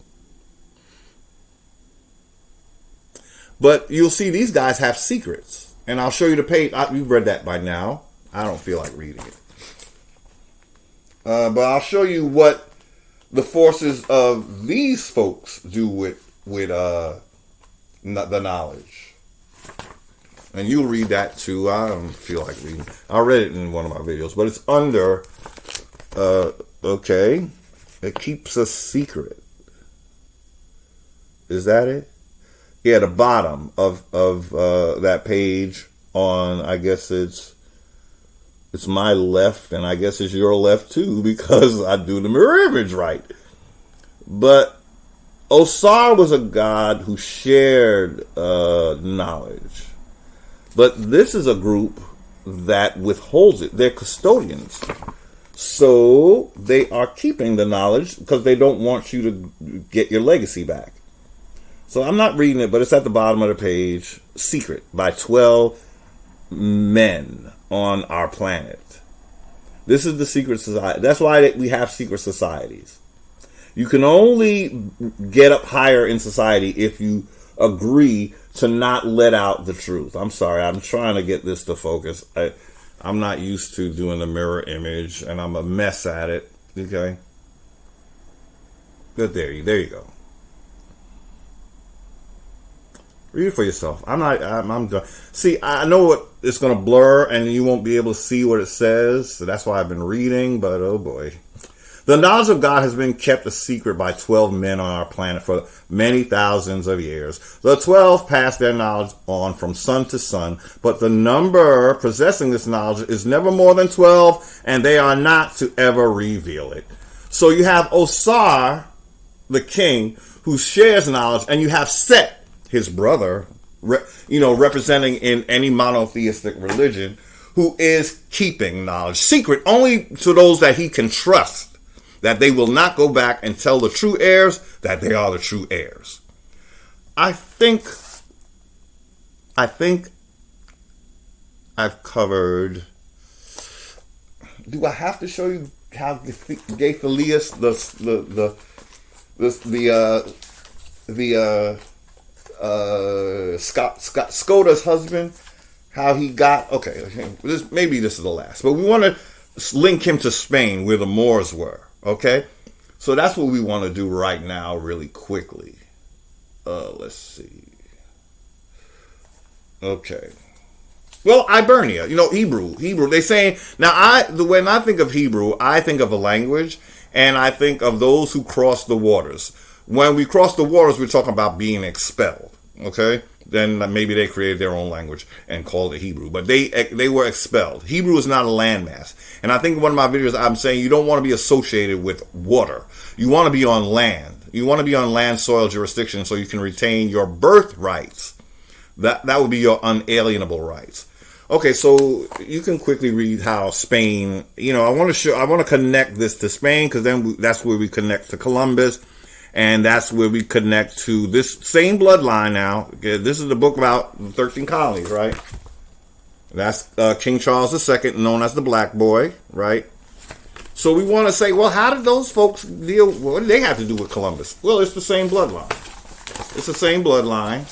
But you'll see these guys have secrets. And I'll show you the page. You've read that by now. I don't feel like reading it. But I'll show you what the forces of these folks do with the knowledge. And you'll read that too. I don't feel like reading. I read it in one of my videos. But it's under, okay. It keeps a secret. Is that it? Yeah, the bottom of that page on, I guess it's my left, and I guess it's your left too, because I do the mirror image right. But Osar was a god who shared knowledge. But this is a group that withholds it. They're custodians. So they are keeping the knowledge because they don't want you to get your legacy back. So I'm not reading it, but it's at the bottom of the page. Secret by 12 men on our planet. This is the secret society. That's why we have secret societies. You can only get up higher in society if you agree to not let out the truth. I'm sorry. I'm trying to get this to focus. I'm not used to doing the mirror image, and I'm a mess at it. Okay. There you go. Read it for yourself. I'm done. See, I know what it's going to blur and you won't be able to see what it says. So that's why I've been reading, but oh boy. The knowledge of God has been kept a secret by 12 men on our planet for many thousands of years. The 12 passed their knowledge on from son to son, but the number possessing this knowledge is never more than 12, and they are not to ever reveal it. So you have Osar, the king, who shares knowledge, and you have Set, his brother, representing in any monotheistic religion, who is keeping knowledge secret only to those that he can trust, that they will not go back and tell the true heirs that they are the true heirs. I think I've covered. Do I have to show you how Gaethalius, Scota's husband, how he got, maybe this is the last, but we want to link him to Spain where the Moors were, okay? So that's what we want to do right now really quickly. Let's see. Okay. Well, Ibernia, Hebrew. They say, now when I think of Hebrew, I think of a language, and I think of those who cross the waters. When we cross the waters, we're talking about being expelled, okay? Then maybe they created their own language and called it Hebrew. But they were expelled. Hebrew is not a landmass. And I think in one of my videos, I'm saying you don't want to be associated with water. You want to be on land. You want to be on land, soil, jurisdiction so you can retain your birth rights. That would be your unalienable rights. Okay, so you can quickly read how Spain, I want to connect this to Spain because then that's where we connect to Columbus. And that's where we connect to this same bloodline now. This is the book about the 13 colonies, right? That's King Charles II, known as the Black Boy, right? So we want to say, well, how did those folks deal? What did they have to do with Columbus? Well, it's the same bloodline. It's the same bloodline.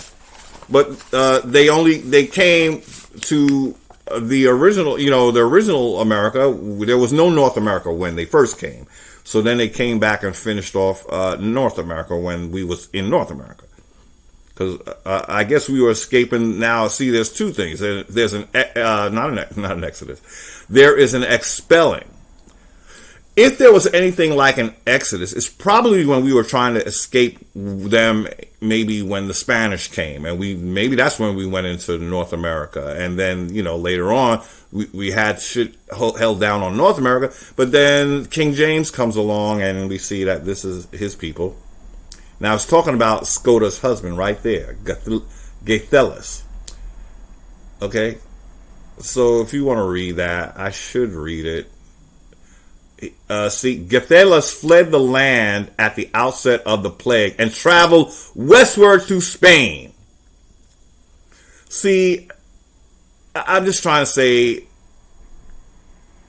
But they came to the original, the original America. There was no North America when they first came. So then they came back and finished off North America when we was in North America. Because I guess we were escaping now. See, there's two things. There's not an exodus. There is an expelling. If there was anything like an exodus, it's probably when we were trying to escape them, maybe when the Spanish came. And maybe that's when we went into North America. And then, later on, we had shit held down on North America. But then King James comes along and we see that this is his people. Now, it's talking about Scota's husband right there, Gaethalius. Okay? So if you want to read that, I should read it. Gaethalius fled the land at the outset of the plague and traveled westward to Spain. See, I'm just trying to say,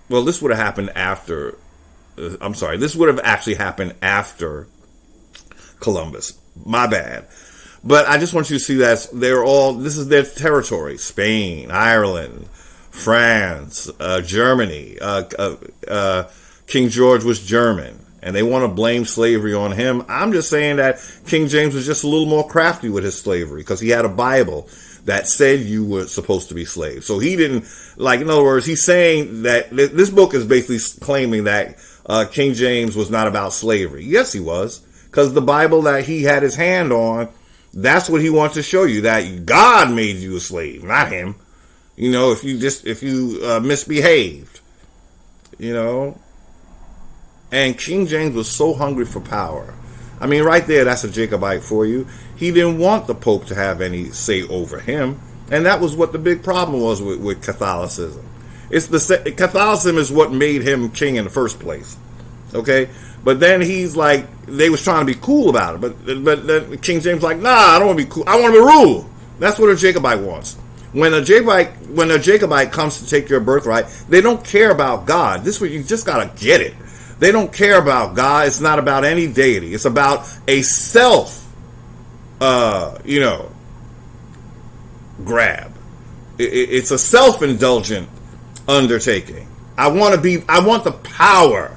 well, this would have happened after, this would have actually happened after Columbus. My bad. But I just want you to see that this is their territory. Spain, Ireland, France, Germany, King George was German, and they want to blame slavery on him. I'm just saying that King James was just a little more crafty with his slavery because he had a Bible that said you were supposed to be slaves. So he didn't, in other words, he's saying that this book is basically claiming that King James was not about slavery. Yes, he was, because the Bible that he had his hand on, that's what he wants to show you, that God made you a slave, not him. If you misbehaved, And King James was so hungry for power. I mean, right there, that's a Jacobite for you. He didn't want the Pope to have any say over him. And that was what the big problem was with Catholicism. Catholicism is what made him king in the first place. Okay? But then they was trying to be cool about it. But then King James nah, I don't want to be cool. I want to be ruled. That's what a Jacobite wants. When a Jacobite comes to take your birthright, they don't care about God. This way, you just got to get it. They don't care about God. It's not about any deity. It's about a self, grab. It's a self-indulgent undertaking. I want the power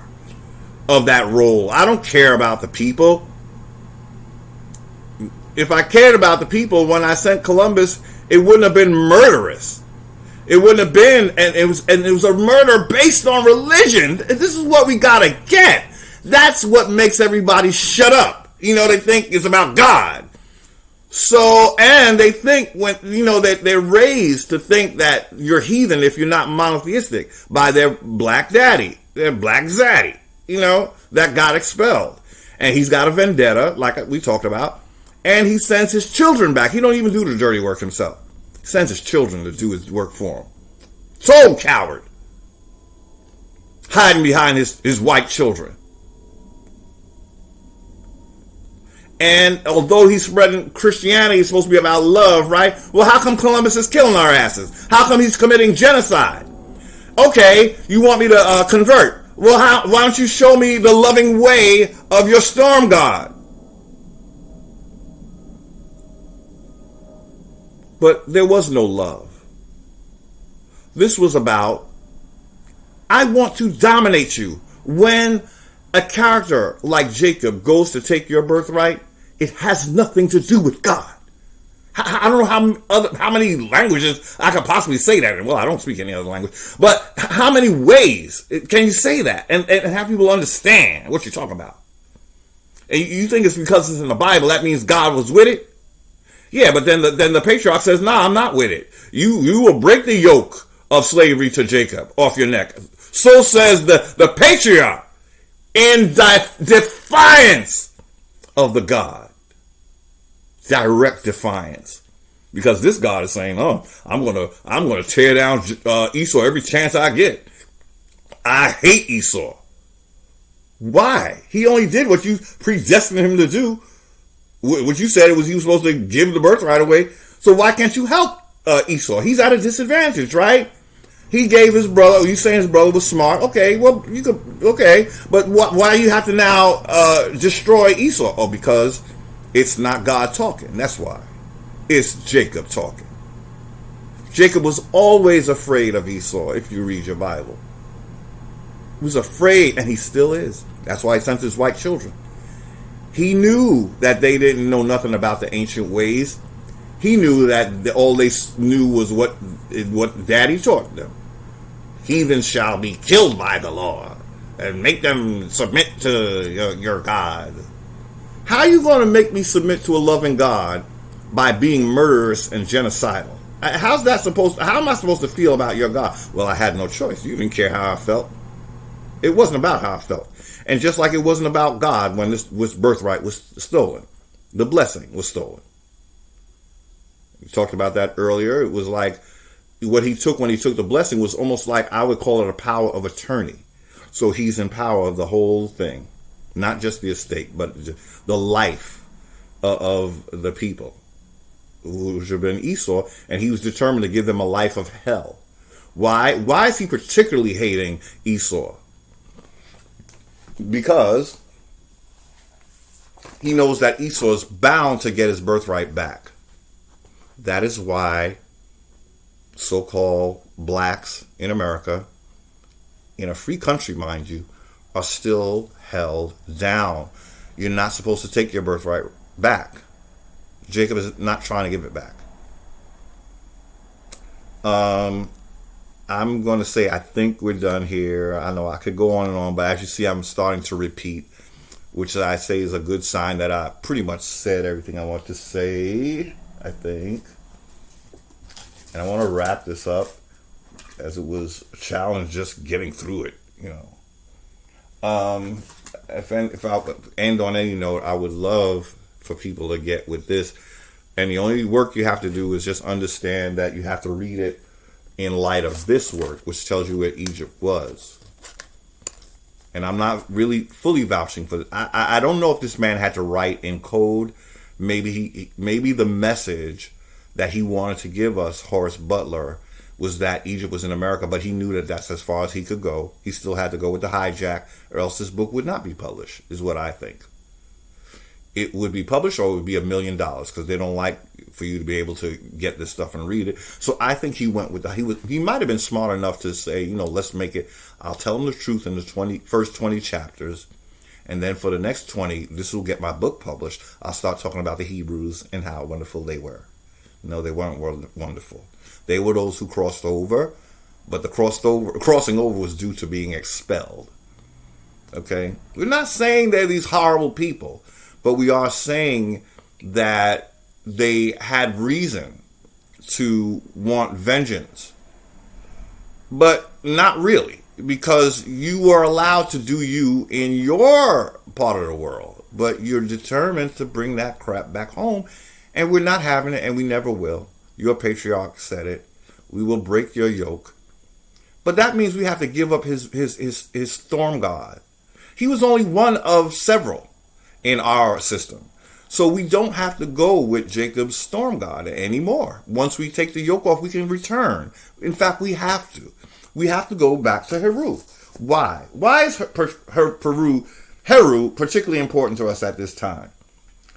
of that role. I don't care about the people. If I cared about the people when I sent Columbus, it wouldn't have been murderous. It wouldn't have been, and it was a murder based on religion. This is what we gotta get. That's what makes everybody shut up. You know, they think it's about God. So, and they think when, you know, that they're raised to think that you're heathen if you're not monotheistic by their black daddy, their black zaddy, you know, that got expelled. And he's got a vendetta, like we talked about, and he sends his children back. He don't even do the dirty work himself. He sends his children to do his work for him. So coward. Hiding behind his white children. And although he's spreading Christianity, it's supposed to be about love, right? Well, how come Columbus is killing our asses? How come he's committing genocide? Okay, you want me to convert. Well, why don't you show me the loving way of your storm god? But there was no love. This was about, I want to dominate you. When a character like Jacob goes to take your birthright, it has nothing to do with God. I don't know how many languages I could possibly say that. Well, I don't speak any other language. But how many ways can you say that and have people understand what you're talking about? And you think it's because it's in the Bible, that means God was with it? Yeah, but then the patriarch says, nah, I'm not with it. You will break the yoke of slavery to Jacob off your neck. So says the patriarch in defiance of the God. Direct defiance, because this God is saying, "Oh, I'm gonna tear down Esau every chance I get." I hate Esau. Why? He only did what you predestined him to do. What you said he was supposed to give the birthright away. So why can't you help Esau? He's at a disadvantage, right? He gave his brother. You saying his brother was smart? Okay, well you could. Okay, but why do you have to now destroy Esau? Oh, because it's not God talking. That's why. It's Jacob talking. Jacob was always afraid of Esau, if you read your Bible. He was afraid, and he still is. That's why he sent his white children. He knew that they didn't know nothing about the ancient ways. He knew that all they knew was what Daddy taught them. Heathens shall be killed by the law, and make them submit to your God. How are you going to make me submit to a loving God by being murderous and genocidal? How am I supposed to feel about your God? Well, I had no choice. You didn't care how I felt. It wasn't about how I felt. And just like it wasn't about God when this birthright was stolen. The blessing was stolen. We talked about that earlier. It was like what he took when he took the blessing was almost like, I would call it a power of attorney. So he's in power of the whole thing. Not just the estate, but the life of the people, who should have been Esau, and he was determined to give them a life of hell. Why? Why is he particularly hating Esau? Because he knows that Esau is bound to get his birthright back. That is why so-called blacks in America, in a free country, mind you, are still held down. You're not supposed to take your birthright back. Jacob is not trying to give it back. I'm going to say I think we're done here. I know I could go on and on, but as you see, I'm starting to repeat, which I say is a good sign that I pretty much said everything I want to say, I think. And I want to wrap this up, as it was a challenge just getting through it, you know. If I end on any note, I would love for people to get with this. And the only work you have to do is just understand that you have to read it in light of this work, which tells you where Egypt was. And I'm not really fully vouching for it. I don't know if this man had to write in code. Maybe the message that he wanted to give us, Horace Butler, was that Egypt was in America, but he knew that that's as far as he could go. He still had to go with the hijack, or else this book would not be published, is what I think. It would be published, or it would be $1 million, because they don't like for you to be able to get this stuff and read it. So I think he went with he might have been smart enough to say, let's make it, I'll tell him the truth in the first 20 chapters, And then for the next 20, this will get my book published, I'll start talking about the Hebrews and how wonderful they were. No, they weren't wonderful. They were those who crossed over, but the crossing over was due to being expelled. Okay? We're not saying they're these horrible people, but we are saying that they had reason to want vengeance. But not really, because you were allowed to do you in your part of the world, but you're determined to bring that crap back home, and we're not having it, and we never will. Your patriarch said it. We will break your yoke. But that means we have to give up his storm god. He was only one of several in our system. So we don't have to go with Jacob's storm god anymore. Once we take the yoke off, we can return. In fact, we have to. We have to go back to Heru. Why? Why is Heru particularly important to us at this time?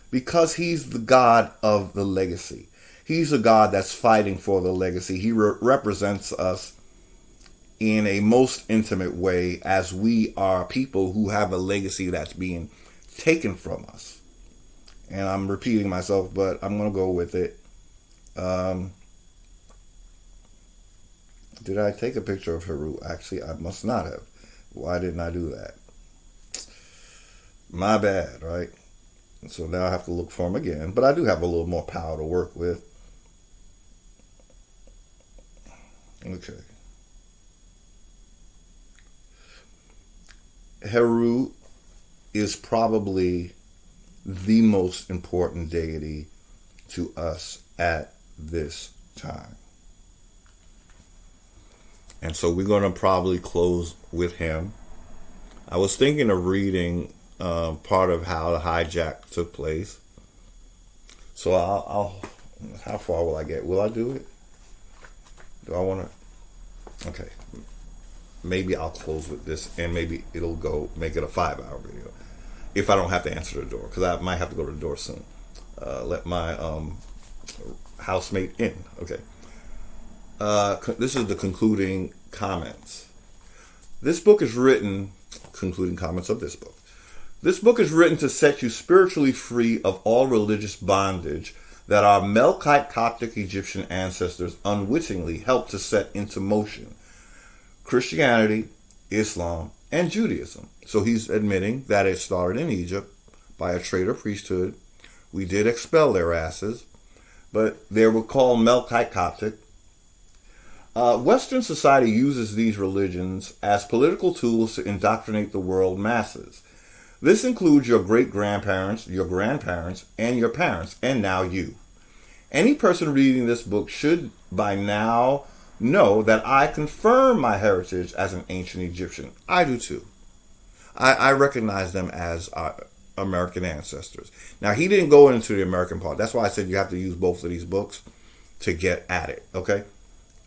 Because he's the god of the legacy. He's a god that's fighting for the legacy. He represents us in a most intimate way, as we are people who have a legacy that's being taken from us. And I'm repeating myself, but I'm going to go with it. Did I take a picture of Heru? Actually, I must not have. Why didn't I do that? My bad, right? So now I have to look for him again. But I do have a little more power to work with. Okay. Heru is probably the most important deity to us at this time. And so we're going to probably close with him. I was thinking of reading part of how the hijack took place. So I'll how far will I get? Will I do it? Do I want to? Okay. Maybe I'll close with this, and maybe it'll go make it a 5-hour video if I don't have to answer the door, because I might have to go to the door soon. Let my housemate in. Okay. This is the concluding comments. This book is written, concluding comments of this book. This book is written to set you spiritually free of all religious bondage that our Melkite Coptic Egyptian ancestors unwittingly helped to set into motion. Christianity, Islam, and Judaism. So he's admitting that it started in Egypt by a traitor priesthood. We did expel their asses, but they were called Melkite Coptic. Western society uses these religions as political tools to indoctrinate the world masses. This includes your great-grandparents, your grandparents, and your parents, and now you. Any person reading this book should by now know that I confirm my heritage as an ancient Egyptian. I do too. I recognize them as our American ancestors. Now, he didn't go into the American part. That's why I said you have to use both of these books to get at it, okay?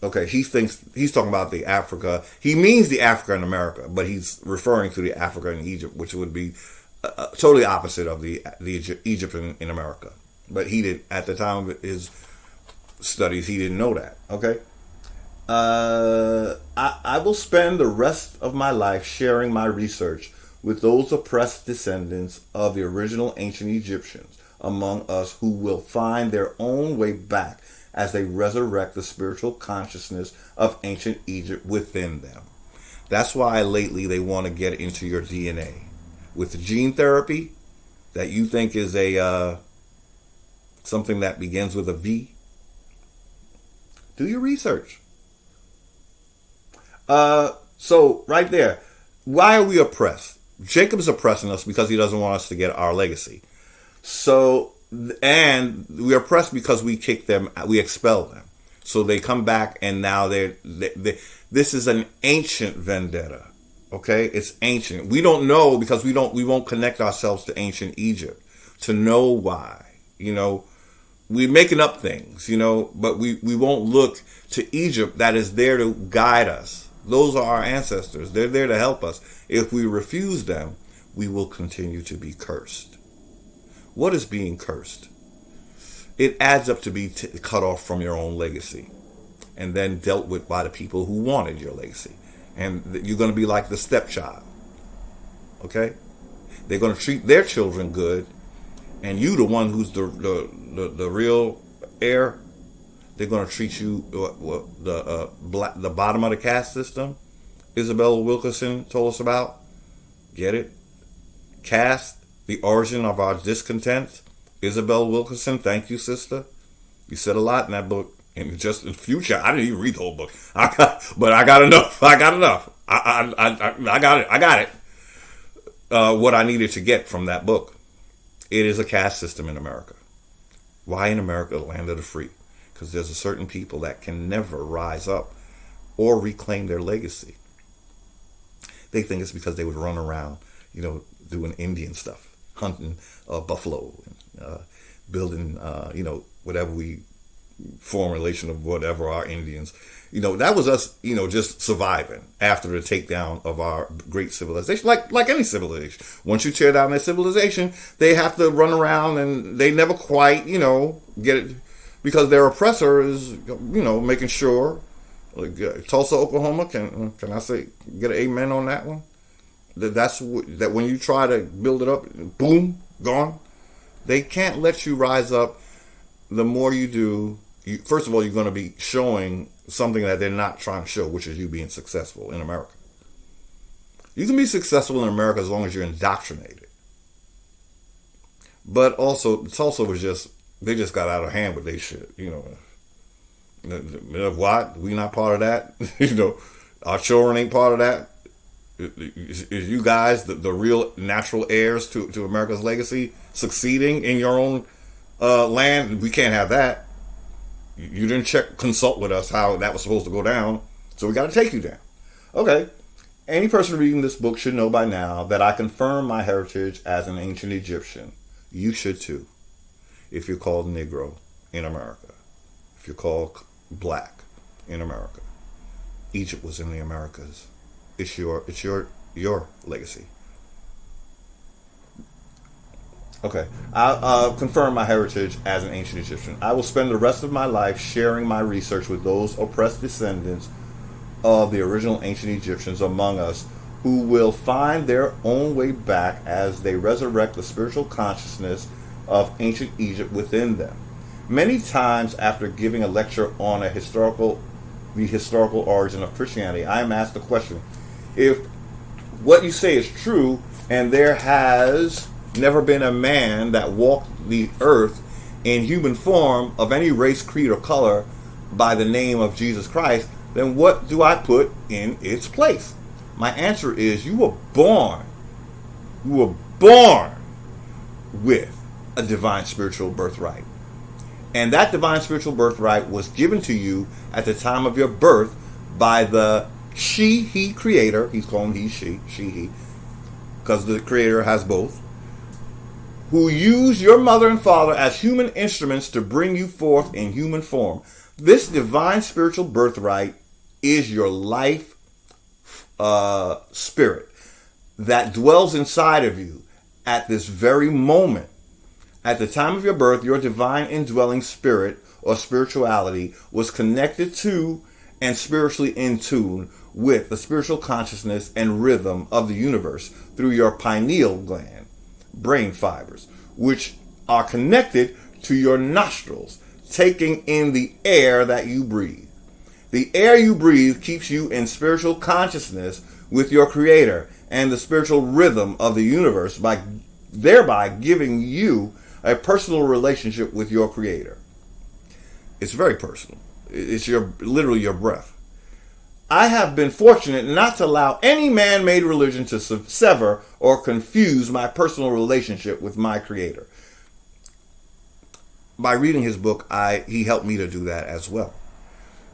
Okay, he thinks he's talking about the Africa. He means the Africa in America, but he's referring to the Africa in Egypt, which would be totally opposite of the Egypt in America. But he did, at the time of his studies, he didn't know that, okay? I will spend the rest of my life sharing my research with those oppressed descendants of the original ancient Egyptians among us who will find their own way back as they resurrect the spiritual consciousness of ancient Egypt within them. That's why lately they want to get into your DNA. With the gene therapy that you think is a something that begins with a V, do your research. So right there, why are we oppressed? Jacob's oppressing us because he doesn't want us to get our legacy. So, and we're oppressed because we kick them, we expel them. So they come back, and now this is an ancient vendetta. Okay, it's ancient. We don't know because we won't connect ourselves to ancient Egypt to know why. You know, we're making up things. You know, but we won't look to Egypt that is there to guide us. Those are our ancestors. They're there to help us. If we refuse them, we will continue to be cursed. What is being cursed? It adds up to be cut off from your own legacy and then dealt with by the people who wanted your legacy. And you're going to be like the stepchild. Okay? They're going to treat their children good, and you, the one who's the real heir, they're going to treat you the bottom of the caste system. Isabel Wilkerson told us about. Get it? Caste, the origin of our discontent. Isabel Wilkerson, thank you, sister. You said a lot in that book. And just in the future, I didn't even read the whole book. But I got enough. I got enough. I got it. I got it. What I needed to get from that book. It is a caste system in America. Why in America, the land of the free? Because there's a certain people that can never rise up or reclaim their legacy. They think it's because they would run around, doing Indian stuff, hunting buffalo, and building, whatever we formulation of whatever our Indians. That was us, just surviving after the takedown of our great civilization. Like any civilization. Once you tear down their civilization, they have to run around and they never quite, get it. Because their oppressor is, making sure. Like Tulsa, Oklahoma, can I say, get an amen on that one? That when you try to build it up, boom, gone. They can't let you rise up. The more you do, first of all, you're going to be showing something that they're not trying to show, which is you being successful in America. You can be successful in America as long as you're indoctrinated. But also, Tulsa was they just got out of hand with their shit, What? We not part of that? Our children ain't part of that? Is you guys the real natural heirs to America's legacy succeeding in your own land? We can't have that. You didn't consult with us how that was supposed to go down, so we got to take you down. Okay. Any person reading this book should know by now that I confirm my heritage as an ancient Egyptian. You should too, if you're called Negro in America, if you're called Black in America. Egypt was in the Americas. It's your legacy. Okay, I'll confirm my heritage as an ancient Egyptian. I will spend the rest of my life sharing my research with those oppressed descendants of the original ancient Egyptians among us who will find their own way back as they resurrect the spiritual consciousness of ancient Egypt within them. Many times after giving a lecture on the historical origin of Christianity, I am asked the question, if what you say is true and there has never been a man that walked the earth in human form of any race, creed, or color by the name of Jesus Christ, then what do I put in its place? My answer is you were born with a divine spiritual birthright. And that divine spiritual birthright was given to you at the time of your birth by the he creator. He's calling he, he, because the creator has both, who used your mother and father as human instruments to bring you forth in human form. This divine spiritual birthright is your life spirit that dwells inside of you at this very moment. At the time of your birth, your divine indwelling spirit or spirituality was connected to and spiritually in tune with the spiritual consciousness and rhythm of the universe through your pineal gland, brain fibers, which are connected to your nostrils, taking in the air that you breathe. The air you breathe keeps you in spiritual consciousness with your creator and the spiritual rhythm of the universe, by thereby giving you a personal relationship with your creator. It's very personal. It's literally your breath. I have been fortunate not to allow any man-made religion to sever or confuse my personal relationship with my creator. By reading his book, he helped me to do that as well.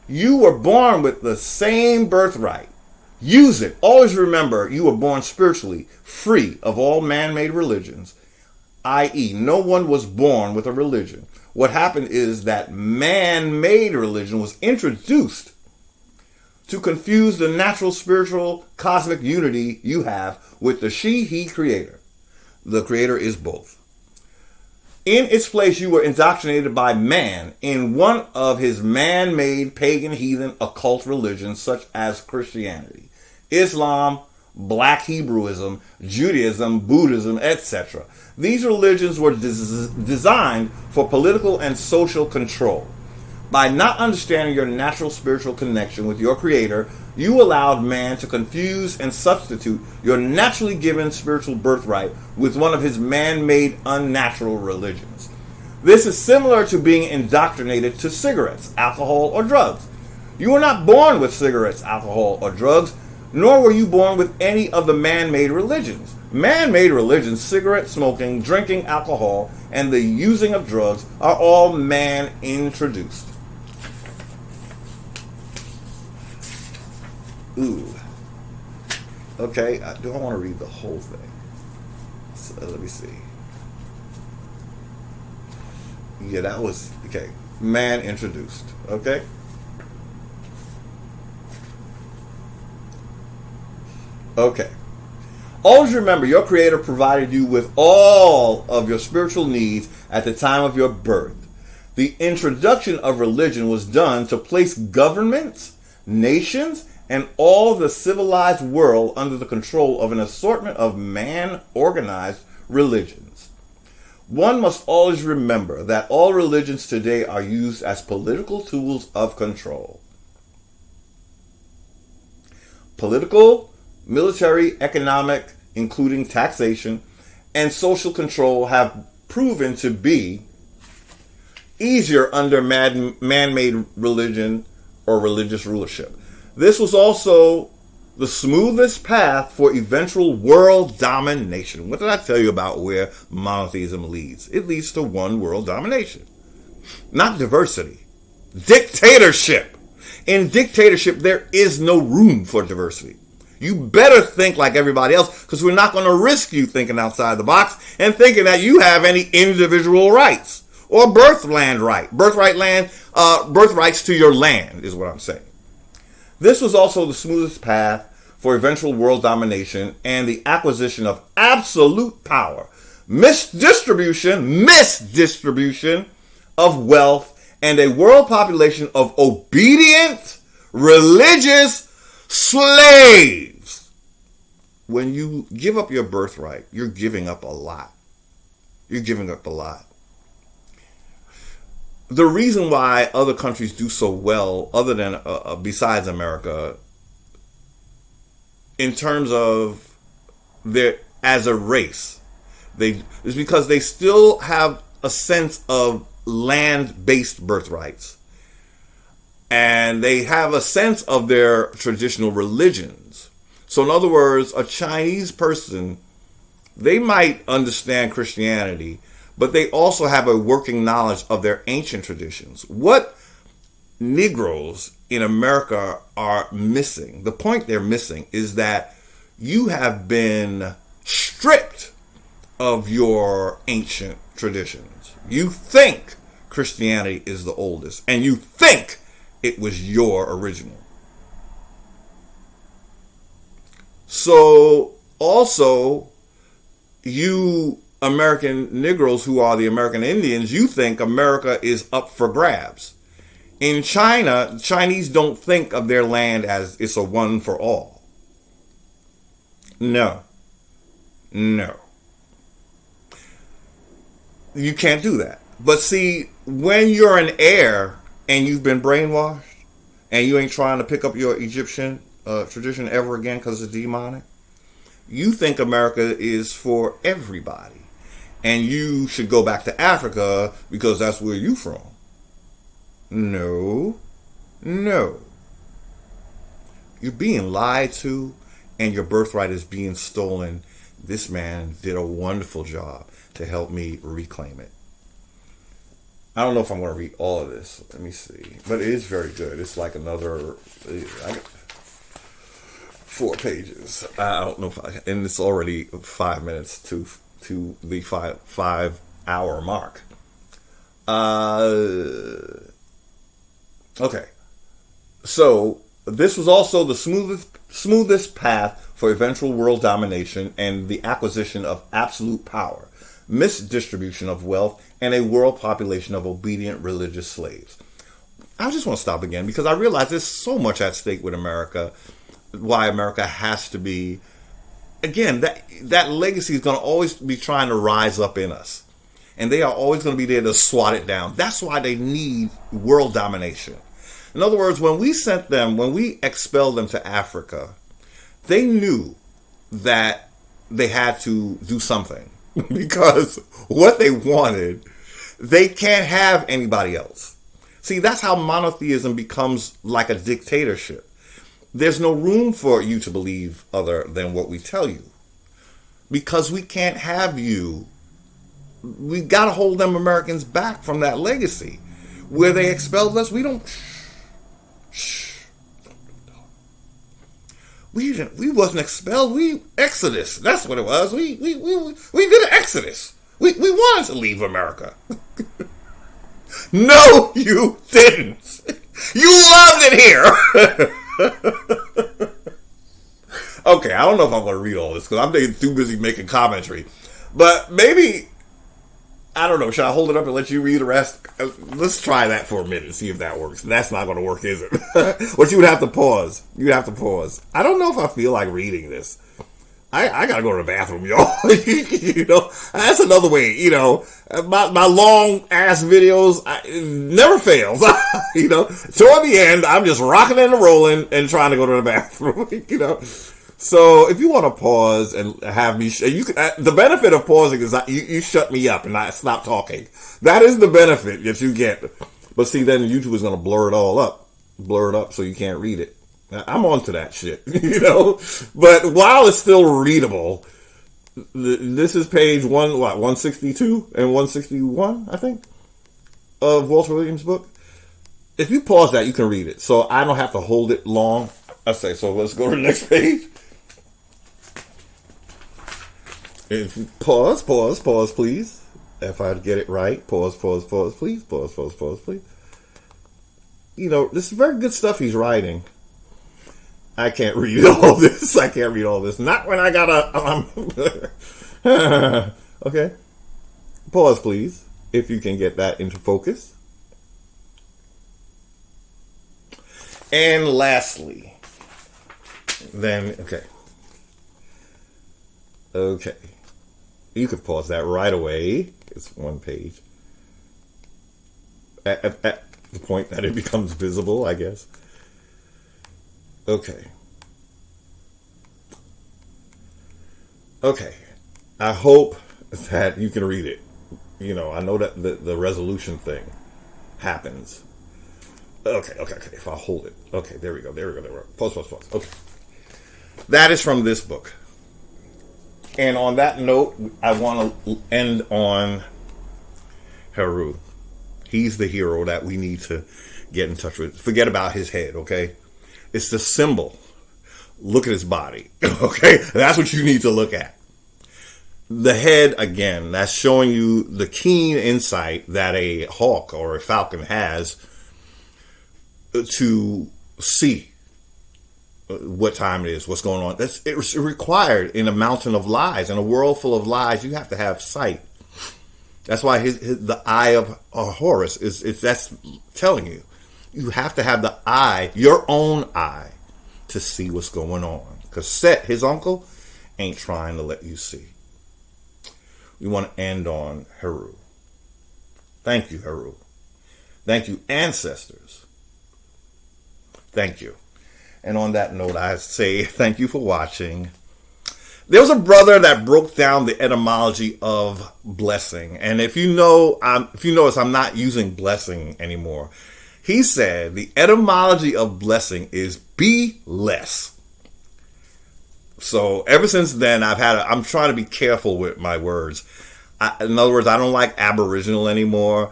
You were born with the same birthright. Use it. Always remember you were born spiritually free of all man-made religions, i.e., no one was born with a religion. What happened is that man-made religion was introduced to confuse the natural, spiritual, cosmic unity you have with the he creator. The creator is both. In its place, you were indoctrinated by man in one of his man-made pagan, heathen, occult religions, such as Christianity, Islam, Black Hebrewism, Judaism, Buddhism, etc. These religions were designed for political and social control. By not understanding your natural spiritual connection with your Creator, you allowed man to confuse and substitute your naturally given spiritual birthright with one of his man-made unnatural religions. This is similar to being indoctrinated to cigarettes, alcohol, or drugs. You were not born with cigarettes, alcohol, or drugs, nor were you born with any of the man-made religions. Man-made religions, cigarette smoking, drinking alcohol, and the using of drugs are all man-introduced. Ooh. Okay, do I want to read the whole thing? So, let me see. Yeah, that was, okay. Man introduced, okay? Okay. Always remember, your Creator provided you with all of your spiritual needs at the time of your birth. The introduction of religion was done to place governments, nations, and all the civilized world under the control of an assortment of man-organized religions. One must always remember that all religions today are used as political tools of control. Political, military, economic, including taxation, and social control have proven to be easier under man-made religion or religious rulership. This was also the smoothest path for eventual world domination. What did I tell you about where monotheism leads? It leads to one world domination, not diversity. Dictatorship. In dictatorship, there is no room for diversity. You better think like everybody else, because we're not going to risk you thinking outside the box and thinking that you have any individual rights or birthrights to your land is what I'm saying. This was also the smoothest path for eventual world domination and the acquisition of absolute power, misdistribution of wealth, and a world population of obedient, religious slaves. When you give up your birthright, you're giving up a lot. You're giving up a lot. The reason why other countries do so well, other than besides America, in terms of their as a race, is because they still have a sense of land-based birthrights, and they have a sense of their traditional religions. So, in other words, a Chinese person, they might understand Christianity, but they also have a working knowledge of their ancient traditions. What Negroes in America are missing, the point they're missing, is that you have been stripped of your ancient traditions. You think Christianity is the oldest, and you think it was your original. So, also, you American Negroes who are the American Indians, you think America is up for grabs. In China, Chinese don't think of their land as it's a one for all. No. You can't do that. But see, when you're an heir and you've been brainwashed and you ain't trying to pick up your Egyptian tradition ever again because it's demonic, you think America is for everybody. And you should go back to Africa because that's where you from. No. You're being lied to and your birthright is being stolen. This man did a wonderful job to help me reclaim it. I don't know if I'm going to read all of this. Let me see. But it is very good. It's like another 4 pages. I don't know if and it's already 5 minutes to the 5 hour mark. Okay. So this was also the smoothest path for eventual world domination and the acquisition of absolute power, misdistribution of wealth, and a world population of obedient religious slaves. I just want to stop again because I realize there's so much at stake with America, why America has to be again, that legacy is going to always be trying to rise up in us. And they are always going to be there to swat it down. That's why they need world domination. In other words, when we expelled them to Africa, they knew that they had to do something. Because what they wanted, they can't have anybody else. See, that's how monotheism becomes like a dictatorship. There's no room for you to believe other than what we tell you. Because we can't have you. We got to hold them Americans back from that legacy. Where they expelled us, we don't... We wasn't expelled. We exodus. That's what it was. We did an exodus. We wanted to leave America. No, you didn't. You loved it here. Okay, I don't know if I'm going to read all this because I'm too busy making commentary. But maybe, I don't know, should I hold it up and let you read the rest? Let's try that for a minute and see if that works. That's not going to work, is it? But you would have to pause. You'd have to pause. I don't know if I feel like reading this. I got to go to the bathroom, y'all. You know, that's another way, you know. My long-ass videos never fails. You know, toward the end, I'm just rocking and rolling and trying to go to the bathroom, you know. So if you want to pause and have me, you can, the benefit of pausing is that you shut me up and I stop talking. That is the benefit that you get. But see, then YouTube is going to blur it up so you can't read it. I'm onto that shit, you know. But while it's still readable, this is page 162 and 161, I think, of Walter Williams' book. If you pause that, you can read it. So I don't have to hold it long. I say, so let's go to the next page. Pause, please. If I get it right, pause, please. Pause, please. You know, this is very good stuff he's writing. I can't read all this. Not when I got a... Okay. Pause, please, if you can get that into focus. And lastly, then, okay. You could pause that right away. It's one page. At the point that it becomes visible, I guess. Okay. I hope that you can read it. You know, I know that the resolution thing happens. Okay. If I hold it. Okay, there we go. Pause. Okay. That is from this book. And on that note, I want to end on Heru. He's the hero that we need to get in touch with. Forget about his head, okay? It's the symbol. Look at his body, okay? That's what you need to look at. The head, again, that's showing you the keen insight that a hawk or a falcon has to see what time it is, what's going on. It's required in a mountain of lies, in a world full of lies. You have to have sight. That's why the eye of Horus that's telling you. You have to have the eye, your own eye, to see what's going on. Because Set, his uncle, ain't trying to let you see. We want to end on Heru. Thank you, Heru. Thank you, ancestors. Thank you. And on that note, I say thank you for watching. There was a brother that broke down the etymology of blessing. And if you notice, I'm not using blessing anymore. He said the etymology of blessing is be less. So ever since then, I'm trying to be careful with my words. In other words, I don't like aboriginal anymore.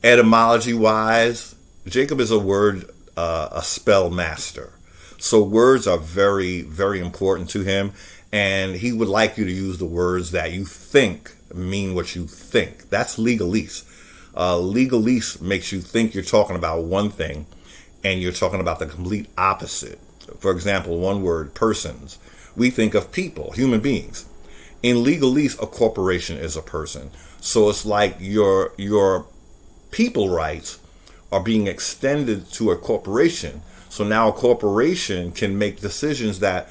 Etymology wise, Jacob is a spell master. So words are very, very important to him. And he would like you to use the words that you think mean what you think. That's legalese. Legalese makes you think you're talking about one thing and you're talking about the complete opposite. For example, one word, persons. We think of people, human beings. In legalese, a corporation is a person. So it's like your people rights are being extended to a corporation. So now a corporation can make decisions that,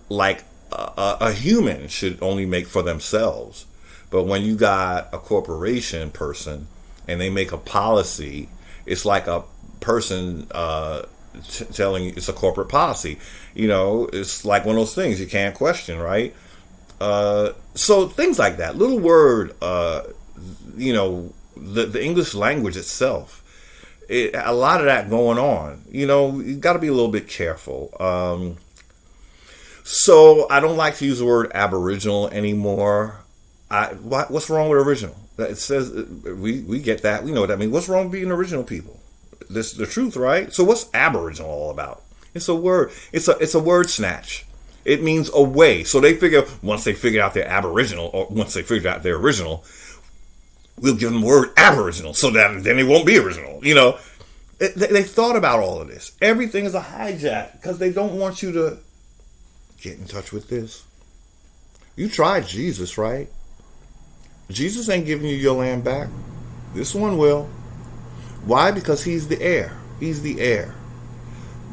like a human should only make for themselves. But when you got a corporation person and they make a policy, it's like a person telling you it's a corporate policy. It's like one of those things you can't question, right? So things like that. Little word, the English language itself. A lot of that going on. You got to be a little bit careful. So I don't like to use the word Aboriginal anymore. What's wrong with original? It says we get that. We know what that means. What's wrong with being original people? This is the truth, right? So what's Aboriginal all about? It's a word. It's a word snatch. It means away. So they figure once they figure out they're Aboriginal, or once they figure out they're original, we'll give them the word Aboriginal, so that then they won't be original. They thought about all of this. Everything is a hijack because they don't want you to get in touch with this. You tried Jesus, right? Jesus ain't giving you your land back. This one will. Why? Because he's the heir. He's the heir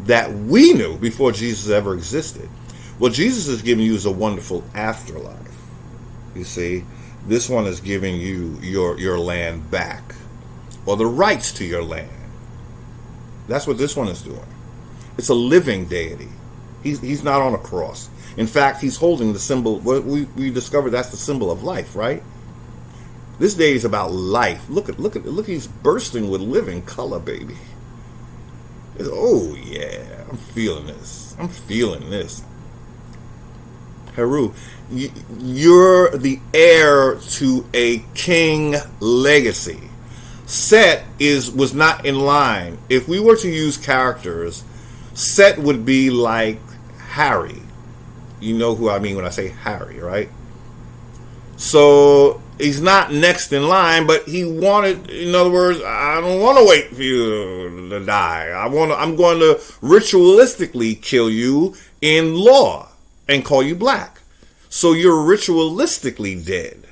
that we knew before Jesus ever existed. What Jesus is giving you is a wonderful afterlife. You see, this one is giving you your land back, or the rights to your land. That's what this one is doing. It's a living deity. He's not on a cross. In fact, he's holding the symbol. We discovered that's the symbol of life, right? This day is about life. Look, he's bursting with living color, baby. Oh, yeah, I'm feeling this. Heru, you're the heir to a king legacy. Set was not in line. If we were to use characters, Set would be like Harry. You know who I mean when I say Harry, right? So he's not next in line, but he wanted, in other words, I don't want to wait for you to die. I'm going to ritualistically kill you in law and call you black. So you're ritualistically dead.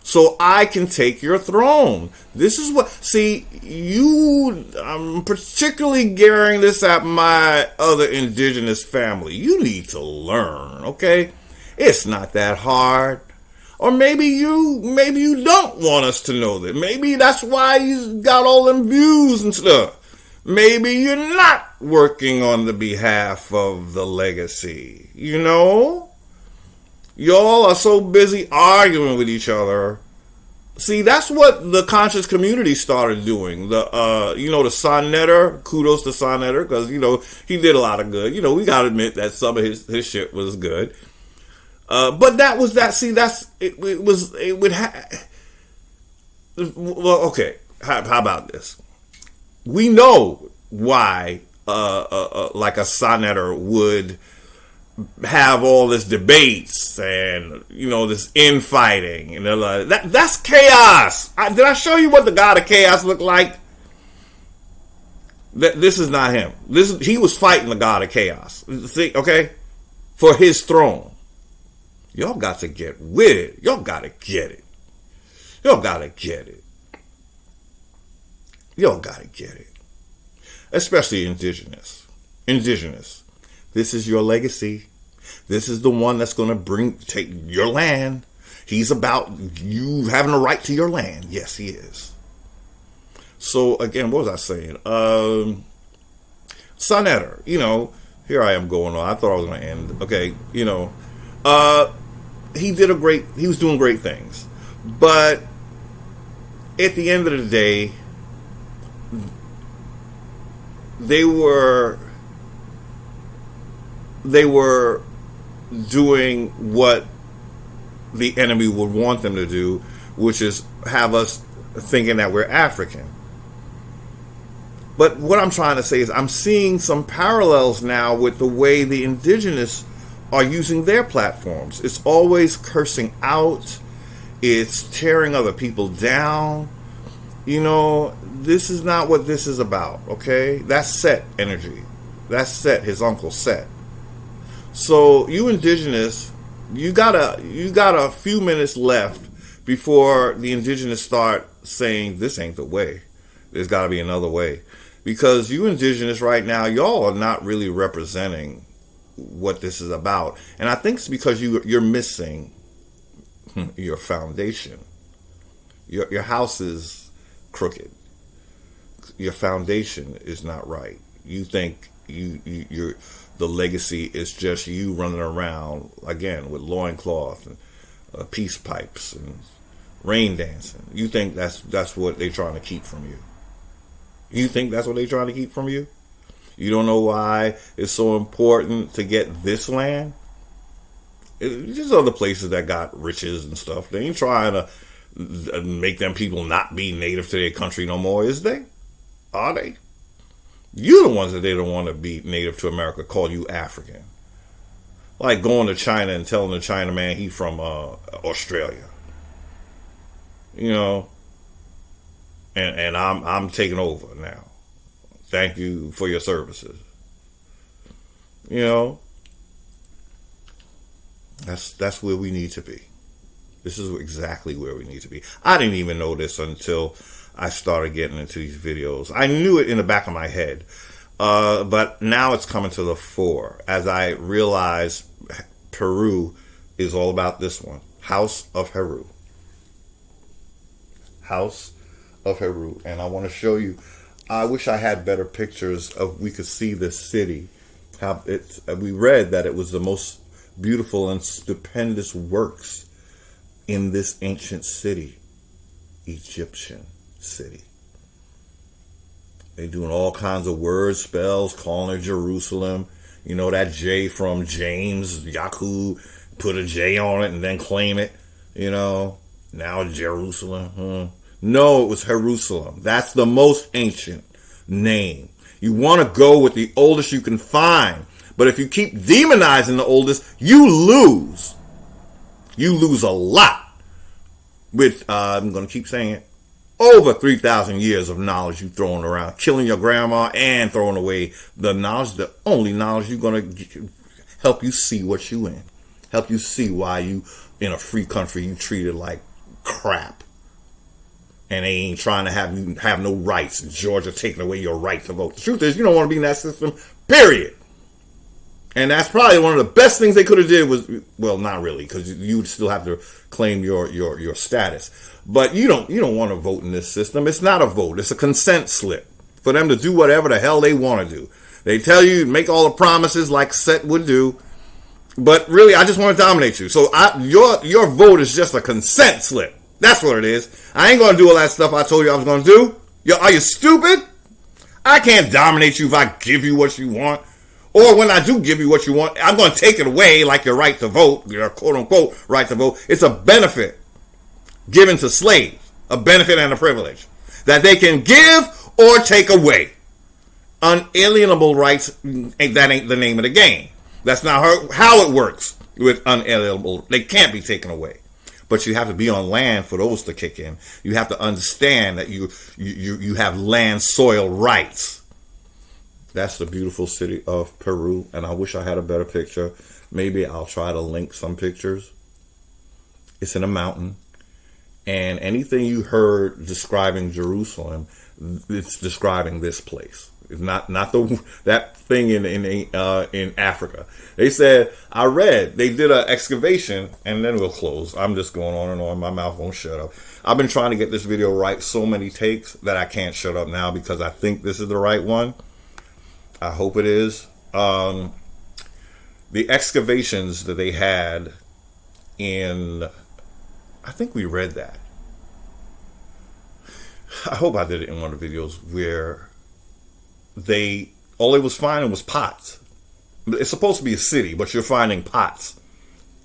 So I can take your throne. This is what, see, I'm particularly gearing this at my other indigenous family. You need to learn, okay? It's not that hard. Or maybe you don't want us to know that. Maybe that's why you got all them views and stuff. Maybe you're not working on the behalf of the legacy. Y'all are so busy arguing with each other. See, that's what the conscious community started doing. The Sonnetter, kudos to Sonnetter, because, he did a lot of good. We got to admit that some of his shit was good. But that was that. See, well, okay. How about this? We know why, like a Sonnetter would have all this debates and this infighting and that's chaos. Did I show you what the god of chaos looked like? This is not him. He was fighting the god of chaos. See, okay, for his throne. Y'all got to get with it. Y'all got to get it. Y'all got to get it. Y'all got to get it. Especially indigenous. This is your legacy. This is the one that's going to take your land. He's about you having a right to your land. Yes, he is. So, again, what was I saying? Sonnetter, here I am going on. I thought I was going to end. Okay, he was doing great things. But at the end of the day, they were doing what the enemy would want them to do, which is have us thinking that we're African. But what I'm trying to say is I'm seeing some parallels now with the way the indigenous are using their platforms. It's always cursing out. It's tearing other people down. This is not what this is about, okay? That's Set energy. That's Set, his uncle Set. So you indigenous, you got a few minutes left before the indigenous start saying this ain't the way. There's got to be another way. Because you indigenous right now, y'all are not really representing what this is about. And I think it's because you're missing your foundation. Your house is crooked. Your foundation is not right. You think you're the legacy is just you running around again with loincloth and peace pipes and rain dancing. You think that's what they're trying to keep from you. You think that's what they're trying to keep from you? You don't know why it's so important to get this land? There's other places that got riches and stuff. They ain't trying to make them people not be native to their country no more, is they? Are they? You're the ones that they don't want to be native to America, call you African. Like going to China and telling the Chinaman he from Australia. You know, and I'm taking over now. Thank you for your services. You know, that's where we need to be. This is exactly where we need to be. I didn't even know this until I started getting into these videos. I knew it in the back of my head, but now it's coming to the fore as I realize Peru is all about this one. House of Heru. House of Heru. And I want to show you, I wish I had better pictures of, we could see this city. How it's, we read that it was the most beautiful and stupendous works in this ancient city, Egyptian city. They're doing all kinds of word spells, calling it Jerusalem. You know, that J from James, Yaku, put a J on it and then claim it. You know, now Jerusalem. No, it was Jerusalem. That's the most ancient name. You want to go with the oldest you can find. But if you keep demonizing the oldest, you lose. You lose a lot. With, I'm going to keep saying it, over 3,000 years of knowledge you throwing around, killing your grandma and throwing away the knowledge, the only knowledge you're going to help you see what you in. Help you see why you, in a free country, you treated like crap. And they ain't trying to have you have no rights. Georgia taking away your right to vote. The truth is, you don't want to be in that system, period. And that's probably one of the best things they could have did was, well, not really, because you would still have to claim your status. But you don't want to vote in this system. It's not a vote. It's a consent slip for them to do whatever the hell they want to do. They tell you, make all the promises like Set would do. But really, I just want to dominate you. So your vote is just a consent slip. That's what it is. I ain't going to do all that stuff I told you I was going to do. Are you stupid? I can't dominate you if I give you what you want. Or when I do give you what you want, I'm going to take it away like your right to vote, your quote-unquote right to vote. It's a benefit given to slaves, a benefit and a privilege that they can give or take away. Unalienable rights, that ain't the name of the game. That's not how it works with unalienable. They can't be taken away. But you have to be on land for those to kick in. You have to understand that you have land soil rights. That's the beautiful city of Peru, and I wish I had a better picture. Maybe I'll try to link some pictures. It's in a mountain, and anything you heard describing Jerusalem, it's describing this place. It's not that thing in Africa. They said, I read they did an excavation, and then we'll close. I'm just going on and on. My mouth won't shut up. I've been trying to get this video right so many takes that I can't shut up now because I think this is the right one. I hope it is. The excavations that they had in, I think we read that. I hope I did it in one of the videos where all they was finding was pots. It's supposed to be a city, but you're finding pots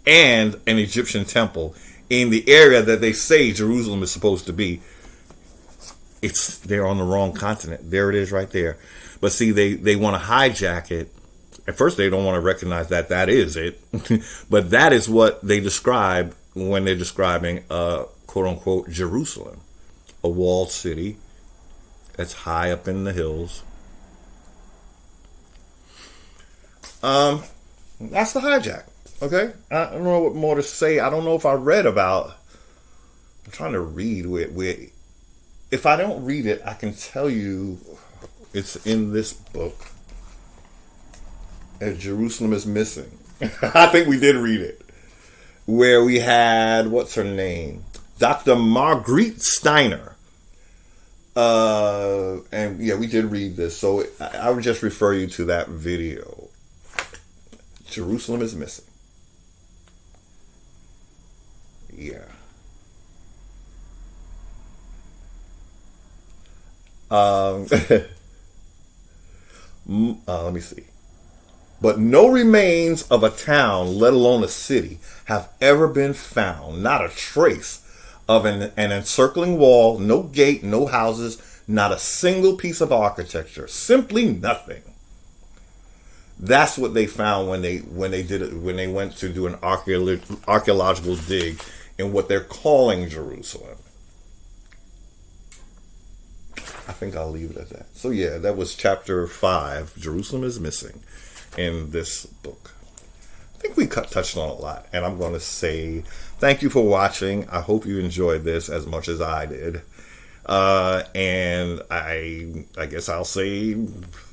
and an Egyptian temple in the area that they say Jerusalem is supposed to be. They're on the wrong continent. There it is right there. But see, they want to hijack it. At first, they don't want to recognize that is it. But that is what they describe when they're describing, quote-unquote, Jerusalem. A walled city that's high up in the hills. That's the hijack. Okay? I don't know what more to say. I don't know if I read about... I'm trying to read where if I don't read it, I can tell you... It's in this book. Jerusalem is Missing. I think we did read it. Where we had, what's her name? Dr. Marguerite Steiner. And yeah, we did read this. So I would just refer you to that video. Jerusalem is Missing. Yeah. Let me see. But no remains of a town, let alone a city, have ever been found. Not a trace of an encircling wall, no gate, no houses, not a single piece of architecture. Simply nothing. That's what they found when they went to do an archaeological dig in what they're calling Jerusalem. I think I'll leave it at that. So yeah, that was chapter 5, Jerusalem is Missing, in this book. I think we touched on a lot, and I'm going to say thank you for watching. I hope you enjoyed this as much as I did. And I guess I'll say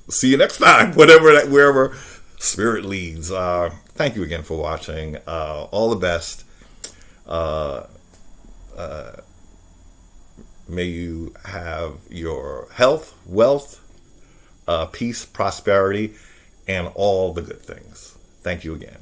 see you next time, wherever spirit leads. Thank you again for watching. All the best. May you have your health, wealth, peace, prosperity, and all the good things. Thank you again.